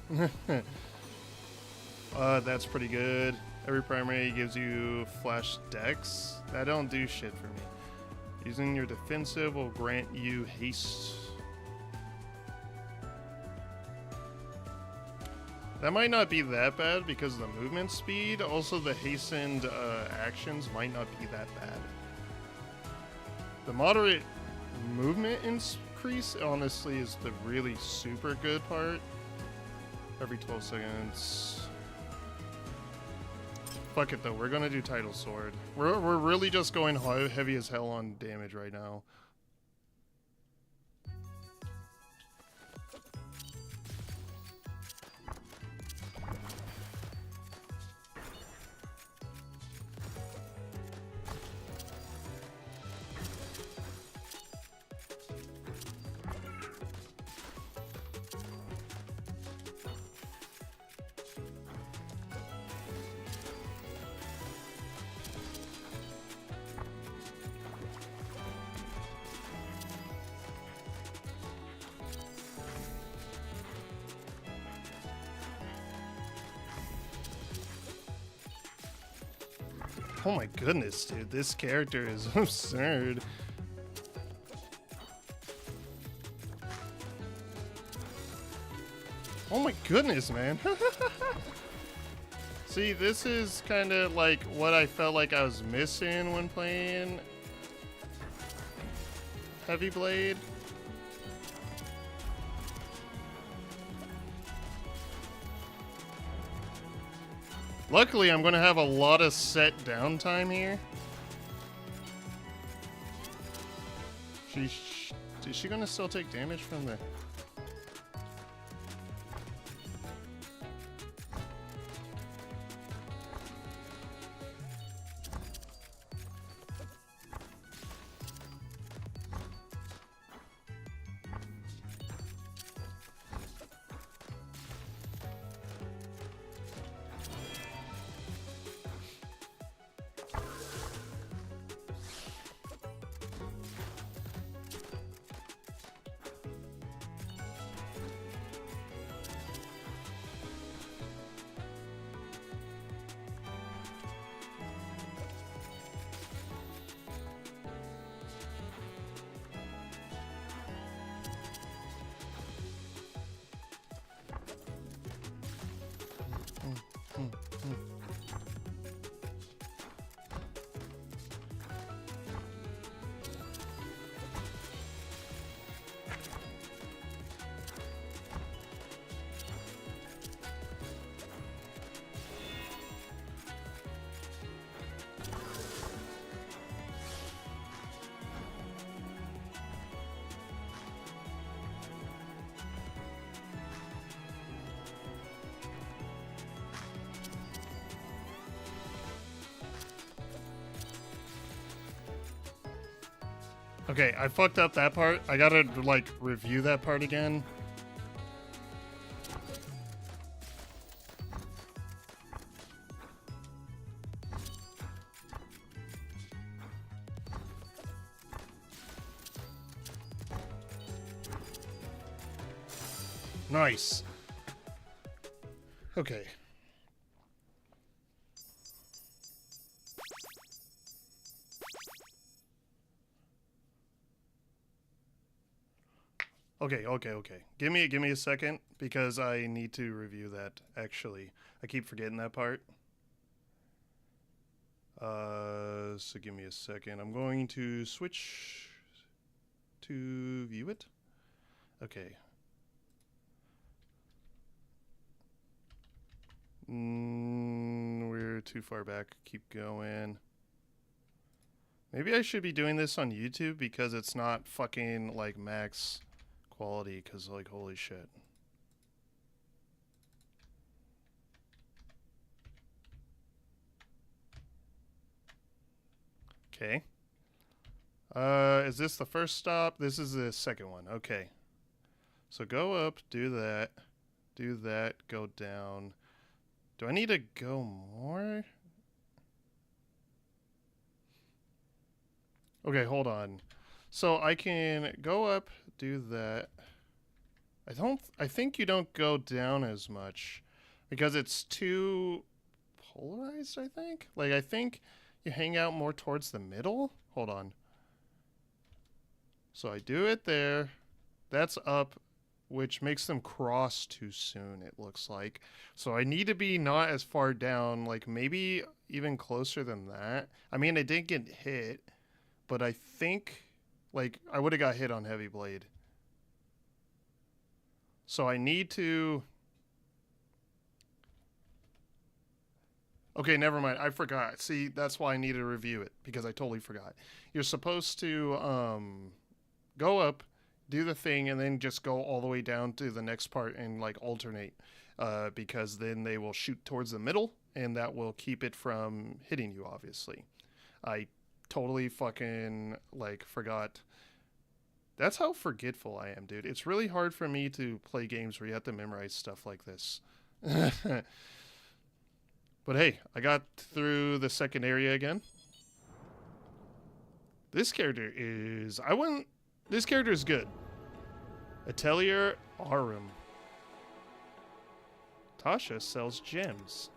That's pretty good. Every primary gives you flash dex. That don't do shit for me. Using your defensive will grant you haste. That might not be that bad because of the movement speed. Also, the hastened actions might not be that bad. The moderate movement increase, honestly, is the really super good part. Every 12 seconds. Fuck it though, we're gonna do Tidal Sword. We're really just going heavy as hell on damage right now. Oh my goodness, dude, this character is absurd. Oh my goodness, man. See, this is kind of like what I felt like I was missing when playing Heavy Blade. Luckily, I'm going to have a lot of set downtime here. Is she going to still take damage from the... Okay, I fucked up that part. I gotta, like, review that part again. Nice. Okay. Okay. Give me a second because I need to review that actually. I keep forgetting that part. So give me a second. I'm going to switch to view it. Okay. We're too far back. Keep going. Maybe I should be doing this on YouTube because it's not fucking like max quality, because like holy shit. Okay. Is this the first stop? This is the second one. Okay. So go up, do that, go down. Do I need to go more? Okay, hold on. So I can go up, do that. I think you don't go down as much because it's too polarized, I think. Like, I think you hang out more towards the middle. Hold on. So I do it there. That's up, which makes them cross too soon, it looks like. So I need to be not as far down, like maybe even closer than that. I mean, I didn't get hit, but I think, like, I would have got hit on Heavy Blade. So I need to... Okay, never mind. I forgot. See, that's why I need to review it, because I totally forgot. You're supposed to go up, do the thing, and then just go all the way down to the next part and, like, alternate. Because then they will shoot towards the middle, and that will keep it from hitting you, obviously. I totally fucking, like, forgot. That's how forgetful I am, dude. It's really hard for me to play games where you have to memorize stuff like this. But hey, I got through the second area again. This character is... This character is good. Atelier Arum. Tasha sells gems.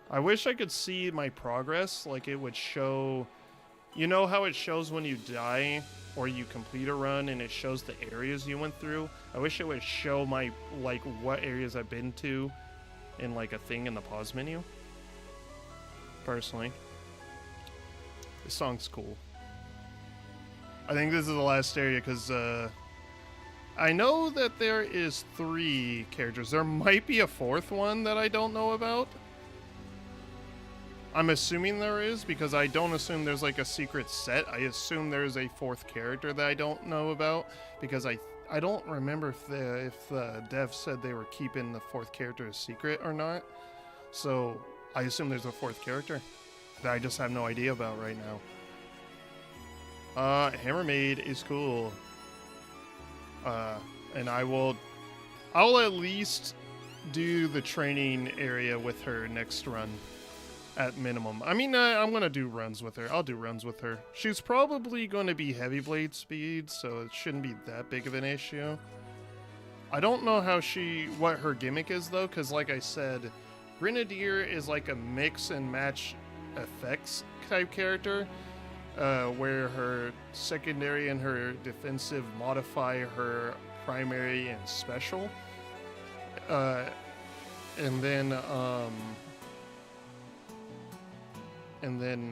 I wish I could see my progress, like it would show... You know how it shows when you die or you complete a run and it shows the areas you went through? I wish it would show my, like, what areas I've been to in, like, a thing in the pause menu. Personally. This song's cool. I think this is the last area because I know that there is 3 characters. There might be a 4th one that I don't know about. I'm assuming there is because I don't assume there's like a secret set. I assume there's a 4th character that I don't know about because I don't remember if the dev said they were keeping the 4th character a secret or not. So I assume there's a 4th character that I just have no idea about right now. Hammermaid is cool. And I'll at least do the training area with her next run at minimum. I mean, I'm going to do runs with her. I'll do runs with her. She's probably going to be heavy blade speed, so it shouldn't be that big of an issue. I don't know what her gimmick is though, because like I said, Grenadier is like a mix and match effects type character, where her secondary and her defensive modify her primary and special. And then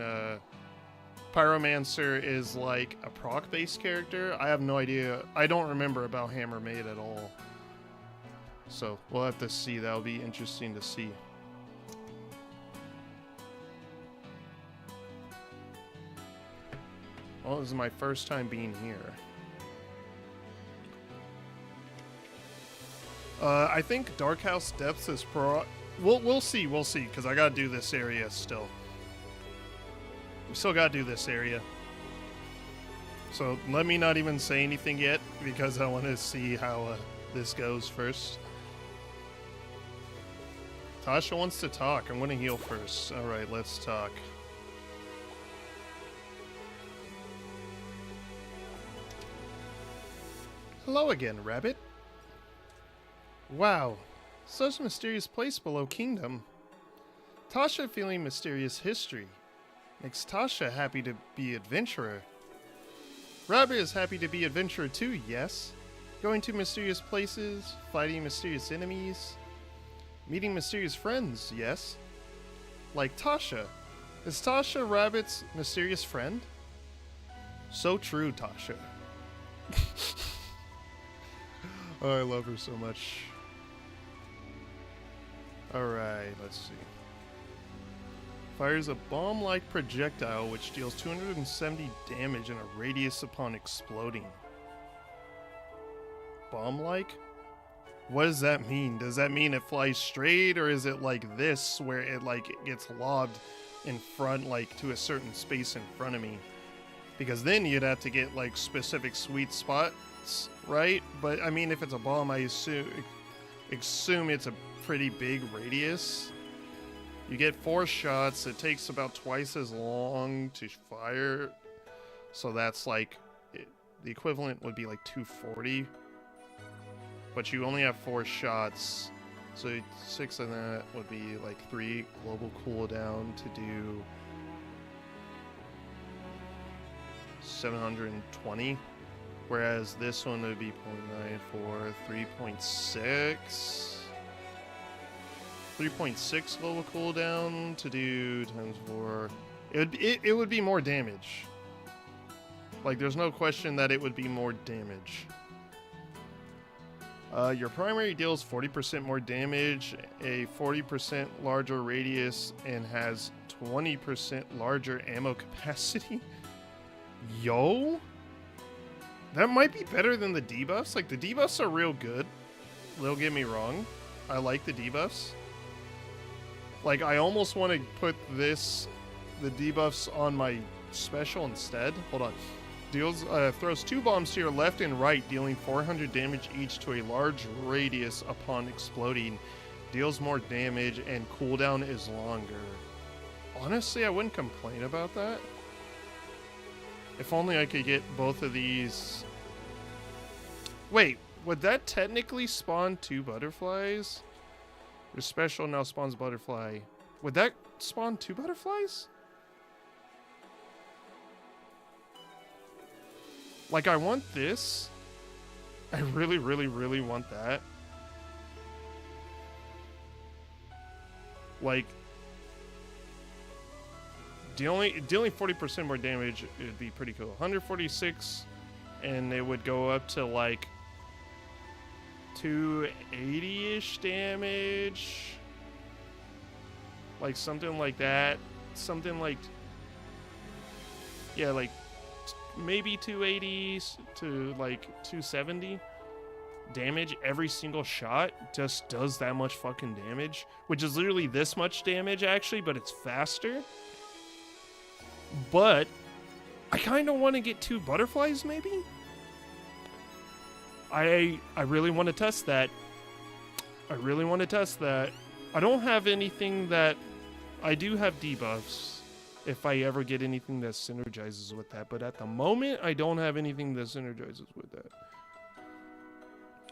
Pyromancer is like a proc-based character. I have no idea. I don't remember about Hammermaid at all. So we'll have to see. That'll be interesting to see. Well, this is my first time being here. I think Dark House Depths is We'll see, because I gotta do this area still. We still gotta do this area. So let me not even say anything yet, because I want to see how this goes first. Tasha wants to talk. I'm gonna heal first. Alright, let's talk. Hello again, Rabbit. Wow, such a mysterious place below Kingdom. Tasha feeling mysterious history. Makes Tasha happy to be adventurer. Rabbit is happy to be adventurer too, yes. Going to mysterious places, fighting mysterious enemies, meeting mysterious friends, yes. Like Tasha. Is Tasha Rabbit's mysterious friend? So true, Tasha. Oh, I love her so much. Alright, let's see. Fires a bomb-like projectile which deals 270 damage in a radius upon exploding. Bomb-like? What does that mean? Does that mean it flies straight, or is it like this, where it like gets lobbed in front, like to a certain space in front of me? Because then you'd have to get like specific sweet spots, right? But I mean, if it's a bomb, I assume it's a pretty big radius. You get 4 shots. It takes about twice as long to fire. So that's like, the equivalent would be like 240. But you only have 4 shots. So 6 of that would be like 3 global cooldown to do 720. Whereas this one would be 0.94, 3.6. 3.6 global cooldown to do times 4. It would be more damage. Like, there's no question that it would be more damage. Your primary deals 40% more damage, a 40% larger radius, and has 20% larger ammo capacity. Yo? That might be better than the debuffs. Like, the debuffs are real good. Don't get me wrong. I like the debuffs. Like, I almost want to put the debuffs on my special instead. Hold on. Throws 2 bombs to your left and right, dealing 400 damage each to a large radius upon exploding. Deals more damage and cooldown is longer. Honestly, I wouldn't complain about that. If only I could get both of these. Wait, would that technically spawn 2 butterflies? Your special now spawns butterfly. Would that spawn 2 butterflies? Like, I want this. I really, really, really want that. Like, dealing 40% more damage would be pretty cool. 146, and it would go up to like 280-ish damage. Like something like that. Something like, yeah, like maybe 280 to like 270 damage every single shot. Just does that much fucking damage, which is literally this much damage actually, but it's faster. But I kind of want to get 2 butterflies maybe. I really want to test that. I really want to test that. I don't have anything that, I do have debuffs if I ever get anything that synergizes with that, but at the moment I don't have anything that synergizes with that.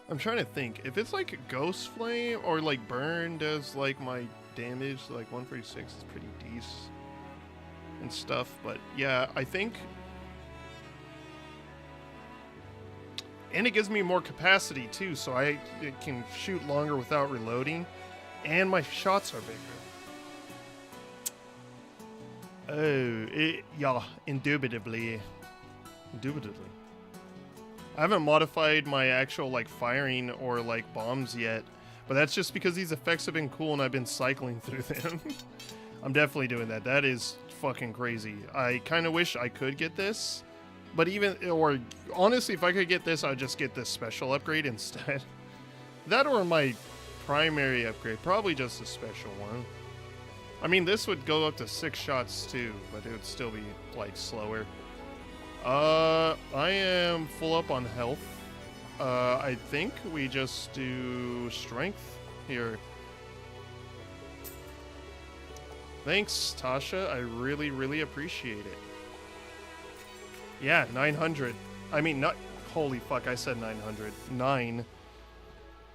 I'm trying to think if it's like Ghost Flame or like Burn does like my damage, like 146 is pretty decent and stuff, but yeah, I think, and it gives me more capacity too, so it can shoot longer without reloading, and my shots are bigger. Oh, yeah, indubitably. I haven't modified my actual like firing or like bombs yet, but that's just because these effects have been cool and I've been cycling through them. I'm definitely doing that. That is fucking crazy. I kind of wish I could get this, but honestly, if I could get this, I'd just get this special upgrade instead. That or my primary upgrade, probably just a special one. I mean, this would go up to 6 shots too, but it would still be like slower. I am full up on health. I think we just do strength here. Thanks, Tasha. I really, really appreciate it. Yeah, 900. I mean, not... Holy fuck, I said 900. 9.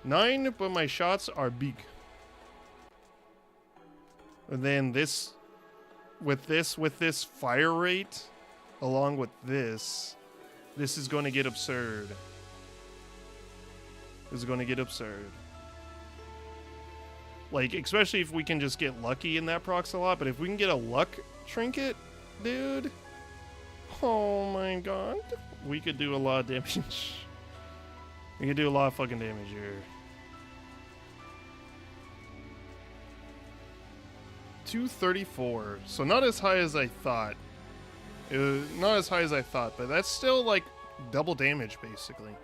9, but my shots are big. And then this... With this fire rate, along with this is going to get absurd. This is going to get absurd. Like, especially if we can just get lucky in that procs a lot. But if we can get a luck trinket, dude. Oh my god. We could do a lot of damage. We could do a lot of fucking damage here. 234. So not as high as I thought. It was not as high as I thought, but that's still like double damage basically.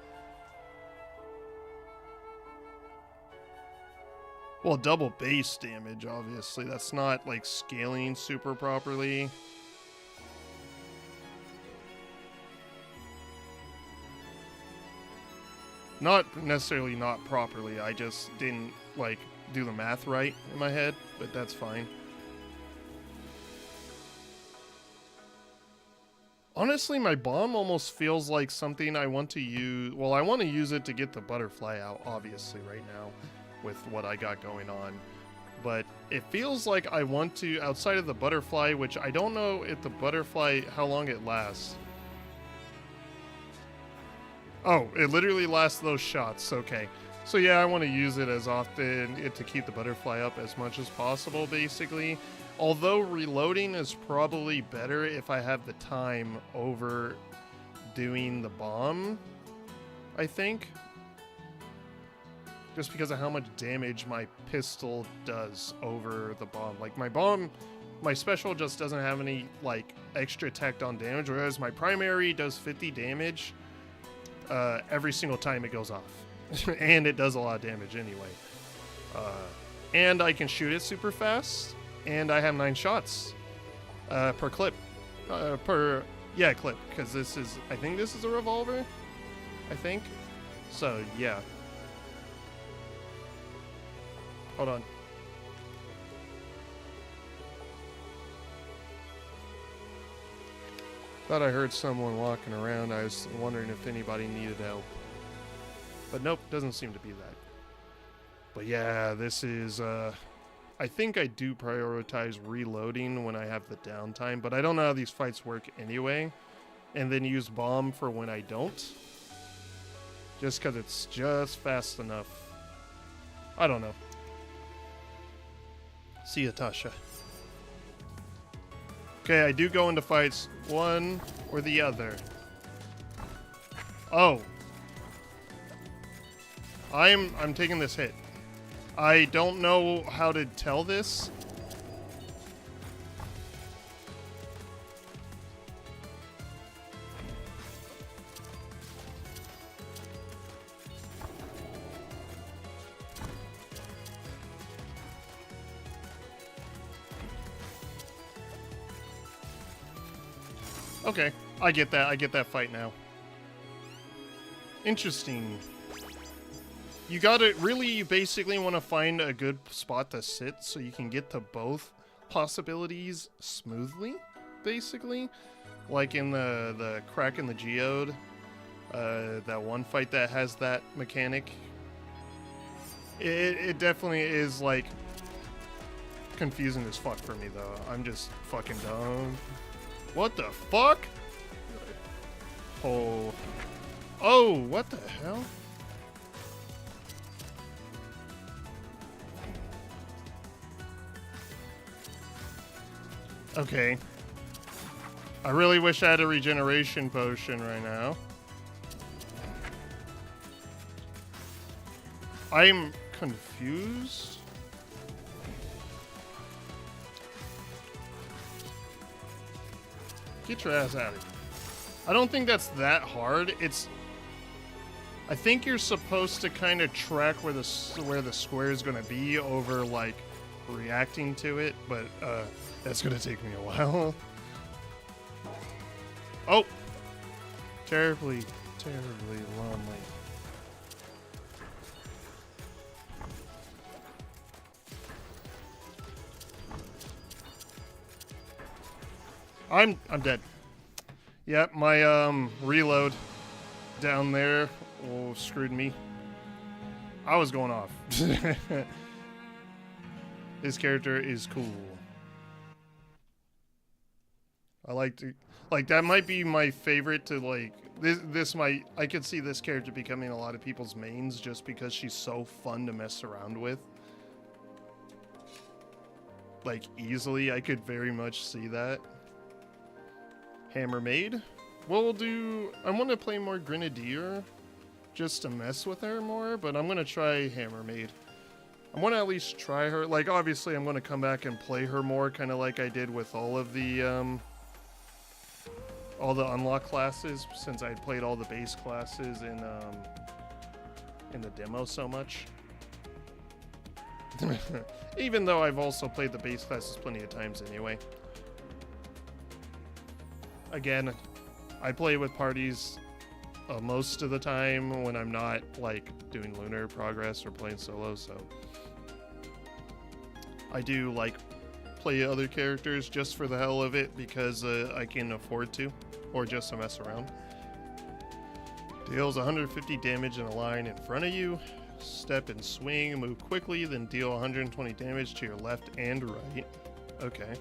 Well, double base damage, obviously. That's not like scaling super properly. Not necessarily not properly. I just didn't like do the math right in my head, but that's fine. Honestly, my bomb almost feels like something I want to use. Well, I want to use it to get the butterfly out, obviously, right now, with what I got going on. But it feels like I want to, outside of the butterfly, which I don't know if the butterfly, how long it lasts. Oh, it literally lasts those shots. Okay. So yeah, I want to use it as often to keep the butterfly up as much as possible, basically. Although reloading is probably better if I have the time over doing the bomb, I think. Just because of how much damage my pistol does over the bomb. Like my bomb, my special just doesn't have any like extra tacked on damage, whereas my primary does 50 damage every single time it goes off. And it does a lot of damage anyway. And I can shoot it super fast. And I have 9 shots per clip. Clip. Because this is, I think this is a revolver. I think. So, yeah. Hold on. Thought I heard someone walking around. I was wondering if anybody needed help. But nope, doesn't seem to be that. But yeah, this is, I think I do prioritize reloading when I have the downtime, but I don't know how these fights work anyway. And then use bomb for when I don't. Just because it's just fast enough. I don't know. See ya, Tasha. Okay, I do go into fights one or the other. Oh. I'm taking this hit. I don't know how to tell this. Okay, I get that. I get that fight now. Interesting. You gotta really, you basically want to find a good spot to sit so you can get to both possibilities smoothly, basically. Like in the crack in the geode, that one fight that has that mechanic. It definitely is like confusing as fuck for me though. I'm just fucking dumb. What the fuck? Oh, what the hell? Okay. I really wish I had a regeneration potion right now. I'm confused. Get your ass out of here. I don't think that's that hard. I think you're supposed to kind of track where the square is going to be over like reacting to it, but that's going to take me a while. Oh! Terribly, terribly lonely. I'm dead. Yep, my reload down there screwed me. I was going off. This character is cool. I like that might be my favorite to like I could see this character becoming a lot of people's mains just because she's so fun to mess around with. Like easily, I could very much see that. Hammer Maid. Well, I want to play more Grenadier just to mess with her more, but I'm going to try Hammer Maid. I want to at least try her. Like, obviously, I'm going to come back and play her more, kind of like I did with all the unlock classes, since I played all the base classes in the demo so much. Even though I've also played the base classes plenty of times anyway. Again, I play with parties most of the time when I'm not like doing lunar progress or playing solo, so I do like play other characters just for the hell of it because I can afford to. or just to mess around. Deals 150 damage in a line in front of you. Step and swing, move quickly, then deal 120 damage to your left and right. Okay.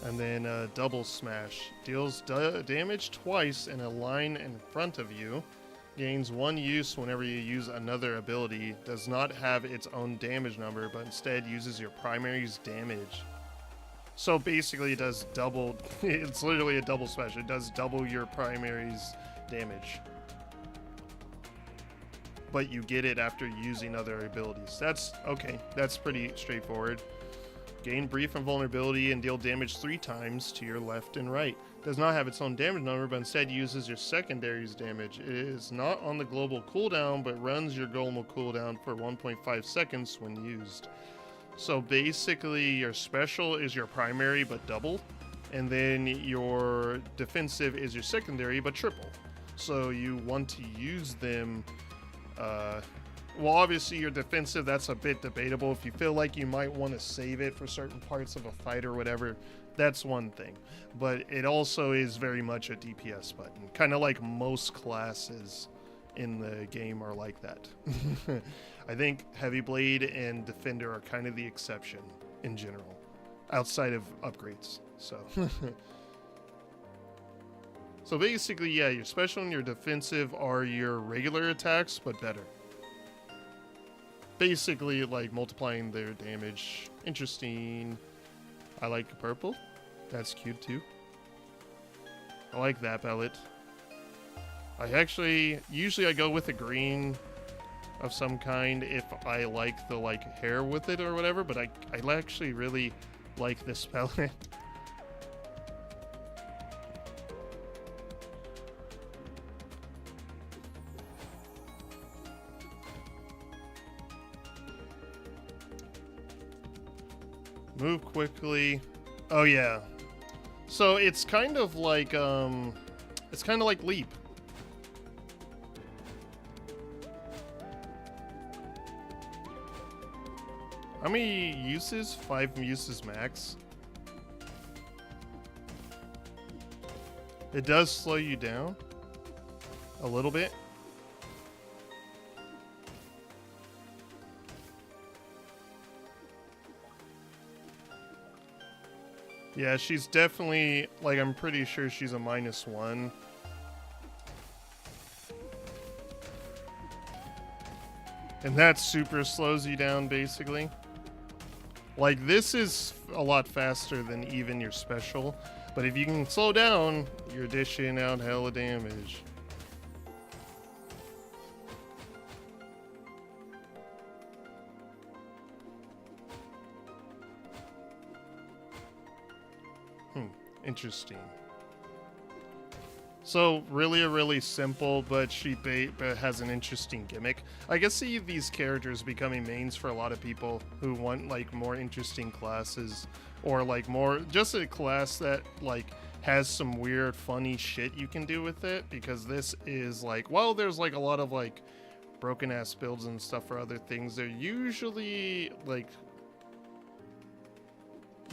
And then double smash. Deals damage twice in a line in front of you. Gains 1 use whenever you use another ability. Does not have its own damage number, but instead uses your primary's damage. So basically it does double, it's literally a double smash. It does double your primary's damage. But you get it after using other abilities. That's okay. That's pretty straightforward. Gain brief invulnerability and deal damage 3 times to your left and right. Does not have its own damage number, but instead uses your secondary's damage. It is not on the global cooldown, but runs your global cooldown for 1.5 seconds when used. So basically your special is your primary but double, and then your defensive is your secondary but triple. So you want to use them. Well, obviously your defensive, that's a bit debatable. If you feel like you might want to save it for certain parts of a fight or whatever, that's one thing. But it also is very much a DPS button, kind of like most classes in the game are like that. I think Heavy Blade and Defender are kind of the exception in general, outside of upgrades. So, so basically, yeah, your special and your defensive are your regular attacks, but better. Basically, like multiplying their damage. Interesting. I like purple. That's cute too. I like that palette. Usually I go with a green of some kind if I like the hair with it or whatever, but I actually really like this palette. Move quickly. Oh yeah. So it's kind of like Leap. How many uses? 5 uses max. It does slow you down a little bit. Yeah, she's definitely, I'm pretty sure she's a -1. And that super slows you down, basically. This is a lot faster than even your special. But if you can slow down, you're dishing out hella damage. Interesting. So really simple, but she has an interesting gimmick. I can see these characters becoming mains for a lot of people who want more interesting classes, or more just a class that has some weird funny shit you can do with it, because this is well, there's a lot of broken ass builds and stuff for other things. They're usually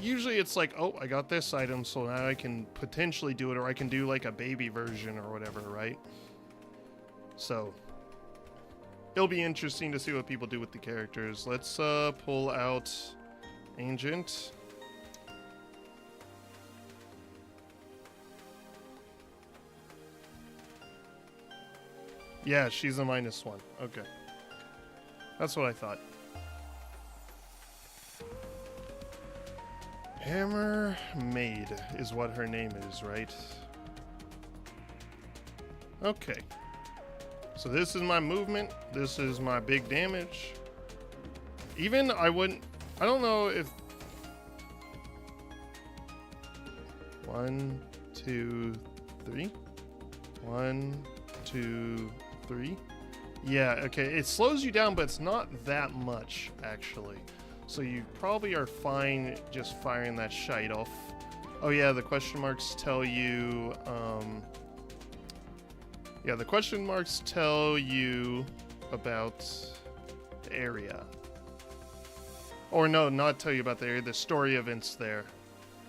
it's oh, I got this item, so now I can potentially do it, or I can do a baby version or whatever, right? So it'll be interesting to see what people do with the characters. Let's pull out Ancient. Yeah, she's a -1. Okay. That's what I thought. Hammer Maid is what her name is, right? Okay. So this is my movement. This is my big damage. Even I don't know if 1, 2, 3. 1, 2, 3. Yeah, okay. It slows you down, but it's not that much, actually. So you probably are fine just firing that shite off. Oh yeah, the question marks tell you, yeah, the question marks tell you about the area. Or no, not tell you about the area, the story events there.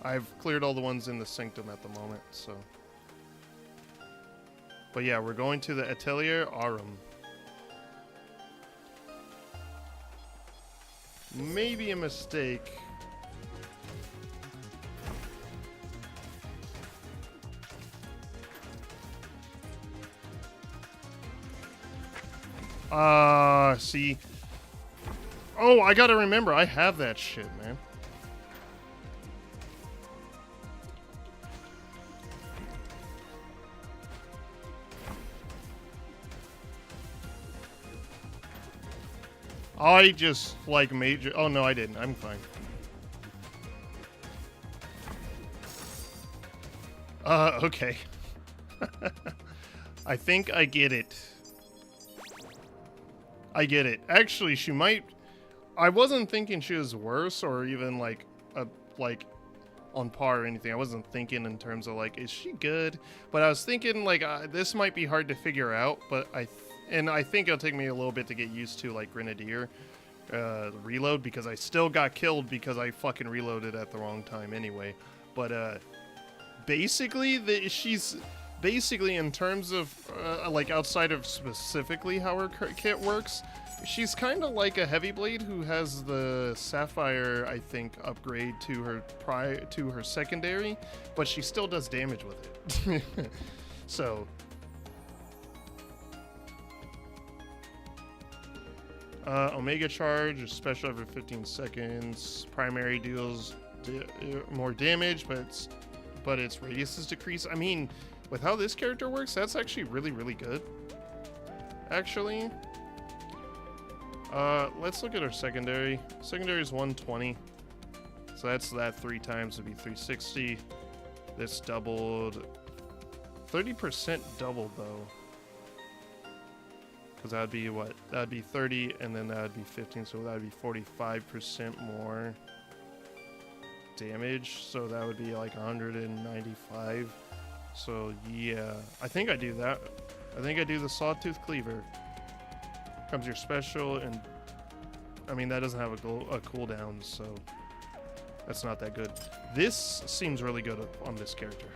I've cleared all the ones in the Sanctum at the moment, so. But yeah, we're going to the Atelier Aurum. Maybe a mistake. See. Oh, I gotta remember, I have that shit, man. I just, like, major... Oh, no, I didn't. I'm fine. Okay. I think I get it. I get it. Actually, she might... I wasn't thinking she was worse or even, like, on par or anything. I wasn't thinking in terms of, like, is she good? But I was thinking, like, this might be hard to figure out, but I think it'll take me a little bit to get used to, like, Grenadier reload, because I still got killed because I fucking reloaded at the wrong time anyway. But, basically, she's... Basically, in terms of, like, outside of specifically how her kit works, she's kind of like a Heavy Blade who has the Sapphire, I think, upgrade to her secondary, but she still does damage with it. So... Omega Charge, special every 15 seconds. Primary deals more damage, but its radius is decreased. I mean... With how this character works, that's actually really, really good. Actually. Let's look at our secondary. Secondary is 120. So that's that 3 times would be 360. This doubled. 30% doubled, though. Because that would be what? That would be 30, and then that would be 15, so that would be 45% more damage. So that would be like 195. So yeah, I think I do that. I think I do the Sawtooth Cleaver. Comes your special, and I mean that doesn't have a cooldown, so that's not that good. This seems really good on this character.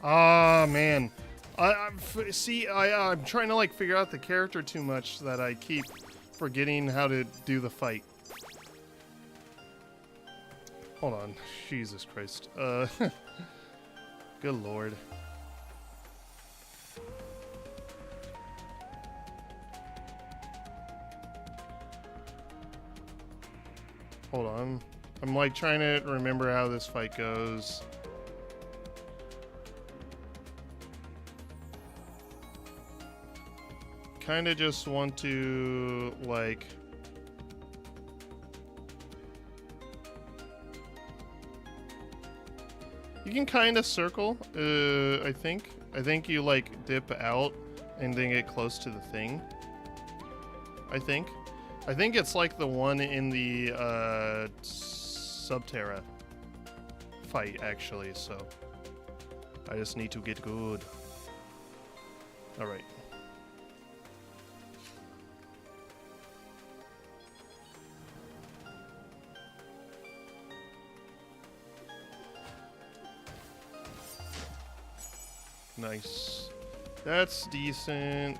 Ah, man. I'm trying to, like, figure out the character too much that I keep forgetting how to do the fight. Hold on. Jesus Christ. Good lord. Hold on. I'm, like, trying to remember how this fight goes. Kind of just want to, like... You can kind of circle, I think. I think you, like, dip out and then get close to the thing. I think. I think it's like the one in the, Subterra fight, actually, so... I just need to get good. Alright. Nice. That's decent.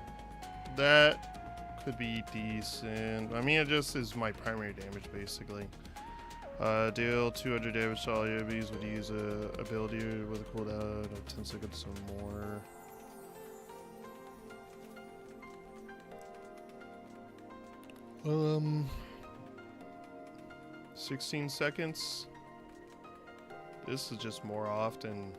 That could be decent. I mean, it just is my primary damage, basically. Deal 200 damage to all your enemies would use a ability with a cooldown of 10 seconds or more. 16 seconds. This is just more often.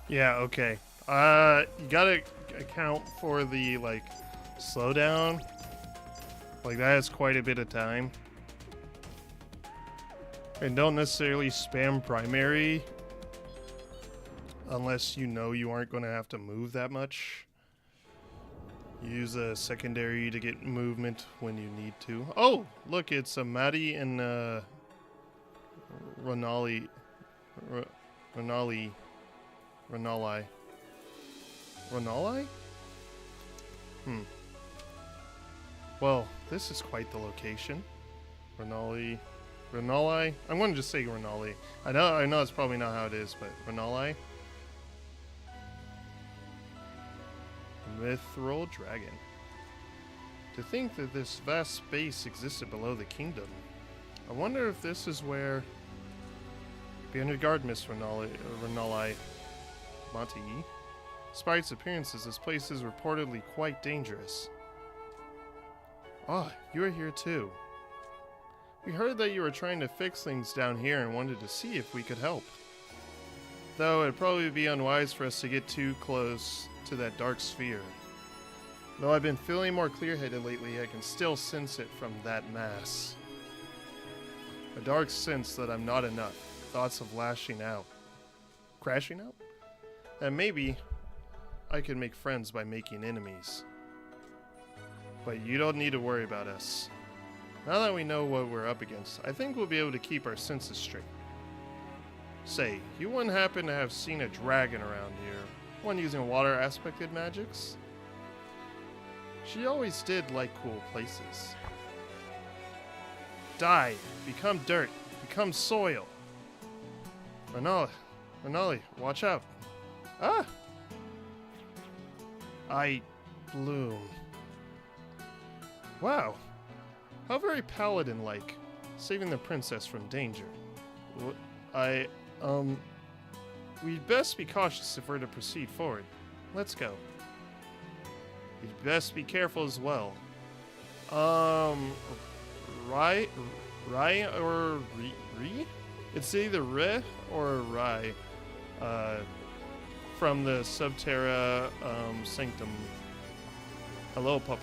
Yeah, okay. You gotta account for the, like, slowdown. Like, that is quite a bit of time. And don't necessarily spam primary unless you know you aren't going to have to move that much. Use a secondary to get movement when you need to. Oh, look, it's a Maddie and Renali. Renali. Well, this is quite the location. Renali. I'm going to just say Renali. I know it's probably not how it is, but Renali. Mithril Dragon. To think that this vast space existed below the kingdom. I wonder if this is where... Be on your guard, Miss Renali. Monty. Despite its appearances, this place is reportedly quite dangerous. Ah, you are here too. We heard that you were trying to fix things down here and wanted to see if we could help. Though it'd probably be unwise for us to get too close to that dark sphere. Though I've been feeling more clear-headed lately, I can still sense it from that mass. A dark sense that I'm not enough. Thoughts of lashing out. Crashing out? And maybe I could make friends by making enemies. But you don't need to worry about us. Now that we know what we're up against, I think we'll be able to keep our senses straight. Say, you wouldn't happen to have seen a dragon around here? One using water-aspected magics? She always did like cool places. Die, become dirt, become soil. Renali, watch out. Ah! I bloom. Wow. How very paladin-like, saving the princess from danger. We'd best be cautious if we're to proceed forward. Let's go. You'd best be careful as well. Rai or Ri? It's either Re or Rai. From the Subterra Sanctum. Hello, Pupper.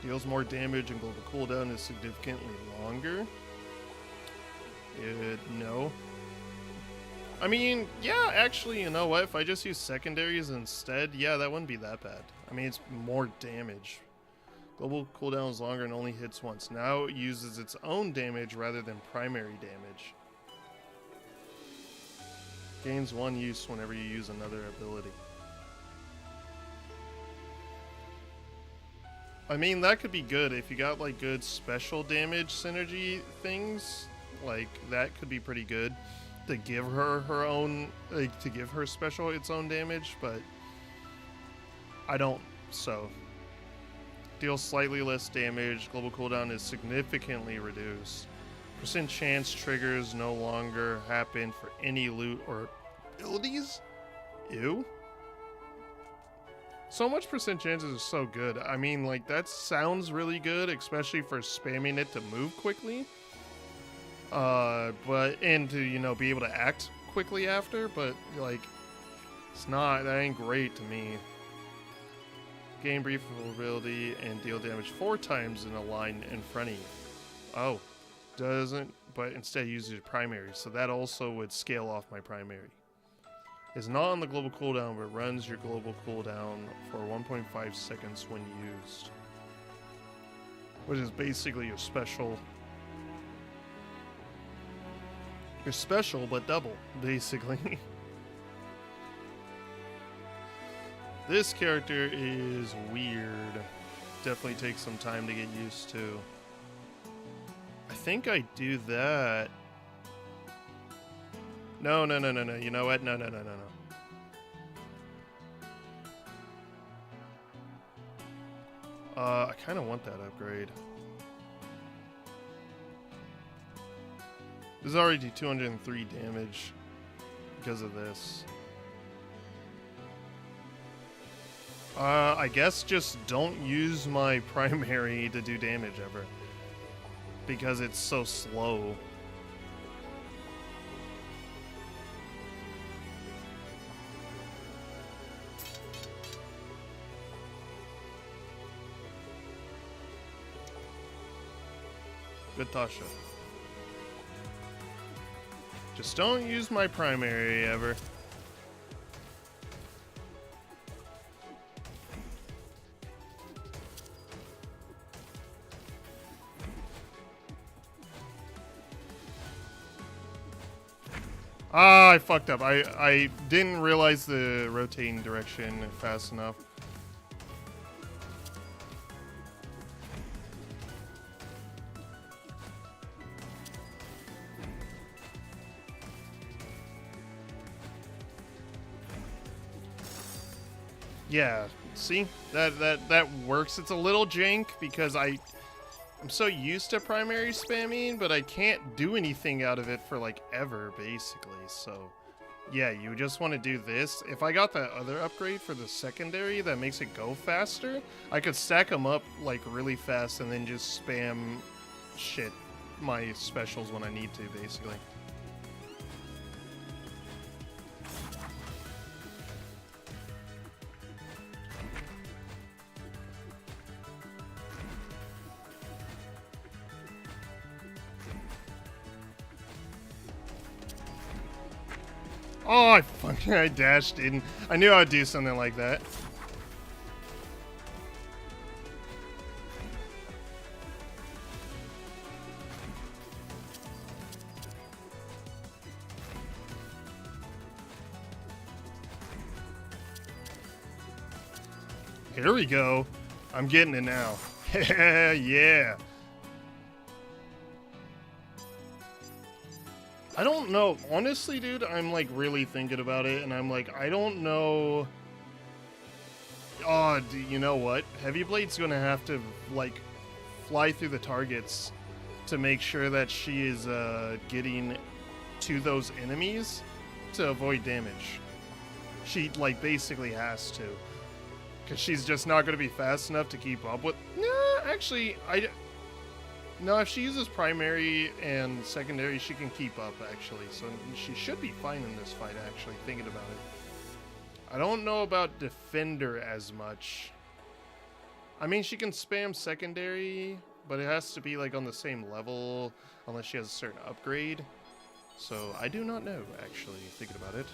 Deals more damage and global cooldown is significantly longer. No. I mean, yeah, actually, you know what? If I just use secondaries instead, yeah, that wouldn't be that bad. I mean, it's more damage. Global cooldown is longer and only hits once. Now it uses its own damage rather than primary damage. Gains one use whenever you use another ability. I mean, that could be good if you got like good special damage synergy things. Like that could be pretty good to give her her own, like to give her special its own damage, but I don't. So deals slightly less damage. Global cooldown is significantly reduced. Percent chance triggers no longer happen for any loot or abilities. Ew. So much percent chances is so good. I mean, like, that sounds really good, especially for spamming it to move quickly. And to, you know, be able to act quickly after, but, like, it's not, that ain't great to me. Gain brief ability and deal damage 4 times in a line in front of you. Oh, doesn't, but instead uses your primary, so that also would scale off my primary. Is not on the global cooldown, but runs your global cooldown for 1.5 seconds when used. Which is basically your special. Your special, but double, basically. This character is weird. Definitely takes some time to get used to. I think I do that. No. You know what? No. I kind of want that upgrade. This is already 203 damage because of this. I guess just don't use my primary to do damage ever. Because it's so slow. Good Tasha. Just don't use my primary ever. Ah, I fucked up. I didn't realize the rotating direction fast enough. Yeah, see? That works. It's a little jank because I'm so used to primary spamming, but I can't do anything out of it for like ever, basically. So, yeah, you just want to do this. If I got that other upgrade for the secondary that makes it go faster, I could stack them up like really fast and then just spam shit my specials when I need to, basically. Oh, I dashed in. I knew I'd do something like that. Here we go. I'm getting it now. Yeah. I don't know. Honestly, dude, I'm like really thinking about it, and I'm like, I don't know. Oh, you know what? Heavy Blade's gonna have to like fly through the targets to make sure that she is getting to those enemies to avoid damage. She like basically has to, because she's just not gonna be fast enough to keep up with. Nah, actually, no, if she uses primary and secondary, she can keep up, actually. So she should be fine in this fight, actually, thinking about it. I don't know about Defender as much. I mean, she can spam secondary, but it has to be, like, on the same level, unless she has a certain upgrade. So I do not know, actually, thinking about it.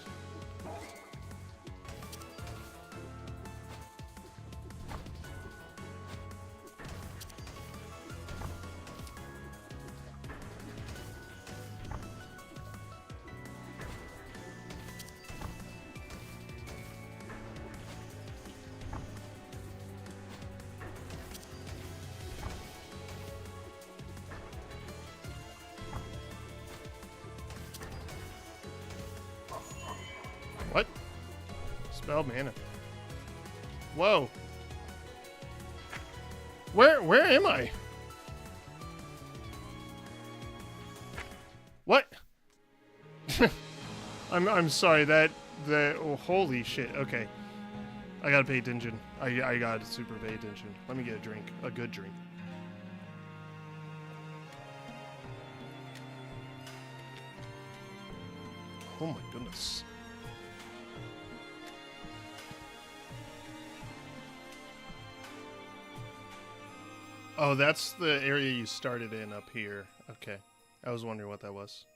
What? Spell mana. Whoa. Where am I? What? I'm sorry, oh, holy shit. Okay. I gotta pay attention. I gotta super pay attention. Let me get a drink. A good drink. Oh my goodness. Oh, that's the area you started in up here. Okay. I was wondering what that was.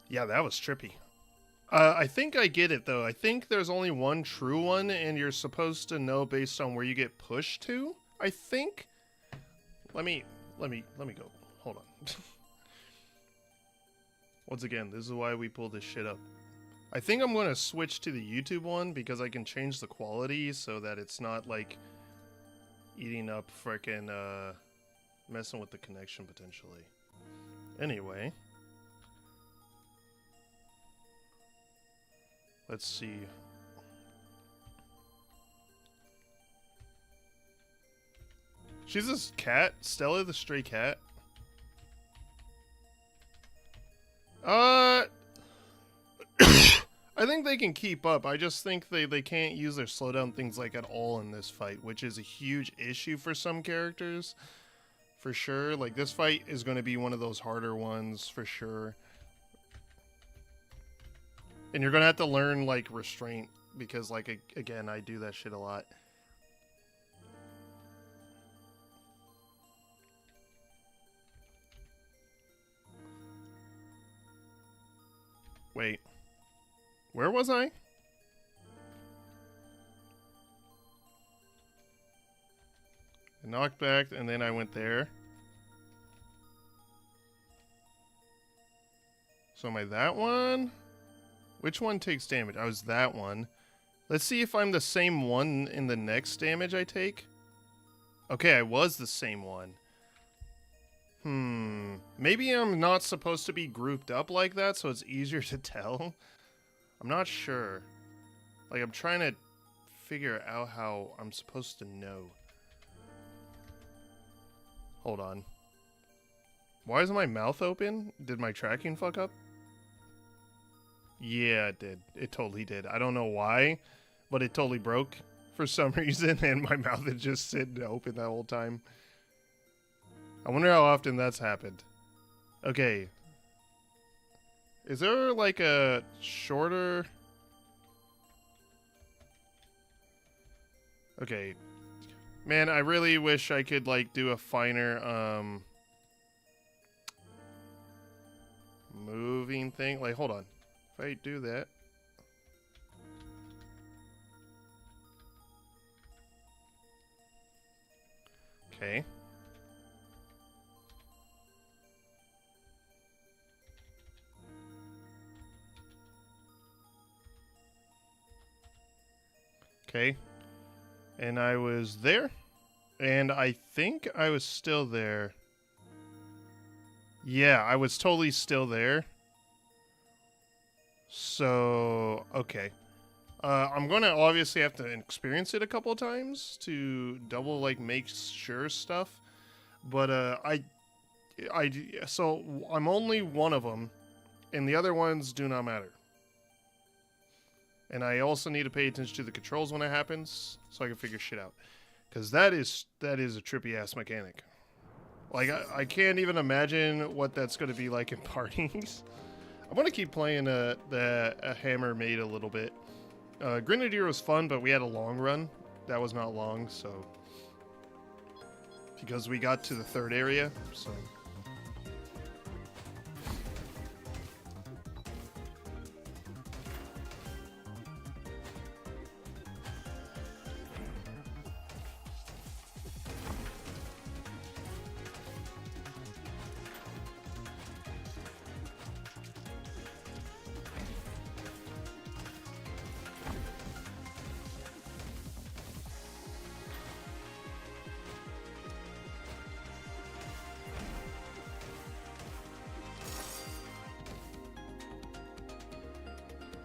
Yeah, that was trippy. I think I get it, though. I think there's only one true one, and you're supposed to know based on where you get pushed to, I think? Let me go. Hold on. Once again, this is why we pull this shit up. I think I'm going to switch to the YouTube one, because I can change the quality so that it's not, like, eating up frickin' messing with the connection potentially. Anyway, let's see. She's this cat, Stella the stray cat. I think they can keep up. I just think they can't use their slowdown things like at all in this fight, which is a huge issue for some characters. For sure. Like, this fight is going to be one of those harder ones, for sure. And you're going to have to learn, like, restraint, because, like, again, I do that shit a lot. Wait. Where was I? I knocked back and then I went there. So am I that one? Which one takes damage? I was that one. Let's see if I'm the same one in the next damage I take. Okay, I was the same one. Maybe I'm not supposed to be grouped up like that, so it's easier to tell. I'm not sure. Like, I'm trying to figure out how I'm supposed to know. Hold on. Why is my mouth open? Did my tracking fuck up? Yeah, it did. It totally did. I don't know why, but it totally broke for some reason, and my mouth had just sitting open that whole time. I wonder how often that's happened. Okay. Is there, like, a shorter... Okay. Man, I really wish I could, like, do a finer, moving thing. Like, hold on. If I do that... Okay. Okay. And I was there. And I think I was still there. Yeah, I was totally still there. So, okay. I'm going to obviously have to experience it a couple of times to double, like, make sure stuff. But, so I'm only one of them, and the other ones do not matter. And I also need to pay attention to the controls when it happens, so I can figure shit out. Because that is a trippy-ass mechanic. Like, I can't even imagine what that's going to be like in parties. I want to keep playing the Hammer Maid a little bit. Grenadier was fun, but we had a long run. That was not long, so... Because we got to the third area, so...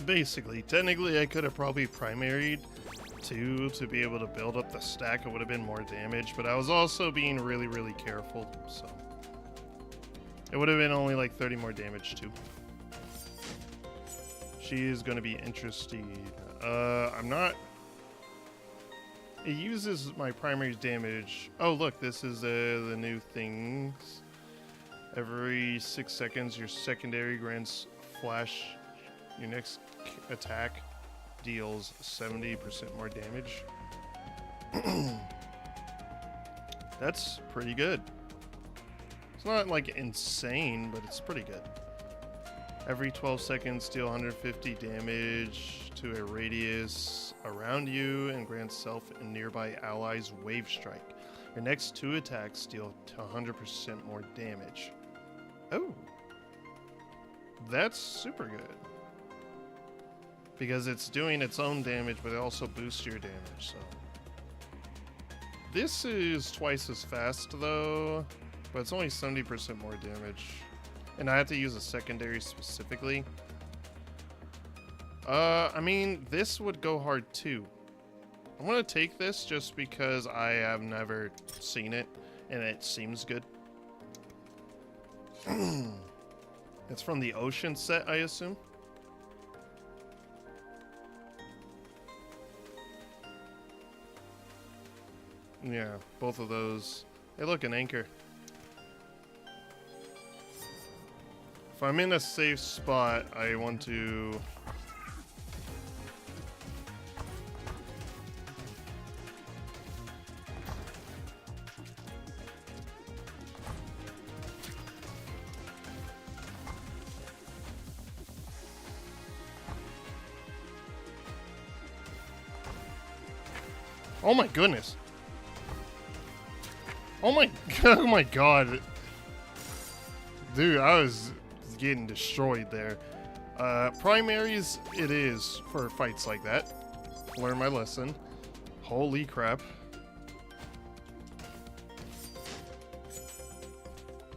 Basically, technically I could have probably primaried too to be able to build up the stack. It would have been more damage, but I was also being really, really careful, so it would have been only like 30 more damage too. She is going to be interesting. I'm not... It uses my primary damage. Oh, look, this is the new things. Every 6 seconds, your secondary grants flash. Your next attack deals 70% more damage. That's pretty good. It's not like insane, but it's pretty good. Every 12 seconds, deal 150 damage to a radius around you and grant self and nearby allies wave strike. Your next 2 attacks deal 100% more damage. Oh, that's super good. Because it's doing its own damage, but it also boosts your damage, so... This is twice as fast, though, but it's only 70% more damage. And I have to use a secondary specifically. I mean, this would go hard, too. I'm gonna take this just because I have never seen it, and it seems good. It's from the Ocean set, I assume. Yeah, both of those. Hey, look, an anchor. If I'm in a safe spot, I want to... Oh my goodness. Oh my, oh my god. Dude, I was getting destroyed there. Primaries it is for fights like that. Learn my lesson. Holy crap.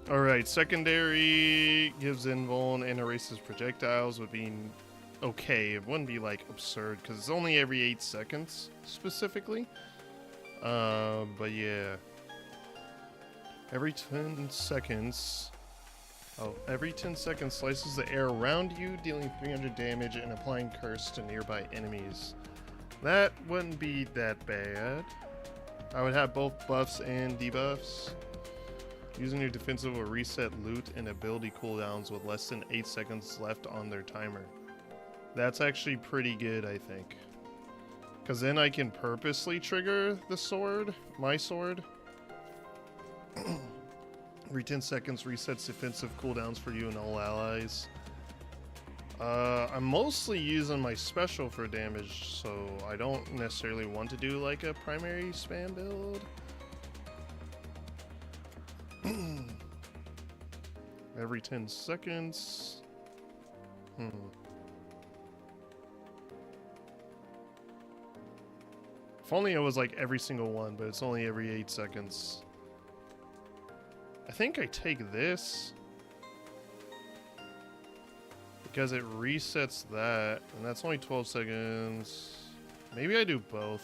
Alright, secondary gives invuln and erases projectiles would be okay. It wouldn't be like absurd because it's only every 8 seconds specifically. But yeah. Every 10 seconds. Oh, every 10 seconds slices the air around you, dealing 300 damage and applying curse to nearby enemies. That wouldn't be that bad. I would have both buffs and debuffs. Using your defensive will reset loot and ability cooldowns with less than 8 seconds left on their timer. That's actually pretty good, I think. Because then I can purposely trigger the sword, my sword. Every 10 seconds resets defensive cooldowns for you and all allies. I'm mostly using my special for damage, so I don't necessarily want to do like a primary spam build. Every 10 seconds. If only it was like every single one, but it's only every 8 seconds. I think I take this because it resets that, and that's only 12 seconds. Maybe I do both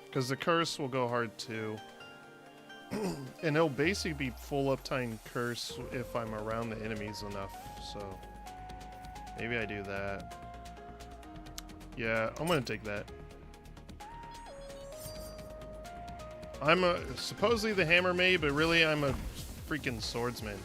because the curse will go hard too. And it'll basically be full uptime curse if I'm around the enemies enough, so maybe I do that. Yeah, I'm gonna take that. I'm supposedly the hammer maid, but really I'm a freaking swordsman.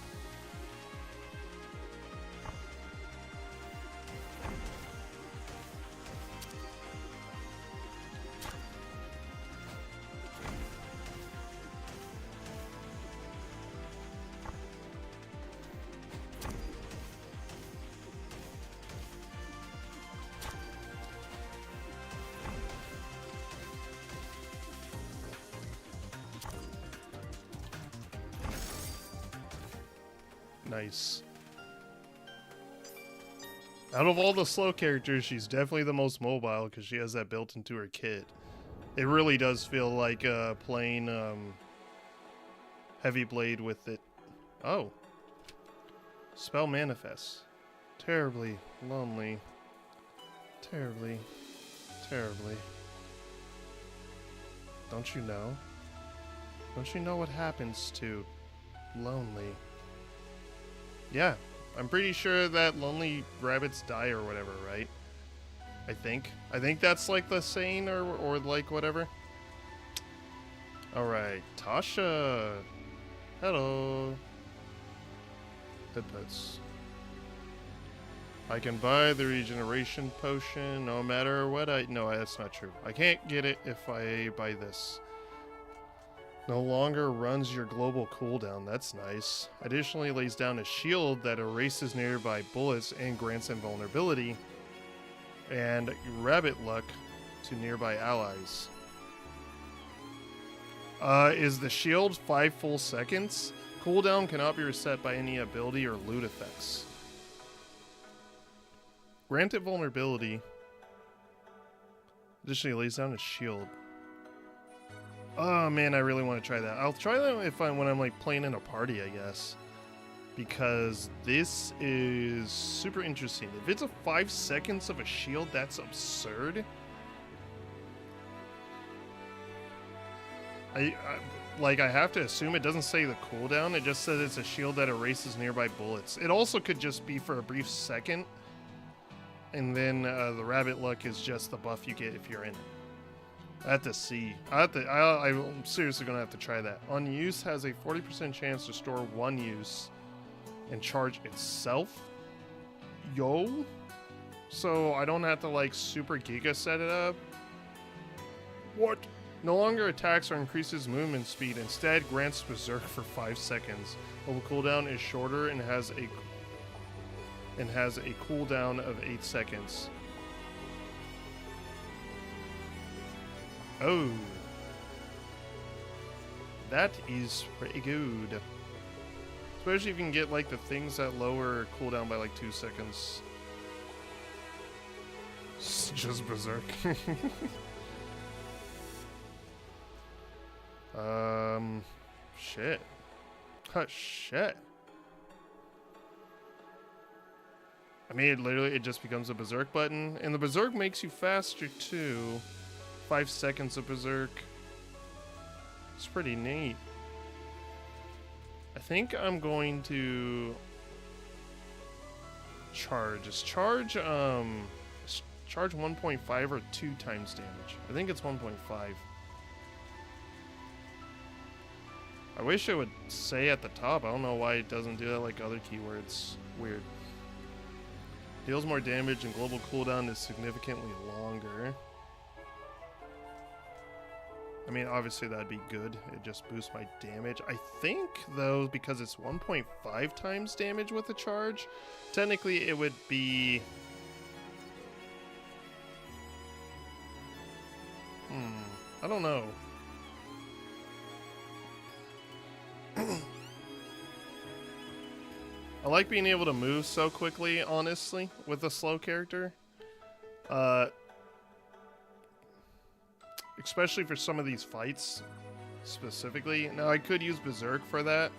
Nice. Out of all the slow characters, she's definitely the most mobile because she has that built into her kit. It really does feel like playing Heavy Blade with it. Oh. Spell manifests. Terribly lonely. Terribly. Terribly. Don't you know? Don't you know what happens to lonely? Yeah, I'm pretty sure that lonely rabbits die or whatever, right? I think that's like the saying or like whatever. Alright, Tasha. Hello. Headpets. I can buy the regeneration potion no matter what no, that's not true. I can't get it if I buy this. No longer runs your global cooldown, that's nice. Additionally lays down a shield that erases nearby bullets and grants invulnerability. And rabbit luck to nearby allies. Is the shield 5 full seconds? Cooldown cannot be reset by any ability or loot effects. Granted vulnerability. Additionally lays down a shield. Oh man, I really want to try that. I'll try that when I'm like playing in a party, I guess. Because this is super interesting. If it's a 5 seconds of a shield, that's absurd. I have to assume it doesn't say the cooldown. It just says it's a shield that erases nearby bullets. It also could just be for a brief second. And then the rabbit luck is just the buff you get if you're in it. I have to see. I'm seriously going to have to try that. On use has a 40% chance to store 1 use and charge itself. Yo. So I don't have to like super giga set it up. What? No longer attacks or increases movement speed. Instead grants berserk for 5 seconds. Mobile cooldown is shorter and has a cooldown of 8 seconds. Oh, That is pretty good. Especially if you can get like the things that lower cooldown by like 2 seconds. It's just berserk. Shit. Oh, shit. I mean, it just becomes a berserk button, and the berserk makes you faster too. 5 seconds of berserk. It's pretty neat. I think I'm going to charge. Is charge 1.5 or 2 times damage? I think it's 1.5. I wish it would say at the top. I don't know why it doesn't do that like other keywords. Weird. Deals more damage and global cooldown is significantly longer. I mean, obviously that'd be good. It just boosts my damage. I think, though, because it's 1.5 times damage with a charge, technically it would be... I don't know. I like being able to move so quickly, honestly, with a slow character. Especially for some of these fights, specifically. Now, I could use Berserk for that.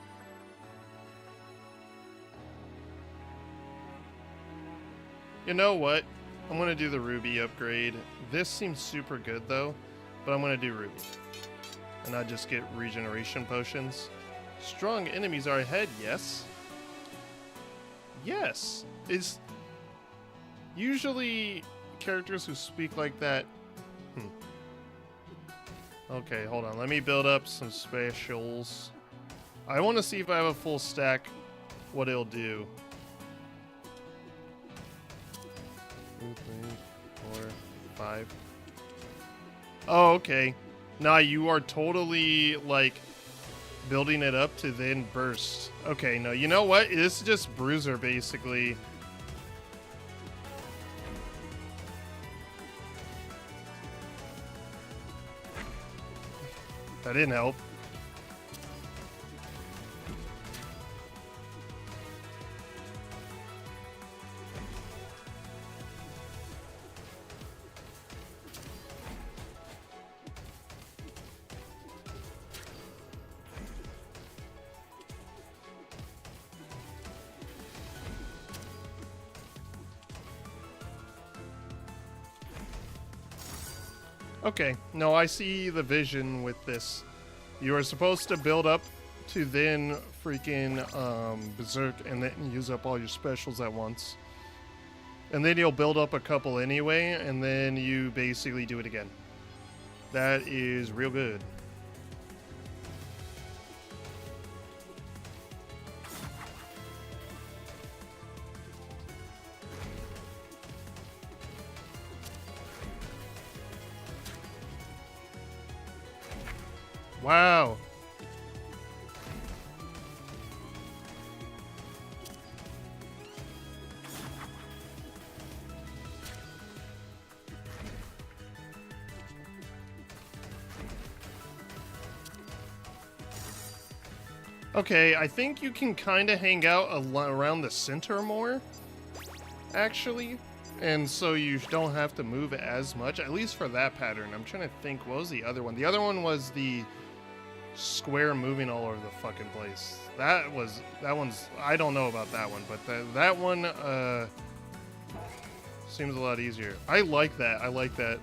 You know what? I'm going to do the Ruby upgrade. This seems super good, though, but I'm going to do Ruby. And I just get regeneration potions. Strong enemies are ahead, yes. Yes. Is usually characters who speak like that. Okay, hold on. Let me build up some specials. I want to see if I have a full stack, what it'll do. 2, 3, 4, 5. Oh, okay. Nah, you are totally, like, building it up to then burst. Okay, no, you know what? This is just Bruiser, basically. That didn't help. Okay, no, I see the vision with this. You are supposed to build up to then freaking Berserk and then use up all your specials at once. And then you'll build up a couple anyway, and then you basically do it again. That is real good. Wow. Okay, I think you can kind of hang out around the center more, actually. And so you don't have to move as much, at least for that pattern. I'm trying to think, what was the other one? The other one was the square moving all over the fucking place. That one's, I don't know about that one, but that one seems a lot easier. I like that. I like that.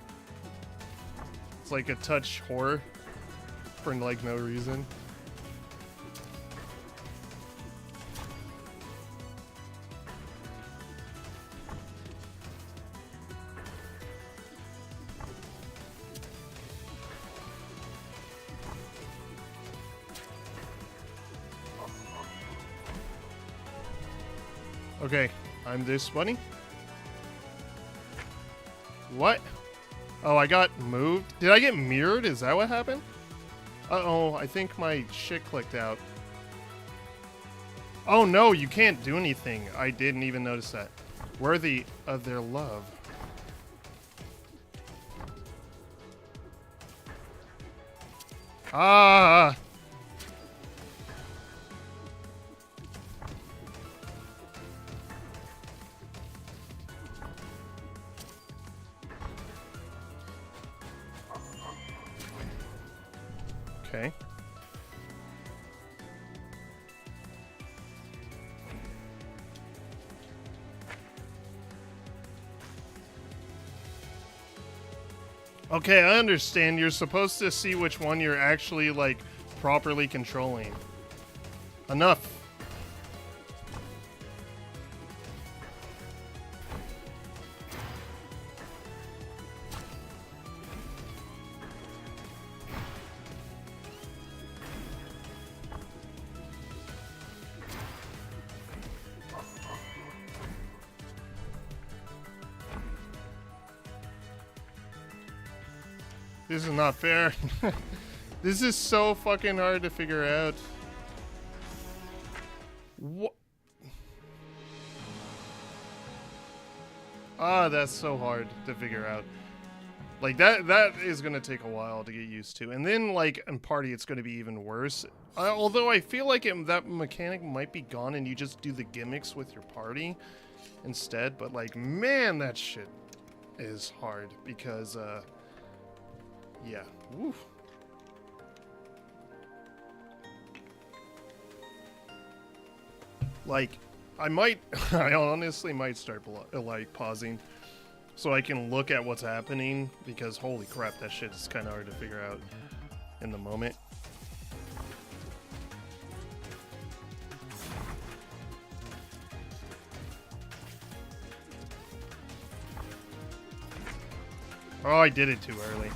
It's like a touch horror for like no reason. Okay, I'm this bunny. What? Oh, I got moved? Did I get mirrored? Is that what happened? Uh-oh, I think my shit clicked out. Oh no, you can't do anything. I didn't even notice that. Worthy of their love. Ah! Okay. Okay, I understand. You're supposed to see which one you're actually, like, properly controlling. Enough. This is not fair. This is so fucking hard to figure out. What? Ah, that's so hard to figure out. Like, that is gonna take a while to get used to. And then, like, in party, it's gonna be even worse. Although I feel like that mechanic might be gone and you just do the gimmicks with your party instead. But, like, man, that shit is hard because, yeah. Woof. Like, I honestly might start, like, pausing so I can look at what's happening because, holy crap, that shit is kind of hard to figure out in the moment. Oh, I did it too early.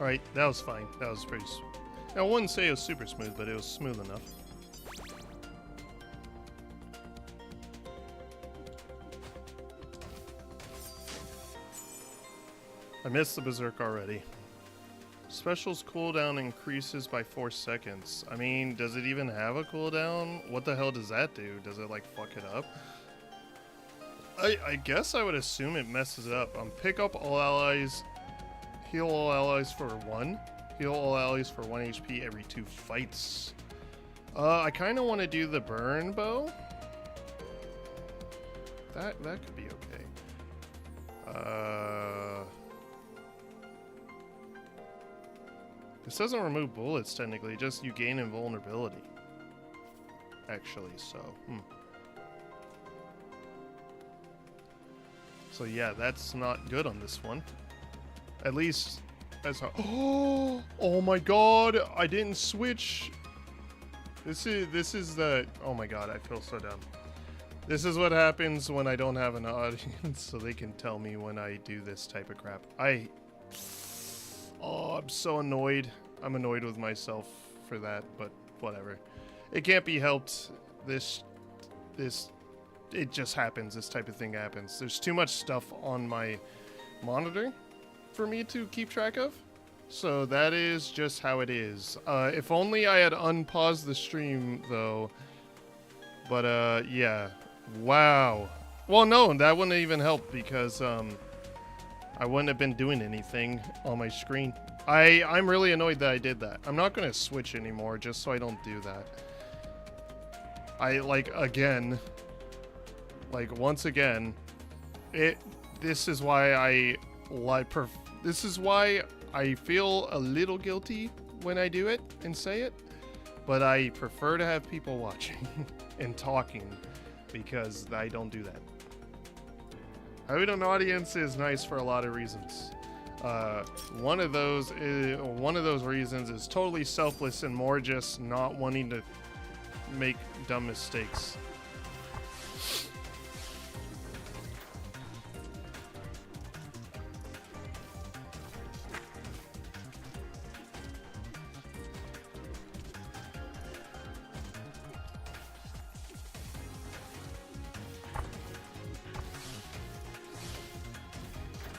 Alright, that was fine. That was pretty... I wouldn't say it was super smooth, but it was smooth enough. I missed the Berserk already. Special's cooldown increases by 4 seconds. I mean, does it even have a cooldown? What the hell does that do? Does it, like, fuck it up? I guess I would assume it messes it up. Pick up all allies... Heal all allies for 1. Heal all allies for 1 HP every 2 fights. I kind of want to do the burn bow. That could be okay. This doesn't remove bullets technically, just you gain invulnerability. Actually, so So yeah, that's not good on this one. At least, as oh my god, I didn't switch. This is the, oh my god, I feel so dumb. This is what happens when I don't have an audience, so they can tell me when I do this type of crap. Oh, I'm so annoyed. I'm annoyed with myself for that, but whatever. It can't be helped. It just happens. This type of thing happens. There's too much stuff on my monitor for me to keep track of, so that is just how it is. If only I had unpaused the stream though, but yeah, wow. Well, no, that wouldn't even help because I wouldn't have been doing anything on my screen. I'm really annoyed that I did that. I'm not gonna switch anymore just so I don't do that. Once again, this is why this is why I feel a little guilty when I do it and say it, but I prefer to have people watching and talking because I don't do that. Having an audience is nice for a lot of reasons. One of those reasons is totally selfless and more just not wanting to make dumb mistakes.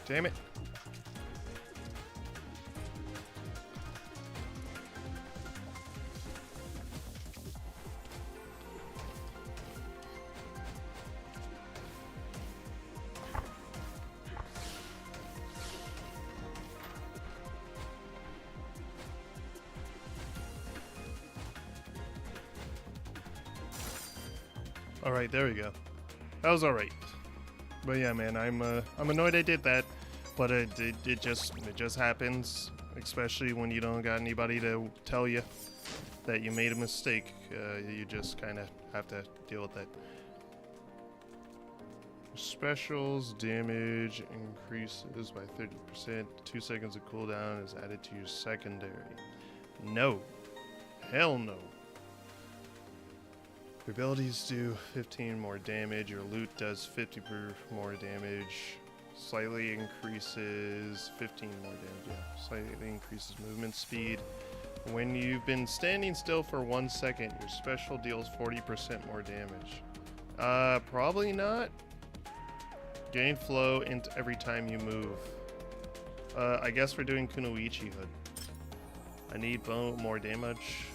Damn it. All right, there we go. That was all right. But yeah, man, I'm annoyed I did that, but it just happens, especially when you don't got anybody to tell you that you made a mistake. You just kind of have to deal with that. Specials damage increases by 30%. 2 seconds of cooldown is added to your secondary. No. Hell no. Your abilities do 15 more damage. Your loot does 50 more damage. Slightly increases 15 more damage. Yeah, slightly increases movement speed. When you've been standing still for 1 second, your special deals 40% more damage. Probably not. Gain flow into every time you move. I guess we're doing Kunoichi Hood. I need more damage.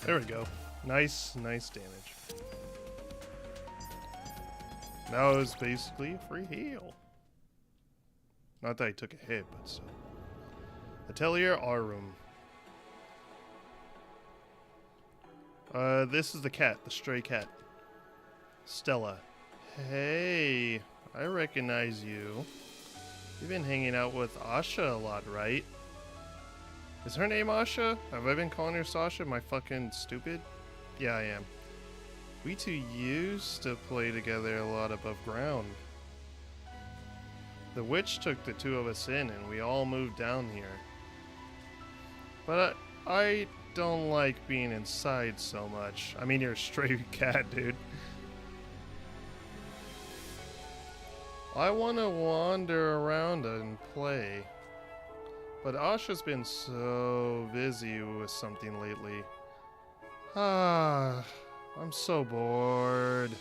There we go. Nice damage. That was basically a free heal. Not that I took a hit, but so. Atelier R room. This is the cat, the stray cat. Stella. Hey, I recognize you. You've been hanging out with Asha a lot, right? Is her name Asha? Have I been calling her Sasha? Am I fucking stupid? Yeah, I am. We two used to play together a lot above ground. The witch took the two of us in and we all moved down here. But I don't like being inside so much. I mean, you're a stray cat, dude. I want to wander around and play. But Asha's been so busy with something lately. I'm so bored.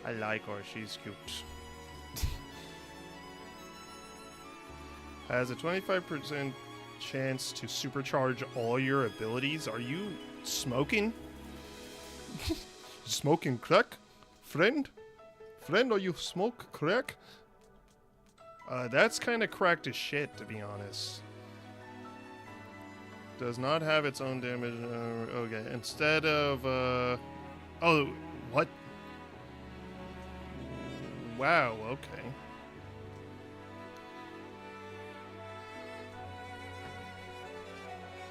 I like her, she's cute. Has a 25% chance to supercharge all your abilities. Are you smoking? Smoking crack? Friend? Friend, are you smoke crack? That's kind of cracked as shit, to be honest. Does not have its own damage. Okay, instead of, oh, what? Wow, okay.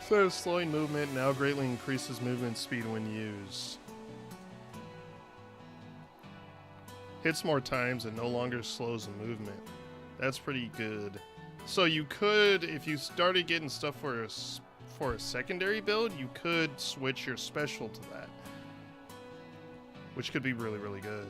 Instead of slowing movement, now greatly increases movement speed when used. Hits more times and no longer slows the movement. That's pretty good. So you could, if you started getting stuff for a secondary build, you could switch your special to that, which could be really, really good.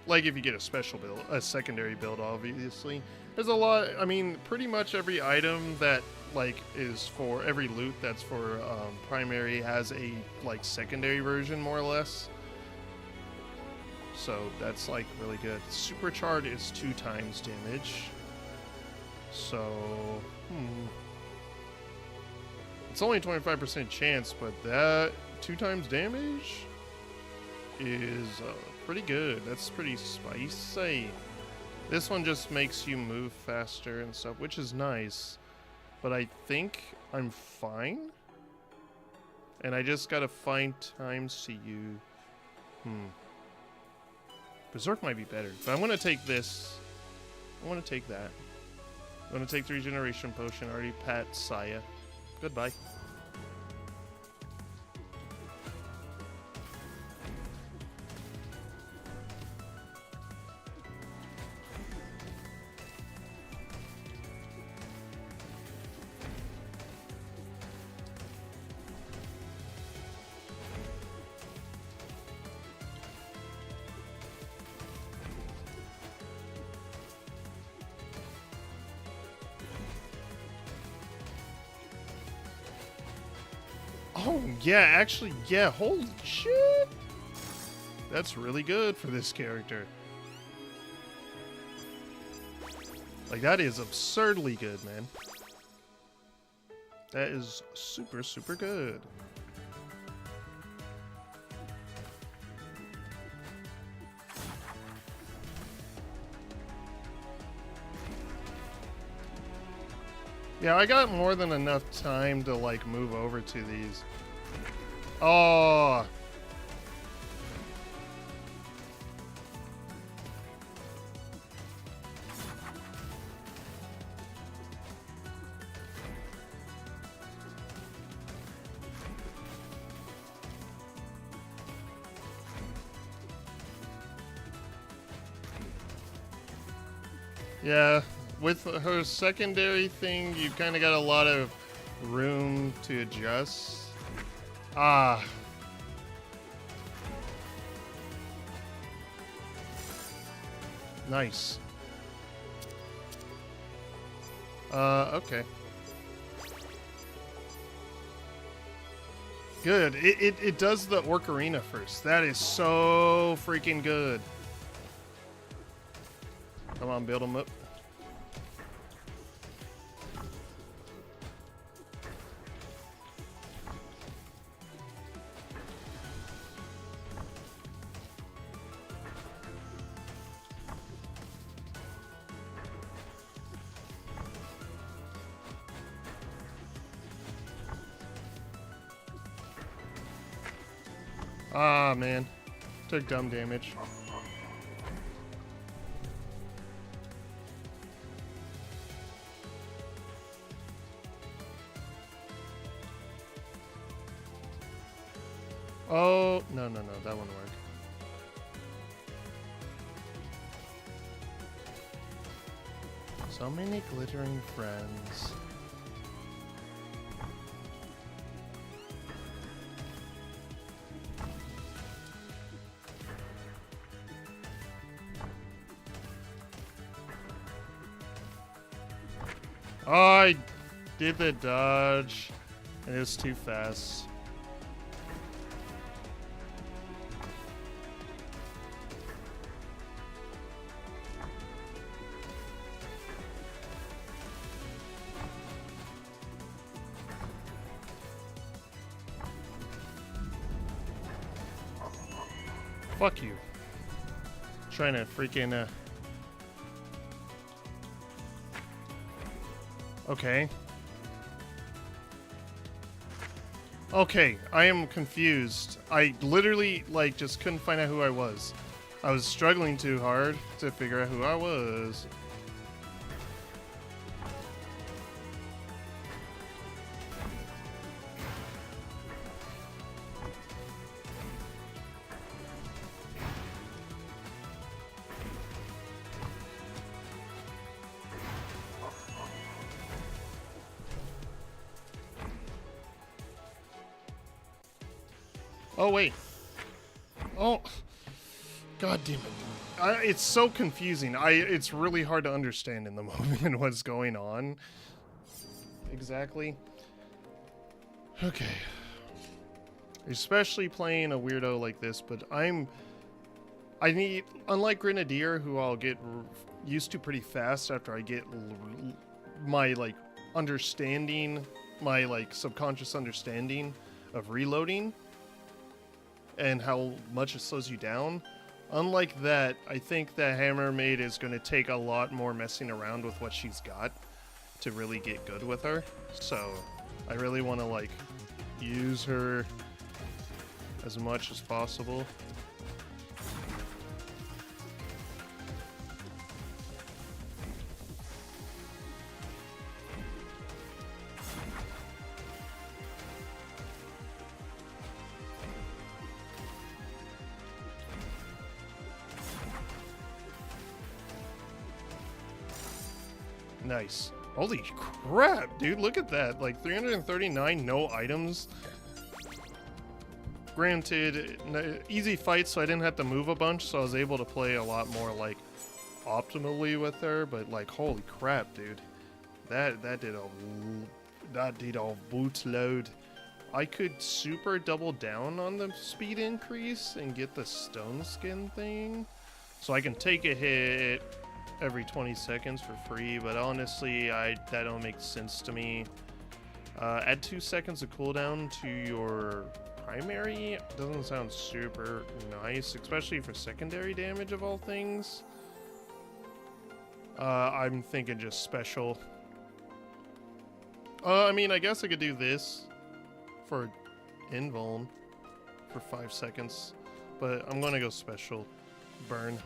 Like if you get a special build, a secondary build, obviously. There's a lot, I mean, pretty much every item that like is for, every loot that's for primary has a like secondary version more or less. So that's like really good. Supercharge is 2 times damage. So, it's only 25% chance, but that 2 times damage is pretty good. That's pretty spicy. This one just makes you move faster and stuff, which is nice. But I think I'm fine. And I just gotta find times to use. Berserk might be better, but I'm gonna take this. I want to take that. I'm gonna take 3 generation potion. Already pat Saya. Goodbye. Oh, yeah, actually, yeah, holy shit. That's really good for this character. Like, that is absurdly good, man. That is super, super good. Yeah, I got more than enough time to, like, move over to these. Oh! Yeah, with her secondary thing, you've kind of got a lot of room to adjust. Ah. Nice. Okay. Good. It does the Orcarina first. That is so freaking good. Come on, build them up. Ah, man. Took dumb damage. Oh, no, no, no. That wouldn't work. So many glittering friends. Oh, I did the dodge, and it was too fast. Fuck you. Trying to freaking, Okay. Okay, I am confused. I literally, like, just couldn't find out who I was. I was struggling too hard to figure out who I was. Oh, wait. Oh. God damn it. It's so confusing. It's really hard to understand in the moment what's going on. Exactly. Okay. Especially playing a weirdo like this, but I need, unlike Grenadier, who I'll get used to pretty fast after I get my, like, understanding, my, like, subconscious understanding of reloading and how much it slows you down. Unlike that, I think that Hammermaid is going to take a lot more messing around with what she's got to really get good with her. So I really want to, like, use her as much as possible. Nice. Holy crap, dude. Look at that. Like, 339, no items. Granted, easy fight, so I didn't have to move a bunch, so I was able to play a lot more, like, optimally with her. But, like, holy crap, dude. That did a bootload I could super double down on the speed increase and get the stone skin thing. So I can take a hit every 20 seconds for free, but honestly, that don't make sense to me. Add 2 seconds of cooldown to your primary doesn't sound super nice, especially for secondary damage of all things. I'm thinking just special. I mean, I guess I could do this for invuln for 5 seconds, but I'm gonna go special. Burn.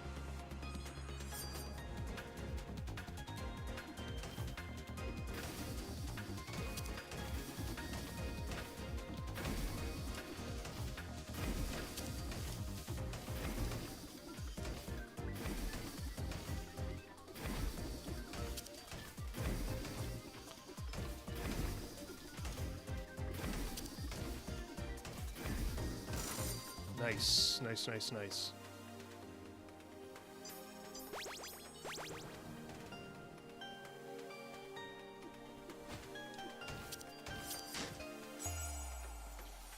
Nice, nice, nice, nice.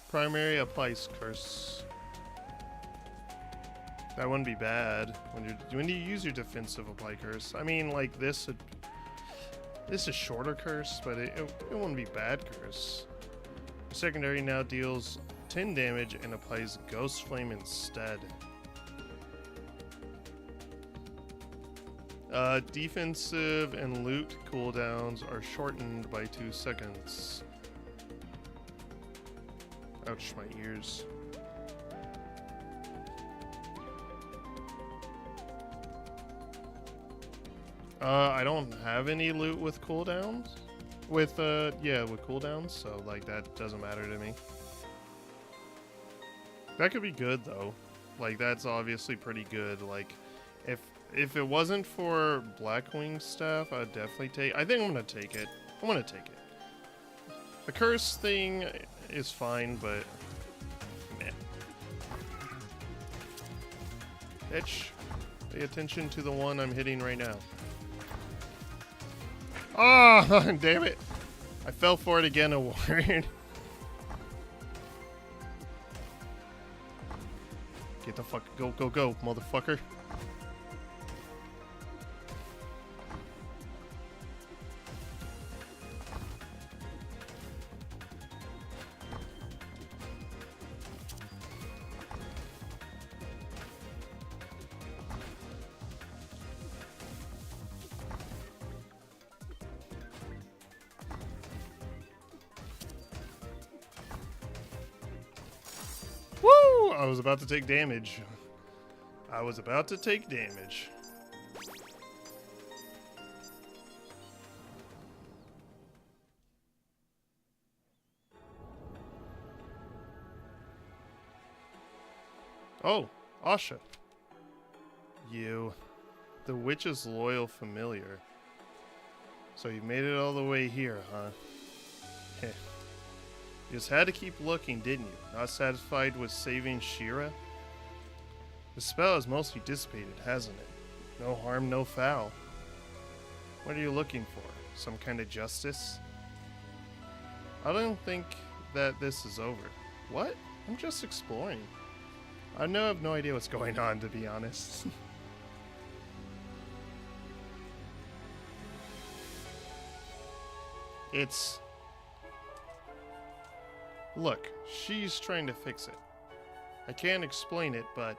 Primary applies curse. That wouldn't be bad when you use your defensive apply curse. I mean, like this is shorter curse, but it wouldn't be bad curse. Secondary now deals 10 damage and applies Ghost Flame instead. Defensive and loot cooldowns are shortened by 2 seconds. Ouch, my ears. I don't have any loot with cooldowns. With cooldowns, so like that doesn't matter to me. That could be good though. Like that's obviously pretty good. Like if it wasn't for Blackwing stuff, I'd definitely take. I think I'm gonna take it. I'm gonna take it. The curse thing is fine, but meh. Bitch, pay attention to the one I'm hitting right now. Oh, damn it! I fell for it again, award. Get the fuck, go, motherfucker. Woo! I was about to take damage. I was about to take damage. Oh, Asha. You. The witch's loyal familiar. So you made it all the way here, huh? Heh. You just had to keep looking, didn't you? Not satisfied with saving Shira? The spell has mostly dissipated, hasn't it? No harm, no foul. What are you looking for? Some kind of justice? I don't think that this is over. What? I'm just exploring. I have no idea what's going on, to be honest. It's... Look, she's trying to fix it. I can't explain it, but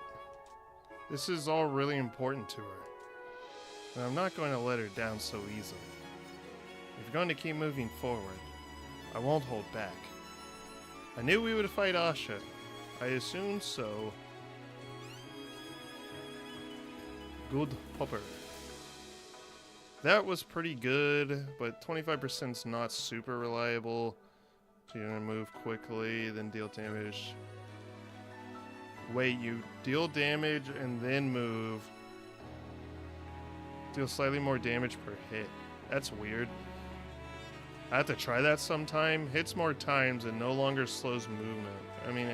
this is all really important to her. And I'm not going to let her down so easily. If you're going to keep moving forward, I won't hold back. I knew we would fight Asha. I assumed so. Good hopper. That was pretty good, but 25% is not super reliable. So you're gonna move quickly, then deal damage. Wait, you deal damage and then move. Deal slightly more damage per hit. That's weird. I have to try that sometime. Hits more times and no longer slows movement. I mean,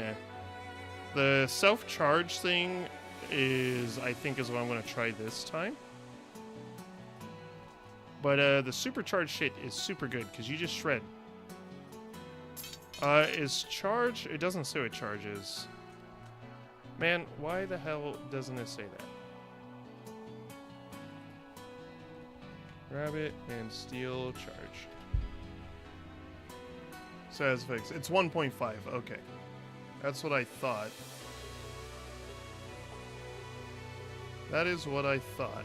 the self-charge thing I think is what I'm gonna try this time. But the supercharged shit is super good because you just shred. Is charge? It doesn't say what charge is. Man, why the hell doesn't it say that? Grab it and steal charge. Says fix. It's 1.5. Okay. That's what I thought. That is what I thought.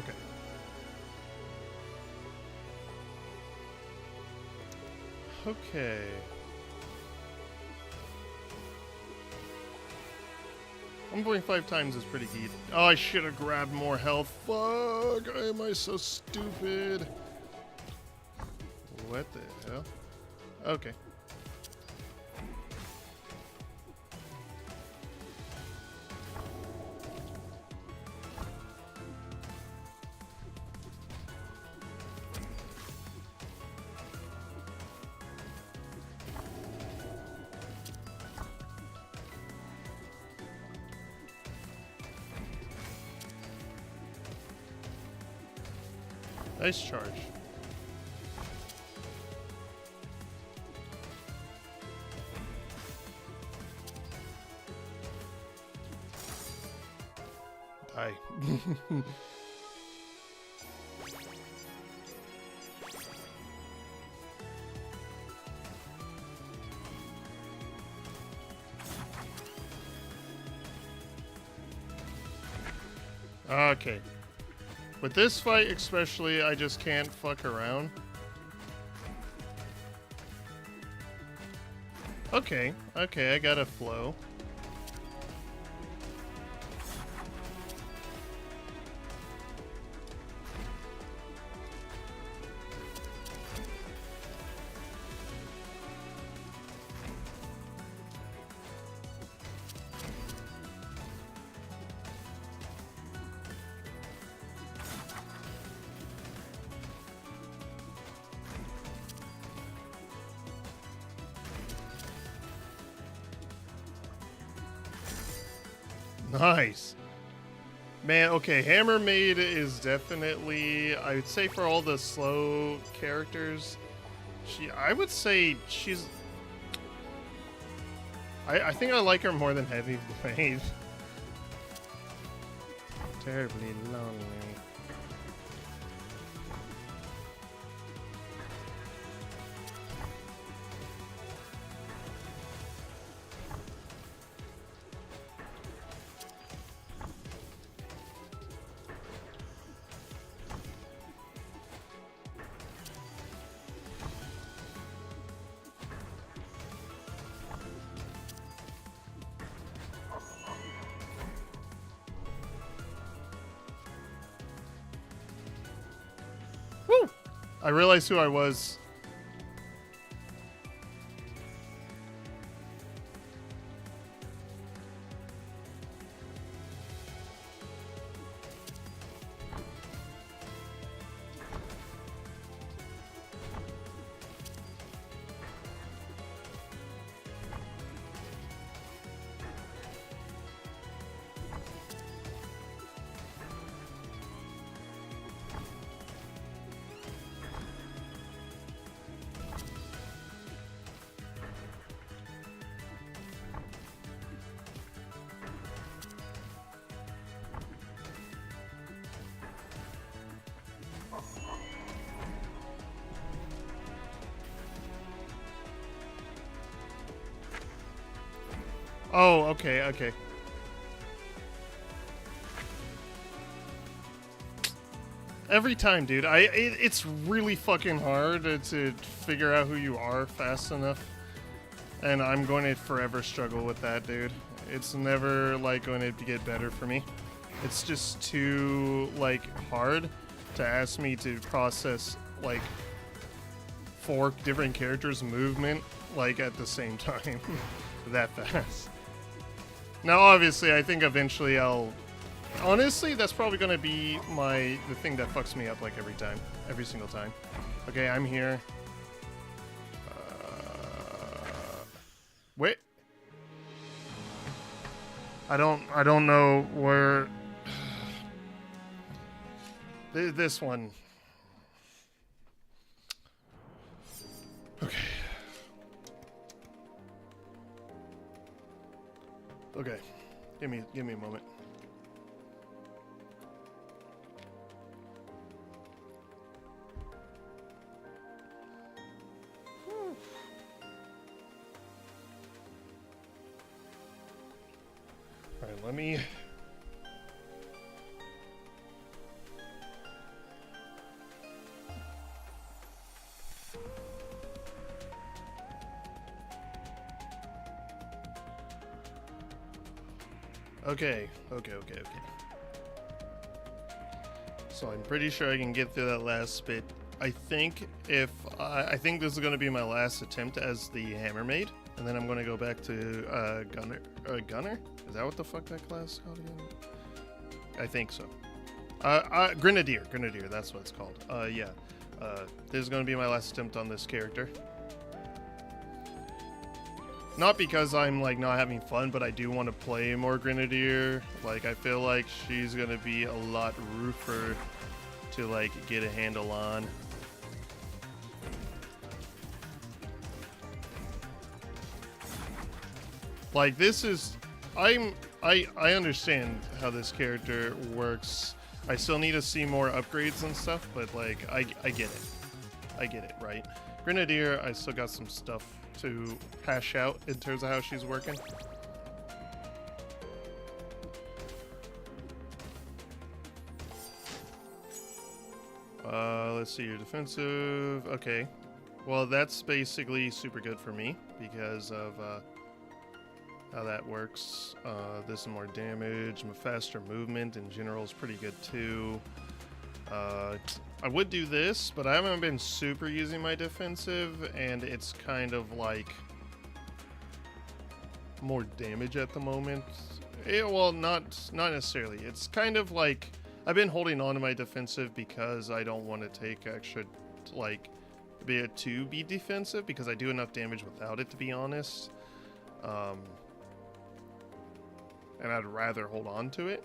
Okay. Okay. 1.5 times is pretty heat. Oh, I should have grabbed more health. Fuck, am I so stupid? What the hell? Okay. Nice charge. Die. Okay. With this fight especially, I just can't fuck around. Okay, I got a flow. Nice. Man, okay, Hammer Maid is definitely, I would say for all the slow characters, I would say she's, I think I like her more than Heavy Blade. Terribly lonely. Woo! I realized who I was. Oh, okay. Every time, dude. It's really fucking hard to figure out who you are fast enough. And I'm going to forever struggle with that, dude. It's never, like, going to get better for me. It's just too, like, hard to ask me to process, like, 4 different characters' movement, like, at the same time. That fast. Now, obviously, I think eventually I'll... Honestly, that's probably going to be the thing that fucks me up, like, every single time. Okay, I'm here. Wait. I don't know where... This one. Okay. Okay. Give me a moment. All right, let me. Okay. So I'm pretty sure I can get through that last bit. I think I think this is going to be my last attempt as the Hammermaid, and then I'm going to go back to Gunner. Gunner? Is that what the fuck that class is called again? I think so. Grenadier. That's what it's called. Yeah. This is going to be my last attempt on this character. Not because I'm like not having fun, but I do want to play more Grenadier. Like I feel like she's gonna be a lot roofer to like get a handle on. Like this is, I understand how this character works. I still need to see more upgrades and stuff, but like I get it, right? Grenadier, I still got some stuff to hash out in terms of how she's working. Let's see, your defensive. Okay, well that's basically super good for me because of how that works. This is more damage, faster movement in general is pretty good too. I would do this, but I haven't been super using my defensive, and it's kind of like more damage at the moment. Well, not necessarily. It's kind of like I've been holding on to my defensive because I don't want to take extra, like, to be defensive because I do enough damage without it, to be honest. And I'd rather hold on to it.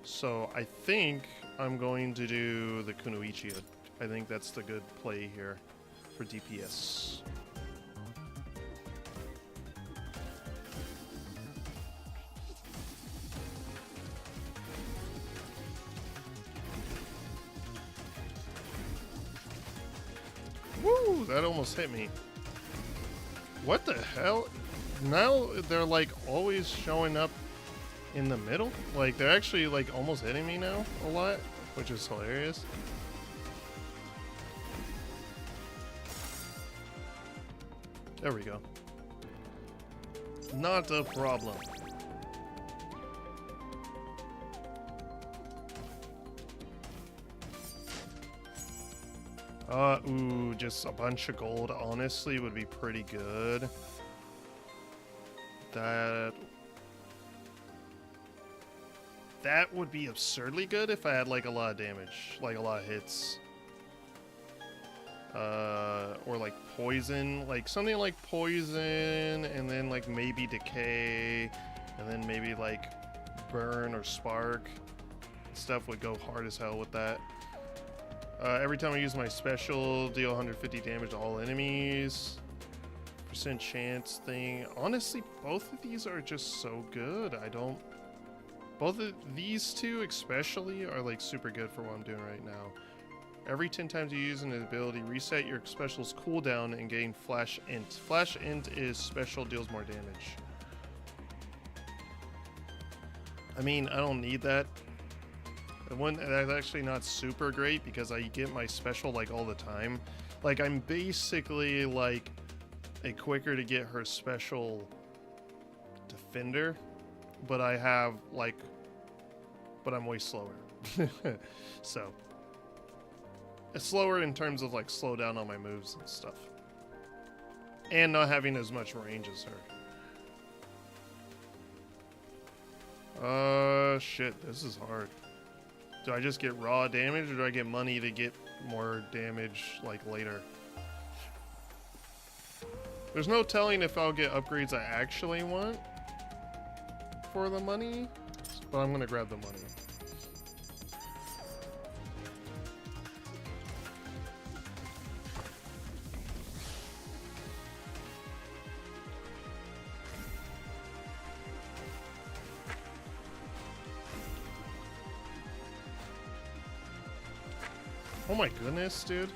So I think I'm going to do the Kunoichi. I think that's the good play here for DPS. Woo! That almost hit me. What the hell? Now they're like always showing up in the middle? Like, they're actually, like, almost hitting me now a lot, which is hilarious. There we go. Not a problem. Ooh, just a bunch of gold, honestly, would be pretty good. That would be absurdly good if I had like a lot of damage, like a lot of hits. Or like poison, like something like poison, and then like maybe decay, and then maybe like burn or spark. Stuff would go hard as hell with that. Every time I use my special, deal 150 damage to all enemies. Percent chance thing. Honestly, both of these are just so good. Both of these two especially are like super good for what I'm doing right now. Every 10 times you use an ability, reset your special's cooldown and gain Flash Int. Flash Int is special, deals more damage. I mean, I don't need that. That's actually not super great because I get my special like all the time. Like I'm basically like a quicker to get her special defender, but I have like, but I'm way slower. So it's slower in terms of like slow down on my moves and stuff, and not having as much range as her. Shit, this is hard. Do I just get raw damage, or do I get money to get more damage, like, later? There's no telling if I'll get upgrades I actually want for the money, but I'm gonna grab the money. Oh my goodness, dude.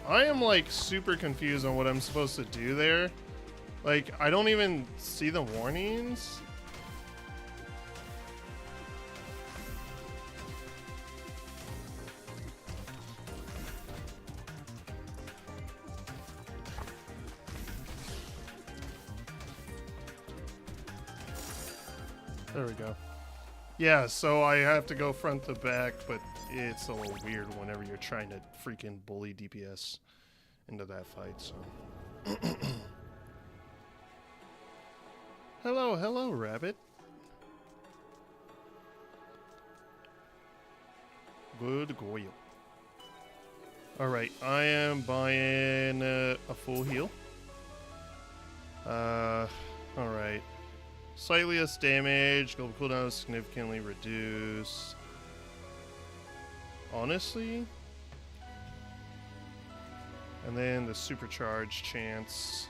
I am like super confused on what I'm supposed to do there. Like, I don't even see the warnings. There we go. Yeah, so I have to go front to back, but it's a little weird whenever you're trying to freaking bully DPS into that fight, so. Hello, hello, rabbit. Good Goyo. Alright, I am buying a full heal. Alright. Slightly less damage, global cooldown is significantly reduced. Honestly? And then the supercharge chance.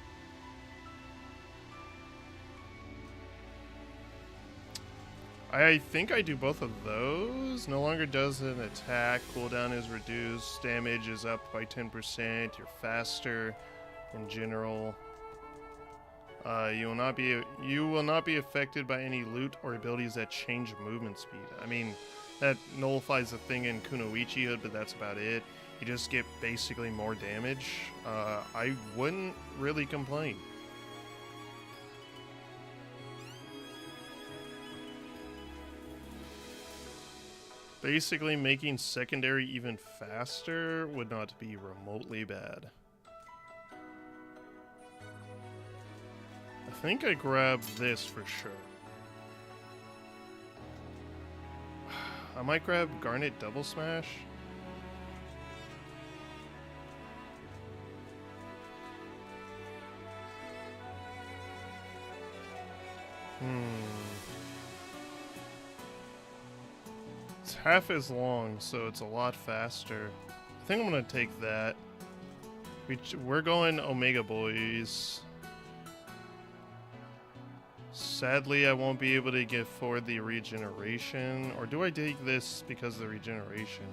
I think I do both of those. No longer does an attack, cooldown is reduced, damage is up by 10%, you're faster in general. You will not be affected by any loot or abilities that change movement speed. I mean, that nullifies the thing in Kunoichi Hood, but that's about it. You just get basically more damage. I wouldn't really complain. Basically, making secondary even faster would not be remotely bad. I think I grabbed this for sure. I might grab Garnet Double Smash. It's half as long, so it's a lot faster. I think I'm gonna take that. We're going Omega Boys. Sadly, I won't be able to get forward the regeneration. Or do I take this because of the regeneration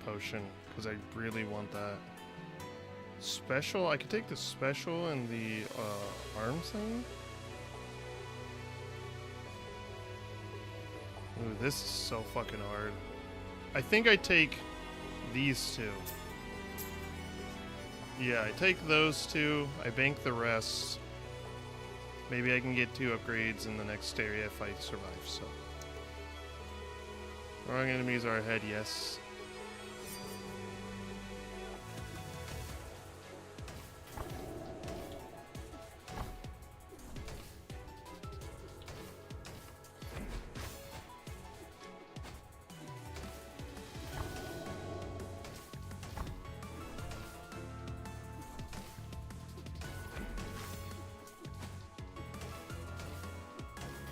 potion? Because I really want that. Special? I could take the special and the arm thing. Ooh, this is so fucking hard. I think I take these two. Yeah, I take those two. I bank the rest. Maybe I can get 2 upgrades in the next area if I survive, so. Wrong enemies are ahead, yes.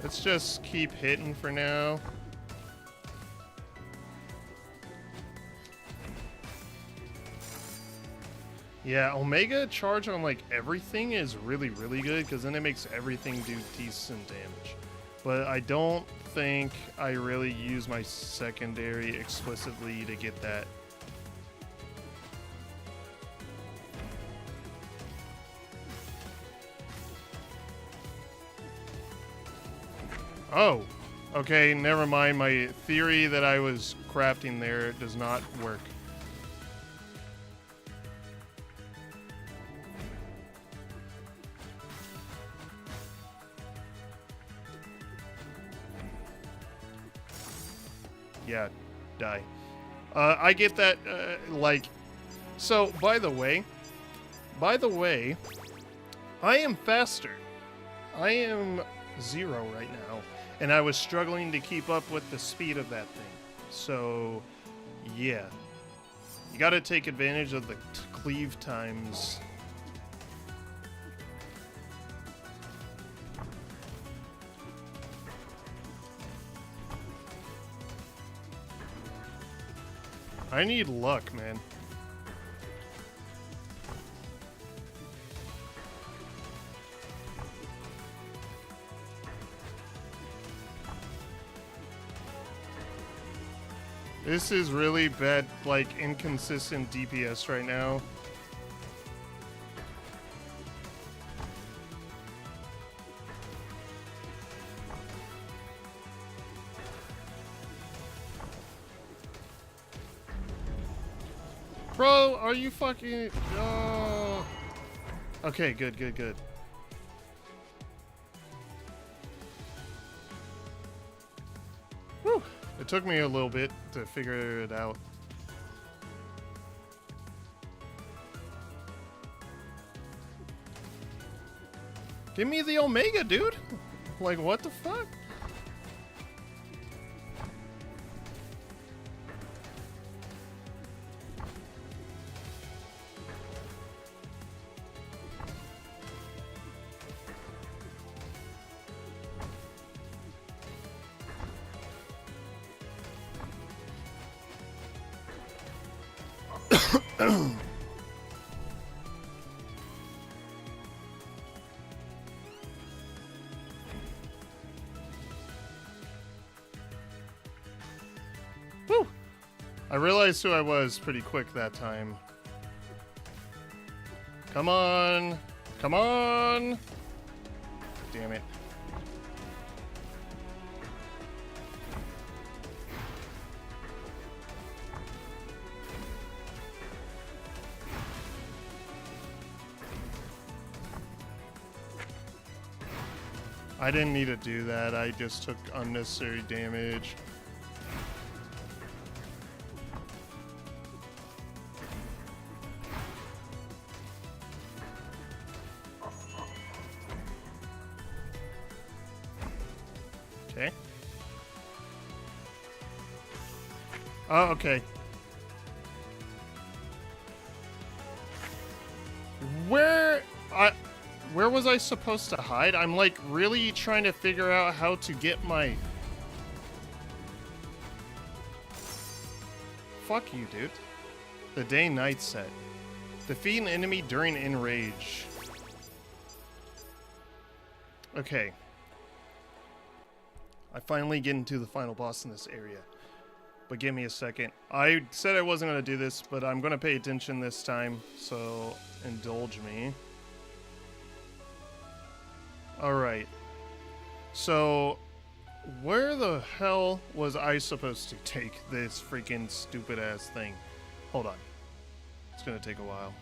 Let's just keep hitting for now. Yeah, Omega charge on like everything is really, really good because then it makes everything do decent damage. But I don't think I really use my secondary explicitly to get that. Oh, okay, never mind. My theory that I was crafting there does not work. Yeah, die. I get that, like... So, by the way, I am faster. I am 0 right now. And I was struggling to keep up with the speed of that thing. So, yeah. You gotta take advantage of the cleave times. I need luck, man. This is really bad, like, inconsistent DPS right now. Bro, are you fucking... Oh. Okay, good, good, good. Whew. It took me a little bit to figure it out. Give me the Omega, dude! Like, what the fuck? Whew. I realized who I was pretty quick that time. Come on! Come on! Damn it. I didn't need to do that. I just took unnecessary damage. Okay. Oh, okay. Where was I supposed to hide? I'm like really trying to figure out how to get my... Fuck you, dude. The day-night set. Defeat an enemy during enrage. Okay. I finally get into the final boss in this area. But give me a second. I said I wasn't going to do this, but I'm going to pay attention this time, so indulge me. Alright. So, where the hell was I supposed to take this freaking stupid-ass thing? Hold on. It's going to take a while.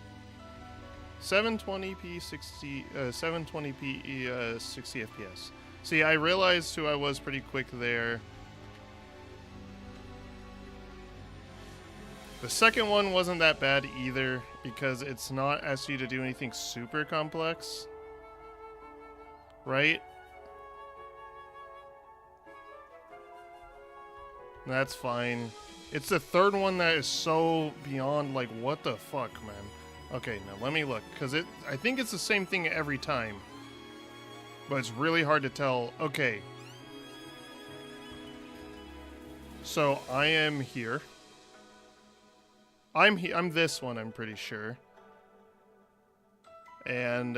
720p 60 FPS. See, I realized who I was pretty quick there. The second one wasn't that bad either, because it's not asking you to do anything super complex. Right? That's fine. It's the third one that is so beyond, like, what the fuck, man? Okay, now let me look, because I think it's the same thing every time. But it's really hard to tell. Okay. So, I am here. I'm this one, I'm pretty sure. And,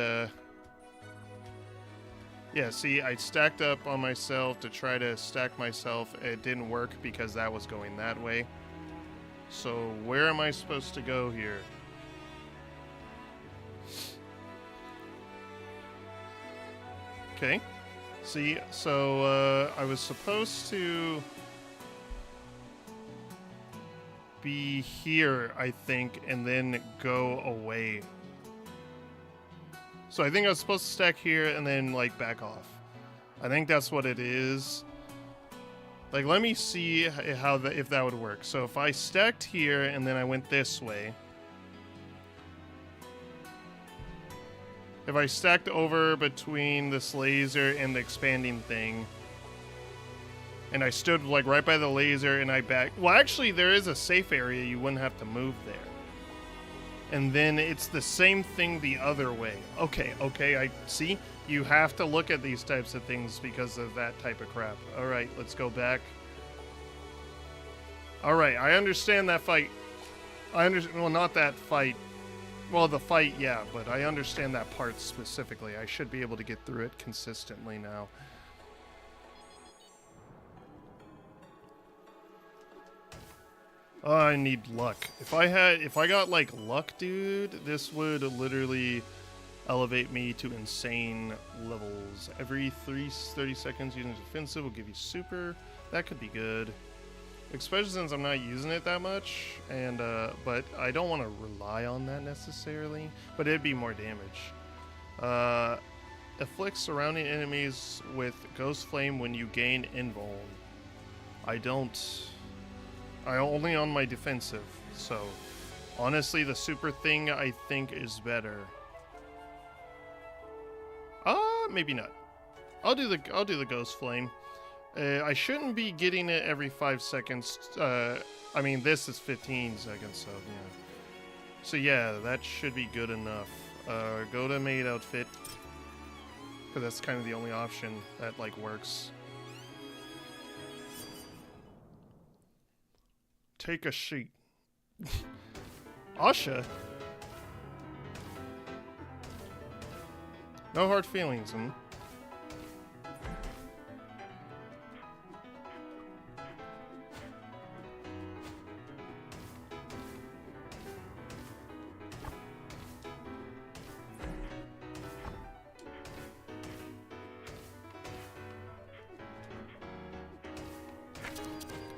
yeah, see, I stacked up on myself to try to stack myself. It didn't work because that was going that way. So, where am I supposed to go here? Okay. See, so, I was supposed to be here, I think, and then go away. So I think I was supposed to stack here and then, like, back off. I think that's what it is. Like, let me see how if that would work. So if I stacked here and then I went this way. If I stacked over between this laser and the expanding thing. And I stood, like, right by the laser and I back... Well, actually, there is a safe area. You wouldn't have to move there. And then it's the same thing the other way. Okay, I see. You have to look at these types of things because of that type of crap. All right, let's go back. All right, I understand that fight. Well, not that fight. Well, the fight, yeah, but I understand that part specifically. I should be able to get through it consistently now. Oh, I need luck. If I got like luck, dude, this would literally elevate me to insane levels. Every 30 seconds using defensive will give you super. That could be good. Especially since I'm not using it that much, and but I don't want to rely on that necessarily. But it'd be more damage. Afflicts surrounding enemies with Ghost Flame when you gain invuln. I only on my defensive, so honestly the super thing I think is better. Maybe not. I'll do the Ghost Flame. I shouldn't be getting it every 5 seconds. I mean, this is 15 seconds, so yeah. So yeah, that should be good enough. Go to maid outfit, because that's kind of the only option that like works. Take a sheet. Asha? No hard feelings, hmm?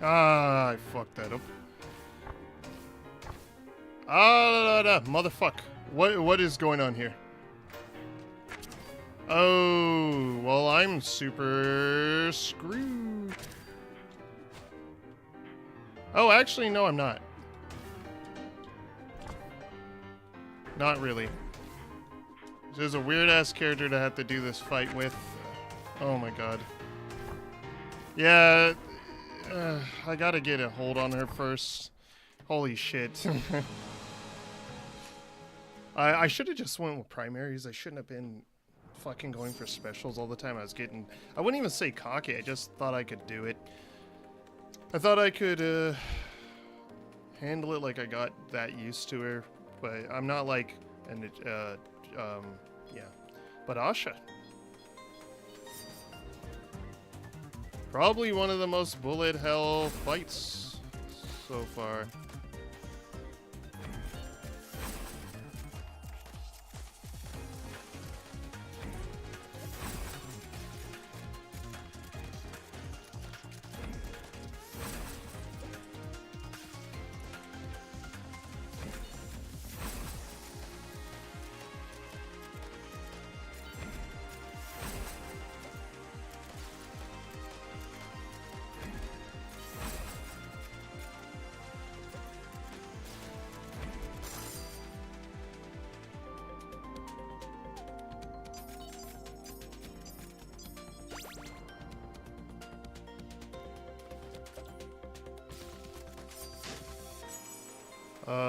Ah, I fucked that up. Motherfuck. What is going on here? Oh, well, I'm super screwed. Oh, actually, no, I'm not. Not really. This is a weird-ass character to have to do this fight with. Oh my god. Yeah, I gotta get a hold on her first. Holy shit. I should have just went with primaries. I shouldn't have been fucking going for specials all the time. I wouldn't even say cocky. I just thought I could do it. I thought I could handle it like I got that used to her, but I'm not like, yeah. But Asha. Probably one of the most bullet hell fights so far.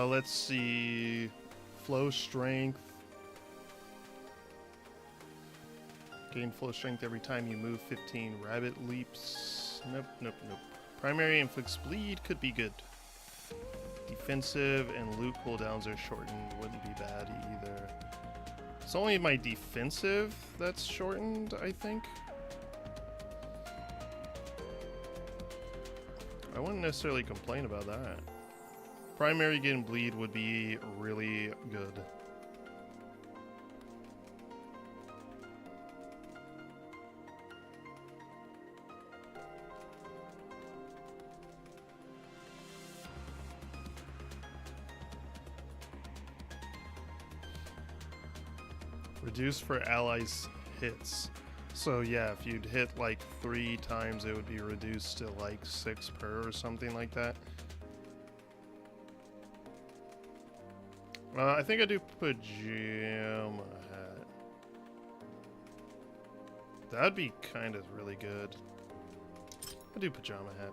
Let's see. Flow strength. Gain flow strength every time you move 15 rabbit leaps. Nope. Primary inflicts bleed could be good. Defensive and loot cooldowns are shortened. Wouldn't be bad either. It's only my defensive that's shortened, I think. I wouldn't necessarily complain about that. Primary gain bleed would be really good. Reduce for allies hits. So yeah, if you'd hit like 3 times, it would be reduced to like 6 per or something like that. I think I do pajama hat. That'd be kind of really good. I do pajama hat.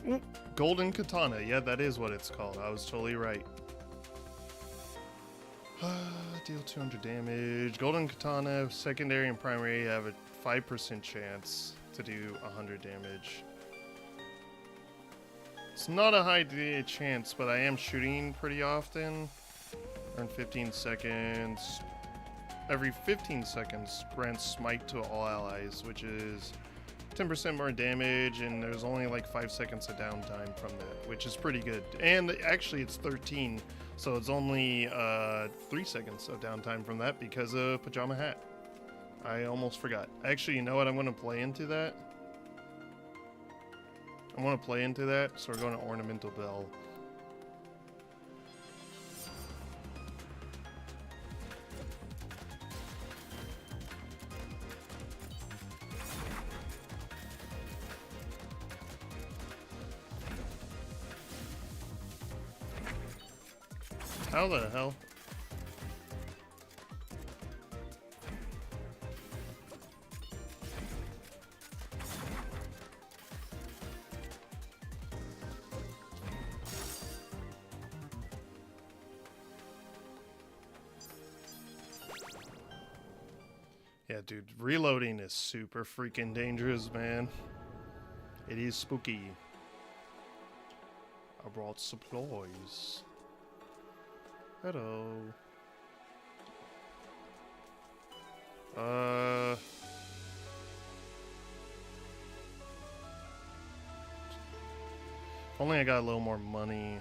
Ooh, Golden Katana. Yeah, that is what it's called. I was totally right. Deal 200 damage. Golden Katana, secondary and primary have a 5% chance to do 100 damage. It's not a high chance, but I am shooting pretty often. Earn 15 seconds. Every 15 seconds grants smite to all allies, which is 10% more damage, and there's only like 5 seconds of downtime from that, which is pretty good. And actually it's 13, so it's only 3 seconds of downtime from that because of Pajama Hat. I almost forgot. Actually, you know what? I'm going to play into that. I want to play into that, so we're going to Ornamental Bell. How the hell? Yeah, dude, reloading is super freaking dangerous, man. It is spooky. I brought supplies. Hello. If only I got a little more money.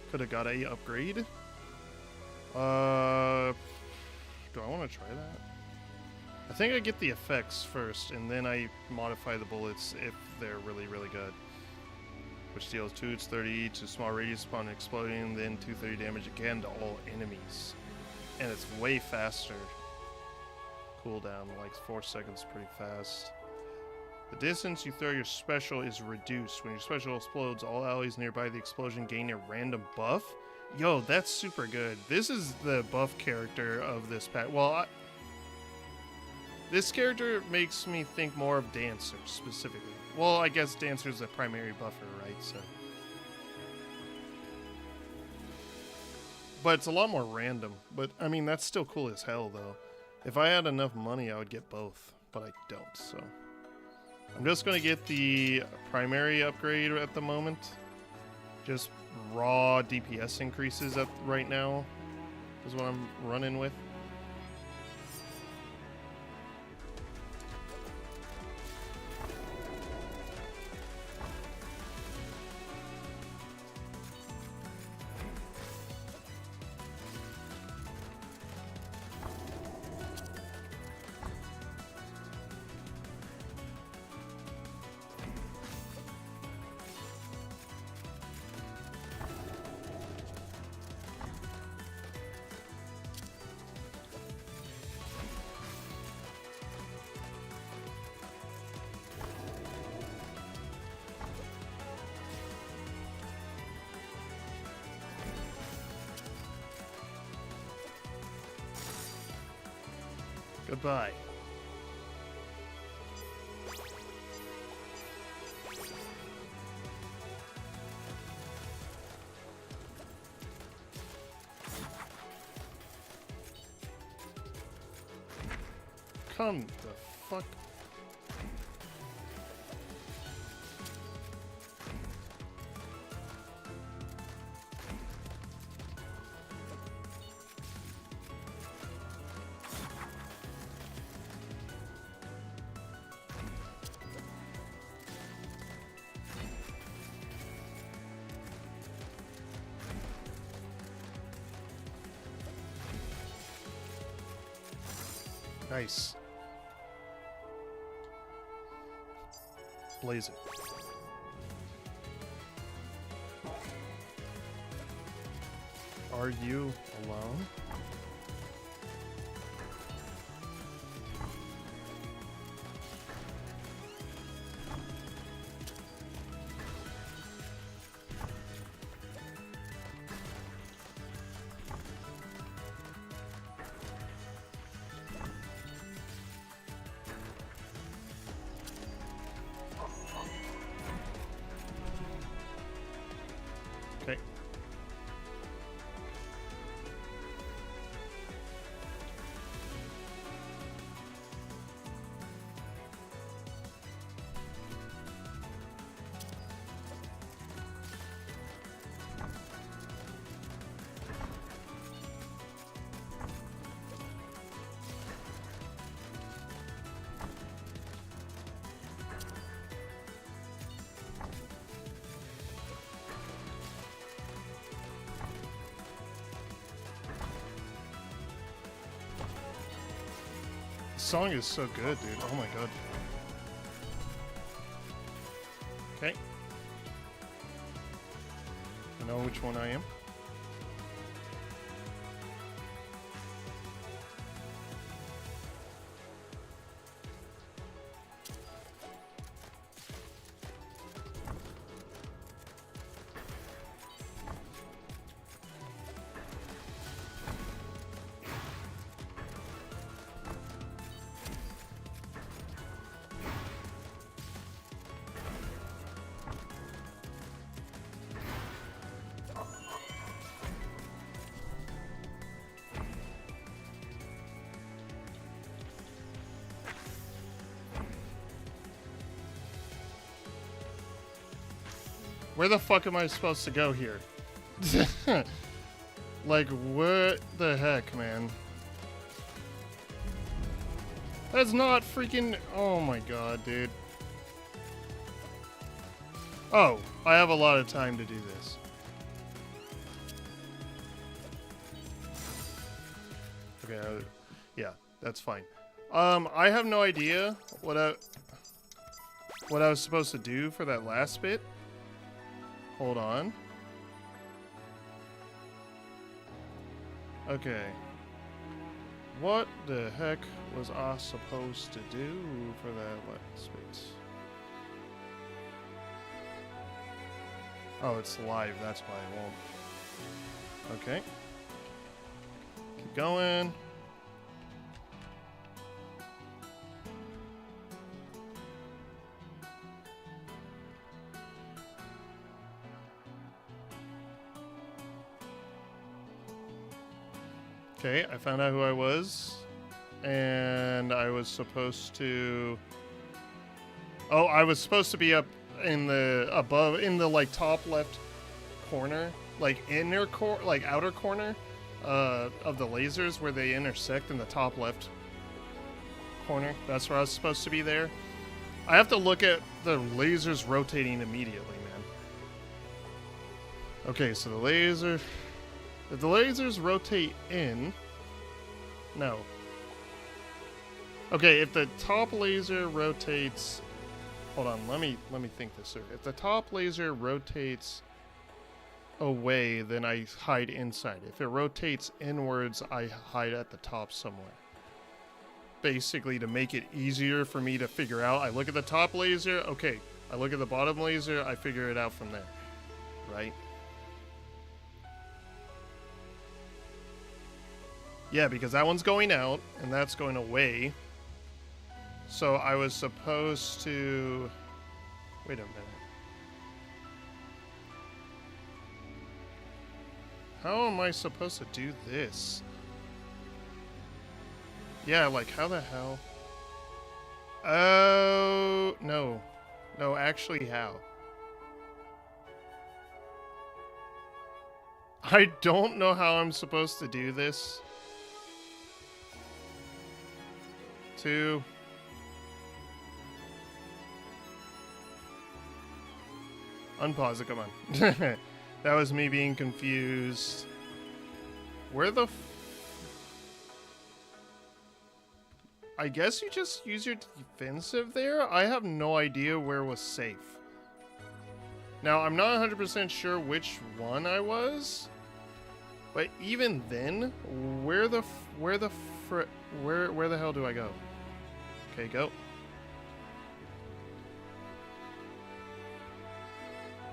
Could have got a upgrade. Do I want to try that? I think I get the effects first, and then I modify the bullets if they're really, really good. Which deals 230 to small radius upon exploding, then 230 damage again to all enemies. And it's way faster. Cooldown, like 4 seconds, pretty fast. The distance you throw your special is reduced. When your special explodes, all allies nearby the explosion gain a random buff. Yo, that's super good. This is the buff character of this pack. Well, this character makes me think more of Dancer, specifically. Well, I guess Dancer's a primary buffer, right? So, but it's a lot more random. But, I mean, that's still cool as hell, though. If I had enough money, I would get both. But I don't, so. I'm just going to get the primary upgrade at the moment. Just raw DPS increases right now is what I'm running with. Goodbye. Come the fuck. Nice. Blaze it. Are you alone? Okay. The song is so good, dude. Oh my god. Okay. I know which one I am. Where the fuck am I supposed to go here? Like, what the heck, man? That's not freaking... Oh my god, dude. Oh, I have a lot of time to do this. Okay, yeah, that's fine. I have no idea what I was supposed to do for that last bit. Hold on. Okay. What the heck was I supposed to do for that last bit? Oh, it's live, that's why I won't. Okay. Keep going. Okay, I found out who I was, and I was supposed to... Oh, I was supposed to be up in the, above, in the, like, top left corner, like, outer corner, of the lasers where they intersect in the top left corner. That's where I was supposed to be there. I have to look at the lasers rotating immediately, man. Okay, so the laser... If the lasers rotate in... No. Okay, if the top laser rotates... Hold on, let me think this through. If the top laser rotates away, then I hide inside. If it rotates inwards, I hide at the top somewhere. Basically, to make it easier for me to figure out, I look at the top laser, okay. I look at the bottom laser, I figure it out from there. Right? Yeah, because that one's going out, and that's going away. So I was supposed to... Wait a minute. How am I supposed to do this? Yeah, like, how the hell? Oh, no. No, actually, how? I don't know how I'm supposed to do this. 2. Unpause it, come on. That was me being confused. Where the I guess you just use your defensive there? I have no idea where was safe. Now, I'm not 100% sure which one I was. But even then, where the hell do I go? Okay, go.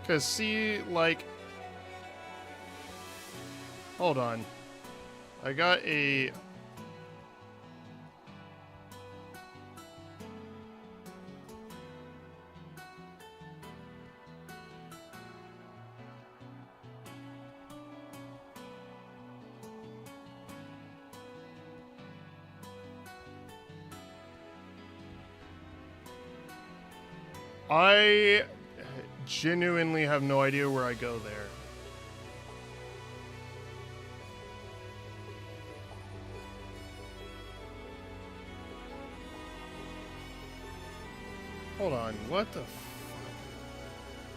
Cause see, like, hold on. I got a... I genuinely have no idea where I go there. Hold on, what the fuck?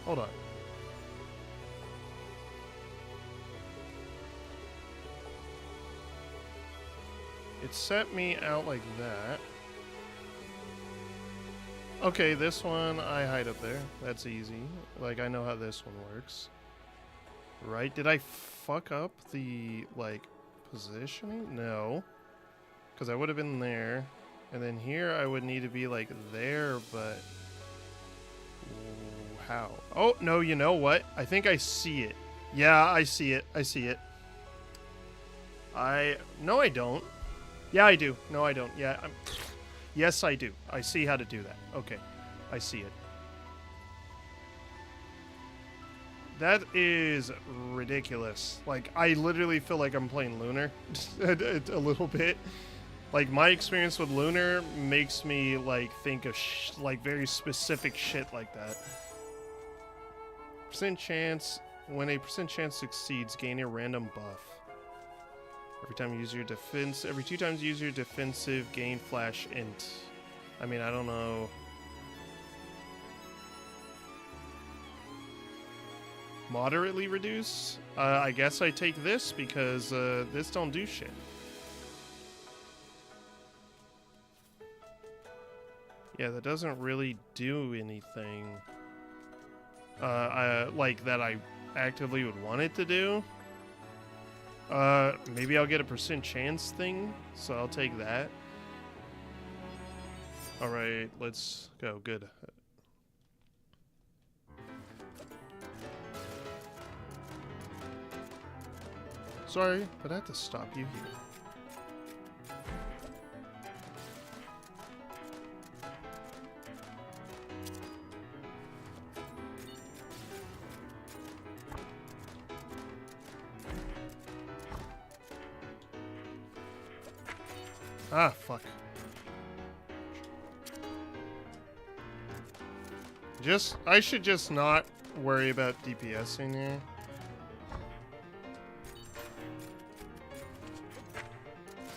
Hold on. It set me out like that. Okay, this one, I hide up there. That's easy. Like, I know how this one works. Right? Did I fuck up the, like, positioning? No. Because I would have been there. And then here I would need to be, like, there, but... How? Oh, no, you know what? I think I see it. Yeah, I see it. I see it. No, I don't. Yeah, I do. No, I don't. Yeah, yes, I do. I see how to do that. Okay. I see it. That is ridiculous. Like, I literally feel like I'm playing Lunar a little bit. Like, my experience with Lunar makes me, like, think of, like, very specific shit like that. Percent chance. When a percent chance succeeds, gain a random buff. Every time you use your defense, every 2 times you use your defensive, gain flash int. I mean, I don't know. Moderately reduce? I guess I take this because this don't do shit. Yeah, that doesn't really do anything. Like that I actively would want it to do. Maybe I'll get a percent chance thing, so I'll take that. Alright, let's go. Good. Sorry, but I have to stop you here. Ah, fuck. I should just not worry about DPSing here.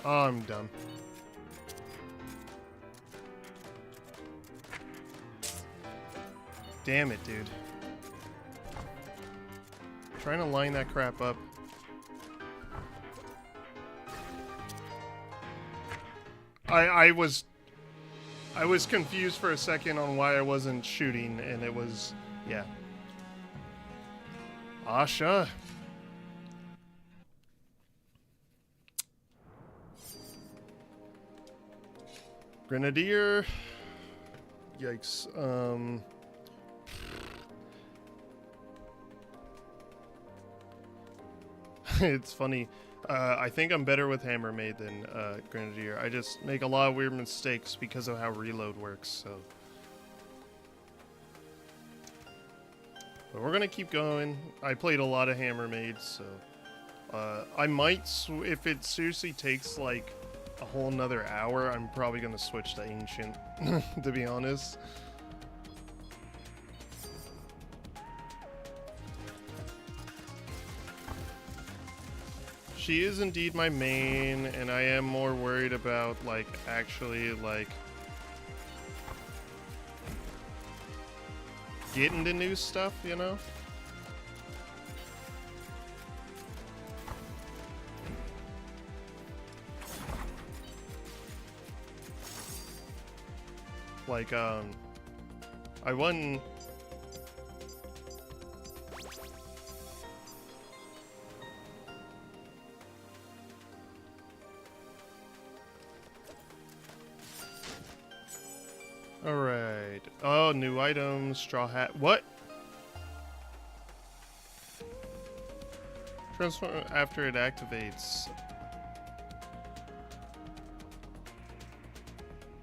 Oh, I'm dumb. Damn it, dude. Trying to line that crap up. I was confused for a second on why I wasn't shooting, and it was, yeah. Asha. Grenadier. Yikes. It's funny. I think I'm better with Hammermaid than Grenadier. I just make a lot of weird mistakes because of how reload works, so. But we're gonna keep going. I played a lot of Hammermaid, so. I might, if it seriously takes like a whole nother hour, I'm probably gonna switch to Ancient, to be honest. She is indeed my main, and I am more worried about, like, actually, like, getting to new stuff, you know? Like, I won... Alright. Oh, new items, straw hat. What? Transform after it activates.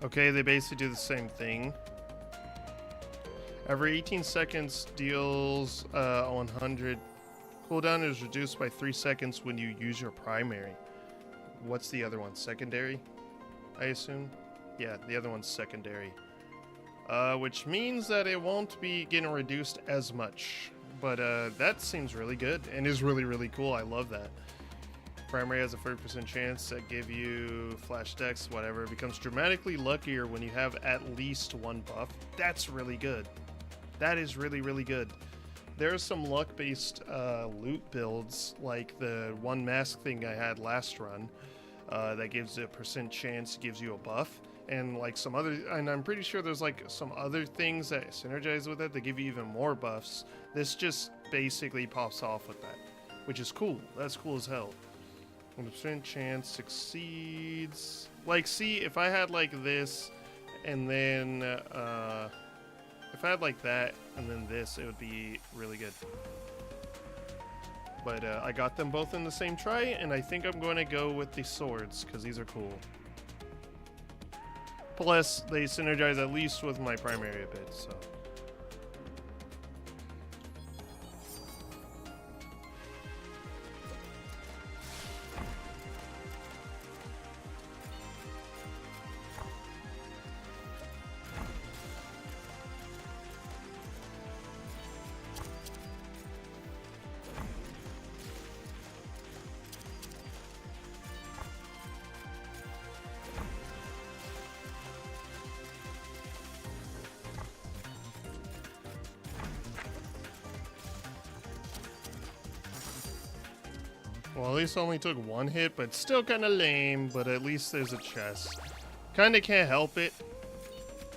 Okay, they basically do the same thing. Every 18 seconds deals 100. Cooldown is reduced by 3 seconds when you use your primary. What's the other one? Secondary? I assume? Yeah, the other one's secondary. which means that it won't be getting reduced as much. But that seems really good and is really, really cool. I love that. Primary has a 30% chance to give you flash dex, whatever. It becomes dramatically luckier when you have at least one buff. That's really good. That is really, really good. There's some luck-based loot builds, like the one mask thing I had last run, that gives a percent chance, gives you a buff. And like some other, and I'm pretty sure there's like some other things that synergize with it that give you even more buffs. This just basically pops off with that, which is cool. That's cool as hell. 100% chance succeeds. Like, see, if I had like this, and then if I had like that, and then this, it would be really good. But I got them both in the same try, and I think I'm going to go with the swords, because these are cool. Plus, they synergize at least with my primary a bit, so. Well, at least I only took one hit, but still kind of lame, but at least there's a chest. Kind of can't help it.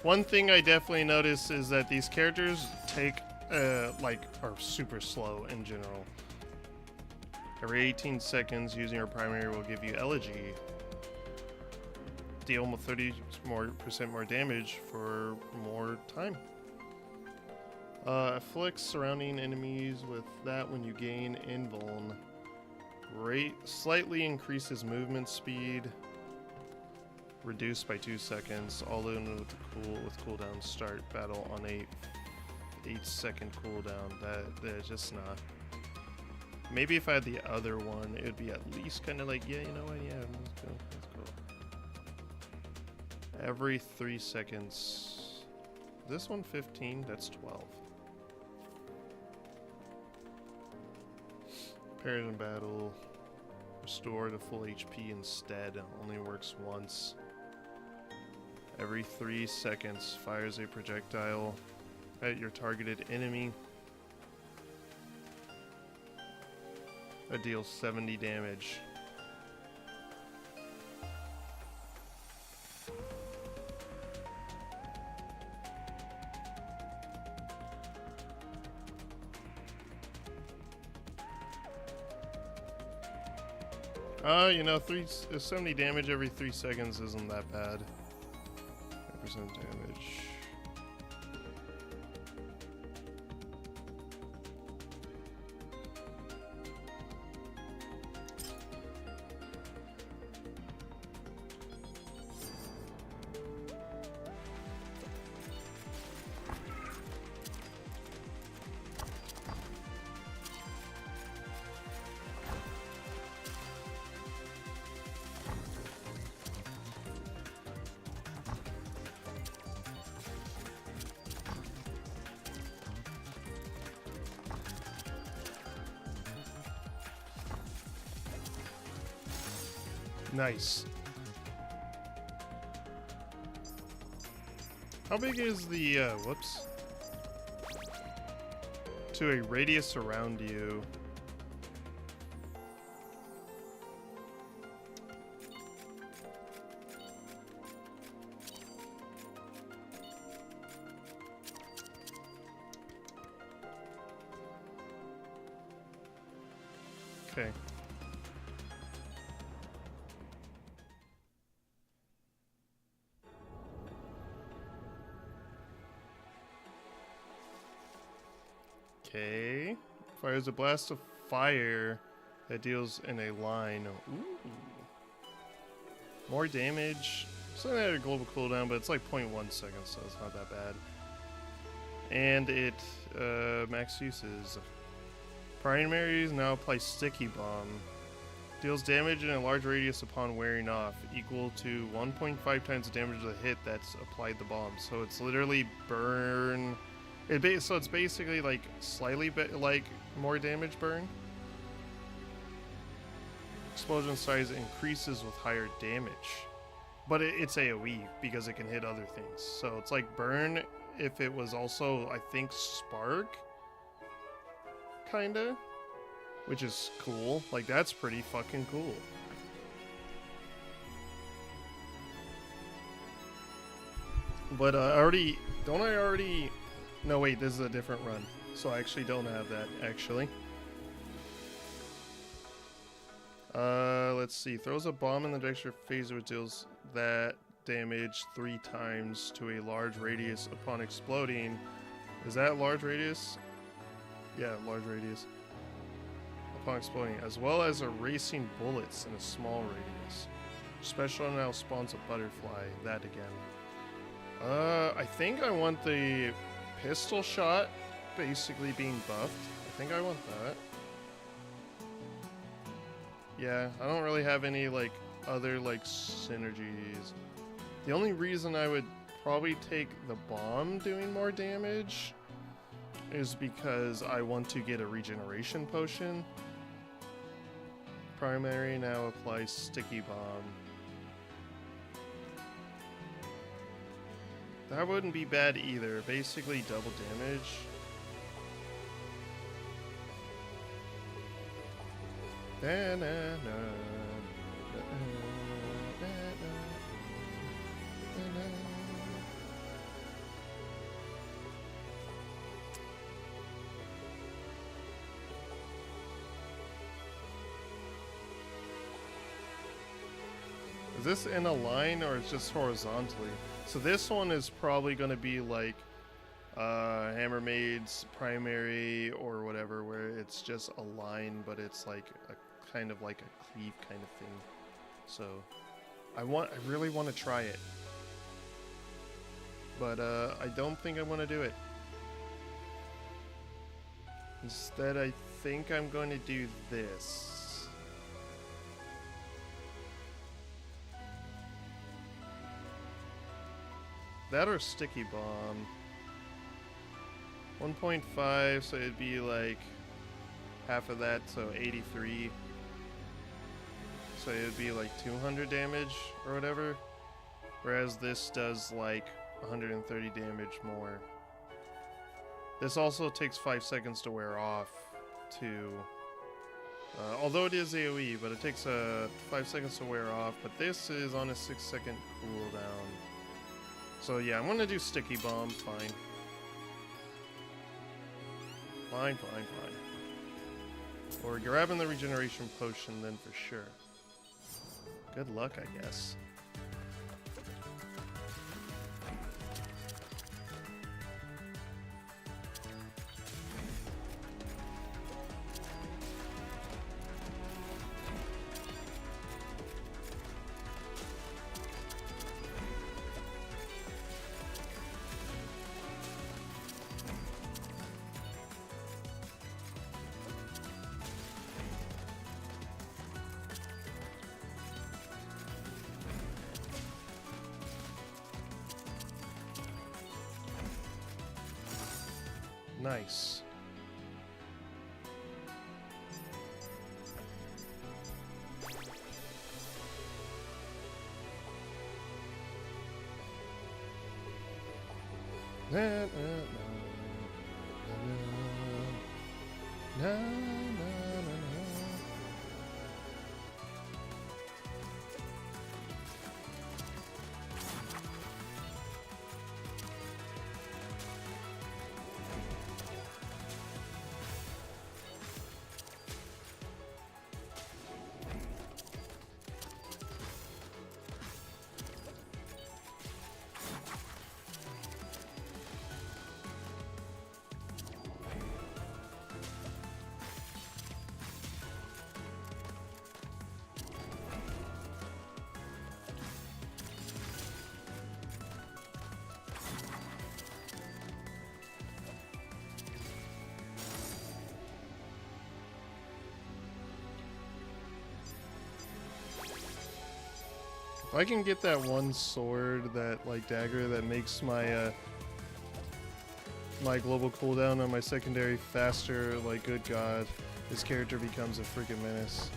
One thing I definitely notice is that these characters take, are super slow in general. Every 18 seconds, using your primary will give you elegy. Deal 30% more damage for more time. Afflicts surrounding enemies with that when you gain invuln. Slightly increases movement speed. Reduced by 2 seconds. All in with cooldown. Start battle on a 8-second cooldown. That's just not. Maybe if I had the other one, it would be at least kind of like, yeah, you know what? Yeah, let's go. Every 3 seconds. This one 15. That's 12. Parried in battle. Restore to full HP instead. Only works once. Every 3 seconds. Fires a projectile at your targeted enemy. That deals 70 damage. You know, 70 damage every 3 seconds isn't that bad. 5% damage. Nice. How big is the, whoops. To a radius around you. Okay. Okay. Fires a blast of fire that deals in a line. Ooh. More damage. Something at a global cooldown, but it's like 0.1 seconds, so it's not that bad. And it max uses. Primaries now apply sticky bomb. Deals damage in a large radius upon wearing off, equal to 1.5 times the damage of the hit that's applied the bomb. So it's literally burn. So it's basically like slightly like more damage burn. Explosion size increases with higher damage, but it's AoE because it can hit other things. So it's like burn if it was also, I think, spark, kinda. Which is cool. Like, that's pretty fucking cool. But don't I already... No, wait, this is a different run. So I actually don't have that, actually. Let's see. Throws a bomb in the direction of phaser, which deals that damage 3 times to a large radius upon exploding. Is that large radius? Yeah, large radius. Upon exploding, as well as erasing bullets in a small radius. Special now spawns a butterfly. That again. I think I want the pistol shot basically being buffed. I think I want that. Yeah, I don't really have any like other like synergies. The only reason I would probably take the bomb doing more damage is because I want to get a regeneration potion. Primary now applies sticky bomb. That wouldn't be bad either. Basically double damage. Is this in a line or it's just horizontally? So this one is probably going to be like Hammer Maid's primary or whatever, where it's just a line, but it's like a kind of like a cleave kind of thing. So I really want to try it, but I don't think I want to do it. Instead, I think I'm going to do this. That or sticky bomb. 1.5, so it'd be like half of that, so 83. So it'd be like 200 damage or whatever. Whereas this does like 130 damage more. This also takes 5 seconds to wear off too. Although it is AoE, but it takes 5 seconds to wear off. But this is on a 6-second cooldown. So yeah, I'm gonna do sticky bomb, fine. Fine. Or grabbing the regeneration potion then for sure. Good luck, I guess. Nice. If I can get that one sword, that like dagger that makes my my global cooldown on my secondary faster, like good god, this character becomes a freaking menace.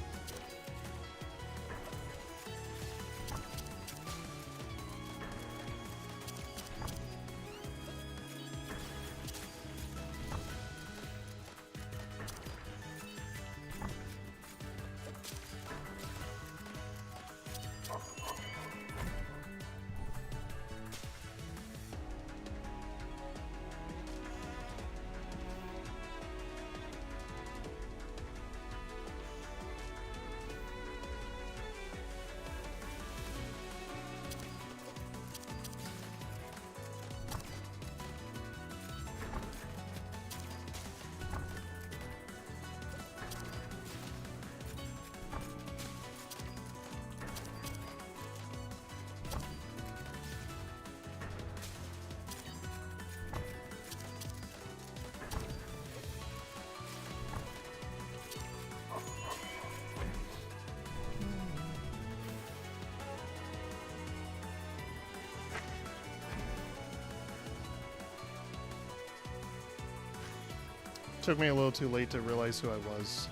Took me a little too late to realize who I was.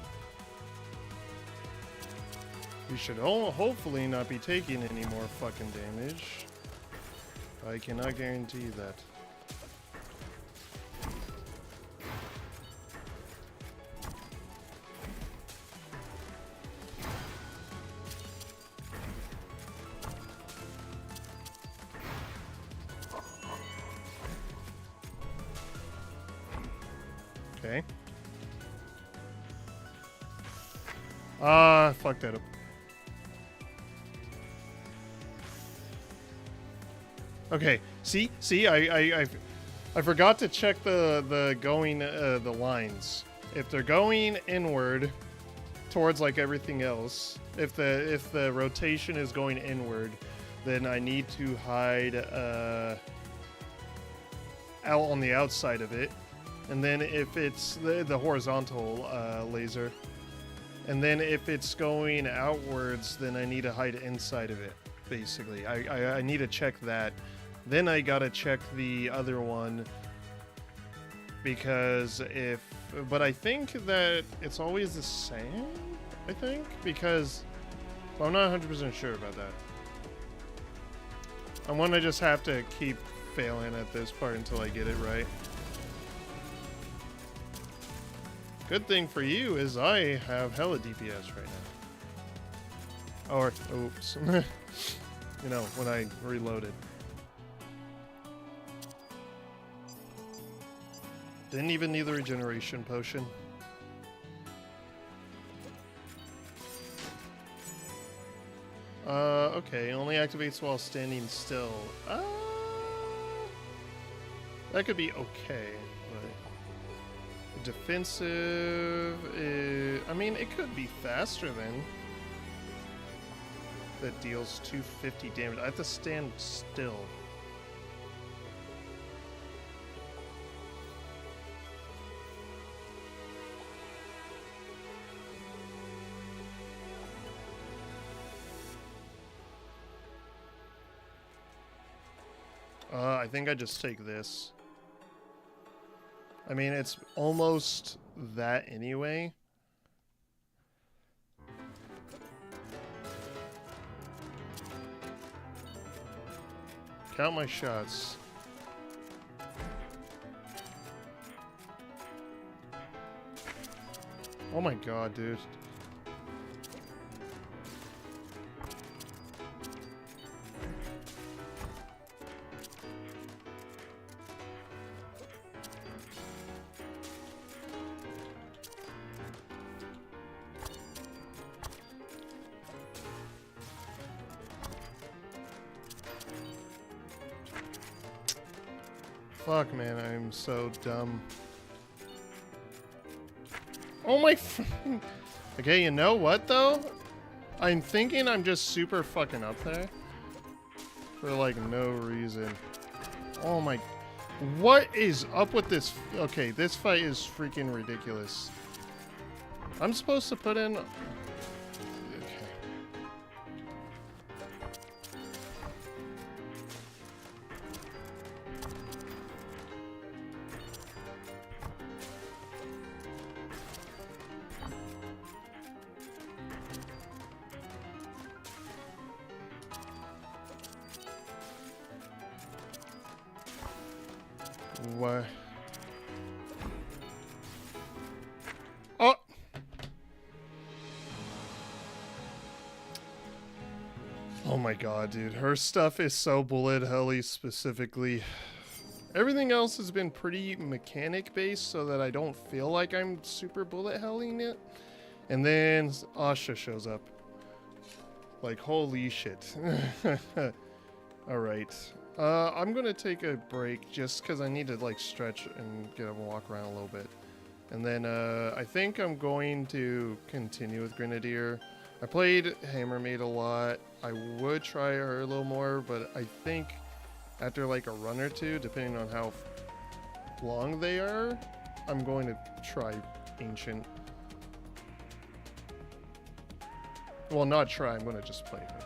You should hopefully not be taking any more fucking damage. I cannot guarantee that. Okay. Ah, fuck that up. Okay. See, I forgot to check the going the lines. If they're going inward towards like everything else, if the rotation is going inward, then I need to hide out on the outside of it. And then if it's the horizontal laser, and then if it's going outwards, then I need to hide inside of it, basically. I need to check that. Then I gotta check the other one, because but I think that it's always the same, I think, because well, I'm not 100% sure about that. I'm gonna just have to keep failing at this part until I get it right. Good thing for you is I have hella DPS right now. Or, oops. You know, when I reloaded. Didn't even need the regeneration potion. Okay, only activates while standing still. That could be okay, but defensive I mean, it could be faster than. That deals 250 damage. I have to stand still. I think I just take this. I mean, it's almost that anyway. Count my shots. Oh my god, dude. Fuck, man, I'm so dumb. Oh my fucking... Okay, you know what, though? I'm thinking I'm just super fucking up there. For, like, no reason. Oh my... What is up with this? Okay, this fight is freaking ridiculous. I'm supposed to put in... Okay. What? Oh! Oh my god, dude. Her stuff is so bullet helly specifically. Everything else has been pretty mechanic based so that I don't feel like I'm super bullet helling it. And then Asha shows up. Like, holy shit. Alright. I'm gonna take a break just because I need to like stretch and get up and walk around a little bit. And then I think I'm going to continue with Grenadier. I played Hammermaid a lot. I would try her a little more, but I think after like a run or two, depending on how long they are, I'm going to try Ancient. Well, not try, I'm going to just play her.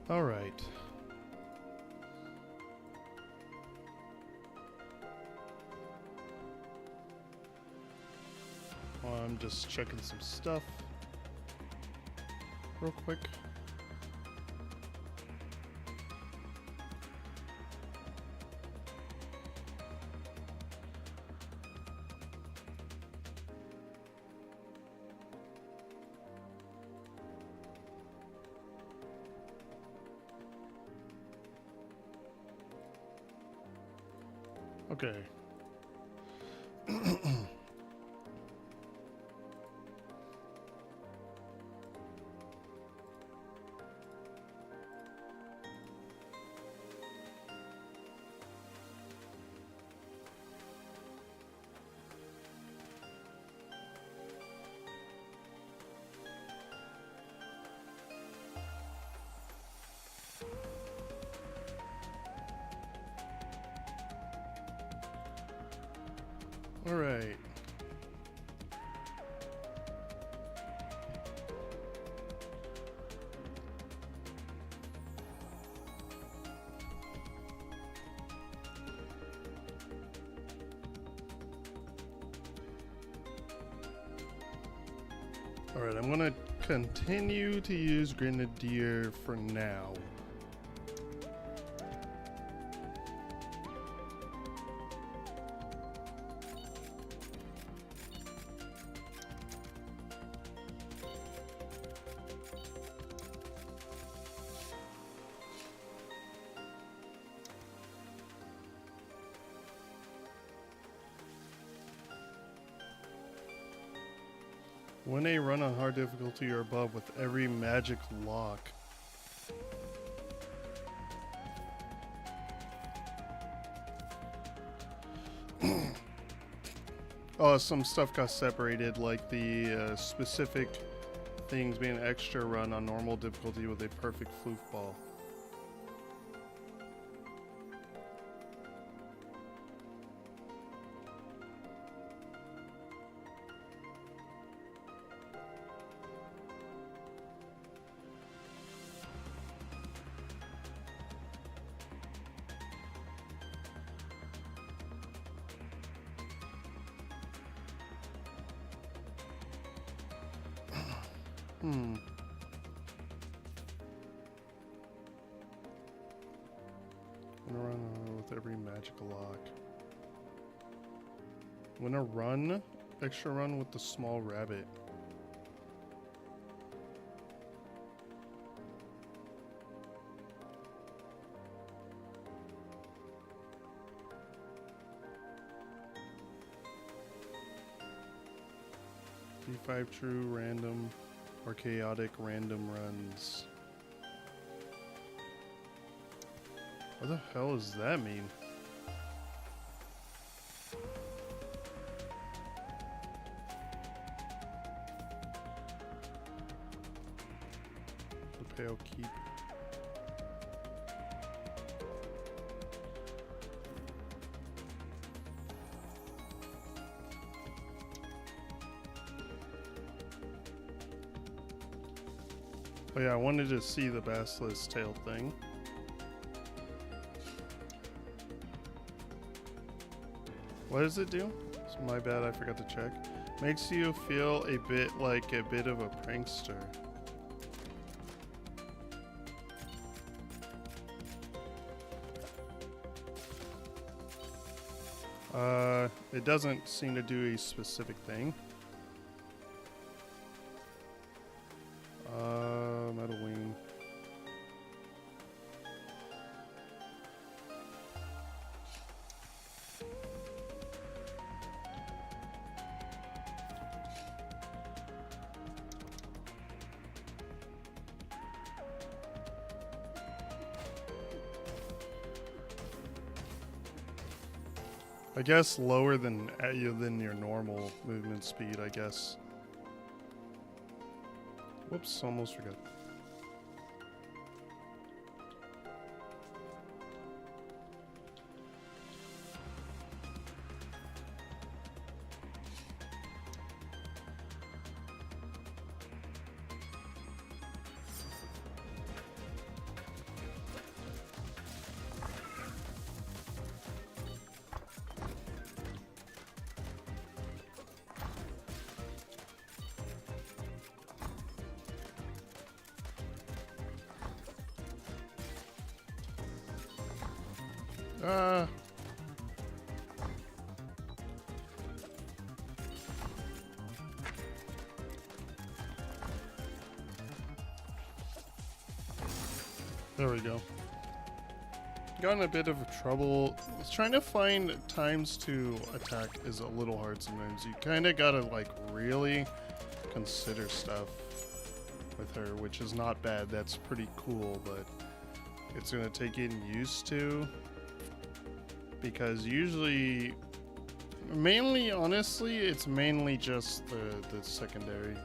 All right. I'm just checking some stuff real quick. Okay. All right. All right, I'm going to continue to use Grenadier for now. When they run on hard difficulty or above with every magic lock. Oh, some stuff got separated, like the specific things being extra run on normal difficulty with a perfect floof ball. Gonna run with every magical lock. I'm gonna run, extra run with the small rabbit. D5 true random or chaotic random runs. What the hell does that mean? The Pale Keep. Oh yeah, I wanted to see the basilisk tail thing. What does it do? It's my bad, I forgot to check. Makes you feel a bit like a bit of a prankster. It doesn't seem to do a specific thing. Metal wing. I guess lower than your normal movement speed, I guess. Whoops, almost forgot. Uh, there we go. Got in a bit of trouble. Trying to find times to attack is a little hard sometimes. You kind of gotta like really consider stuff with her, which is not bad. That's pretty cool, but it's gonna take getting used to, because usually, mainly, honestly, it's mainly just the secondary.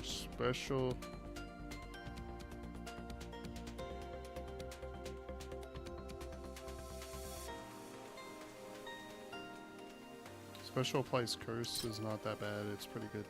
Special. Special applies curse is not that bad. It's pretty good.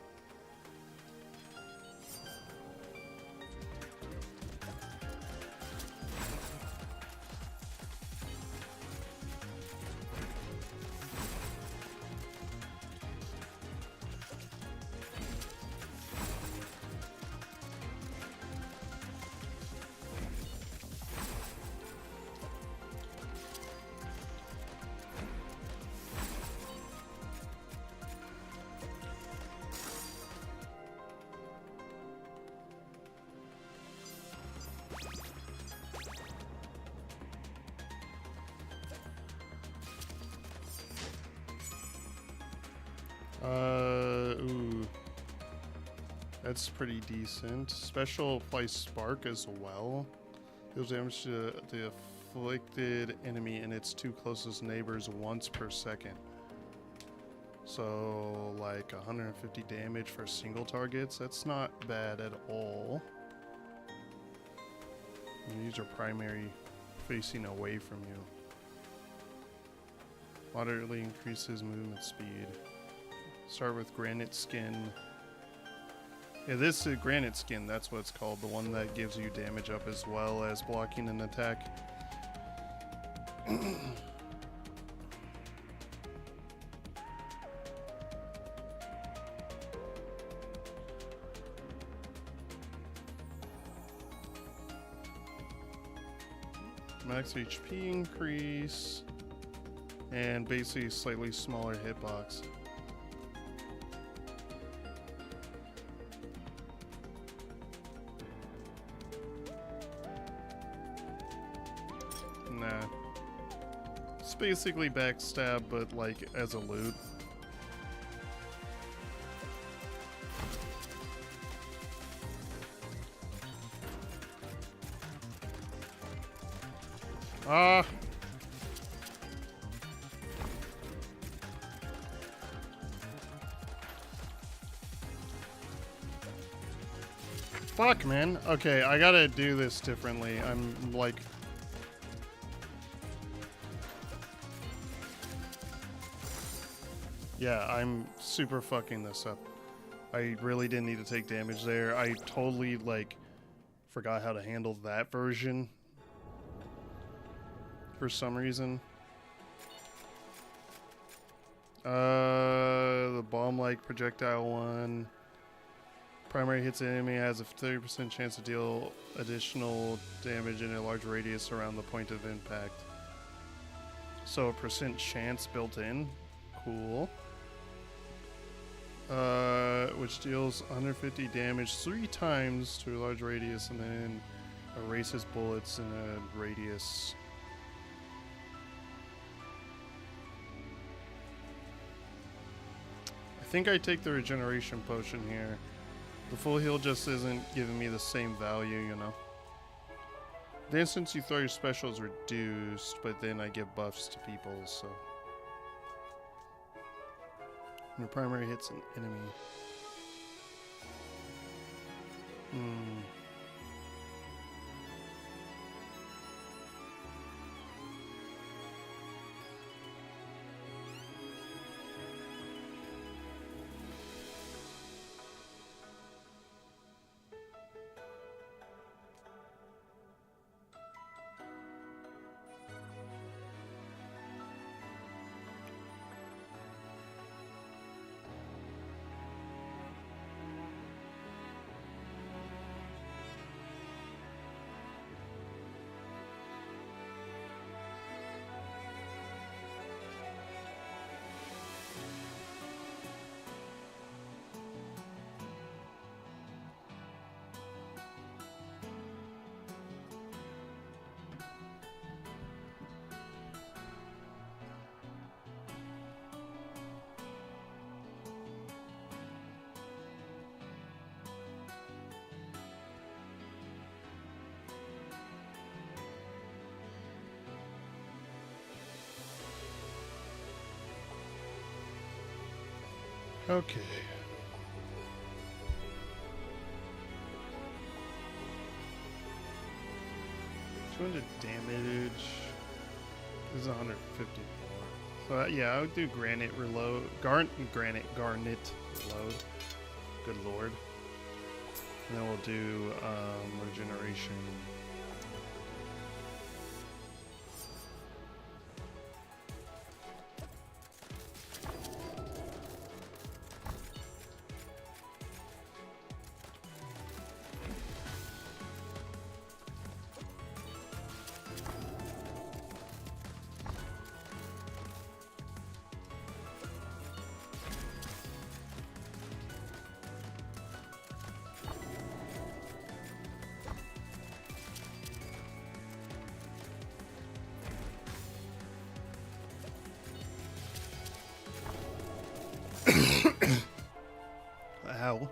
Ooh. That's pretty decent. Special applies spark as well. Deals damage to the afflicted enemy and its two closest neighbors once per second. So, like 150 damage for single targets. That's not bad at all. And these are primary facing away from you. Moderately increases movement speed. Start with Granite Skin. Yeah, this is Granite Skin, that's what it's called. The one that gives you damage up as well as blocking an attack. Max HP increase. And basically slightly smaller hitbox. Nah. It's basically backstab, but like as a loot. Ah! Fuck, man. Okay, I gotta do this differently. I'm like... Yeah, I'm super fucking this up. I really didn't need to take damage there. I totally, like, forgot how to handle that version. For some reason. The bomb-like projectile one. Primary hits an enemy has a 30% chance to deal additional damage in a large radius around the point of impact. So a percent chance built in. Cool. Which deals 150 damage 3 times to a large radius and then erases bullets in a radius. I think I take the regeneration potion here. The full heal just isn't giving me the same value, you know. The instance you throw your special is reduced, but then I give buffs to people, so. Your primary hits an enemy. Okay. 200 damage. This is 154. So yeah, I would do granite reload. Garnet reload. Good lord. And then we'll do regeneration. Ow.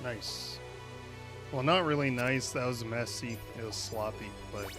Nice. Well, not really nice. That was messy. It was sloppy, but...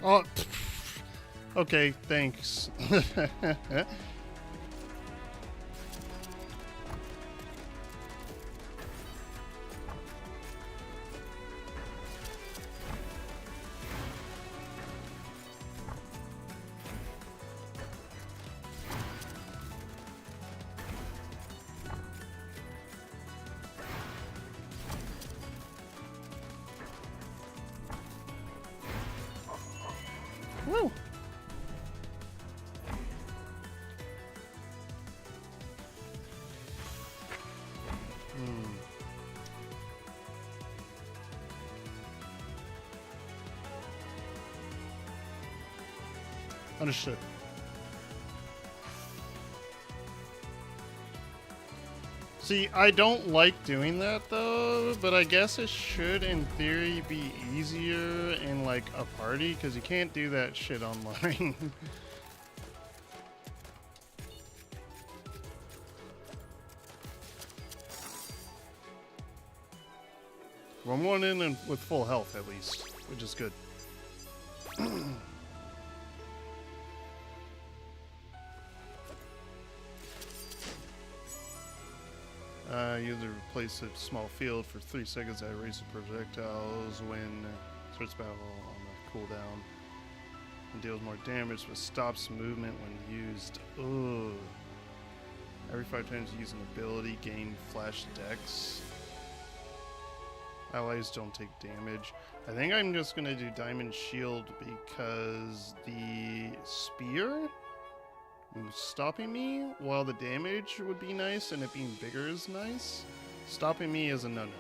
Oh, okay, thanks. Woo! Understood. See, I don't like doing that though, but I guess it should in theory be easier in like a party because you can't do that shit online. Well, I'm going in and with full health at least, which is good. User replace a small field for 3 seconds that erases projectiles when starts battle on the cooldown. And deals more damage but stops movement when used. Ugh. Every 5 times you use an ability, gain flash dex. Allies don't take damage. I think I'm just gonna do Diamond Shield because the spear stopping me while the damage would be nice and it being bigger is nice. Stopping me is a no-no.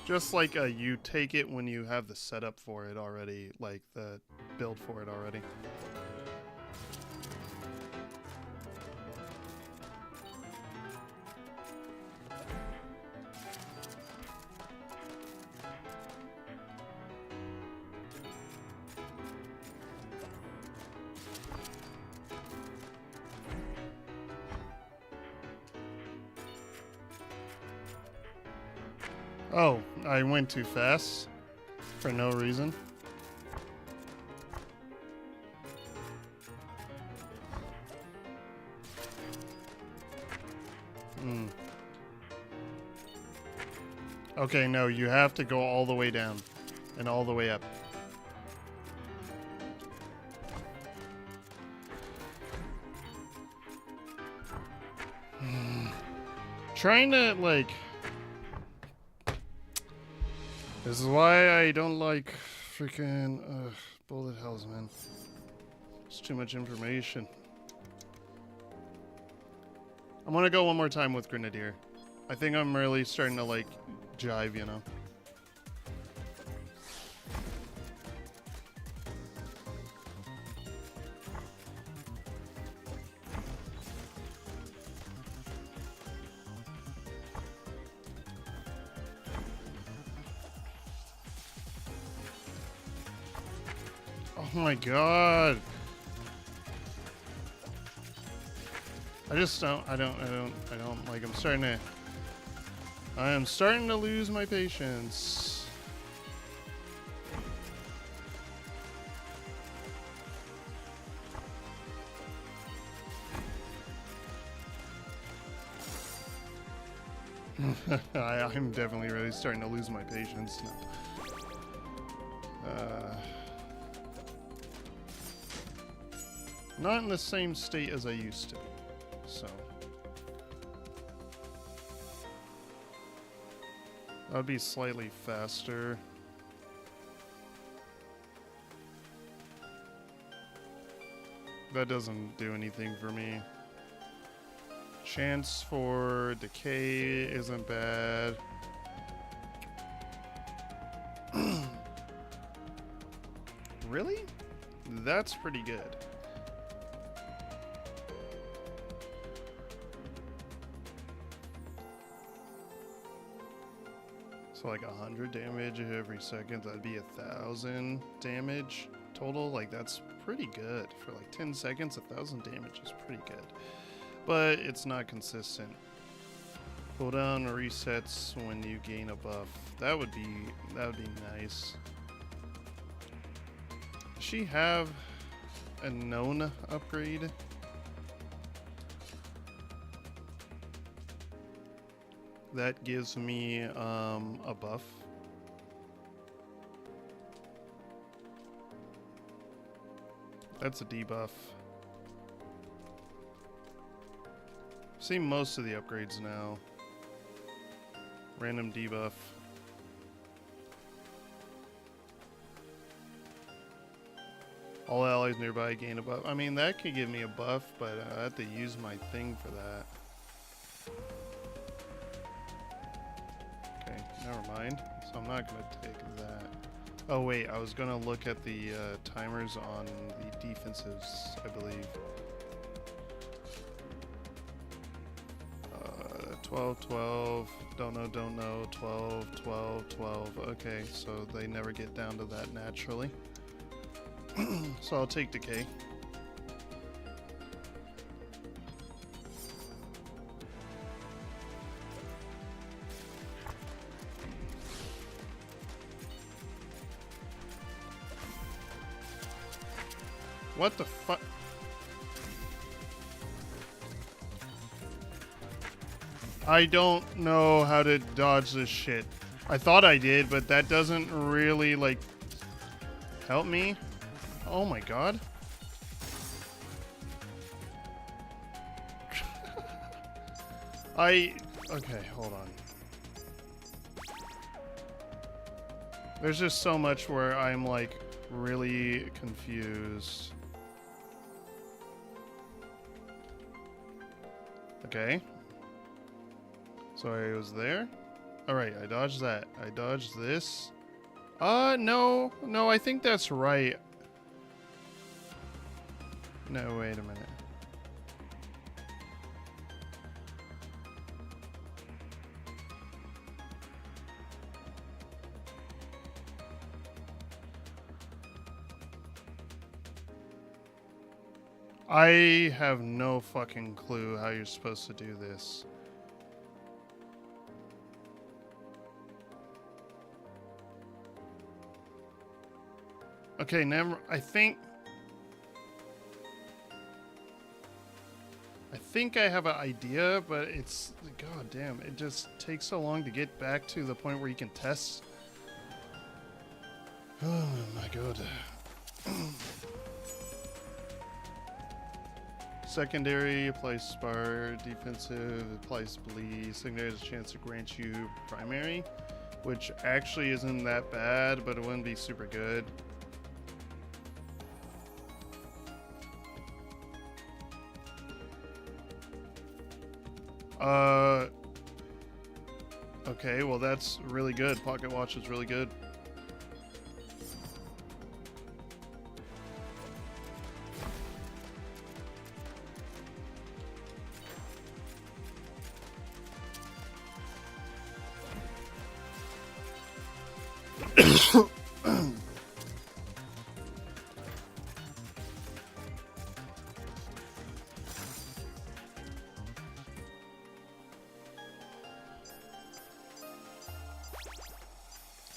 Just like you take it when you have the setup for it already, like the build for it already. Oh, I went too fast for no reason. Okay, no, you have to go all the way down and all the way up. Trying to, like... This is why I don't like freaking bullet hells, man. It's too much information. I'm gonna go one more time with Grenadier. I think I'm really starting to, like, jive, you know? Oh my god. I don't like, I am starting to lose my patience. I'm definitely really starting to lose my patience now. Not in the same state as I used to be, so. That would be slightly faster. That doesn't do anything for me. Chance for decay isn't bad. Really? That's pretty good. So like 100 damage every second, that'd be 1,000 damage total. Like that's pretty good. For like 10 seconds, 1,000 damage is pretty good. But it's not consistent. Cooldown resets when you gain a buff. That would be nice. Does she have a known upgrade? That gives me a buff. That's a debuff. See most of the upgrades now. Random debuff. All allies nearby gain a buff. I mean, that could give me a buff, but I have to use my thing for that. Okay, never mind. So I'm not going to take that. Oh wait, I was going to look at the timers on the defensives, I believe. 12, 12, don't know, 12, 12, 12. Okay, so they never get down to that naturally. So I'll take decay. What the fuck? I don't know how to dodge this shit. I thought I did, but that doesn't really, like, help me. Oh my god. Okay, hold on. There's just so much where I'm, like, really confused. Okay. So I was there. Alright, I dodged that. I dodged this. No. No, I think that's right. No, wait a minute. I have no fucking clue how you're supposed to do this. Okay, never. I think I have an idea, but it's god damn. It just takes so long to get back to the point where you can test. Oh my god. Secondary applies spar, defensive applies bleed. Secondary has a chance to grant you primary, which actually isn't that bad, but it wouldn't be super good. Okay, well that's really good. Pocket watch is really good.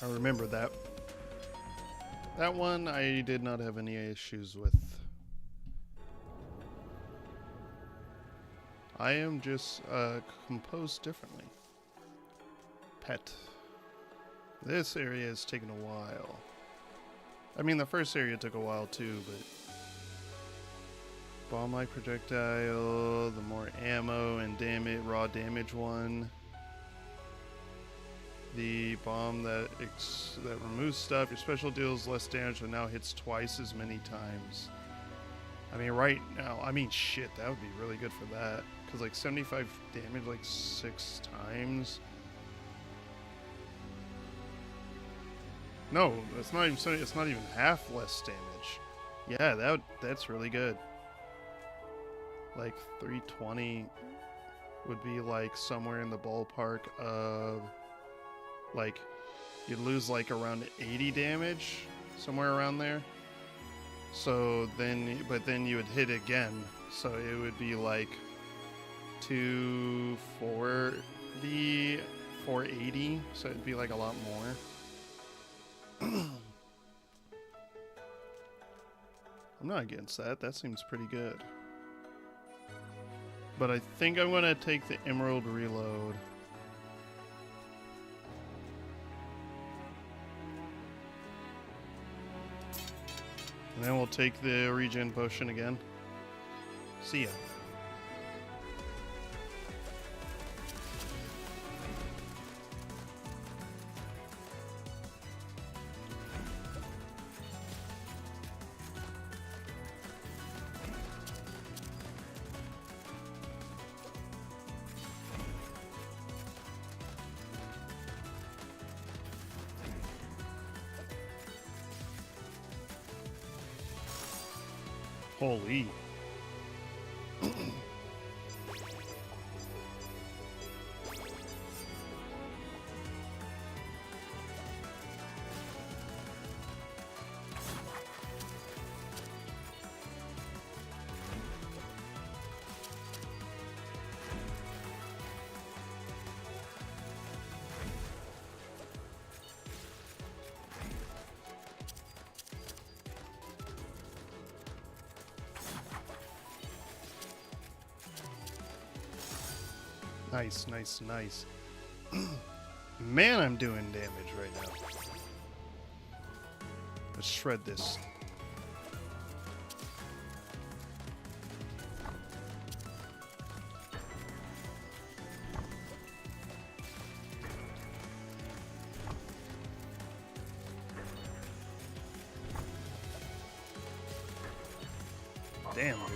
I remember that. That one I did not have any issues with. I am just composed differently. Pet. This area has taken a while. I mean, the first area took a while too, but... Bomb-like projectile, the more ammo and damage, raw damage one. The bomb that removes stuff. Your special deals less damage, but now hits twice as many times. I mean, right now, I mean, shit, that would be really good for that. Because, like, 75 damage, like, 6 times. No, it's not even half less damage. Yeah, that's really good. Like, 320 would be, like, somewhere in the ballpark of... Like, you'd lose like around 80 damage, somewhere around there. So then, but then you would hit again. So it would be like 240, 480. So it'd be like a lot more. I'm not against that. That seems pretty good. But I think I'm gonna take the Emerald Reload. And then we'll take the regen potion again. See ya. Holy. Nice, nice, nice. Man, I'm doing damage right now. Let's shred this. Damn, dude.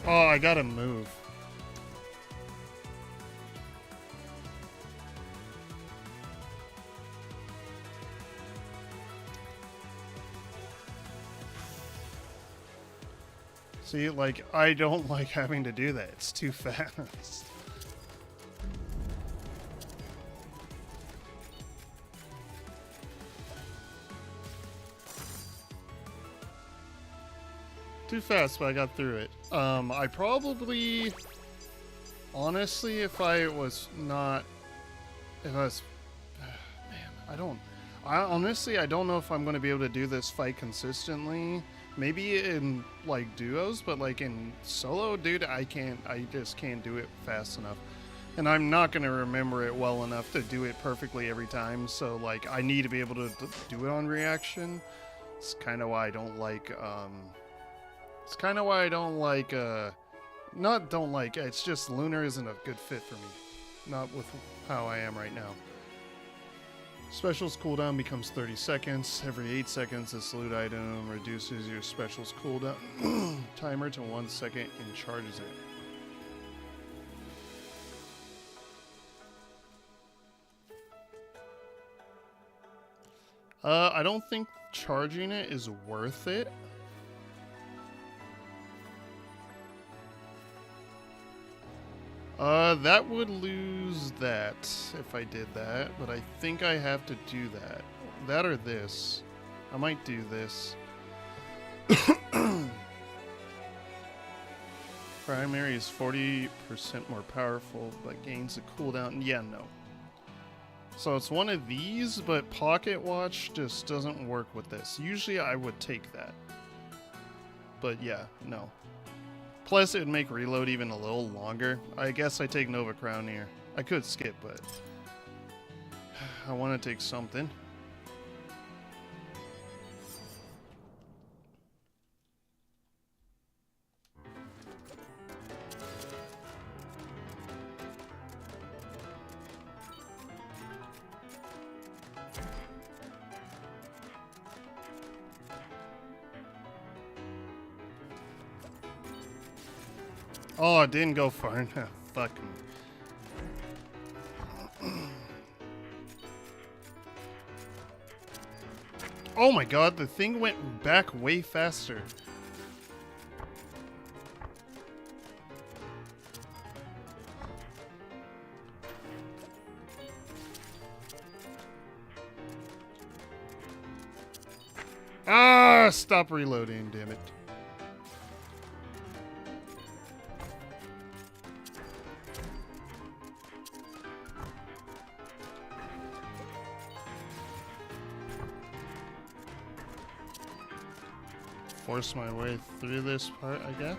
Oh, I gotta move. See, like, I don't like having to do that. It's too fast. Too fast, but I got through it. I probably... Honestly, if I was... Man, honestly, I don't know if I'm going to be able to do this fight consistently. Maybe in, like, duos, but, like, in solo, dude, I just can't do it fast enough. And I'm not going to remember it well enough to do it perfectly every time, so, like, I need to be able to do it on reaction. It's kind of why I don't like, It's kind of why I don't like, it's just Lunar isn't a good fit for me. Not with how I am right now. Specials cooldown becomes 30 seconds. Every 8 seconds, a salute item reduces your specials cooldown timer to 1 second and charges it. I don't think charging it is worth it. That would lose that if I did that, but I think I have to do that. That or this. I might do this. Primary is 40% more powerful, but gains a cooldown. Yeah, no. So it's one of these, but Pocket Watch just doesn't work with this. Usually I would take that. But yeah, no. Plus, it would make reload even a little longer. I guess I take Nova Crown here. I could skip, but I want to take something. Oh, it didn't go far enough. Fuck me. Oh my god, the thing went back way faster. Ah, stop reloading, damn it. Force my way through this part, I guess.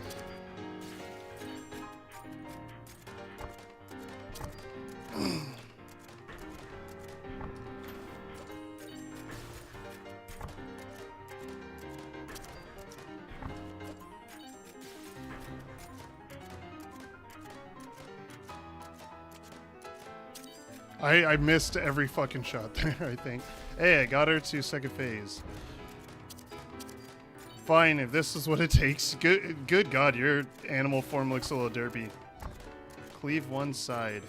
I missed every fucking shot there, I think. Hey, I got her to second phase. Fine, if this is what it takes. Good God, your animal form looks a little derpy. Cleave one side.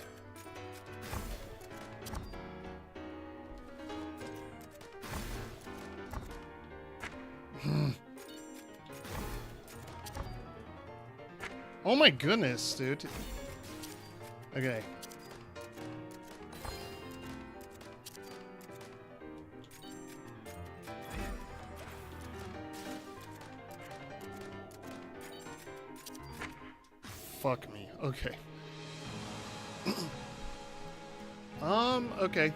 Oh my goodness, dude. Okay. Fuck me. Okay. Okay.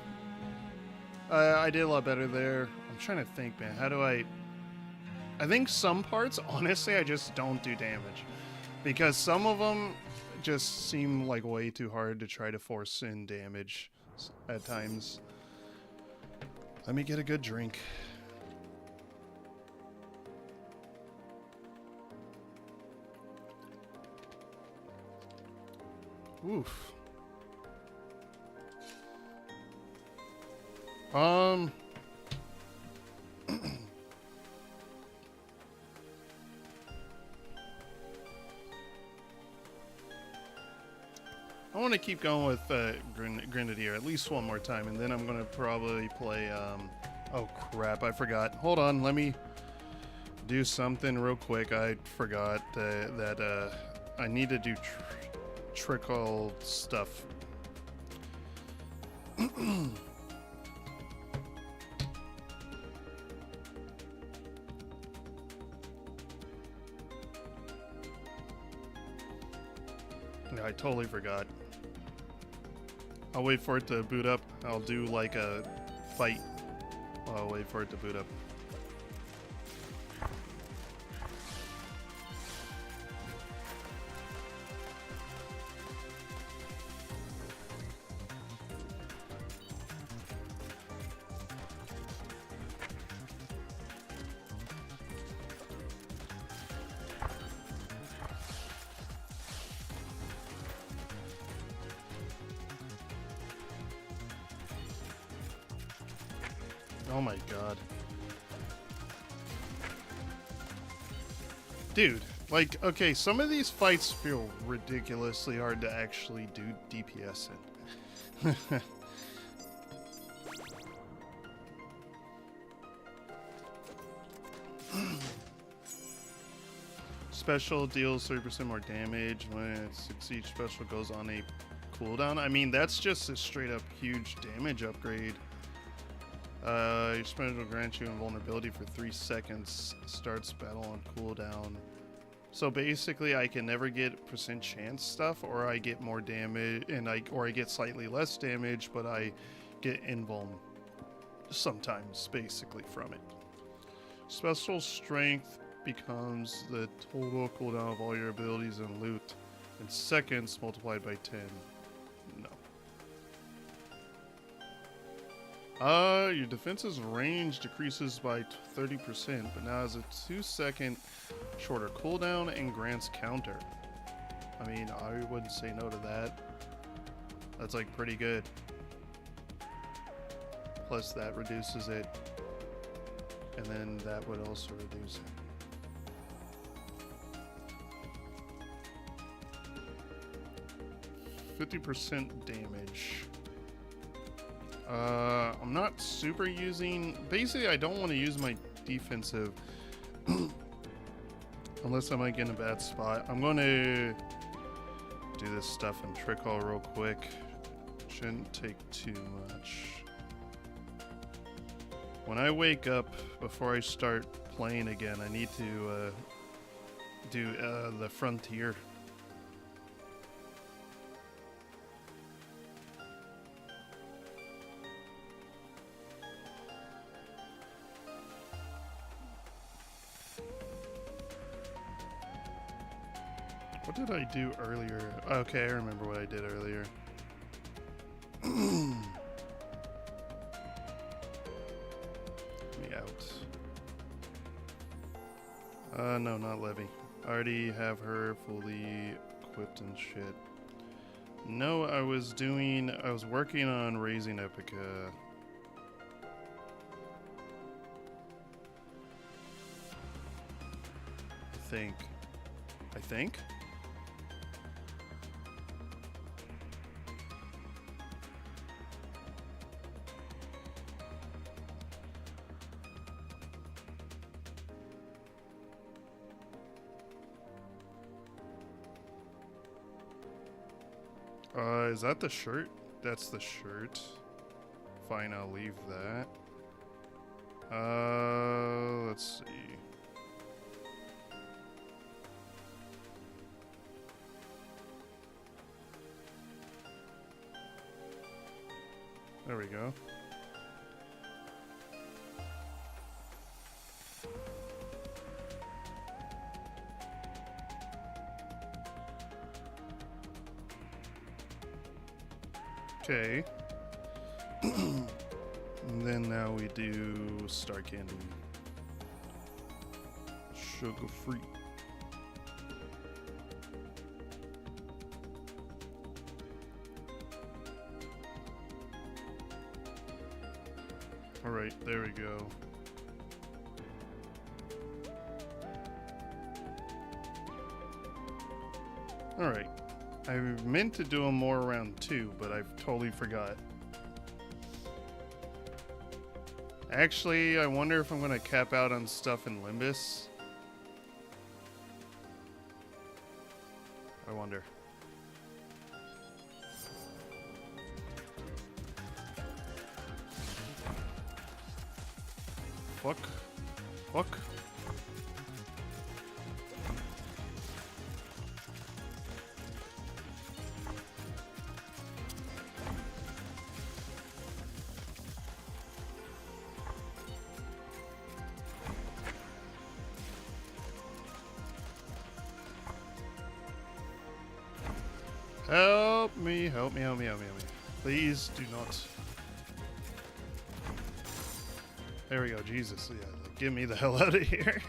I did a lot better there. I'm trying to think, man. How do I think some parts, honestly, I just don't do damage. Because some of them just seem like way too hard to try to force in damage at times. Let me get a good drink. Oof. I want to keep going with Grenadier at least one more time, and then I'm going to probably play, oh crap, I forgot. Hold on, let me do something real quick. I forgot that I need to do trickle stuff. I totally forgot. I'll wait for it to boot up. I'll do like a fight. I'll wait for it to boot up. Oh my god. Dude, like, okay, some of these fights feel ridiculously hard to actually do DPS in. Special deals 30% more damage when it succeeds. Special goes on a cooldown. I mean, that's just a straight up huge damage upgrade. Your special will grant you invulnerability for 3 seconds. Starts battle on cooldown. So basically, I can never get percent chance stuff, or I get more damage, or I get slightly less damage, but I get invuln sometimes, basically from it. Special strength becomes the total cooldown of all your abilities and loot in seconds multiplied by 10. No. Your defense's range decreases by 30%, but now has a 2-second shorter cooldown and grants counter. I mean, I wouldn't say no to that. That's like pretty good. Plus that reduces it, and then that would also reduce it. %50 damage. I'm not super using... Basically, I don't want to use my defensive unless I might get in a bad spot. I'm going to do this stuff and trick all real quick. Shouldn't take too much. When I wake up, before I start playing again, I need to do the Frontier. What did I do earlier? Okay, I remember what I did earlier. Me out. No, not Levy. I already have her fully equipped and shit. No, I was working on raising Epica. I think? Is that the shirt? That's the shirt. Fine, I'll leave that. Let's see. There we go. Okay. And then now we do Star Candy. Sugar free. Alright, there we go. Alright. I meant to do them more around 2, but I've totally forgot. Actually, I wonder if I'm going to cap out on stuff in Limbus. I wonder. Fuck. Fuck. Help me, help me, help me, help me, help me. Please do not. There we go, Jesus. Yeah, get me the hell out of here.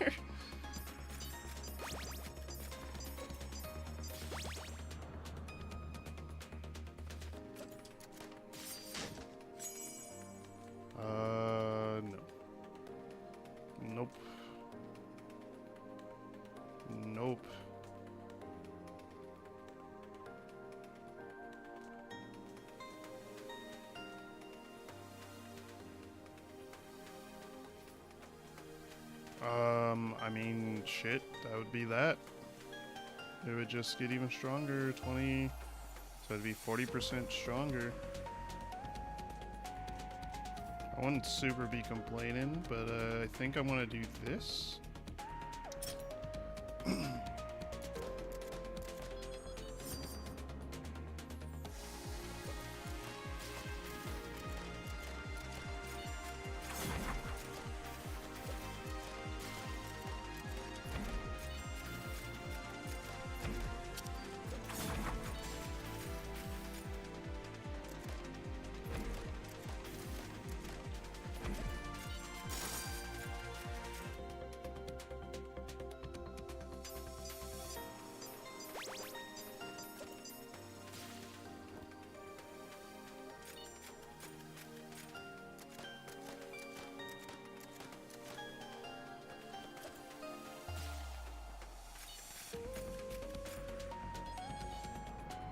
No. Nope. Nope. I mean, shit, that would be that. It would just get even stronger, 20, so it'd be 40% stronger. I wouldn't super be complaining, but I think I'm gonna do this.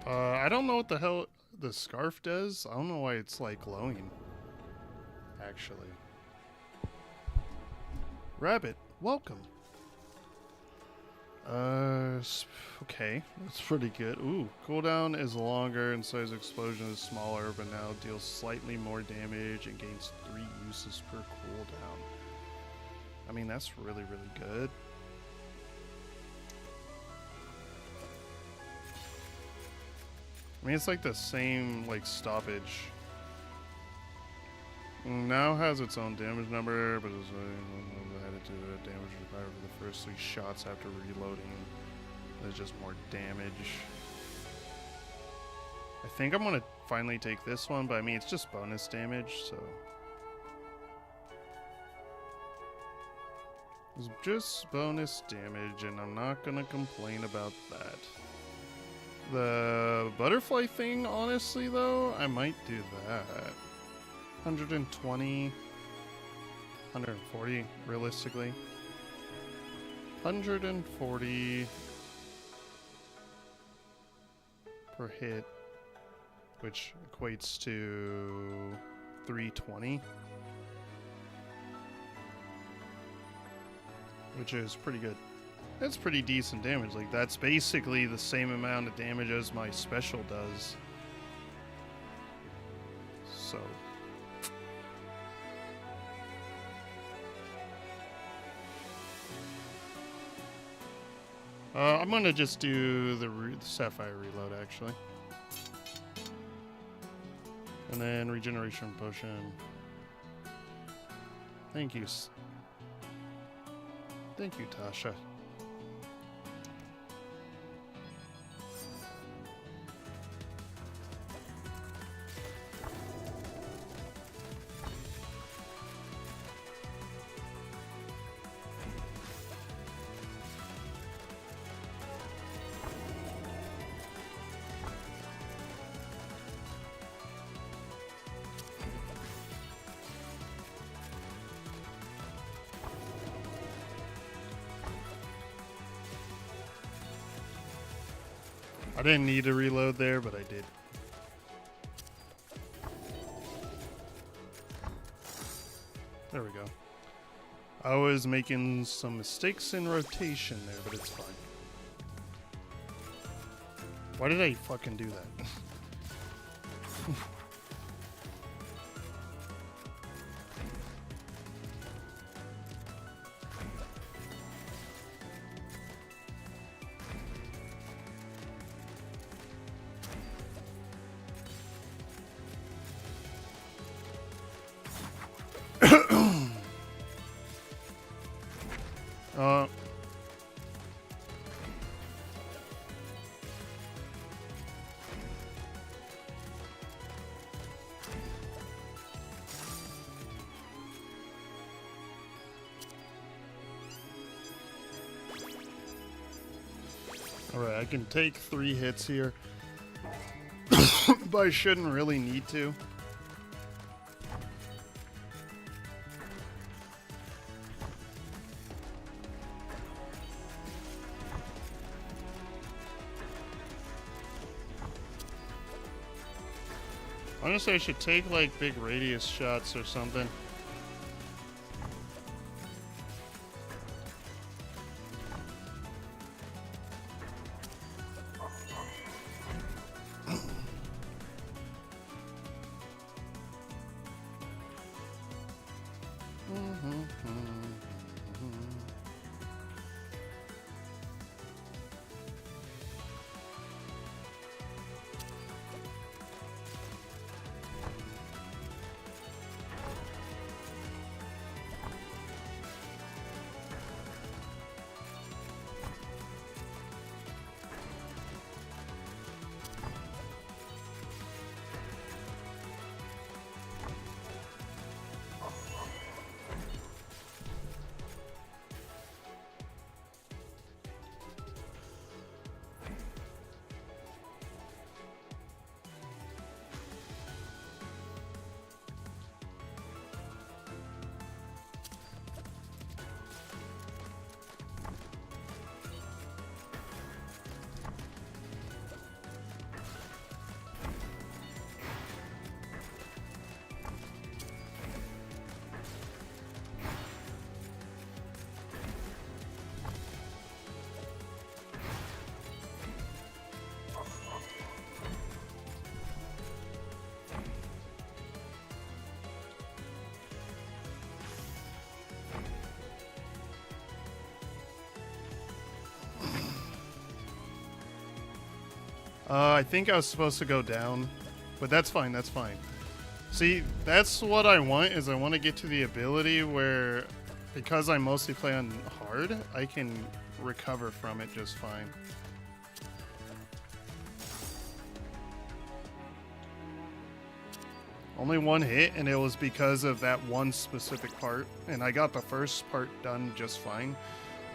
I don't know what the hell the scarf does. I don't know why it's like glowing. Actually. Rabbit, welcome. Okay, that's pretty good. Ooh, cooldown is longer and size explosion is smaller, but now deals slightly more damage and gains 3 uses per cooldown. I mean, that's really, really good. I mean, it's like the same, like, stoppage. Now has its own damage number, but it's added to the damage required for the first 3 shots after reloading. There's just more damage. I think I'm gonna finally take this one, but I mean, it's just bonus damage, so. It's just bonus damage, and I'm not gonna complain about that. The butterfly thing, honestly, though, I might do that. 120, 140, realistically. 140 per hit, which equates to 320. Which is pretty good. That's pretty decent damage. Like, that's basically the same amount of damage as my special does. So. I'm gonna just do the Sapphire reload, actually. And then regeneration potion. Thank you. Thank you, Tasha. I didn't need to reload there, but I did. There we go. I was making some mistakes in rotation there, but it's fine. Why did I fucking do that? Alright, I can take 3 hits here, but I shouldn't really need to. Honestly, I should take like big radius shots or something. I think I was supposed to go down, but that's fine, that's fine. See, that's what I want, is I want to get to the ability where, because I mostly play on hard, I can recover from it just fine. Only one hit, and it was because of that one specific part, and I got the first part done just fine.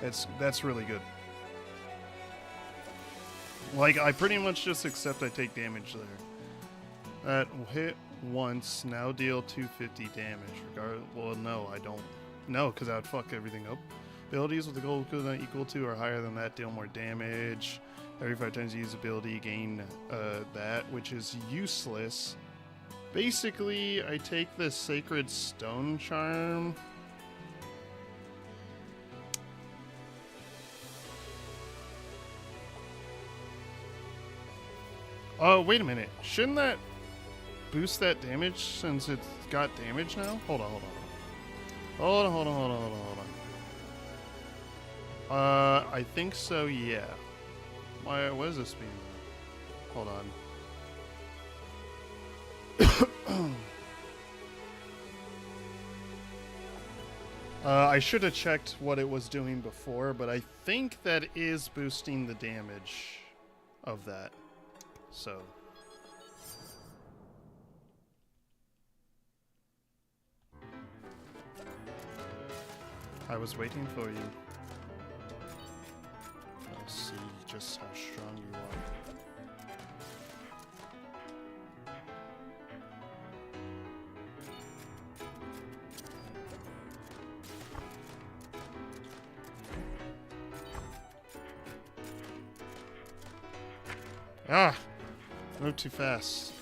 That's really good. Like, I pretty much just accept I take damage there. That will hit once, now deal 250 damage. Well, no, I don't. No, because that would fuck everything up. Abilities with the gold cooldown equal to or higher than that deal more damage. Every 5 times you use ability, gain that, which is useless. Basically, I take the Sacred Stone Charm. Oh, wait a minute. Shouldn't that boost that damage since it's got damage now? Hold on. I think so, yeah. What is this being? Hold on. I should have checked what it was doing before, but I think that is boosting the damage of that. So. I was waiting for you. I'll see just how strong you are. Ah! Move too fast.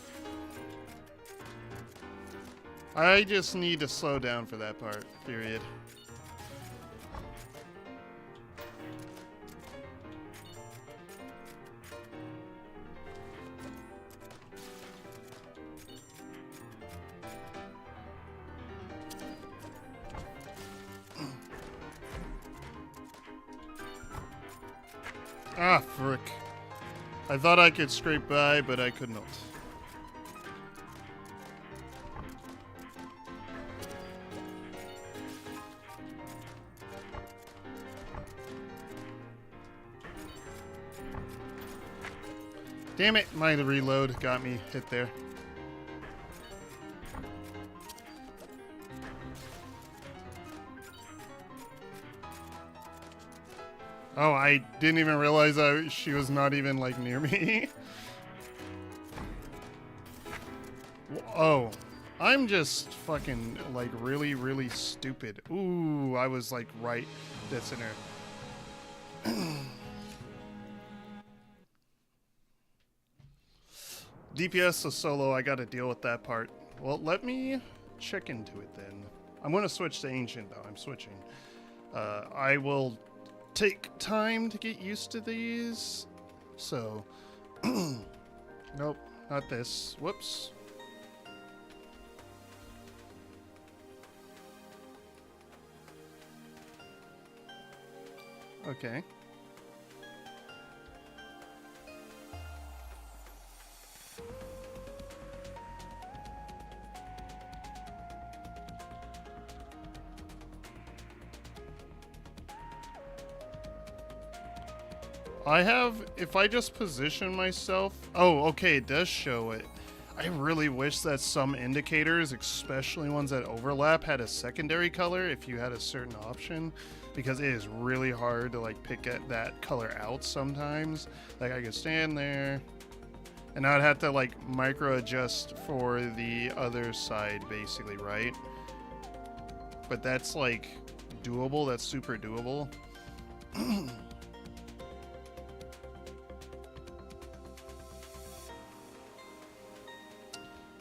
I just need to slow down for that part, period. Ah, frick. I thought I could scrape by, but I could not. Damn it, my reload got me hit there. Oh, I didn't even realize she was not even, like, near me. Oh, I'm just fucking, like, really, really stupid. Ooh, I was, like, right dead center. DPS so solo, I gotta deal with that part. Well, let me check into it then. I'm gonna switch to Ancient, though. I'm switching. I will take time to get used to these. So, nope, not this. Whoops. Okay. I have, if I just position myself, oh, okay, it does show it. I really wish that some indicators, especially ones that overlap, had a secondary color if you had a certain option, because it is really hard to like pick that color out sometimes. Like I could stand there, and I'd have to like micro adjust for the other side basically, right? But that's like doable, that's super doable.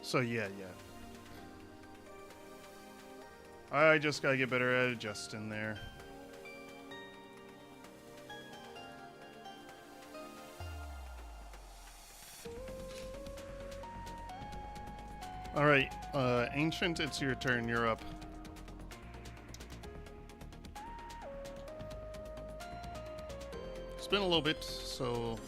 So yeah. I just gotta get better at adjusting there. Alright, Ancient, it's your turn, you're up. It's been a little bit, so...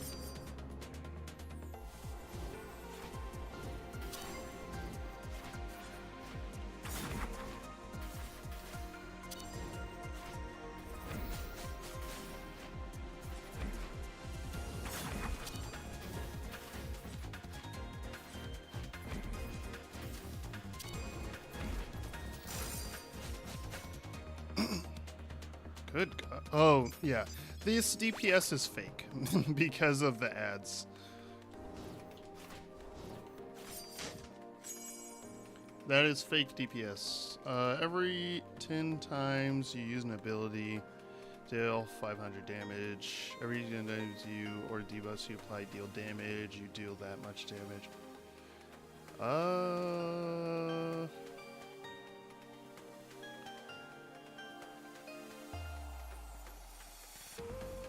Good God. Oh, yeah. This DPS is fake because of the ads. That is fake DPS. Every 10 times you use an ability, deal 500 damage. Every 10 times you or debuffs you apply deal damage, you deal that much damage.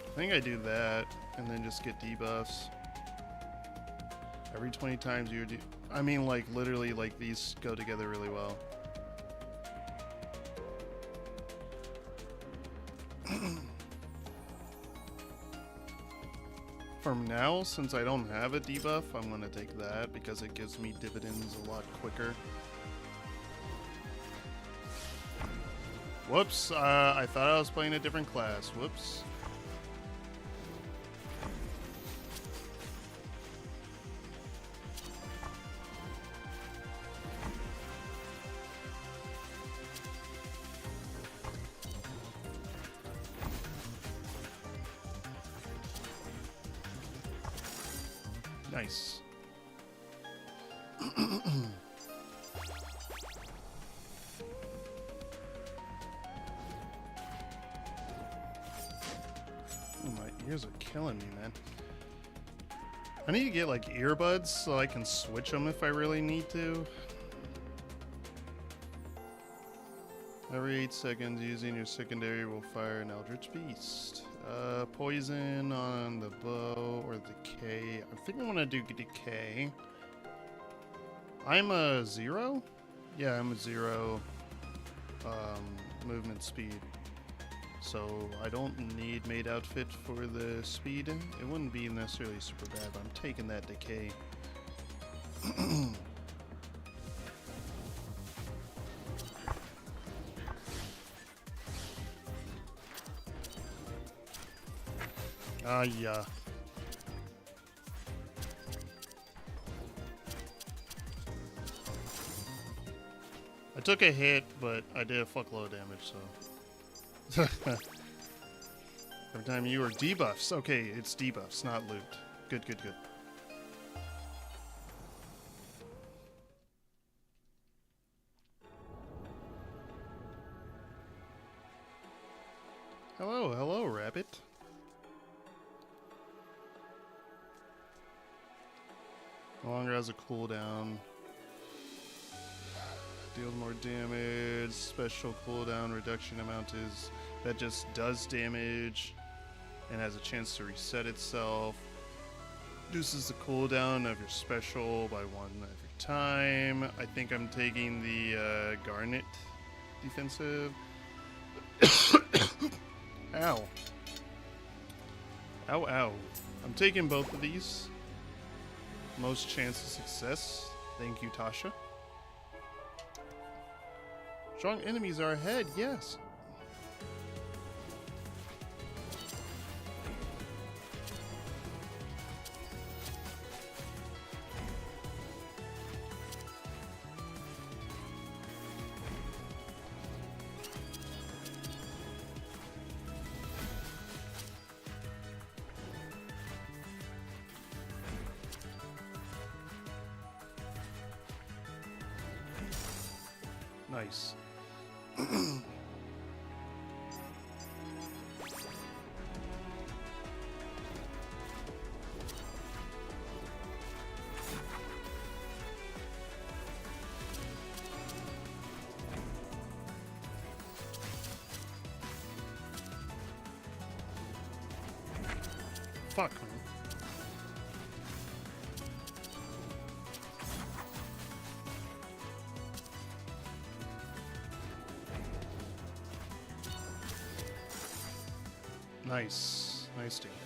I think I do that and then just get debuffs. Every 20 times you do. I mean, like, literally, like, these go together really well. From now, since I don't have a debuff, I'm gonna take that because it gives me dividends a lot quicker. Whoops, I thought I was playing a different class. Whoops. Nice. Oh, my ears are killing me, man. I need to get like earbuds so I can switch them if I really need to. Every 8 seconds, using your secondary will fire an Eldritch Beast. Poison on the bow or decay. I think I want to do decay. I'm a 0? Yeah, I'm a 0 movement speed. So I don't need made outfit for the speed. It wouldn't be necessarily super bad, but I'm taking that decay. Yeah. I took a hit, but I did a fuckload of damage, so. Every time you are debuffs. Okay, it's debuffs, not loot. Good, good, good. Hello, hello, rabbit. No longer has a cooldown. Deals more damage. Special cooldown reduction amount is that just does damage and has a chance to reset itself. Reduces the cooldown of your special by 1 every time. I think I'm taking the Garnet defensive. Ow. Ow, ow. I'm taking both of these. Most chance of success. Thank you, Tasha. Strong enemies are ahead, yes. Nice. Fuck. Nice. Nice damage.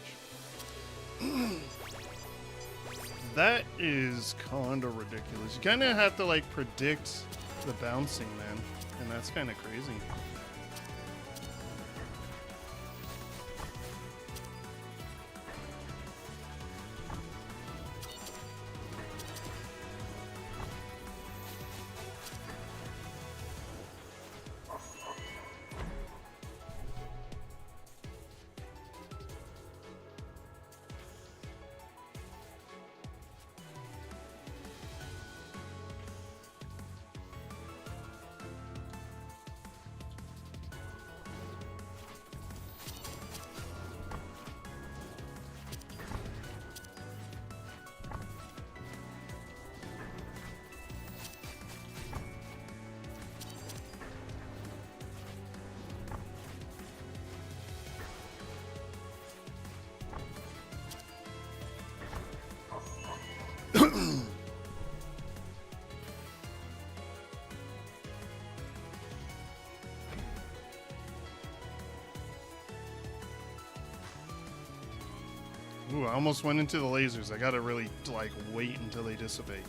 That is kinda ridiculous. You kinda have to like predict the bouncing, man. And that's kinda crazy. Ooh, I almost went into the lasers. I gotta really, like, wait until they dissipate.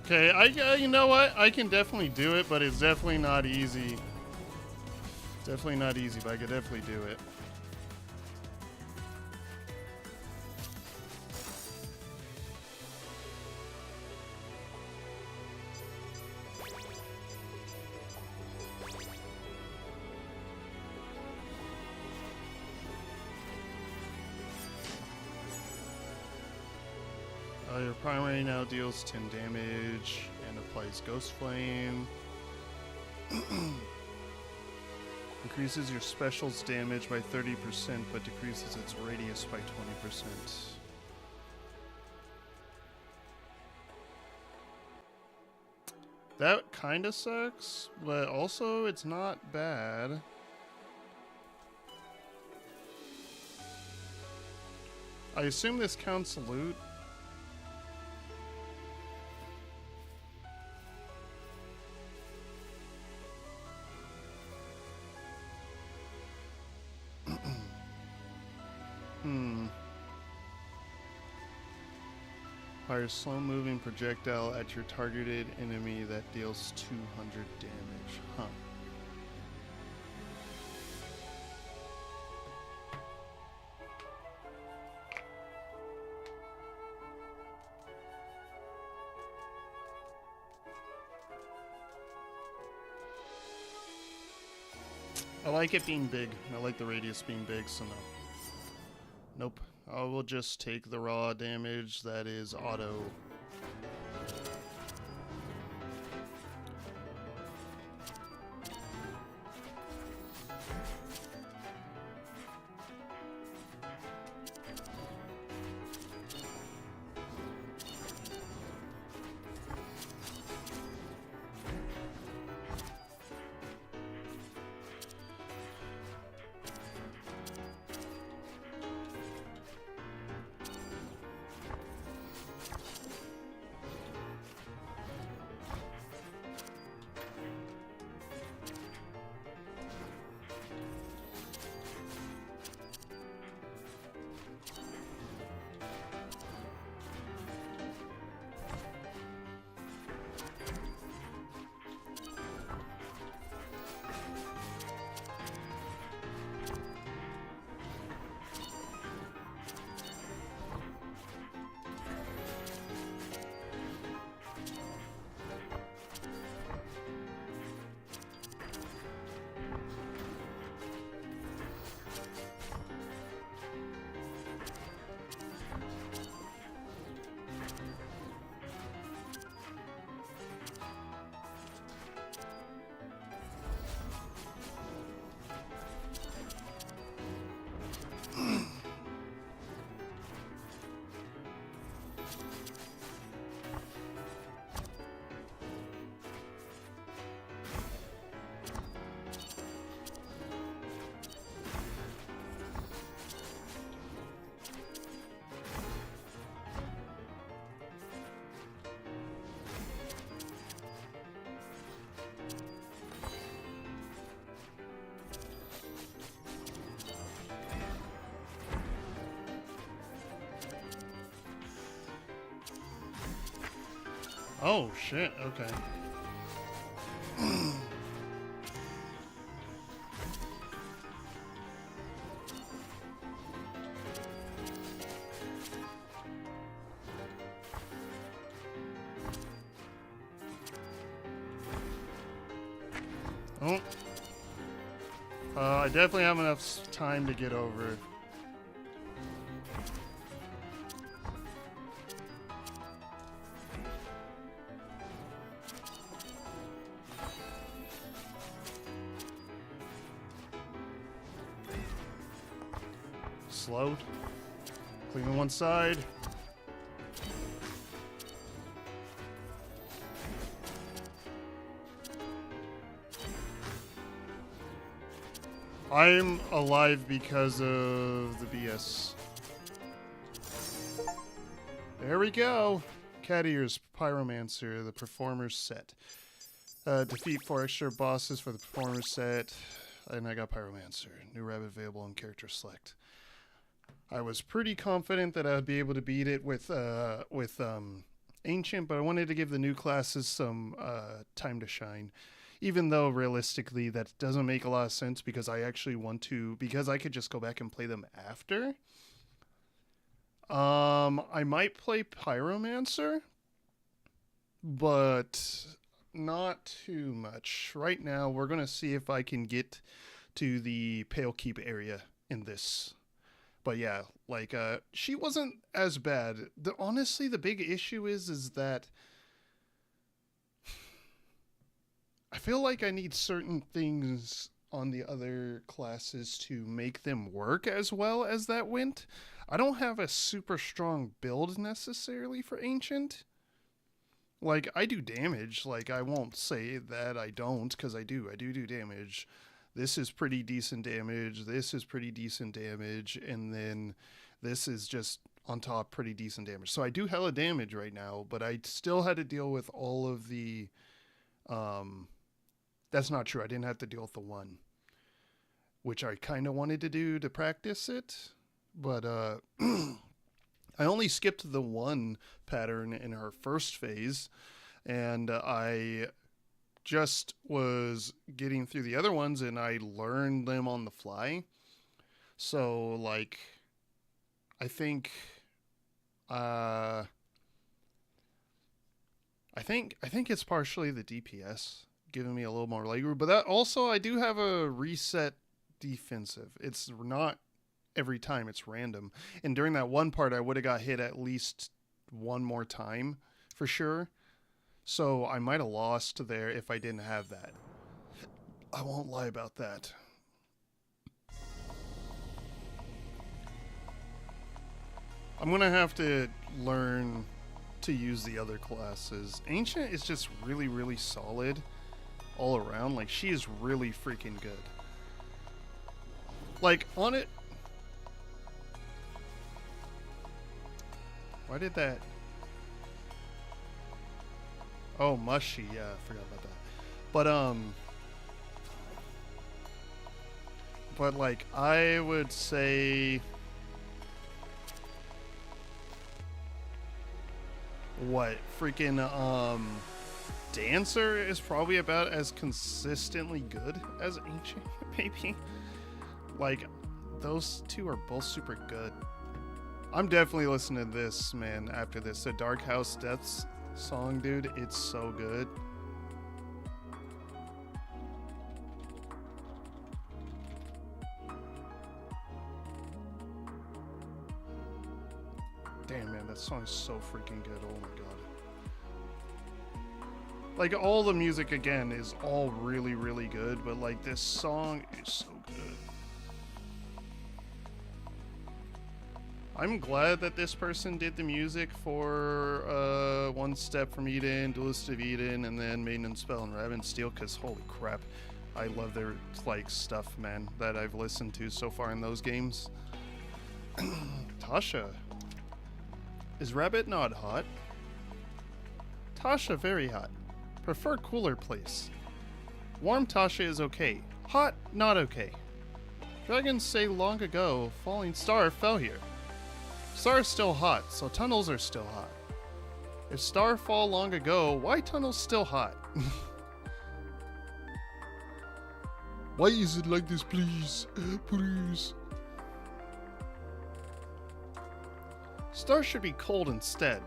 Okay, you know what? I can definitely do it, but it's definitely not easy. Definitely not easy, but I could definitely do it. Your primary now deals 10 damage and applies Ghost Flame. Increases your special's damage by 30%, but decreases its radius by 20%. That kind of sucks, but also it's not bad. I assume this counts loot. Fire a slow-moving projectile at your targeted enemy that deals 200 damage. Huh. I like it being big. I like the radius being big, so no. Nope. I will just take the raw damage that is auto. Oh, shit. Okay. Oh. I definitely have enough time to get over it. slow. Cleaning one side. I'm alive because of the BS. There we go. Cat Ears, Pyromancer, the Performer's set. Defeat 4 extra bosses for the Performer's set. And I got Pyromancer. New rabbit available in character select. I was pretty confident that I would be able to beat it with Ancient, but I wanted to give the new classes some time to shine. Even though realistically that doesn't make a lot of sense because I actually want to, because I could just go back and play them after. I might play Pyromancer, but not too much. Right now, we're going to see if I can get to the Pale Keep area in this. But yeah, like, she wasn't as bad. Honestly, the big issue is that I feel like I need certain things on the other classes to make them work as well as that went. I don't have a super strong build necessarily for Ancient. Like, I do damage. Like, I won't say that I don't, because I do damage. This is pretty decent damage. This is pretty decent damage. And then this is just on top pretty decent damage. So I do hella damage right now, but I still had to deal with all of the... That's not true. I didn't have to deal with the one, which I kind of wanted to do to practice it. But I only skipped the one pattern in her first phase, and I just was getting through the other ones, and I learned them on the fly. So, like, I think it's partially the DPS giving me a little more legroom, but that also I do have a reset defensive. It's not every time, it's random. And during that one part, I would have got hit at least one more time for sure. So I might have lost there if I didn't have that. I won't lie about that. I'm gonna have to learn to use the other classes. Ancient is just really, really solid all around. Like, she is really freaking good. Like, on it... Why did that... Oh, Mushy. Yeah, I forgot about that. But, like, I would say... What? Freaking, Dancer is probably about as consistently good as Ancient, maybe. Like, those two are both super good. I'm definitely listening to this, man, after this. The Dark House Deaths song, dude, it's so good. Damn, man, that song's so freaking good. Oh my god. Like, all the music, again, is all really, really good, but, like, this song is so good. I'm glad that this person did the music for One Step from Eden, Duelist of Eden, and then Maiden and Spell and Raven Steel, because holy crap, I love their, like, stuff, man, that I've listened to so far in those games. Tasha. Is Rabbit not hot? Tasha very hot. Prefer cooler place. Warm Tasha is okay. Hot, not okay. Dragons say long ago, falling star fell here. Star is still hot, so tunnels are still hot. If star fall long ago, why tunnels still hot? Why is it like this, please? Please. Star should be cold instead.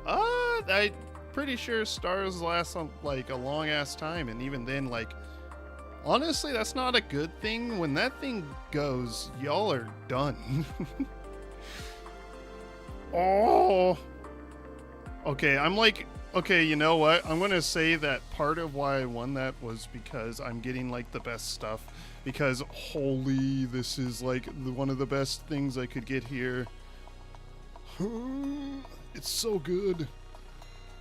I'm pretty sure stars last like a long ass time, and even then, like, honestly, that's not a good thing. When that thing goes, y'all are done. Oh. Okay, I'm like Okay, you know what? I'm gonna say that part of why I won that was because I'm getting like the best stuff. Because holy, this is like one of the best things I could get here. It's so good.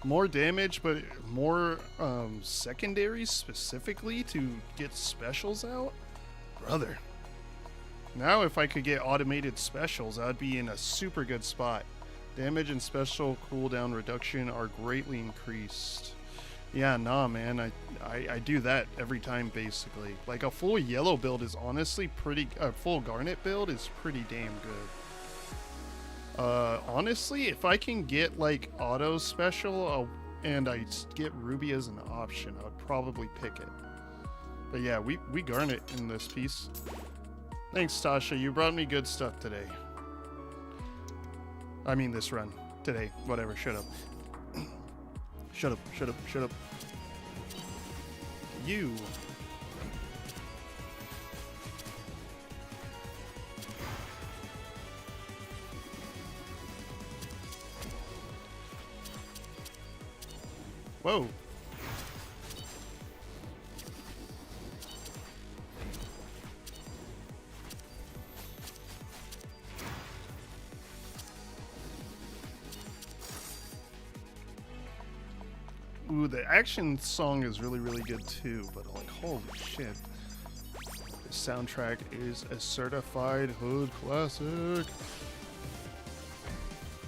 More damage, but more secondaries specifically to get specials out? Brother. Now if I could get automated specials, I'd be in a super good spot. Damage and special cooldown reduction are greatly increased. Yeah, nah, man. I do that every time, basically. Like, a full yellow build is honestly pretty... A full garnet build is pretty damn good. Honestly, if I can get, like, auto special and I get ruby as an option, I would probably pick it. But yeah, we garnet in this piece. Thanks, Tasha. You brought me good stuff today. I mean this run. Today. Whatever. Shut up. Shut up. Shut up. Shut up. You. Whoa. Ooh, the action song is really, really good too, but like, holy shit. The soundtrack is a certified hood classic.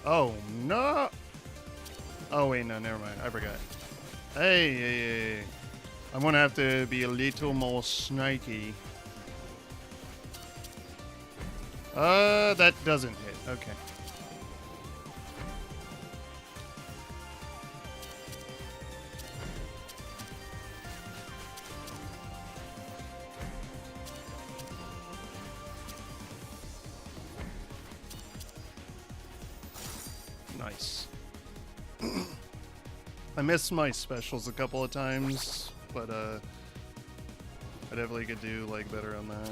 Oh, no! Oh, wait, no, never mind. I forgot. Hey. I'm gonna have to be a little more snaky. That doesn't hit. Okay. Nice. I missed my specials a couple of times, but I definitely could do like better on that.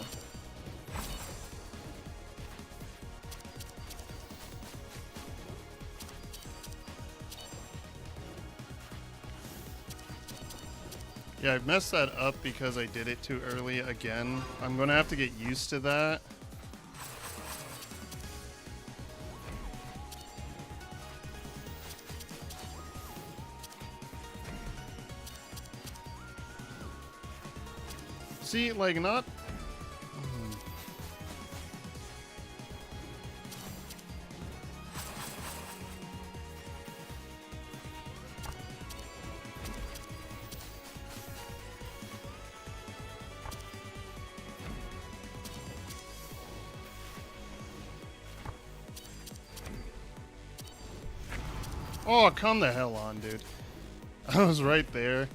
Yeah, I messed that up because I did it too early again. I'm gonna have to get used to that. See, like, not... Oh, come the hell on, dude. I was right there.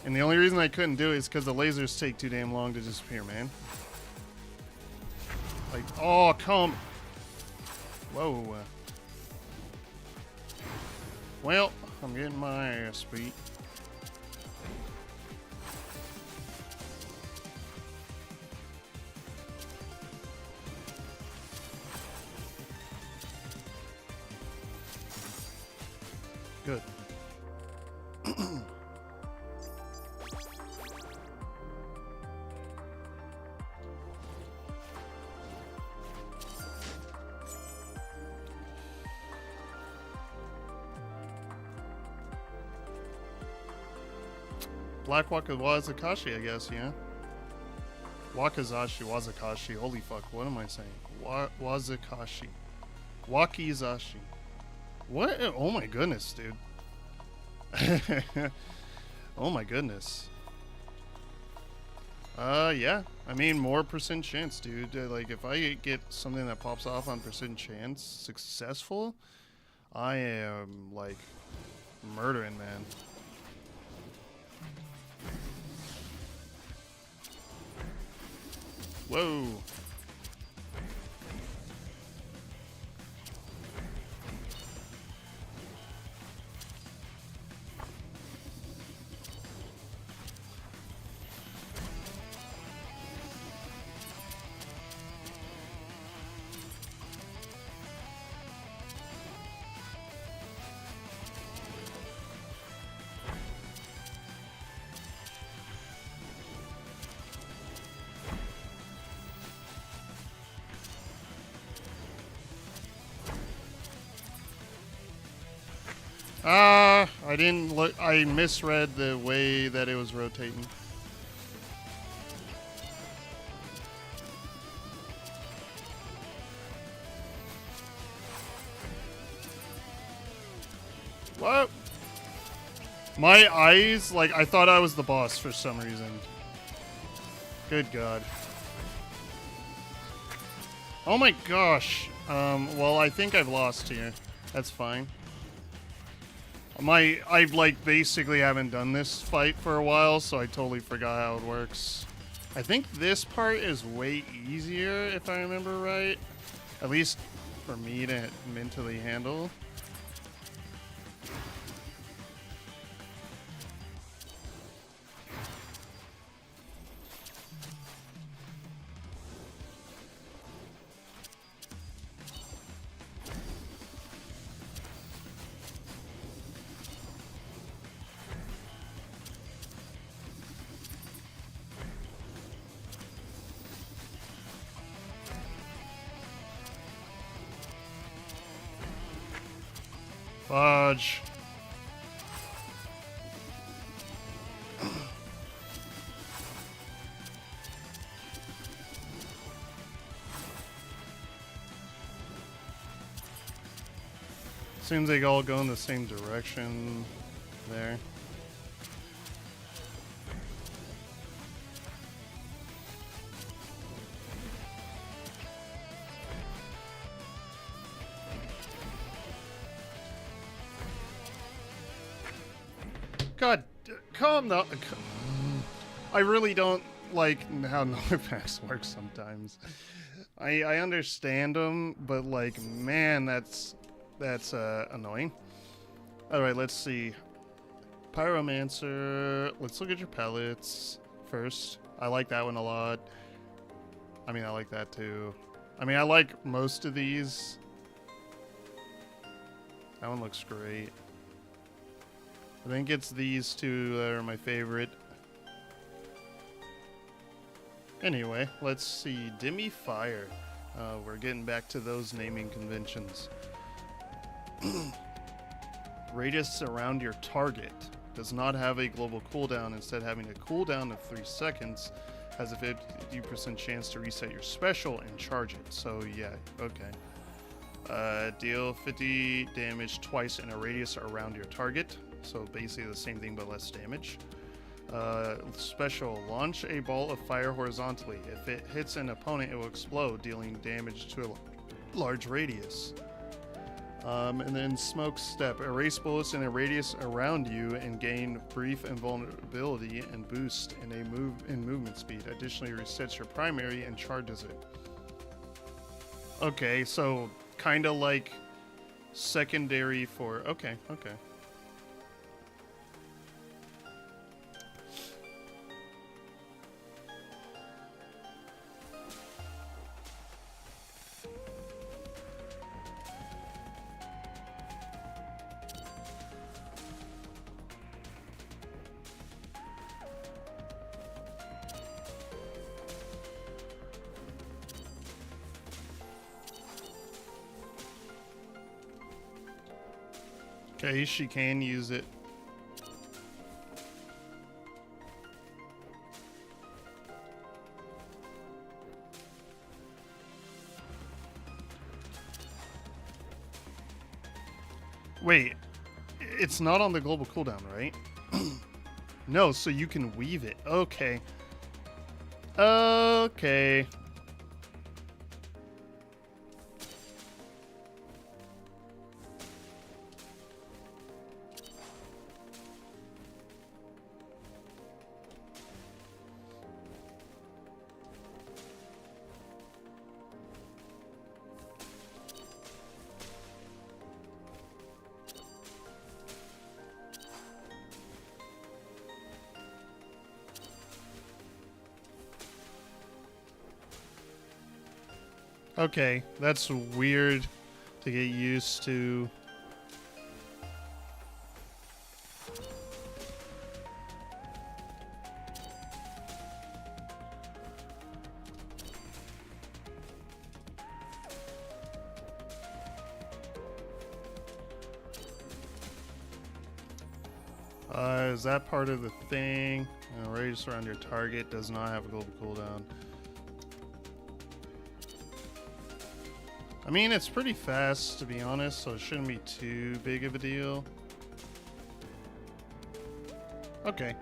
And the only reason I couldn't do it is because the lasers take too damn long to disappear, man. Like, oh, come. Whoa. Well, I'm getting my ass beat. Good. Black Wazakashi, I guess, yeah. Wazakashi. Holy fuck, what am I saying? Wazakashi. Wakizashi. What? Oh my goodness, dude. Oh my goodness. Yeah. I mean, more percent chance, dude. Like, if I get something that pops off on percent chance successful, I am, like, murdering, man. Whoa. Ah, I didn't look. I misread the way that it was rotating. What? My eyes, like, I thought I was the boss for some reason. Good God. Oh my gosh. Well, I think I've lost here. That's fine. I've like basically haven't done this fight for a while, so I totally forgot how it works. I think this part is way easier, if I remember right. At least for me to mentally handle. Fudge. Seems they all go in the same direction there. God, calm down. I really don't like how number packs work sometimes. I understand them, but like, man, that's annoying. All right, let's see. Pyromancer. Let's look at your pellets first. I like that one a lot. I mean, I like that too. I mean, I like most of these. That one looks great. I think it's these two that are my favorite. Anyway, let's see. Dimmy Fire. We're getting back to those naming conventions. Radius around your target. Does not have a global cooldown, instead having a cooldown of 3 seconds. Has a 50% chance to reset your special and charge it. So yeah, okay. Deal 50 damage twice in a radius around your target. So basically the same thing but less damage. Special, launch a ball of fire horizontally. If it hits an opponent, it will explode, dealing damage to a large radius. And then Smoke Step, erase bullets in a radius around you and gain brief invulnerability and boost in movement speed. Additionally, resets your primary and charges it. Okay, so kind of like secondary for... Okay. Okay, she can use it. Wait, it's not on the global cooldown, right? No, so you can weave it. Okay. Okay. Okay, that's weird to get used to. Is that part of the thing? Radius around your target does not have a global cooldown. I mean, it's pretty fast, to be honest, so it shouldn't be too big of a deal. Okay.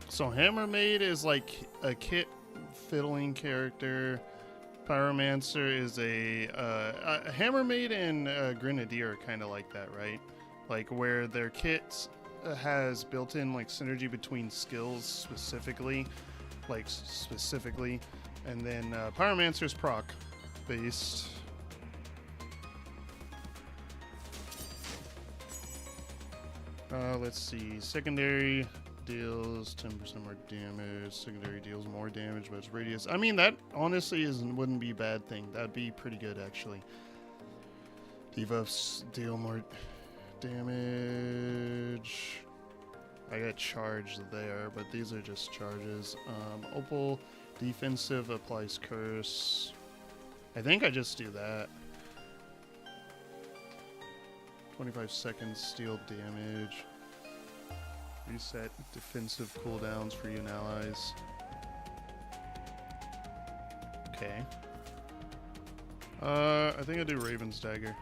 So Hammermaid is like a kit fiddling character. Pyromancer is a Hammermaid and Grenadier are kind of like that, right? Like where their kit has built-in like synergy between skills specifically, and then Pyromancer's proc based. Let's see, secondary deals 10% more damage, secondary deals more damage, but its radius. I mean, that honestly wouldn't be a bad thing. That'd be pretty good, actually. Debuffs deal more damage. I got charged there, but these are just charges. Opal defensive applies curse. I think I just do that. 25 seconds steal damage. Reset defensive cooldowns for you and allies. Okay. I think I do Raven's Dagger.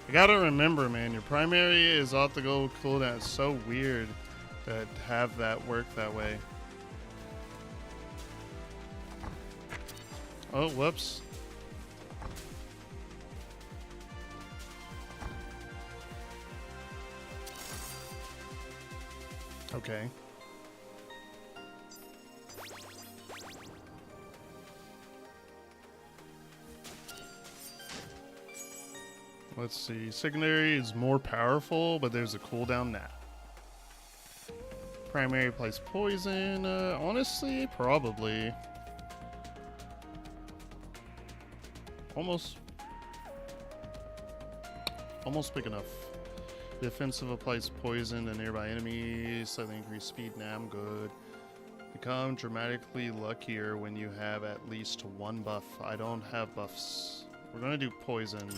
I gotta remember, man, your primary is off the go cooldown. It's so weird to have that work that way. Oh, whoops. Okay. Let's see. Secondary is more powerful, but there's a cooldown now. Primary applies poison. Honestly, probably. Almost big enough. Defensive applies poison to nearby enemies. Slightly increase speed. Nah, I'm good. Become dramatically luckier when you have at least one buff. I don't have buffs. We're gonna do poison.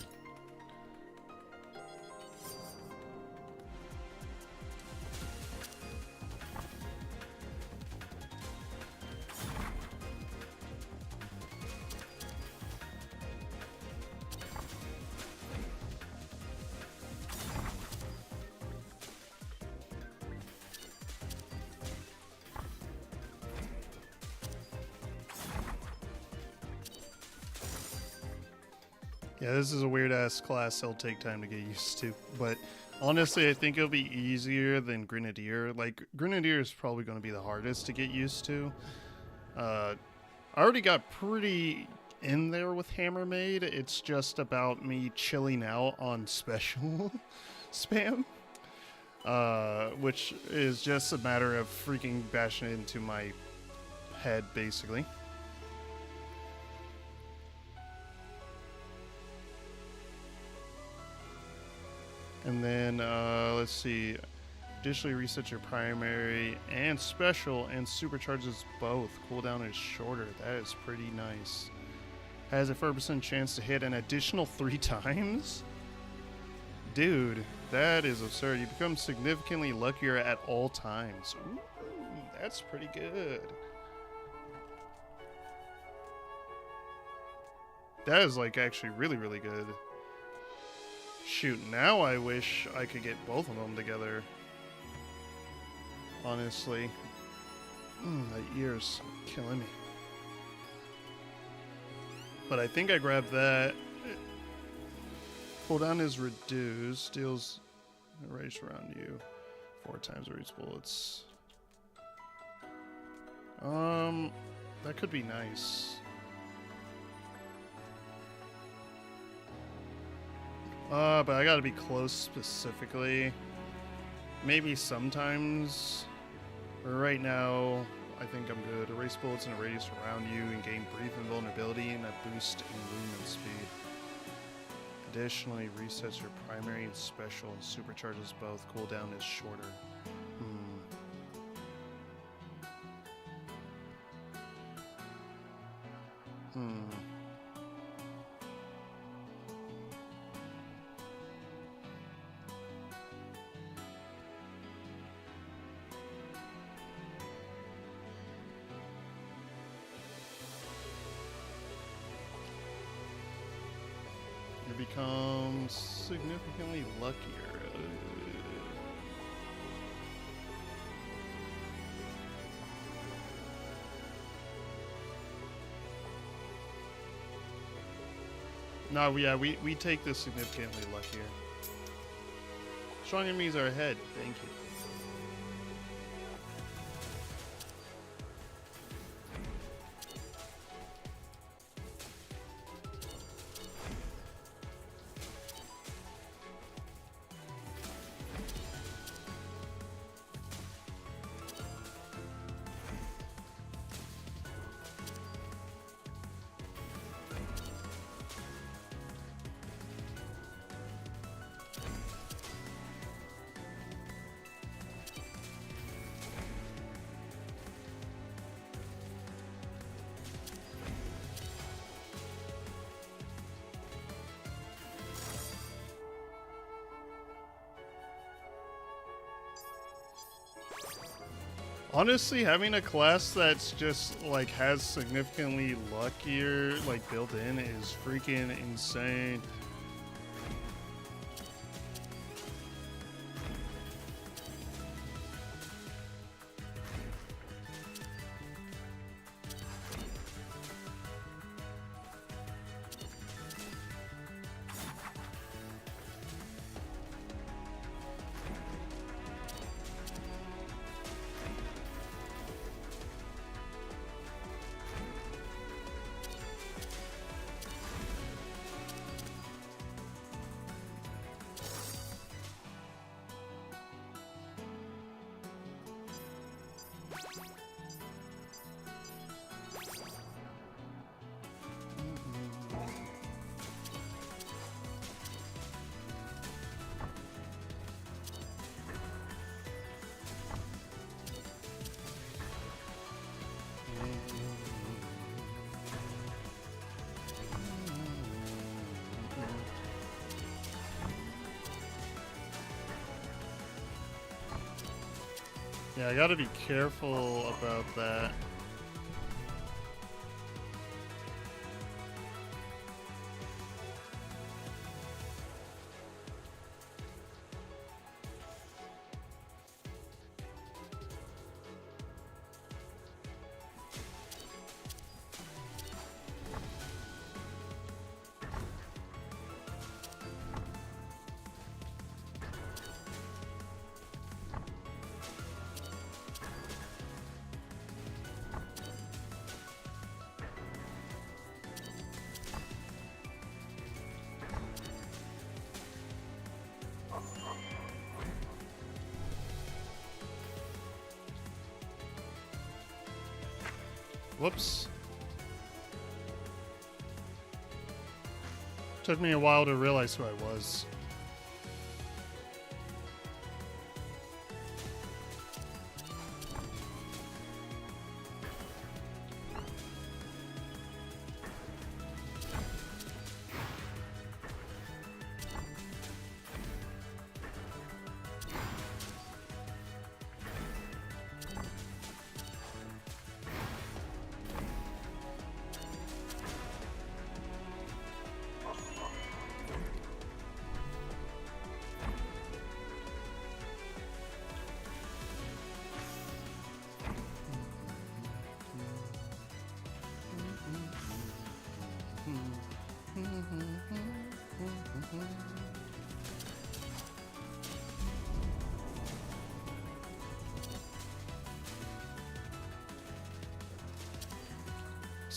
Yeah, this is a weird-ass class it'll take time to get used to. But honestly, I think it'll be easier than Grenadier. Like, Grenadier is probably going to be the hardest to get used to. I already got pretty in there with Hammermaid. It's just about me chilling out on special spam. Which is just a matter of freaking bashing it into my head, basically. And then, let's see. Additionally, resets your primary and special and supercharges both. Cooldown is shorter. That is pretty nice. Has a 4% chance to hit an additional 3 times? Dude, that is absurd. You become significantly luckier at all times. Ooh, that's pretty good. That is, like, actually really, really good. Shoot, now I wish I could get both of them together. Honestly. My ears killing me. But I think I grabbed that Cooldown is reduced. Deals a radius around you 4 times or each bullets. That could be nice. But I gotta be close specifically. Maybe sometimes. But right now, I think I'm good. Erase bullets in a radius around you and gain brief invulnerability and a boost in movement speed. Additionally, resets your primary and special and supercharges both. Cooldown is shorter. You become significantly luckier. No, yeah, we take this significantly luckier. Strong enemies are ahead. Thank you. Honestly, having a class that's just like has significantly luckier like built in is freaking insane. Yeah, I gotta be careful about that. Whoops. Took me a while to realize who I was.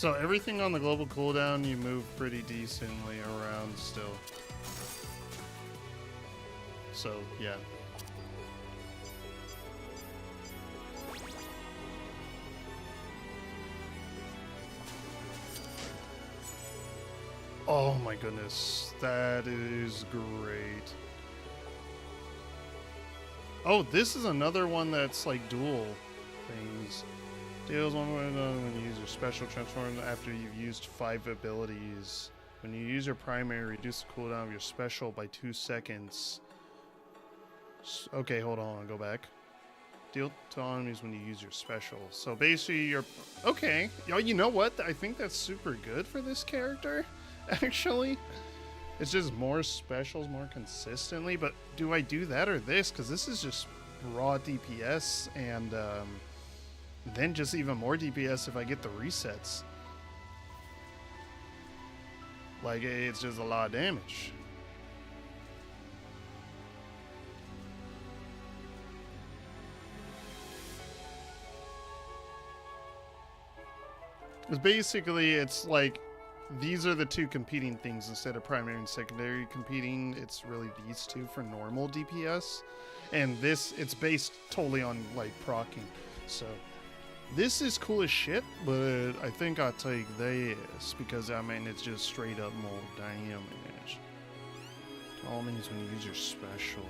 So everything on the global cooldown, you move pretty decently around still. So, yeah. Oh my goodness, that is great. Oh, this is another one that's like dual things. Deals one when you use your special transform after you've used 5 abilities. When you use your primary, reduce the cooldown of your special by 2 seconds. Okay, hold on, go back. Deal to enemies when you use your special. So basically you're... Okay, you know what? I think that's super good for this character, actually. It's just more specials more consistently, but do I do that or this? Because this is just raw DPS and then just even more DPS if I get the resets. Like, it's just a lot of damage. It's basically, it's like, these are the two competing things instead of primary and secondary competing. It's really these two for normal DPS. And this, it's based totally on, like, proccing. So, this is cool as shit, but I think I'll take this because, I mean, it's just straight up more damage. All means when you use your special.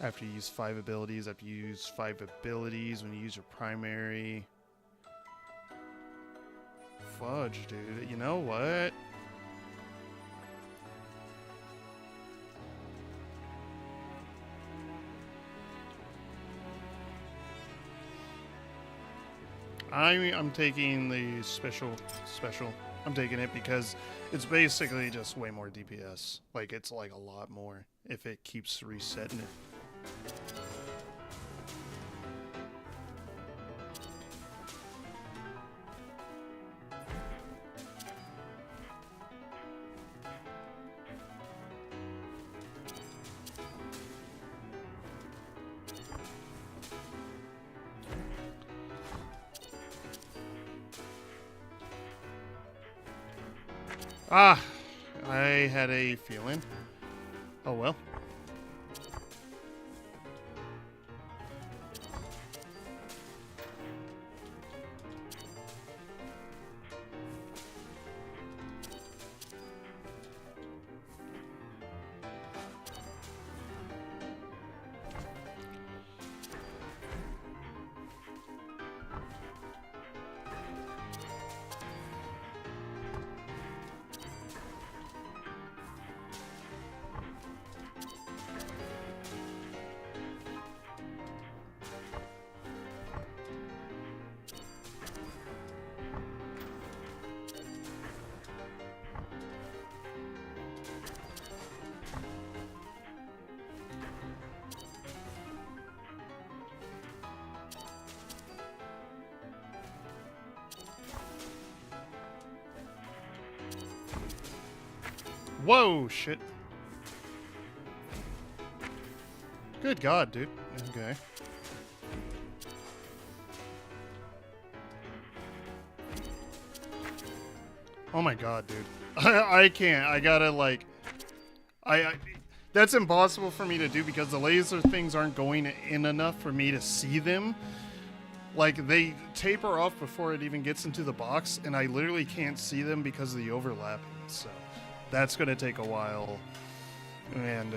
After you use 5 abilities, after you use 5 abilities, when you use your primary. Fudge, dude. You know what? I'm taking the special. I'm taking it because it's basically just way more DPS. Like, it's like a lot more if it keeps resetting it. Ah, I had a feeling. Oh well. Whoa, shit. Good God, dude. Okay. Oh my God, dude. I can't. I gotta, like... That's impossible for me to do because the laser things aren't going in enough for me to see them. Like, they taper off before it even gets into the box, and I literally can't see them because of the overlapping, so... That's gonna take a while, and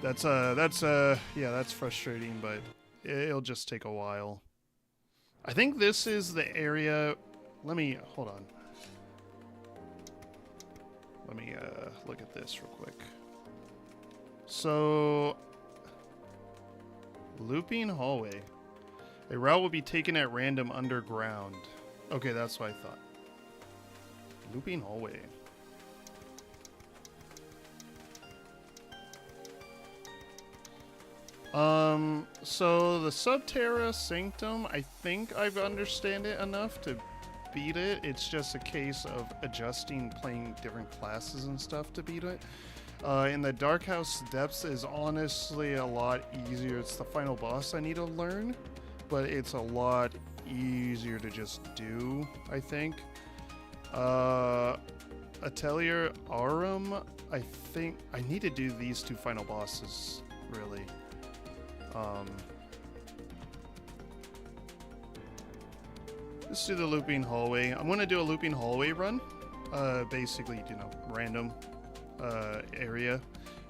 yeah, that's frustrating, but it'll just take a while. I think this is the area. Hold on. Let me look at this real quick. So, looping hallway. A route will be taken at random underground. Okay, that's what I thought. Looping hallway. So the Subterra Sanctum, I think I've understand it enough to beat it. It's just a case of adjusting, playing different classes and stuff to beat it. In the Dark House Depths is honestly a lot easier. It's the final boss I need to learn, but it's a lot easier to just do, I think. Atelier Arum, I think I need to do these 2 final bosses, really. Let's do the looping hallway. I'm gonna do a looping hallway run. Basically, random area.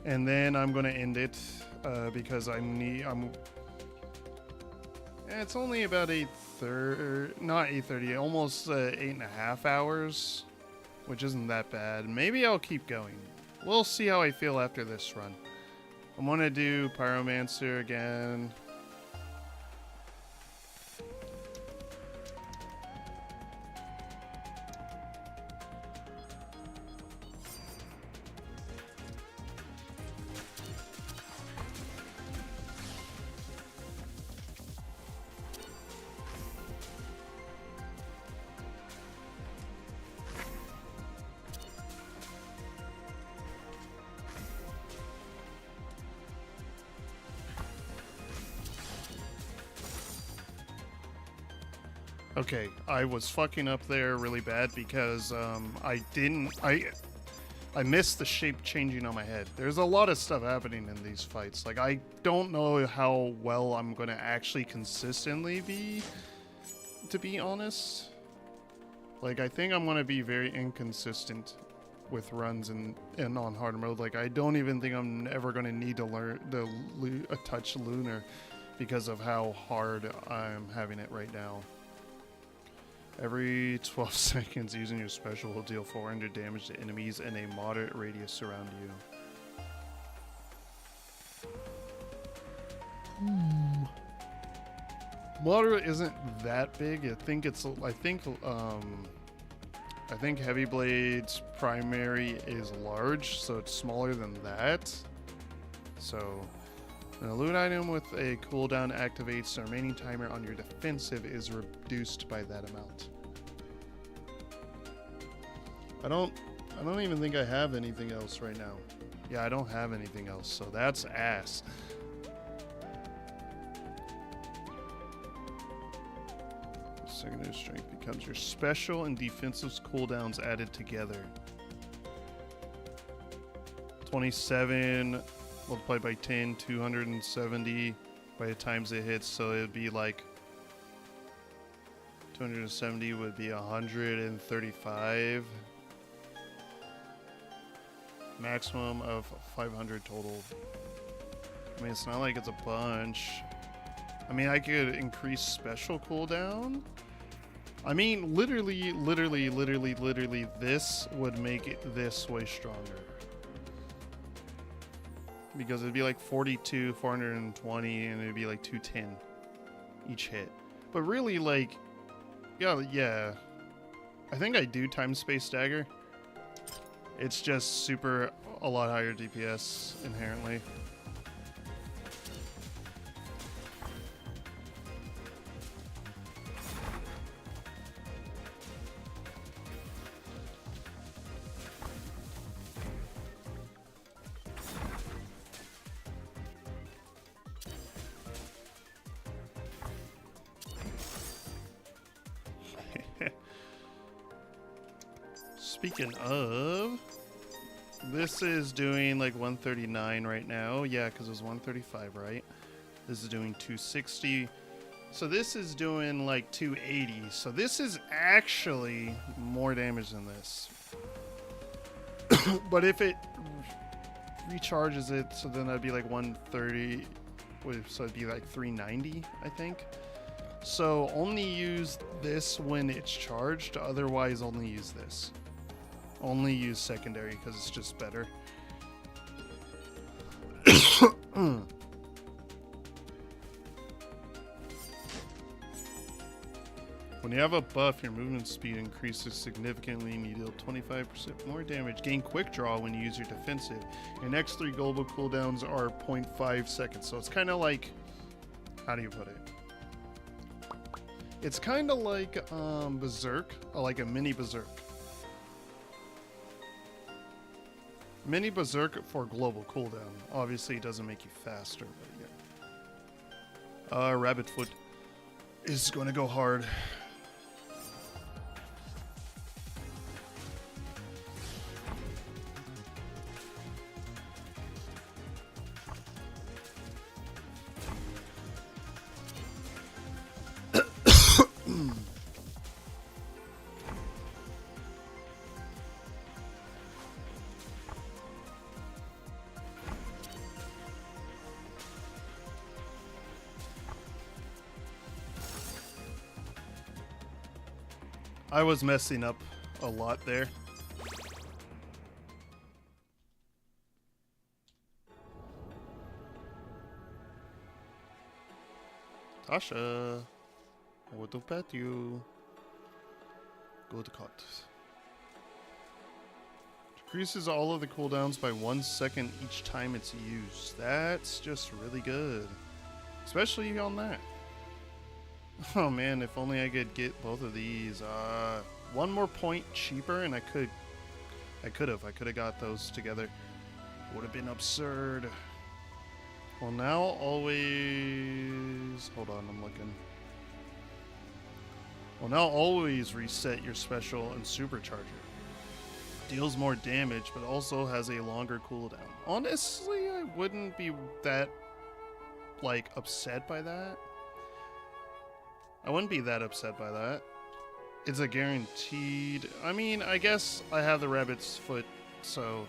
And then I'm gonna end it because it's only about 8:30, not 8:30, almost 8.5 hours, which isn't that bad. Maybe I'll keep going. We'll see how I feel after this run. I'm gonna do Pyromancer again. Okay, I was fucking up there really bad because I missed the shape changing on my head. There's a lot of stuff happening in these fights. Like, I don't know how well I'm gonna actually consistently be, to be honest. Like, I think I'm gonna be very inconsistent with runs and on hard mode. Like, I don't even think I'm ever gonna need to learn to touch Lunar because of how hard I'm having it right now. Every 12 seconds, using your special will deal 400 damage to enemies in a moderate radius around you. Moderate isn't that big. I think Heavy Blade's primary is large, so it's smaller than that. So, when a loot item with a cooldown activates, the remaining timer on your defensive is reduced by that amount. I don't even think I have anything else right now. Yeah, I don't have anything else, so that's ass. Secondary strength becomes your special and defensive cooldowns added together. 27 multiplied by 10, 270 by the times it hits, so it'd be like 270 would be 135. Maximum of 500 total. I mean, it's not like it's a bunch. I mean, I could increase special cooldown. I mean, literally, this would make it this way stronger. Because it'd be like 42, 420, and it'd be like 210 each hit. But really, like, yeah. I think I do time space dagger. It's just a lot higher DPS inherently. Speaking of, this is doing like 139 right now. Yeah, because it was 135, right? This is doing 260. So this is doing like 280. So this is actually more damage than this. But if it recharges it, so then that'd be like 130. So it'd be like 390, I think. So only use this when it's charged. Otherwise, only use this. Only use secondary because it's just better. When you have a buff, your movement speed increases significantly and you deal 25% more damage. Gain quick draw when you use your defensive. Your next 3 global cooldowns are 0.5 seconds. So it's kind of like, how do you put it? It's kind of like Berserk, or like a mini Berserk. Mini Berserk for global cooldown. Obviously, it doesn't make you faster, but yeah. Rabbit Foot. is going to go hard. I was messing up a lot there. Tasha, what to pet you? Good cut. Decreases all of the cooldowns by 1 second each time it's used. That's just really good. Especially on that. Oh man, if only I could get both of these. One more point cheaper and I could have got those together. Would have been absurd. Well, now always... Hold on, I'm looking. Well, now always reset your special and supercharger. Deals more damage, but also has a longer cooldown. Honestly, I wouldn't be that, like, upset by that. I wouldn't be that upset by that. It's a guaranteed... I mean, I guess I have the rabbit's foot, so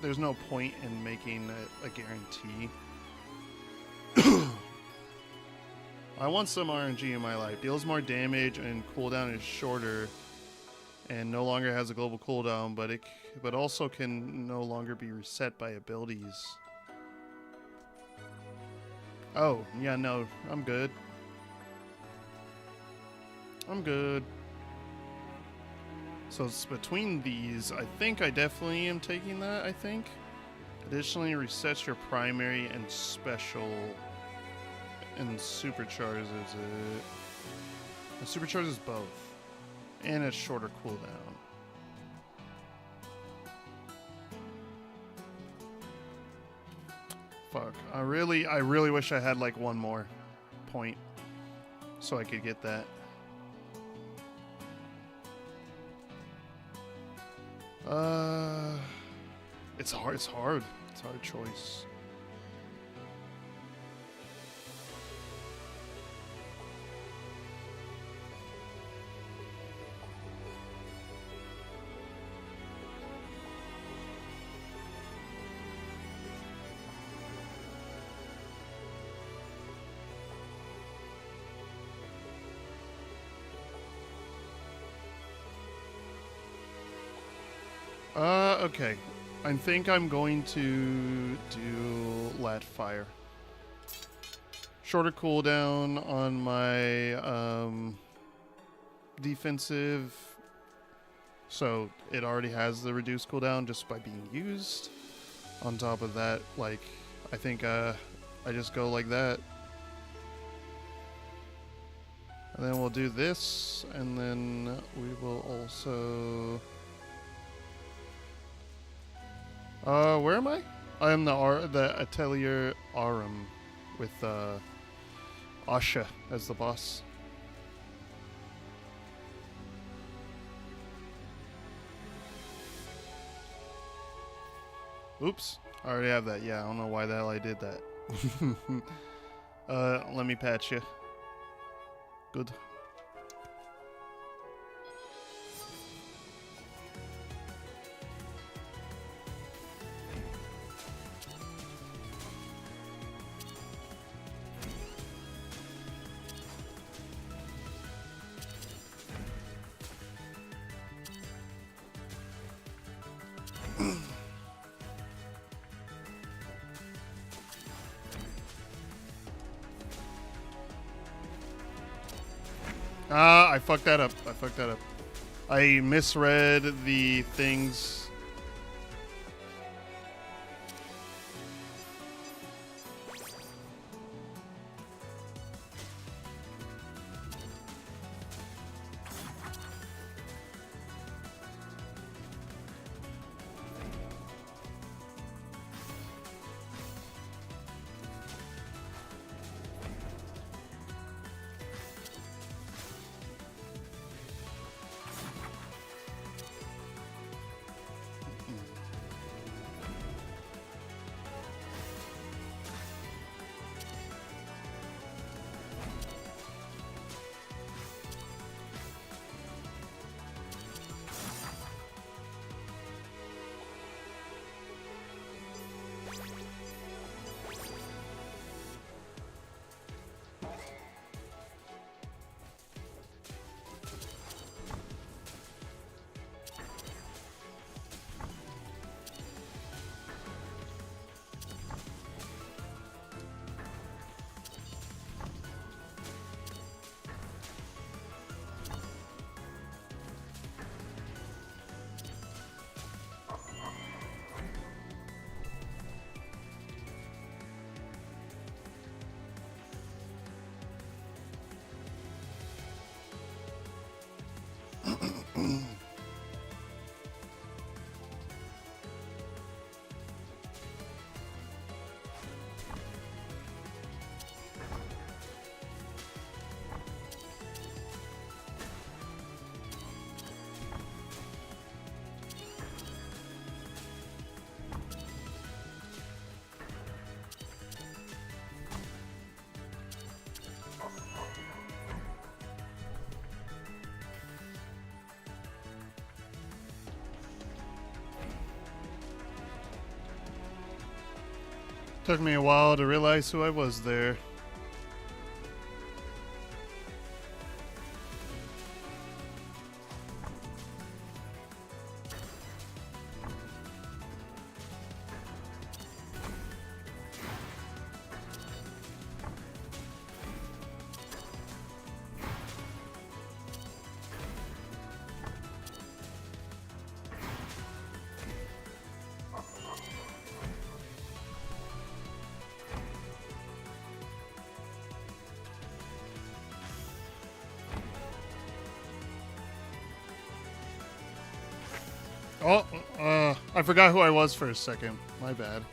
there's no point in making it a guarantee. I want some RNG in my life. Deals more damage and cooldown is shorter and no longer has a global cooldown, but also can no longer be reset by abilities. Oh, yeah, no, I'm good. I'm good. So it's between these. I think I definitely am taking that, I think. Additionally, resets your primary and special and supercharges it. It supercharges both. And a shorter cooldown. Fuck. I really wish I had like one more point so I could get that. It's hard. It's hard. It's a hard choice. Okay. I think I'm going to do Lat Fire. Shorter cooldown on my defensive. So it already has the reduced cooldown just by being used. On top of that, like, I think I just go like that. And then we'll do this, and then we will also... where am I? I am the Atelier Arum with Asha as the boss. Oops, I already have that. Yeah, I don't know why the hell I did that. Let me patch you. Good. I fucked that up. I misread the things. Took me a while to realize who I was there. Oh, I forgot who I was for a second. My bad.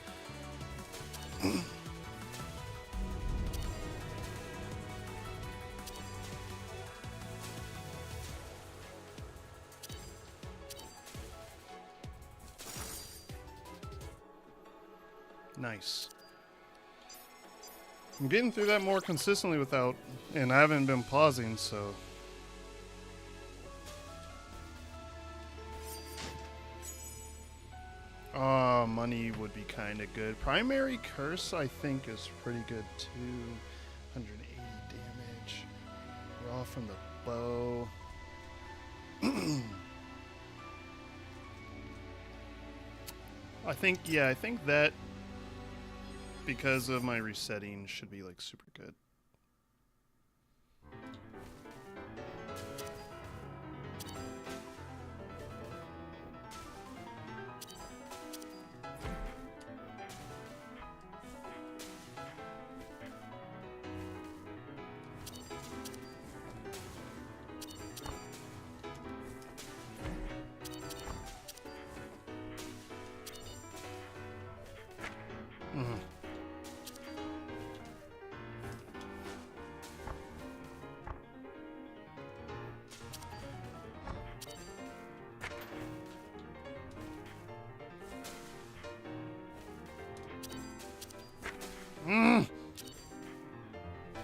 Nice. I'm getting through that more consistently without, and I haven't been pausing, so. Money would be kind of good. Primary curse, I think, is pretty good too. 180 damage. Raw from the bow. I think that because of my resetting should be like super good.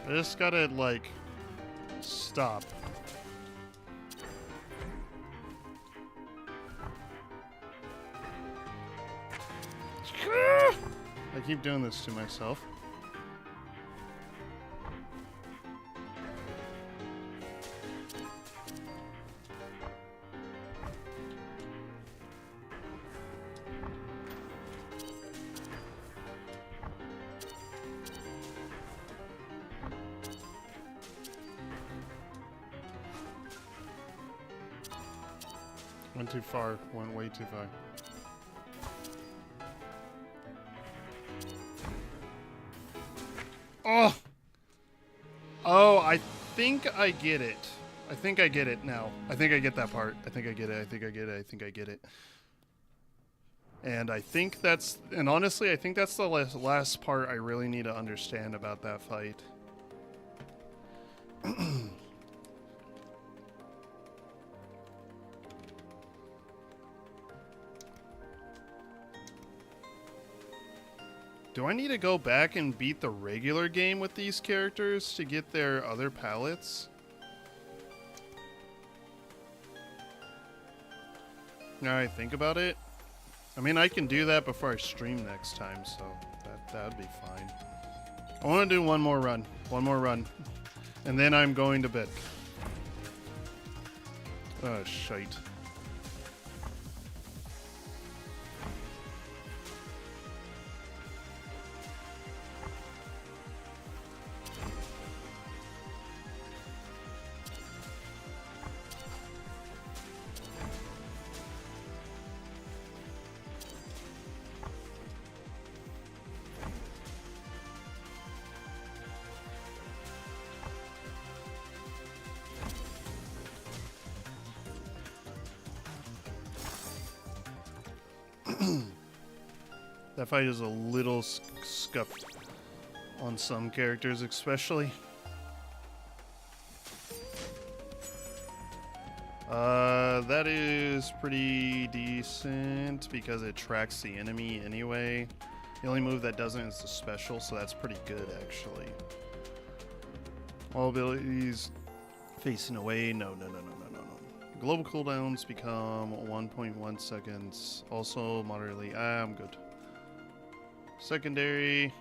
I just gotta, like, stop. I keep doing this to myself. Went too far. Went way too far. Oh! Oh, I think I get it. I think I get it now. I think I get that part. I think I get it. I think I get it. I think I get it. And I think that's... And honestly, I think that's the last part I really need to understand about that fight. Do I need to go back and beat the regular game with these characters to get their other palettes? Now I think about it. I mean, I can do that before I stream next time, so that would be fine. I want to do one more run. One more run. And then I'm going to bed. Oh, shite. That fight is a little scuffed on some characters, especially. That is pretty decent because it tracks the enemy anyway. The only move that doesn't is the special, so that's pretty good actually. All abilities facing away. No. Global cooldowns become 1.1 seconds. Also moderately. I'm good. Secondary.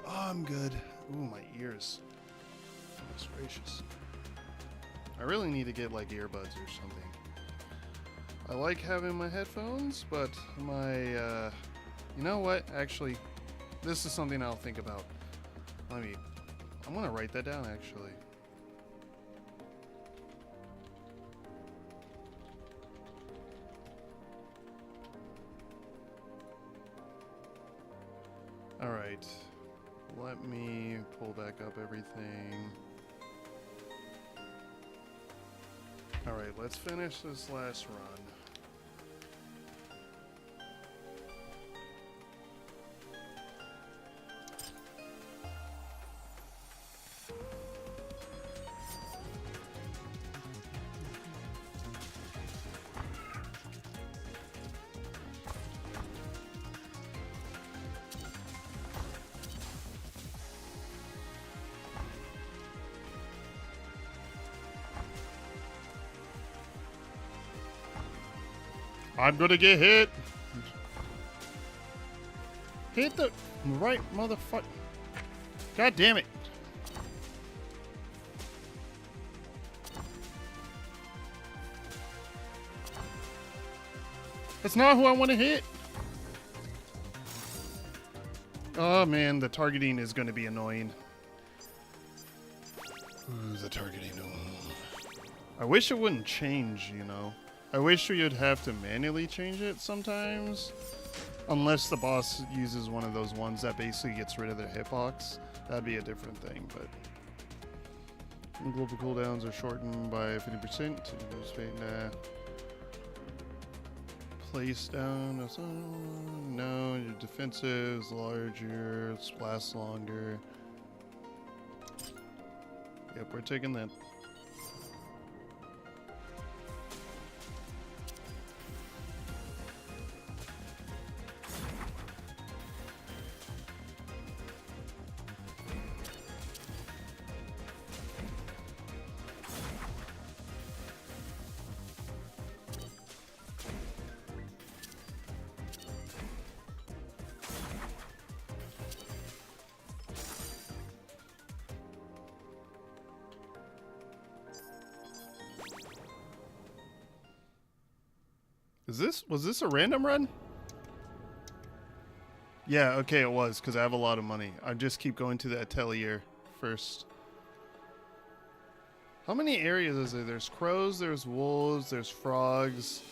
Oh, I'm good. Ooh, my ears. Goodness gracious. I really need to get like earbuds or something. I like having my headphones, but my, you know what? Actually, this is something I'll think about. I'm gonna write that down actually. All right, let me pull back up everything. All right, let's finish this last run. I'm gonna get hit. Hit the right motherfucker. God damn it. That's not who I want to hit. Oh man, the targeting is going to be annoying. Ooh, the targeting. I wish it wouldn't change, you know. I wish we would have to manually change it sometimes. Unless the boss uses one of those ones that basically gets rid of their hitbox. That'd be a different thing, but... global cooldowns are shortened by 50%. Nah. Place down. No, your defensive is larger. Lasts longer. Yep, we're taking that. Was this a random run? Yeah, okay, it was, because I have a lot of money. I just keep going to the atelier first. How many areas is there? There's crows, there's wolves, there's frogs.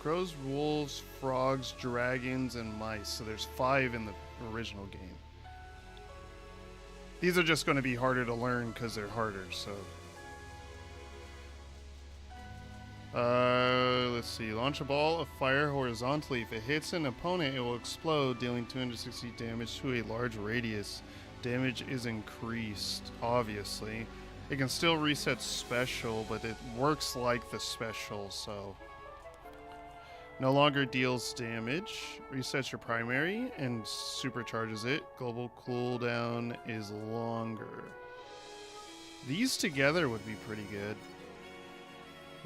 Crows, wolves, frogs, dragons, and mice. So there's 5 in the original game. These are just going to be harder to learn because they're harder, so... let's see. Launch a ball of fire horizontally. If it hits an opponent, it will explode, dealing 260 damage to a large radius. Damage is increased, obviously. It can still reset special, but it works like the special, so... No longer deals damage. Resets your primary and supercharges it. Global cooldown is longer. These together would be pretty good.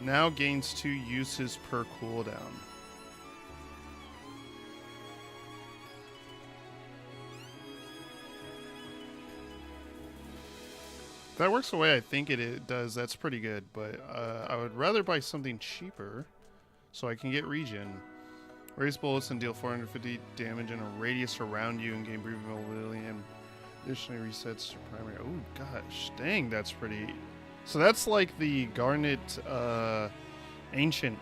Now gains 2 uses per cooldown. If that works the way I think it does, that's pretty good, but I would rather buy something cheaper so I can get regen. Raise bullets and deal 450 damage in a radius around you and gain breathing mobility and additionally resets your primary. Oh gosh, dang, that's pretty... So that's like the Garnet Ancient.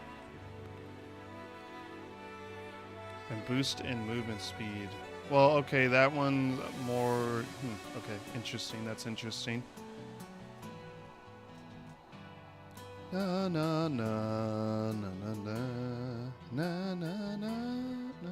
And boost in movement speed. Well, okay, that one's more... okay, interesting. That's interesting. Na na na na na na na na na na na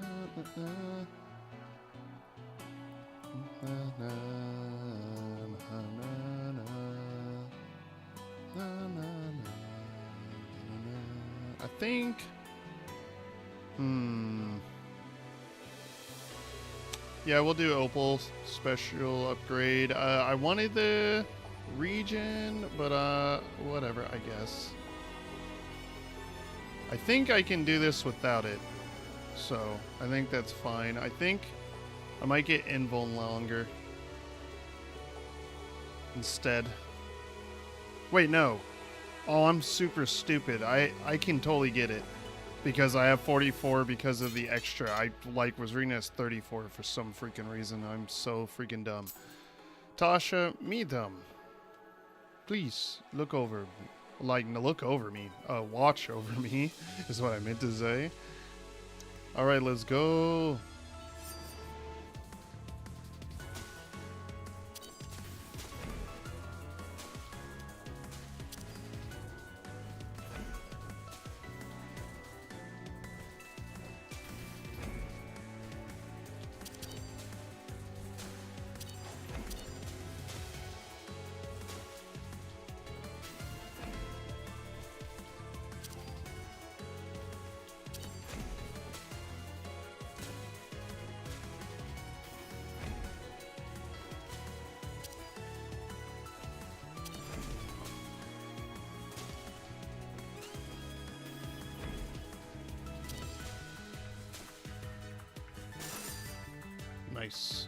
I think... yeah, we'll do Opal special upgrade. I wanted the regen, but whatever, I guess. I think I can do this without it. So I think that's fine. I think I might get invuln longer instead. Wait, no. Oh, I'm super stupid. I can totally get it. Because I have 44 because of the extra. I was reading as 34 for some freaking reason. I'm so freaking dumb. Tasha, me dumb. Please look over. Look over me. Watch over me is what I meant to say. Alright, let's go. Nice.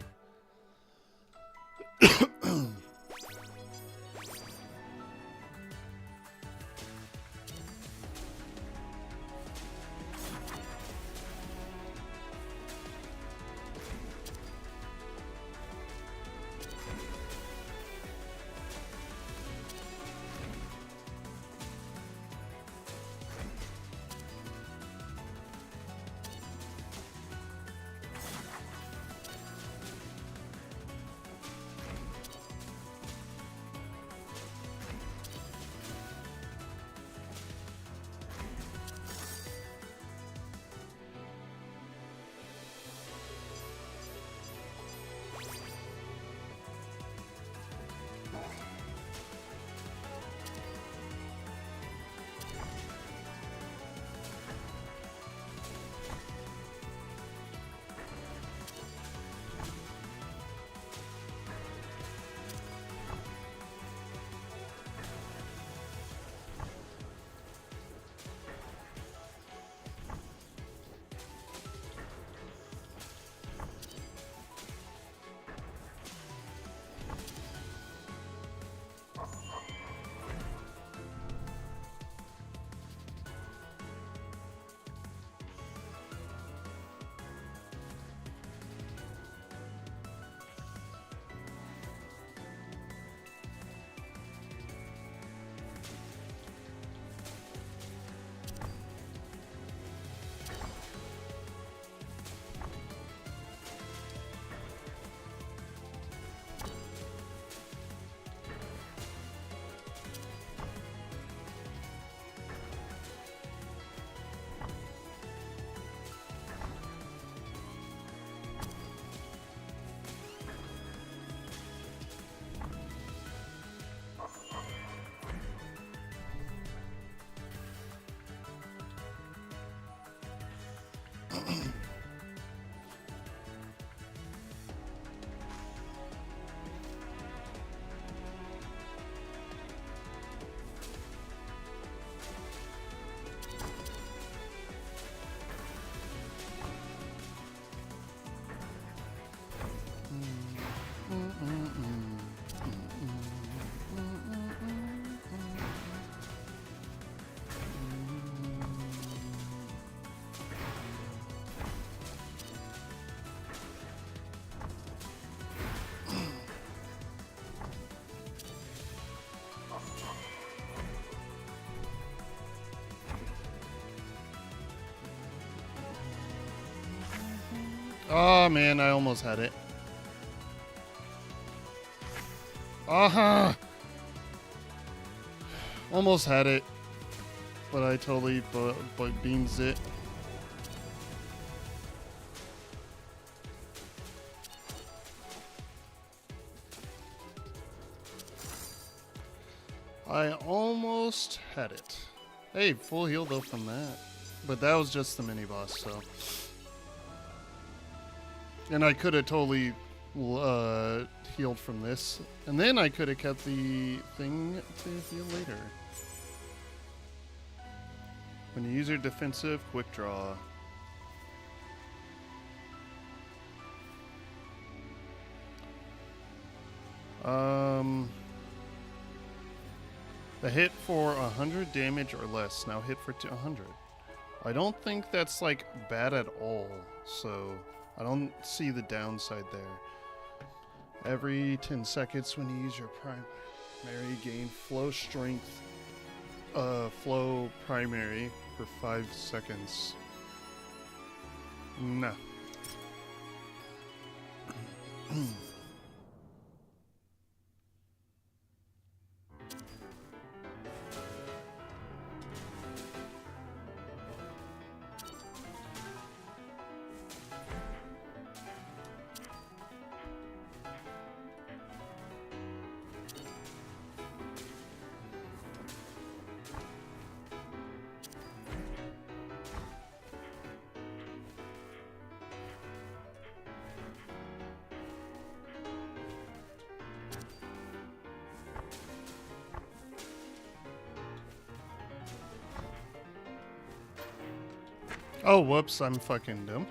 Oh man, I almost had it. Aha! Almost had it, but I totally beans it. I almost had it. Hey, full heal though from that. But that was just the mini boss, so. And I could have totally healed from this. And then I could have kept the thing to heal later. When you use your defensive, quick draw. Um, the hit for 100 damage or less. Now hit for 100. I don't think that's like bad at all. So I don't see the downside there. Every 10 seconds when you use your primary, gain flow strength, flow primary for 5 seconds. Nah. Oh, whoops, I'm fucking dumb.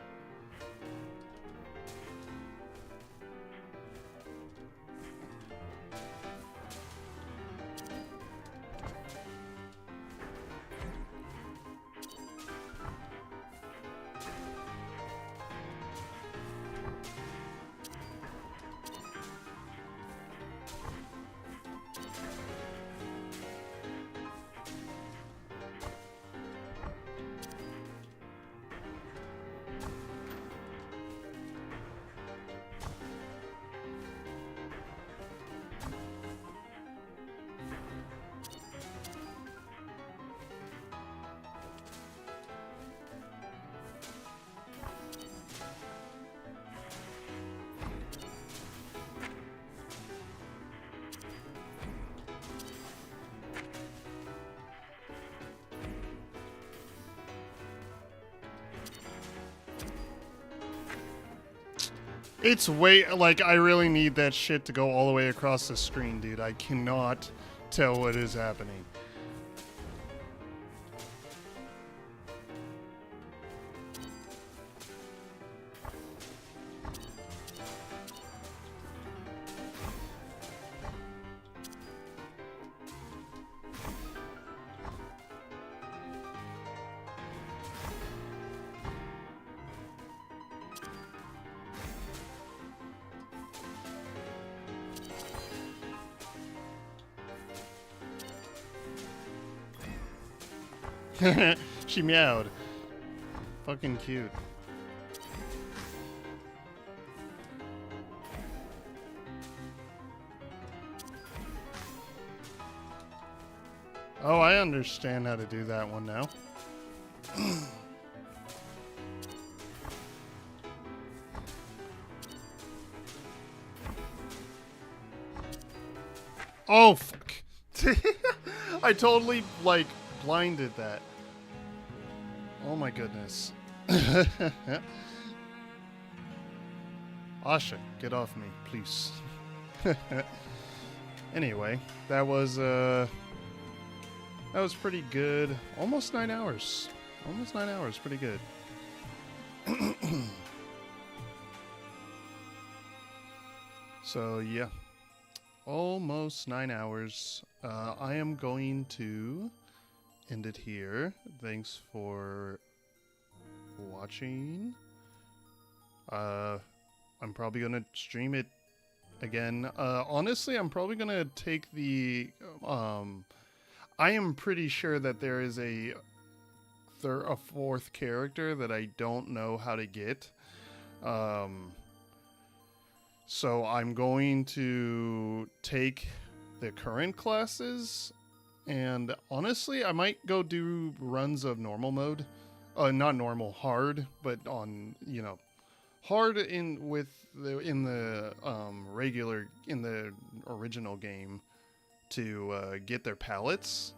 It's way, like, I really need that shit to go all the way across the screen, dude. I cannot tell what is happening. She meowed. Fucking cute. Oh, I understand how to do that one now. Oh, fuck. I totally, like, blinded that. Oh my goodness. Asha, get off me, please. Anyway, that was pretty good. Almost 9 hours. Almost 9 hours, pretty good. So yeah. Almost 9 hours. I am going to end it here. Thanks for watching. I'm probably gonna stream it again. Honestly, I'm probably gonna take the I am pretty sure that there is a fourth character that I don't know how to get. So I'm going to take the current classes, and honestly, I might go do runs of normal mode. Not normal, hard, but on, you know, hard in the original game to get their pallets.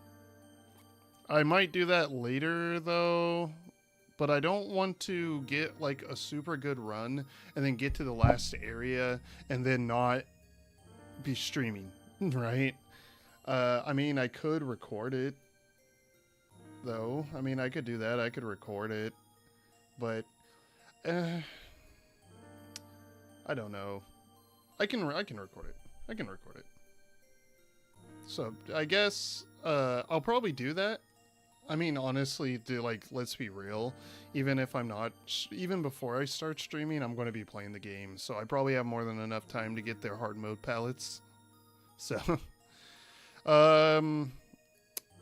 I might do that later though, but I don't want to get like a super good run and then get to the last area and then not be streaming, right? I mean, I could record it though. I mean, I could do that. I could record it, but I don't know. I can record it. I can record it. So I guess I'll probably do that. I mean, honestly, let's be real. Even if I'm not, even before I start streaming, I'm going to be playing the game. So I probably have more than enough time to get their hard mode palettes. So,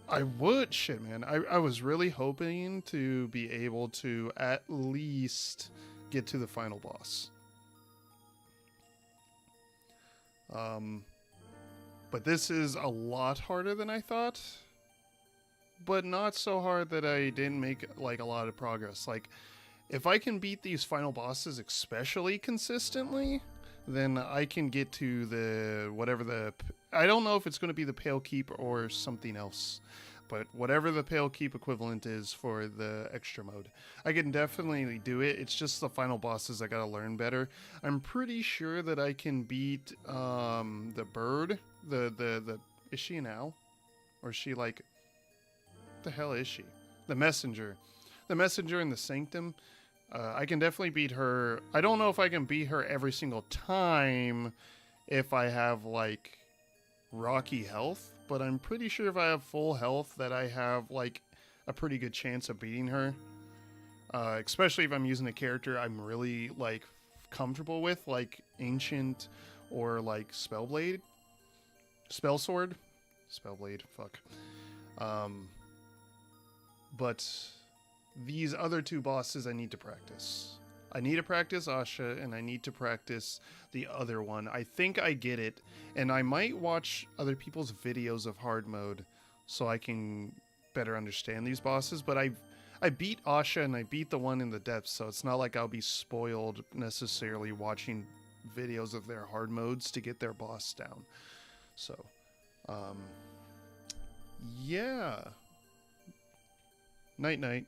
I would, shit, man. I was really hoping to be able to at least get to the final boss. But this is a lot harder than I thought. But not so hard that I didn't make like a lot of progress. Like, if I can beat these final bosses especially consistently, then I can get to the whatever the I don't know if it's going to be the Pale Keep or something else, but whatever the Pale Keep equivalent is for the extra mode, I can definitely do it. It's just the final bosses I gotta learn better. I'm pretty sure that I can beat the bird. The is she an owl, or is she like, what the hell is she? The messenger in the sanctum. I can definitely beat her. I don't know if I can beat her every single time if I have like rocky health, but I'm pretty sure if I have full health that I have like a pretty good chance of beating her. Especially if I'm using a character I'm really like comfortable with, like Ancient or like Spellblade. Spellsword? Spellblade, fuck. But these other two bosses I need to practice. I need to practice Asha, and I need to practice the other one. I think I get it, and I might watch other people's videos of hard mode so I can better understand these bosses, but I beat Asha and I beat the one in the depths, so it's not like I'll be spoiled necessarily watching videos of their hard modes to get their boss down. So, yeah. Night-night.